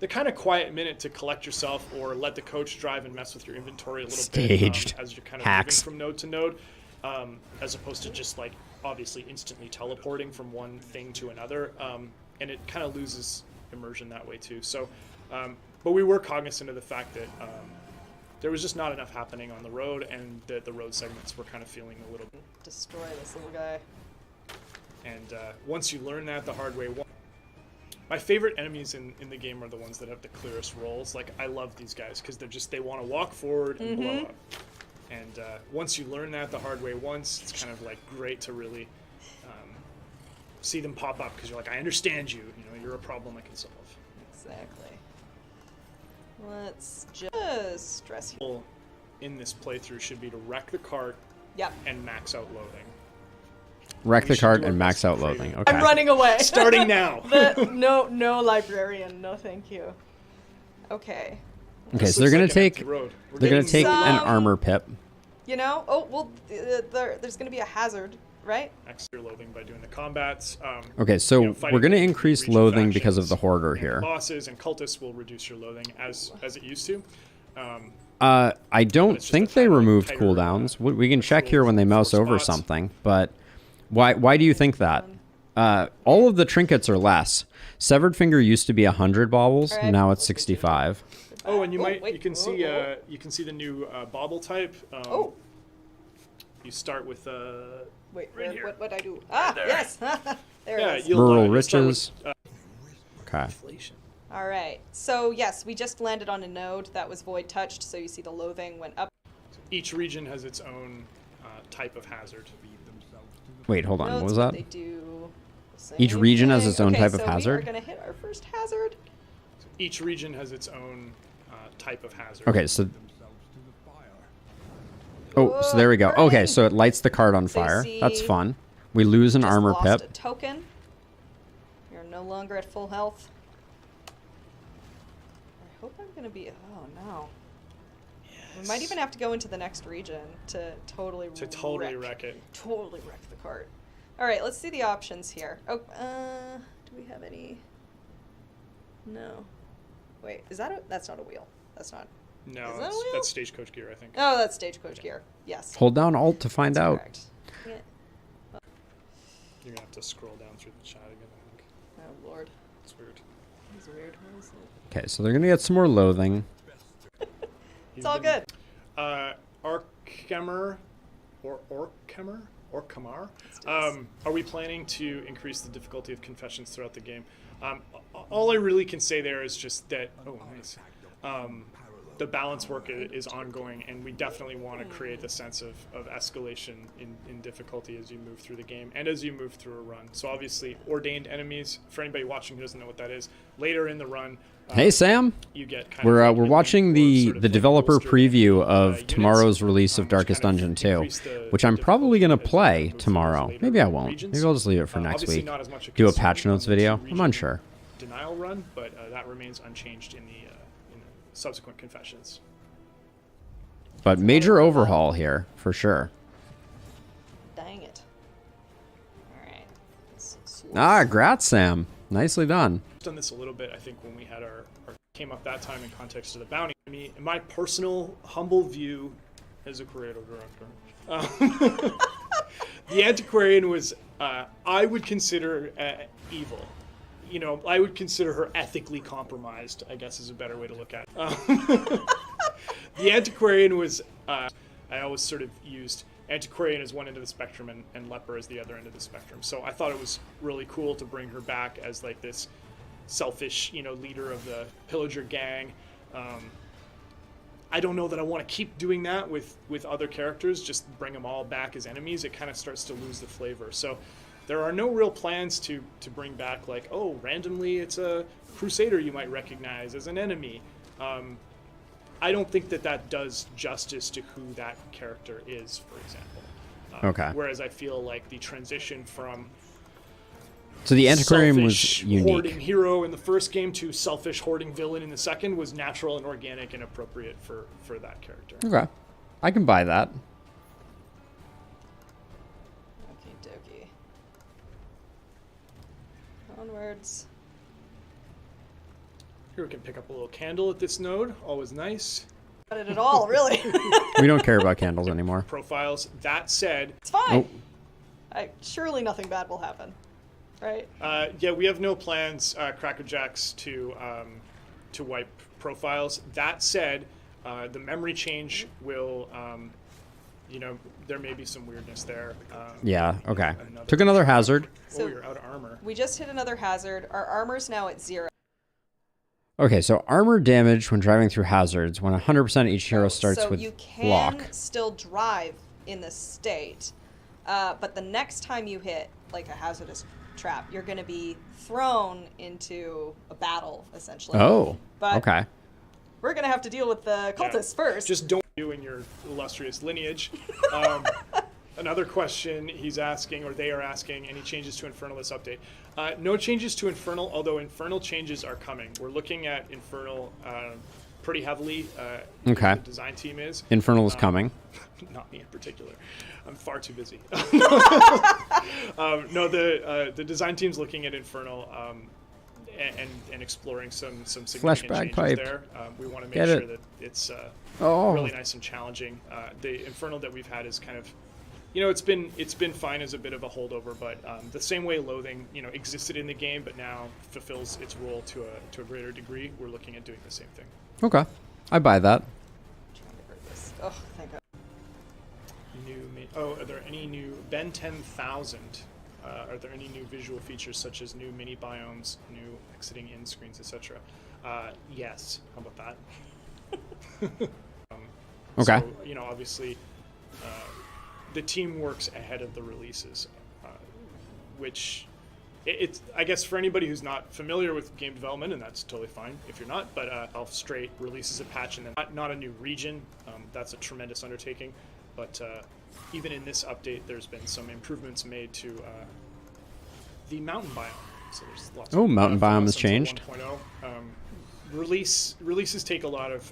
Speaker 3: kind of quiet minute to collect yourself or let the coach drive and mess with your inventory a little
Speaker 1: Staged.
Speaker 3: bit as you're kind of
Speaker 1: Hacks.
Speaker 3: moving from node to node, as opposed to just like obviously instantly teleporting from one thing to another. And it kind of loses immersion that way too. So, but we were cognizant of the fact that there was just not enough happening on the road, and that the road segments were kind of feeling a little.
Speaker 4: Destroy this little guy.
Speaker 3: And once you learn that the hard way, my favorite enemies in the game are the ones that have the clearest rolls. Like, I love these guys because they want to walk forward and blow up. And once you learn that the hard way once, it's kind of like great to really see them pop up because you're like, I understand you. You're a problem I can solve.
Speaker 4: Exactly. Let's just stress you.
Speaker 3: Goal in this playthrough should be to wreck the cart
Speaker 4: Yep.
Speaker 3: and max out loading.
Speaker 1: Wreck
Speaker 3: We
Speaker 1: the
Speaker 3: should
Speaker 1: cart
Speaker 3: do our
Speaker 1: and max
Speaker 3: best to
Speaker 1: out
Speaker 3: create
Speaker 1: loading.
Speaker 3: it.
Speaker 1: Okay.
Speaker 4: I'm running away.
Speaker 3: Starting now.
Speaker 4: No librarian. No, thank you. Okay.
Speaker 1: Okay,
Speaker 3: This
Speaker 1: so they're
Speaker 3: looks
Speaker 1: gonna
Speaker 3: like an
Speaker 1: take
Speaker 3: empty road. We're
Speaker 1: they're gonna
Speaker 3: getting
Speaker 1: take
Speaker 3: nowhere.
Speaker 1: an
Speaker 4: Some-
Speaker 1: armor pip.
Speaker 4: There's going to be a hazard, right?
Speaker 3: Extra loathing by doing the combats.
Speaker 1: Okay, so
Speaker 3: Fighting
Speaker 1: we're gonna
Speaker 3: the
Speaker 1: increase
Speaker 3: region
Speaker 1: loathing because of
Speaker 3: factions
Speaker 1: the hoarder
Speaker 3: and
Speaker 1: here.
Speaker 3: Bosses and cultists will reduce your loathing as it used to.
Speaker 1: I don't
Speaker 3: it's just
Speaker 1: think
Speaker 3: a
Speaker 1: they
Speaker 3: tighter-
Speaker 1: removed
Speaker 3: tighter,
Speaker 1: cooldowns. We can check here
Speaker 3: controls
Speaker 1: when they
Speaker 3: in
Speaker 1: mouse
Speaker 3: 4
Speaker 1: over
Speaker 3: spots.
Speaker 1: something, but why do you think that? All of the trinkets are less. Severed finger used to be 100 baubles,
Speaker 4: Alright.
Speaker 1: now it's 65.
Speaker 3: Oh, and you
Speaker 4: wait.
Speaker 3: you can see the new bauble type. You start with
Speaker 4: Wait,
Speaker 3: Right here.
Speaker 4: what I do? Ah, yes. There
Speaker 3: yeah,
Speaker 4: it is.
Speaker 3: you'll
Speaker 1: Rural
Speaker 3: you'll start
Speaker 1: riches.
Speaker 3: with,
Speaker 1: Okay.
Speaker 3: inflation.
Speaker 4: All right. So, yes, we just landed on a node that was void touched, so you see the loathing went up.
Speaker 3: Each region has its own type of hazard.
Speaker 1: Wait, hold on. What
Speaker 4: Nodes,
Speaker 1: was
Speaker 4: but
Speaker 1: that?
Speaker 4: They do the
Speaker 1: Each
Speaker 4: same
Speaker 1: region has
Speaker 4: thing.
Speaker 1: its own
Speaker 4: Okay,
Speaker 1: type of
Speaker 4: so
Speaker 1: hazard?
Speaker 4: We are going to hit our first hazard.
Speaker 3: Each region has its own type of hazard.
Speaker 1: Okay, so so there we go.
Speaker 4: Burning.
Speaker 1: Okay, so it lights the cart on
Speaker 4: So you
Speaker 1: fire. That's
Speaker 4: see-
Speaker 1: fun. We lose an
Speaker 4: Just
Speaker 1: armor
Speaker 4: lost
Speaker 1: pip.
Speaker 4: a token. You're no longer at full health. I hope I'm going to be... Oh, no. We might even have to go into the next region to totally
Speaker 3: wreck it.
Speaker 4: Totally wreck the cart. All right, let's see the options here. Oh, do we have any? No. Wait, is that a? That's not a wheel. That's not.
Speaker 3: No,
Speaker 4: Is that a wheel?
Speaker 3: that's stagecoach gear, I think.
Speaker 4: Oh, that's stagecoach gear. Yes.
Speaker 1: Hold down Alt to find
Speaker 4: That's
Speaker 1: out.
Speaker 4: correct. Yeah.
Speaker 3: You're gonna have to scroll down through the chat again, I think.
Speaker 4: Oh Lord,
Speaker 3: It's weird.
Speaker 4: this is weird. What is it?
Speaker 1: Okay, so they're gonna get some more loathing.
Speaker 4: It's all good.
Speaker 3: Orkhammer, or Orkhamar. Are we planning to increase the difficulty of confessions throughout the game? All I really can say there is just that. Oh, nice. The balance work is ongoing, and we definitely want to create a sense of escalation in difficulty as you move through the game and as you move through a run. So obviously, ordained enemies, for anybody watching who doesn't know what that is, later in the run,
Speaker 1: Hey Sam,
Speaker 3: you get kind
Speaker 1: we're
Speaker 3: of
Speaker 1: we're watching the
Speaker 3: sort of like
Speaker 1: developer
Speaker 3: bolstered,
Speaker 1: preview of
Speaker 3: units,
Speaker 1: tomorrow's release of
Speaker 3: which
Speaker 1: Darkest
Speaker 3: kind of
Speaker 1: Dungeon 2,
Speaker 3: increase the
Speaker 1: which I'm probably gonna
Speaker 3: difficulty as you
Speaker 1: play
Speaker 3: move through those
Speaker 1: tomorrow.
Speaker 3: later
Speaker 1: Maybe I won't.
Speaker 3: regions.
Speaker 1: Maybe I'll just leave it for next
Speaker 3: Obviously
Speaker 1: week.
Speaker 3: not as much
Speaker 1: Do a
Speaker 3: concern
Speaker 1: patch notes
Speaker 3: on the
Speaker 1: video. I'm
Speaker 3: two-region
Speaker 1: unsure.
Speaker 3: denial run, but that remains unchanged in the subsequent confessions.
Speaker 1: But major overhaul here for sure.
Speaker 4: Dang it. All right.
Speaker 1: Ah, grats, Sam. Nicely done.
Speaker 3: Done this a little bit, I think, when we had our came up that time in context of the bounty. I mean, in my personal humble view as a creative director, the antiquarian was I would consider evil. You know, I would consider her ethically compromised, I guess is a better way to look at it. The antiquarian was I always sort of used antiquarian as one end of the spectrum and leper as the other end of the spectrum. So I thought it was really cool to bring her back as like this selfish, leader of the pillager gang. I don't know that I want to keep doing that with other characters, just bring them all back as enemies. It kind of starts to lose the flavor. So there are no real plans to bring back like, oh, randomly it's a crusader you might recognize as an enemy. I don't think that does justice to who that character is, for example.
Speaker 1: Okay.
Speaker 3: Whereas I feel like the transition from
Speaker 1: So the antiquarian
Speaker 3: selfish
Speaker 1: was unique.
Speaker 3: hoarding hero in the first game to selfish hoarding villain in the second was natural and organic and appropriate for that character.
Speaker 1: Okay. I can buy that.
Speaker 4: Okie dokie. Onwards.
Speaker 3: Here we can pick up a little candle at this node. Always nice.
Speaker 4: Not it at all, really.
Speaker 1: We don't care about candles anymore.
Speaker 3: Profiles. That said,
Speaker 4: It's fine.
Speaker 1: Oh.
Speaker 4: Surely nothing bad will happen, right?
Speaker 3: yeah, we have no plans, Cracker Jacks, to wipe profiles. That said, the memory change will, there may be some weirdness there.
Speaker 1: Yeah, okay. Took another hazard.
Speaker 3: Oh, you're out of armor.
Speaker 4: We just hit another hazard. Our armor's now at 0.
Speaker 1: Okay, so armor damage when driving through hazards. When 100% each hero starts
Speaker 4: so
Speaker 1: with
Speaker 4: you can
Speaker 1: block.
Speaker 4: still drive in this state, but the next time you hit like a hazardous trap, you're going to be thrown into a battle, essentially.
Speaker 1: Oh,
Speaker 4: but
Speaker 1: okay.
Speaker 4: we're going to have to deal with the cultists first.
Speaker 3: Just don't you in your illustrious lineage. Another question he's asking, or they are asking, any changes to Infernal this update? No changes to Infernal, although Infernal changes are coming. We're looking at Infernal pretty heavily.
Speaker 1: Okay.
Speaker 3: The design team is.
Speaker 1: Infernal is coming.
Speaker 3: Not me in particular. I'm far too busy. No, the design team's looking at Infernal and exploring some significant
Speaker 1: bagpipe.
Speaker 3: changes there. We want to make
Speaker 1: Get
Speaker 3: sure
Speaker 1: it.
Speaker 3: that it's
Speaker 1: Oh.
Speaker 3: really nice and challenging. The Infernal that we've had is kind of, it's been fine as a bit of a holdover, but the same way Loathing, existed in the game, but now fulfills its role to a greater degree. We're looking at doing the same thing.
Speaker 1: Okay. I buy that.
Speaker 4: Trying to hurt this. Oh, thank God.
Speaker 3: Are there any new Ben 10,000? Are there any new visual features such as new mini biomes, new exiting in screens, etc.? Yes. How about that?
Speaker 1: Okay.
Speaker 3: So, obviously, the team works ahead of the releases, which it's, I guess, for anybody who's not familiar with game development, and that's totally fine if you're not, but Elf straight releases a patch and then not a new region. That's a tremendous undertaking, but even in this update, there's been some improvements made to the mountain biome. So there's lots
Speaker 1: Oh,
Speaker 3: of
Speaker 1: mountain biome has
Speaker 3: until
Speaker 1: changed.
Speaker 3: 1.0. Releases take a lot of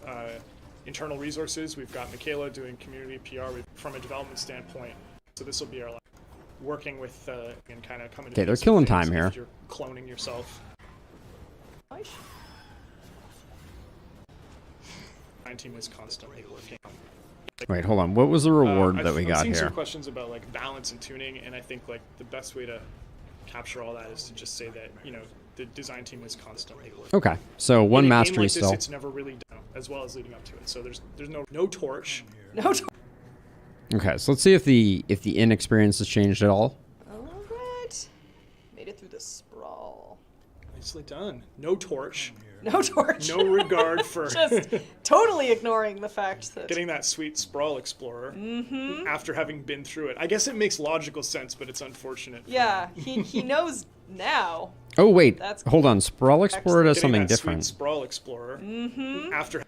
Speaker 3: internal resources. We've got Michaela doing community PR from a development standpoint. So this will be our working with and kind of coming to
Speaker 1: Okay, they're
Speaker 3: basic
Speaker 1: killing
Speaker 3: things
Speaker 1: time
Speaker 3: if
Speaker 1: here.
Speaker 3: You're cloning yourself.
Speaker 4: Nice.
Speaker 3: My team is constantly working.
Speaker 1: Wait, hold on. What was the reward that we
Speaker 3: I'm
Speaker 1: got
Speaker 3: seeing
Speaker 1: here?
Speaker 3: some questions about balance and tuning, and I think the best way to capture all that is to just say that the design team is constantly working.
Speaker 1: Okay, so one
Speaker 3: In a game
Speaker 1: mastery
Speaker 3: like this,
Speaker 1: still.
Speaker 3: it's never really done. as well as leading up to it. So there's no torch.
Speaker 4: No.
Speaker 1: Okay, so let's see if the inn experience has changed at all.
Speaker 4: All right. Made it through the sprawl.
Speaker 3: Nicely done. No torch.
Speaker 4: No torch.
Speaker 3: No regard for
Speaker 4: Just totally ignoring the fact that
Speaker 3: getting that sweet sprawl explorer after having been through it. I guess it makes logical sense, but it's unfortunate.
Speaker 4: yeah, he knows now.
Speaker 1: Oh wait,
Speaker 4: That's-
Speaker 1: hold on. Sprawl Explorer does
Speaker 3: Getting
Speaker 1: something
Speaker 3: that
Speaker 1: different.
Speaker 3: Sweet sprawl explorer after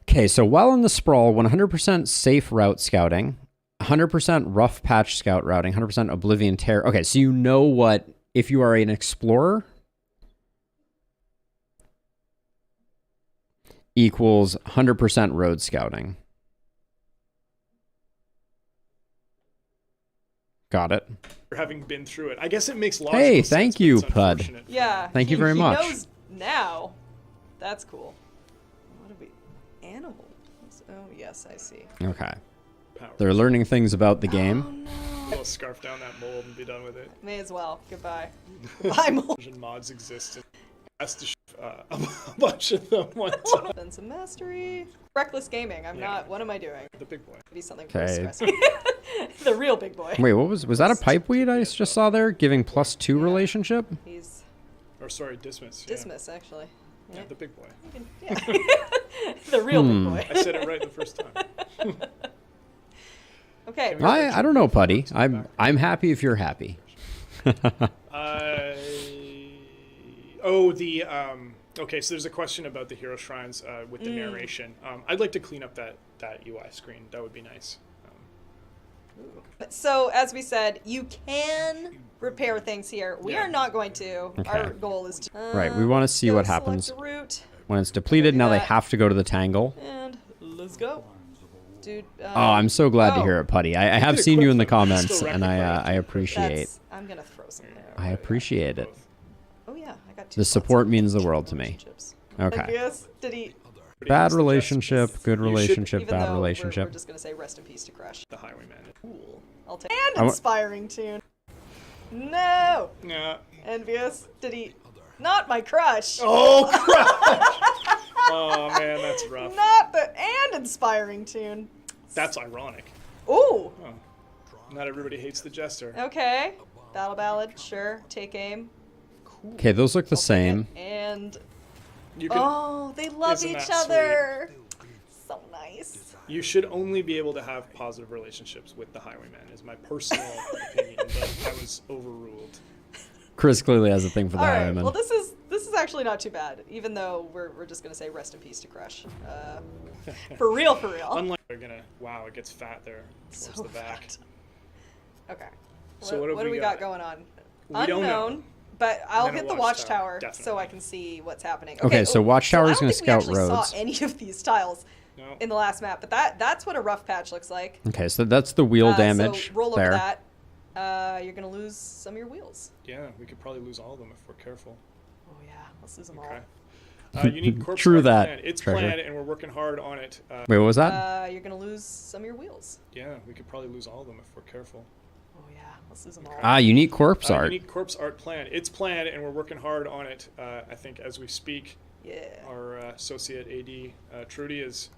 Speaker 1: Okay, so while in the sprawl, 100% safe route scouting, 100% rough patch scout routing, 100% oblivion tear. Okay, so you know what, if you are an explorer, equals 100% road scouting. Got it.
Speaker 3: having been through it. I guess it makes logical
Speaker 1: Hey,
Speaker 3: sense.
Speaker 1: thank
Speaker 3: but
Speaker 1: you,
Speaker 3: it's
Speaker 1: Pud.
Speaker 3: unfortunate.
Speaker 4: Yeah.
Speaker 1: Thank you very much.
Speaker 4: He knows now. That's cool. What are we? Animals. Oh, yes, I see.
Speaker 1: Okay.
Speaker 3: Power.
Speaker 1: They're learning things about the game.
Speaker 4: Oh, no.
Speaker 3: We'll scarf down that mold and be done with it.
Speaker 4: May as well. Goodbye. Goodbye, mold.
Speaker 3: Version mods exist. And has to a bunch of them one time.
Speaker 4: Then some mastery. Reckless gaming. I'm not. What am I doing?
Speaker 3: The big boy.
Speaker 4: Maybe something
Speaker 1: Okay.
Speaker 4: stressful. The real big boy.
Speaker 1: Wait, what was that a pipeweed I just saw there? Giving +2 relationship?
Speaker 4: He's
Speaker 3: Or sorry, dismiss. Yeah.
Speaker 4: dismiss, actually.
Speaker 3: Yeah, the big boy.
Speaker 4: Yeah. The real big boy.
Speaker 3: I said it right the first time.
Speaker 4: Okay.
Speaker 1: I don't know, Putty. I'm happy if you're happy.
Speaker 3: Okay, so there's a question about the hero shrines with the narration. I'd like to clean up that UI screen. That would be nice.
Speaker 4: So, as we said, you can repair things here. We
Speaker 3: Yeah.
Speaker 4: are not going to.
Speaker 1: Okay.
Speaker 4: Our goal is to.
Speaker 1: Right, we wanna see
Speaker 4: go
Speaker 1: what
Speaker 4: select
Speaker 1: happens.
Speaker 4: a route,
Speaker 1: When it's depleted, now they
Speaker 4: that.
Speaker 1: have to go to the Tangle.
Speaker 4: and let's go. Dude.
Speaker 1: Oh, I'm so glad to hear it, Putty. I have
Speaker 3: did
Speaker 1: seen you in the
Speaker 3: equip them.
Speaker 1: comments,
Speaker 3: Still
Speaker 1: and
Speaker 3: rectify
Speaker 1: I
Speaker 3: it.
Speaker 1: appreciate.
Speaker 4: I'm gonna throw some there.
Speaker 1: I appreciate it.
Speaker 4: Oh yeah, I got two.
Speaker 1: The
Speaker 4: slots
Speaker 1: support
Speaker 4: of
Speaker 1: means the world to me.
Speaker 4: relationships.
Speaker 1: Okay.
Speaker 4: Yes. Did he?
Speaker 1: Bad relationship, good
Speaker 3: You should-
Speaker 1: relationship,
Speaker 4: Even
Speaker 1: bad
Speaker 4: though
Speaker 1: relationship.
Speaker 4: We're just gonna say rest in peace to Crush.
Speaker 3: The Highwayman. Cool.
Speaker 4: I'll take. And inspiring tune. No.
Speaker 3: Yeah.
Speaker 4: Envious. Did he? Not my crush.
Speaker 3: Oh, crap! Oh, man, that's rough.
Speaker 4: Not the and inspiring tune.
Speaker 3: That's ironic.
Speaker 4: Ooh.
Speaker 3: Oh. Not everybody hates the Jester.
Speaker 4: Okay. Battle ballad. Sure. Take aim.
Speaker 1: Okay, those look the same.
Speaker 4: And
Speaker 3: You can.
Speaker 4: oh, they love
Speaker 3: Isn't
Speaker 4: each
Speaker 3: that
Speaker 4: other. So nice.
Speaker 3: You should only be able to have positive relationships with the Highwayman, is my personal opinion, but I was overruled.
Speaker 1: Chris clearly has a thing for the
Speaker 4: All right.
Speaker 1: Highwayman.
Speaker 4: Well, this is actually not too bad, even though we're just gonna say rest in peace to Crush. For real, for real.
Speaker 3: Unlike they're gonna. Wow, it gets fat there towards
Speaker 4: So
Speaker 3: the back.
Speaker 4: fat. Okay.
Speaker 3: So what have
Speaker 4: do
Speaker 3: we
Speaker 4: we got
Speaker 3: got?
Speaker 4: going on?
Speaker 3: We don't know.
Speaker 4: Unknown. But I'll
Speaker 3: And then
Speaker 4: hit
Speaker 3: a
Speaker 4: the
Speaker 3: watchtower,
Speaker 4: watchtower so
Speaker 3: definitely.
Speaker 4: I can see what's happening.
Speaker 1: Okay, so Watchtower is
Speaker 4: I
Speaker 1: gonna
Speaker 4: don't think we
Speaker 1: scout
Speaker 4: actually
Speaker 1: roads.
Speaker 4: saw any of these tiles
Speaker 3: No.
Speaker 4: in the last map, but that's what a rough patch looks like.
Speaker 1: Okay, so that's the wheel
Speaker 4: So
Speaker 1: damage
Speaker 4: roll over
Speaker 1: there.
Speaker 4: that. You're gonna lose some of your wheels.
Speaker 3: Yeah, we could probably lose all of them if we're careful.
Speaker 4: Oh yeah, let's lose them
Speaker 3: Okay. Unique corpse
Speaker 1: True
Speaker 3: art
Speaker 1: that,
Speaker 3: plan. It's
Speaker 1: Treasure.
Speaker 3: planned, and we're working hard on it.
Speaker 1: Wait, what was
Speaker 4: all.
Speaker 1: that?
Speaker 4: You're gonna lose some of your wheels.
Speaker 3: Yeah, we could probably lose all of them if we're careful.
Speaker 4: Oh yeah, let's lose them all.
Speaker 1: Ah, unique corpse art.
Speaker 3: Unique corpse art plan. It's planned, and we're working hard on it. I think as we speak,
Speaker 4: Yeah.
Speaker 3: our associate AD Trudy is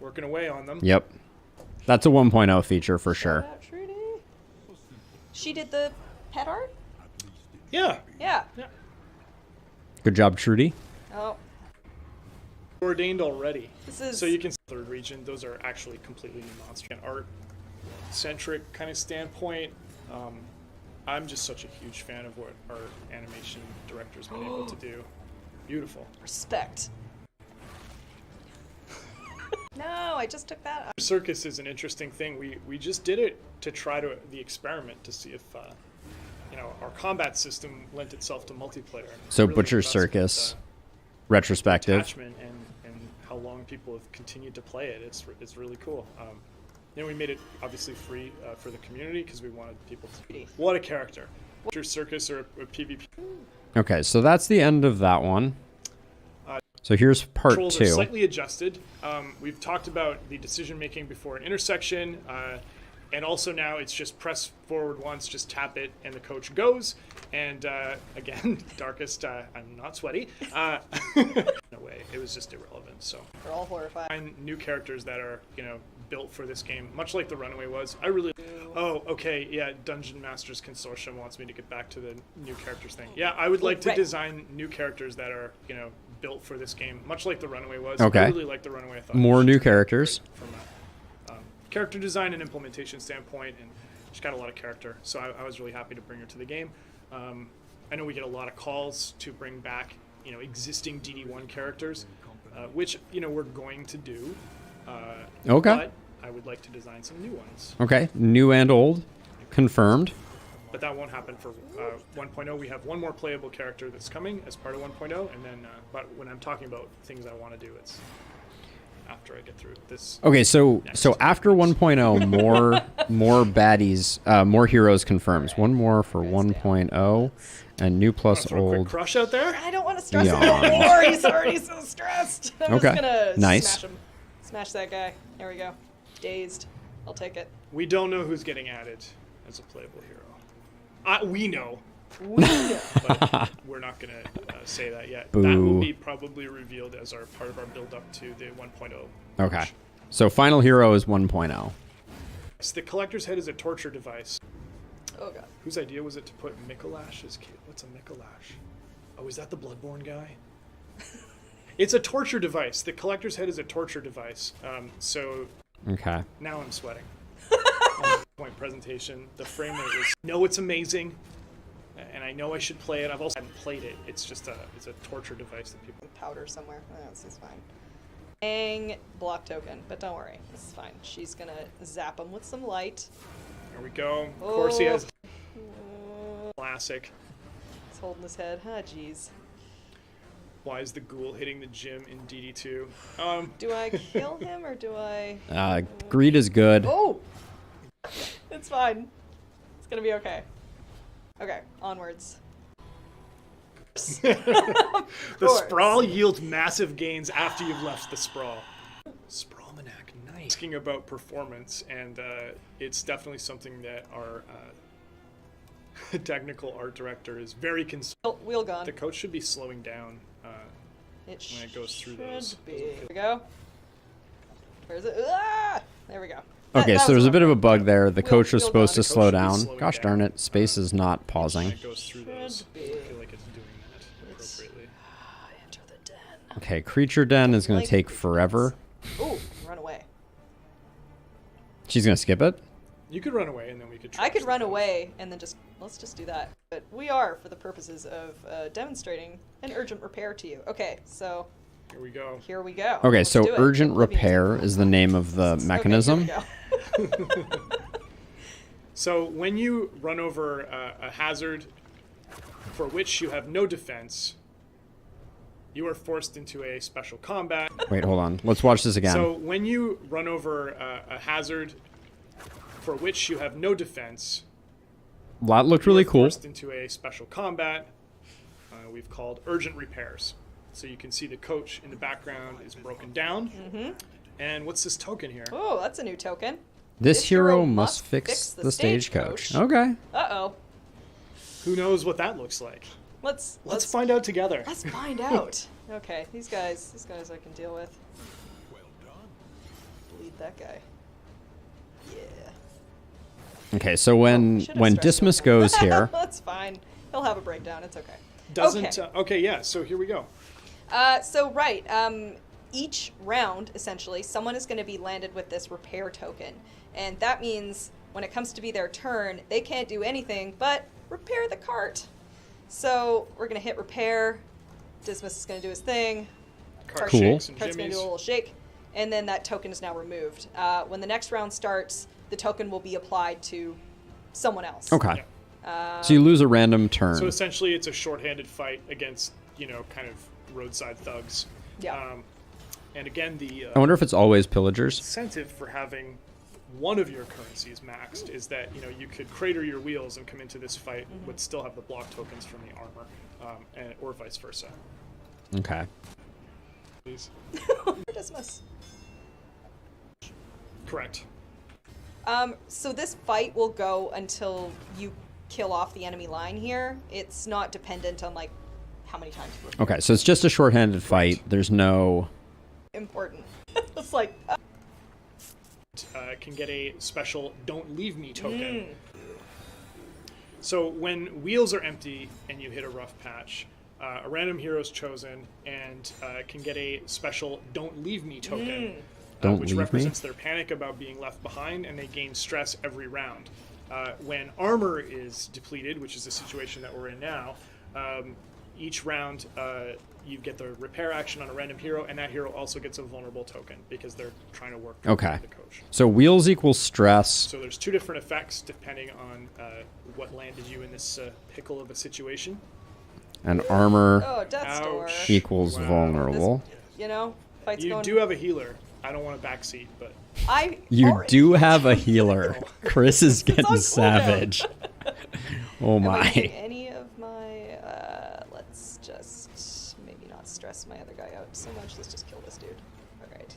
Speaker 3: working away on them.
Speaker 1: Yep. That's a 1.0 feature for sure.
Speaker 4: Shout out Trudy. She did the pet art.
Speaker 3: Yeah.
Speaker 4: Yeah.
Speaker 1: Good job, Trudy.
Speaker 4: Oh,
Speaker 3: Ordained already.
Speaker 4: this is.
Speaker 3: So you can third region. Those are actually completely new monster and art centric kind of standpoint. I'm just such a huge fan of what our animation director's been able to do. Beautiful.
Speaker 4: respect. No, I just took that.
Speaker 3: Circus is an interesting thing. We just did it to try to the experiment to see if our combat system lent itself to multiplayer. And I'm
Speaker 1: So
Speaker 3: really
Speaker 1: Butcher
Speaker 3: impressed with,
Speaker 1: Circus, retrospective.
Speaker 3: attachment and how long people have continued to play it. It's really cool. We made it obviously free for the community because we wanted people to. What a character! Butcher Circus or a PvP.
Speaker 1: Okay, so that's the end of that one. So here's part
Speaker 3: Controls are
Speaker 1: 2.
Speaker 3: slightly adjusted. We've talked about the decision making before an intersection, and also now it's just press forward once, just tap it, and the coach goes. And again, darkest, I'm not sweaty. In a way, it was just irrelevant. So
Speaker 4: They're all horrifying.
Speaker 3: find new characters that are, you know, built for this game, much like the Runaway was. I really. Oh, okay, yeah. Dungeon Masters Consortium wants me to get back to the new characters thing. Yeah, I would like to
Speaker 4: Right.
Speaker 3: design new characters that are, you know, built for this game, much like the Runaway was.
Speaker 1: Okay.
Speaker 3: I really like the Runaway. I thought
Speaker 1: More
Speaker 3: it
Speaker 1: new
Speaker 3: turned out
Speaker 1: characters.
Speaker 3: great from a character design and implementation standpoint, and she's got a lot of character. So I was really happy to bring her to the game. I know we get a lot of calls to bring back, you know, existing DD1 characters, which, you know, we're going to do.
Speaker 1: Okay.
Speaker 3: But I would like to design some new ones.
Speaker 1: Okay, new and old, confirmed.
Speaker 3: But that won't happen for 1.0. We have one more playable character that's coming as part of 1.0, and then, but when I'm talking about things I want to do, it's after I get through this.
Speaker 1: Okay, so
Speaker 3: Next.
Speaker 1: after 1.0, more baddies, more heroes confirms. One more for 1.0, and new plus
Speaker 3: Throw a quick
Speaker 1: old.
Speaker 3: crush out there.
Speaker 4: I don't want to stress him
Speaker 1: Yawn.
Speaker 4: anymore. He's already so stressed. I'm
Speaker 1: Okay.
Speaker 4: just gonna
Speaker 1: Nice.
Speaker 4: smash him. Smash that guy. There we go. Dazed. I'll take it.
Speaker 3: We don't know who's getting added as a playable hero. We know,
Speaker 4: We know.
Speaker 3: but we're not going to say that yet.
Speaker 1: Boo.
Speaker 3: That will be probably revealed as our part of our build up to the 1.0.
Speaker 1: Okay, so final hero is 1.0.
Speaker 3: So the collector's head is a torture device.
Speaker 4: Oh god.
Speaker 3: Whose idea was it to put Mikolash as kid? What's a Mikolash? Oh, is that the Bloodborne guy? It's a torture device. The collector's head is a torture device. So
Speaker 1: Okay.
Speaker 3: now I'm sweating. Point presentation. The frame rate was. No, it's amazing, and I know I should play it. I've also hadn't played it. It's just it's a torture device that people.
Speaker 4: Powder somewhere. Oh, this is fine. Dang block token, but don't worry, this is fine. She's gonna zap him with some light.
Speaker 3: There we go. Of course he has
Speaker 4: Oh,
Speaker 3: classic.
Speaker 4: he's holding his head. Ah, jeez.
Speaker 3: Why is the ghoul hitting the gym in DD2?
Speaker 4: Do I kill him or do I?
Speaker 1: Greed is good.
Speaker 4: Oh, it's fine. It's gonna be okay. Okay, onwards.
Speaker 3: The
Speaker 4: course.
Speaker 3: sprawl yields massive gains after you've left the sprawl. Sprawlmanac, nice. Asking about performance, and it's definitely something that our technical art director is very concerned.
Speaker 4: Oh, wheel gone.
Speaker 3: The coach should be slowing down
Speaker 4: It
Speaker 3: when it goes through
Speaker 4: should
Speaker 3: those.
Speaker 4: be. Here we go. Where is it? Ah! There we go.
Speaker 1: Okay,
Speaker 4: That
Speaker 1: so there's
Speaker 4: was
Speaker 1: a bit of a bug there. The coach was
Speaker 4: wheel
Speaker 1: supposed to
Speaker 4: gone.
Speaker 1: slow
Speaker 3: should be
Speaker 1: down.
Speaker 3: slowing
Speaker 1: Gosh
Speaker 3: down.
Speaker 1: darn it, space is not
Speaker 3: When
Speaker 1: pausing.
Speaker 3: it goes through those.
Speaker 4: Should be.
Speaker 3: I feel like it's doing that
Speaker 4: It's-
Speaker 3: appropriately.
Speaker 4: Enter the den.
Speaker 1: Okay, creature den is going
Speaker 4: Like
Speaker 1: to take
Speaker 4: creatures.
Speaker 1: forever.
Speaker 4: Ooh, run away.
Speaker 1: She's going to skip it.
Speaker 3: You could run away, and then we could.
Speaker 4: I could
Speaker 3: trash
Speaker 4: run
Speaker 3: the coach.
Speaker 4: away and then let's just do that. But we are, for the purposes of demonstrating an urgent repair to you. Okay, so
Speaker 3: Here we go.
Speaker 4: here we go.
Speaker 1: Okay,
Speaker 4: Let's
Speaker 1: so
Speaker 4: do it.
Speaker 1: urgent
Speaker 4: Oblivion.
Speaker 1: repair is the name of the
Speaker 4: Okay, here
Speaker 1: mechanism.
Speaker 4: we go.
Speaker 3: So when you run over a hazard for which you have no defense, you are forced into a special combat.
Speaker 1: Wait, hold on. Let's watch this again.
Speaker 3: So when you run over a hazard for which you have no defense,
Speaker 1: That looked
Speaker 3: you
Speaker 1: really
Speaker 3: are
Speaker 1: cool.
Speaker 3: forced into a special combat we've called urgent repairs. So you can see the coach in the background is broken down. Mm-hmm. And what's this token here?
Speaker 4: Oh, that's a new token.
Speaker 1: This hero must fix the stagecoach. Okay.
Speaker 4: Uh-oh.
Speaker 3: Who knows what that looks like?
Speaker 4: Let's
Speaker 3: Let's find out together.
Speaker 4: Let's find out. Okay, these guys I can deal with.
Speaker 2: Well done.
Speaker 4: Bleed that guy. Yeah.
Speaker 1: Okay, so when
Speaker 4: Should've stressed
Speaker 1: Dismas
Speaker 4: him.
Speaker 1: goes here,
Speaker 4: That's fine. He'll have a breakdown. It's okay.
Speaker 3: Doesn't
Speaker 4: Okay.
Speaker 3: okay, yeah. So here we go.
Speaker 4: Each round, essentially, someone is going to be landed with this repair token. And that means when it comes to be their turn, they can't do anything but repair the cart. So we're going to hit repair. Dismas is going to do his thing.
Speaker 3: Cart
Speaker 1: Cool.
Speaker 3: shakes and
Speaker 4: Cart's going to do a
Speaker 3: jimmies.
Speaker 4: little shake. And then that token is now removed. When the next round starts, the token will be applied to someone else.
Speaker 1: okay. So you lose a random turn.
Speaker 3: So essentially, it's a shorthanded fight against, kind of roadside thugs.
Speaker 4: Yeah.
Speaker 3: And again, the
Speaker 1: I wonder if it's always pillagers.
Speaker 3: incentive for having one of your currencies maxed is that you could crater your wheels and come into this fight, but still have the block tokens from the armor, or vice versa.
Speaker 1: Okay.
Speaker 3: Please.
Speaker 4: Dismas.
Speaker 3: Correct.
Speaker 4: So this fight will go until you kill off the enemy line here. It's not dependent on how many times.
Speaker 1: Okay, so it's just a shorthanded fight. There's no
Speaker 4: important. It's like,
Speaker 3: can get a special "Don't Leave Me" token. So when wheels are empty and you hit a rough patch, a random hero is chosen and can get a special "Don't Leave Me" token, which represents their panic about being left behind, and they gain stress every round. When armor is depleted, which is the situation that we're in now, each round you get the repair action on a random hero, and that hero also gets a vulnerable token because they're trying to work with the coach.
Speaker 1: So wheels equals stress.
Speaker 3: So there's two different effects depending on what landed you in this pickle of a situation.
Speaker 1: And armor
Speaker 4: Death's Door.
Speaker 1: equals vulnerable.
Speaker 4: You know, fights
Speaker 3: You
Speaker 4: going.
Speaker 3: do have a healer. I don't want a backseat, but
Speaker 1: You do have a healer. Chris is getting
Speaker 4: on cooldown.
Speaker 1: savage. Oh
Speaker 4: Am I using
Speaker 1: my.
Speaker 4: any of my? Let's just maybe not stress my other guy out so much. Let's just kill this dude. All right.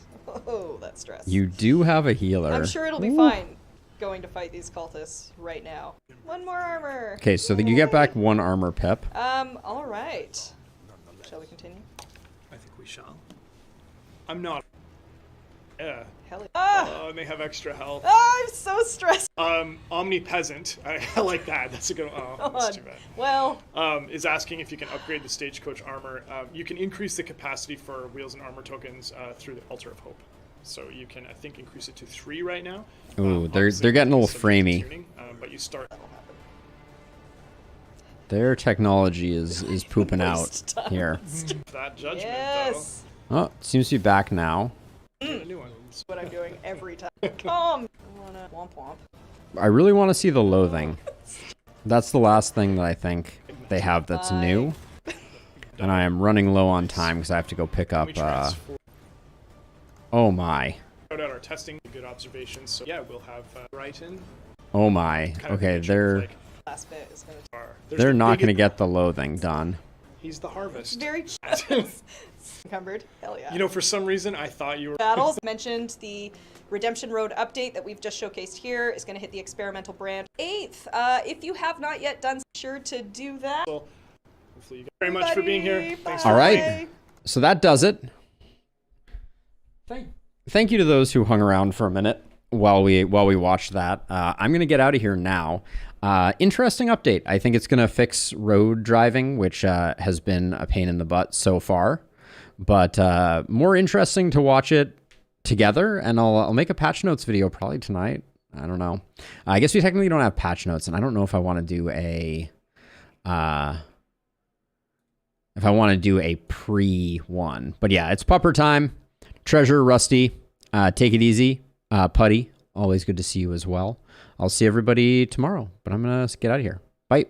Speaker 4: Oh, that's stress.
Speaker 1: You do have a healer.
Speaker 4: I'm sure it'll be fine going to fight these cultists right now. One more armor.
Speaker 1: Okay, so you get back one armor pip.
Speaker 4: All right. Shall we continue?
Speaker 3: I think we shall. I'm not. Yeah.
Speaker 4: Hell yeah.
Speaker 3: Oh, and they have extra health.
Speaker 4: I'm so stressed.
Speaker 3: Omnipeasant. I like that. That's a good one. Oh, that's too bad.
Speaker 4: Well,
Speaker 3: Is asking if you can upgrade the stagecoach armor. You can increase the capacity for wheels and armor tokens through the Altar of Hope. So you can, I think, increase it to 3 right now.
Speaker 1: Ooh, they're
Speaker 3: Obviously,
Speaker 1: getting a little
Speaker 3: subject to
Speaker 1: framey.
Speaker 3: tuning, but you start.
Speaker 1: Their technology is pooping out here.
Speaker 3: That judgment,
Speaker 4: yes.
Speaker 1: Oh, seems to be back now.
Speaker 3: though. Get a new one.
Speaker 4: What I'm doing every time. Calm. I wanna womp womp.
Speaker 1: I really want to see the loathing. That's the last thing that I think they have that's new. And I am running low on time because I have to go pick up.
Speaker 3: We transfer
Speaker 1: Oh my.
Speaker 3: out our testing. Good observations. So yeah, we'll have Brighton.
Speaker 1: Oh my.
Speaker 3: Kind of
Speaker 1: Okay,
Speaker 3: picture
Speaker 1: they're
Speaker 3: like
Speaker 4: Last bit is gonna.
Speaker 3: there's
Speaker 1: they're
Speaker 3: the
Speaker 1: not going to
Speaker 3: biggest-
Speaker 1: get the loathing done.
Speaker 3: He's the harvest.
Speaker 4: Very encumbered. Hell yeah.
Speaker 3: You know, for some reason, I thought you were.
Speaker 4: Battles mentioned the Redemption Road update that we've just showcased here is going to hit the experimental branch 8th. If you have not yet done, sure to do that.
Speaker 3: Hopefully, you guys very much for being here. Thanks for
Speaker 1: All right.
Speaker 4: Bye.
Speaker 1: So that does it. Thank you to those who hung around for a minute while we watched that. I'm gonna get out of here now. Interesting update. I think it's gonna fix road driving, which has been a pain in the butt so far. But more interesting to watch it together, and I'll make a patch notes video probably tonight. I don't know. I guess we technically don't have patch notes, and I don't know if I want to do a pre one. But yeah, it's pupper time. Treasure, Rusty, take it easy. Putty, always good to see you as well. I'll see everybody tomorrow, but I'm gonna get out of here. Bye.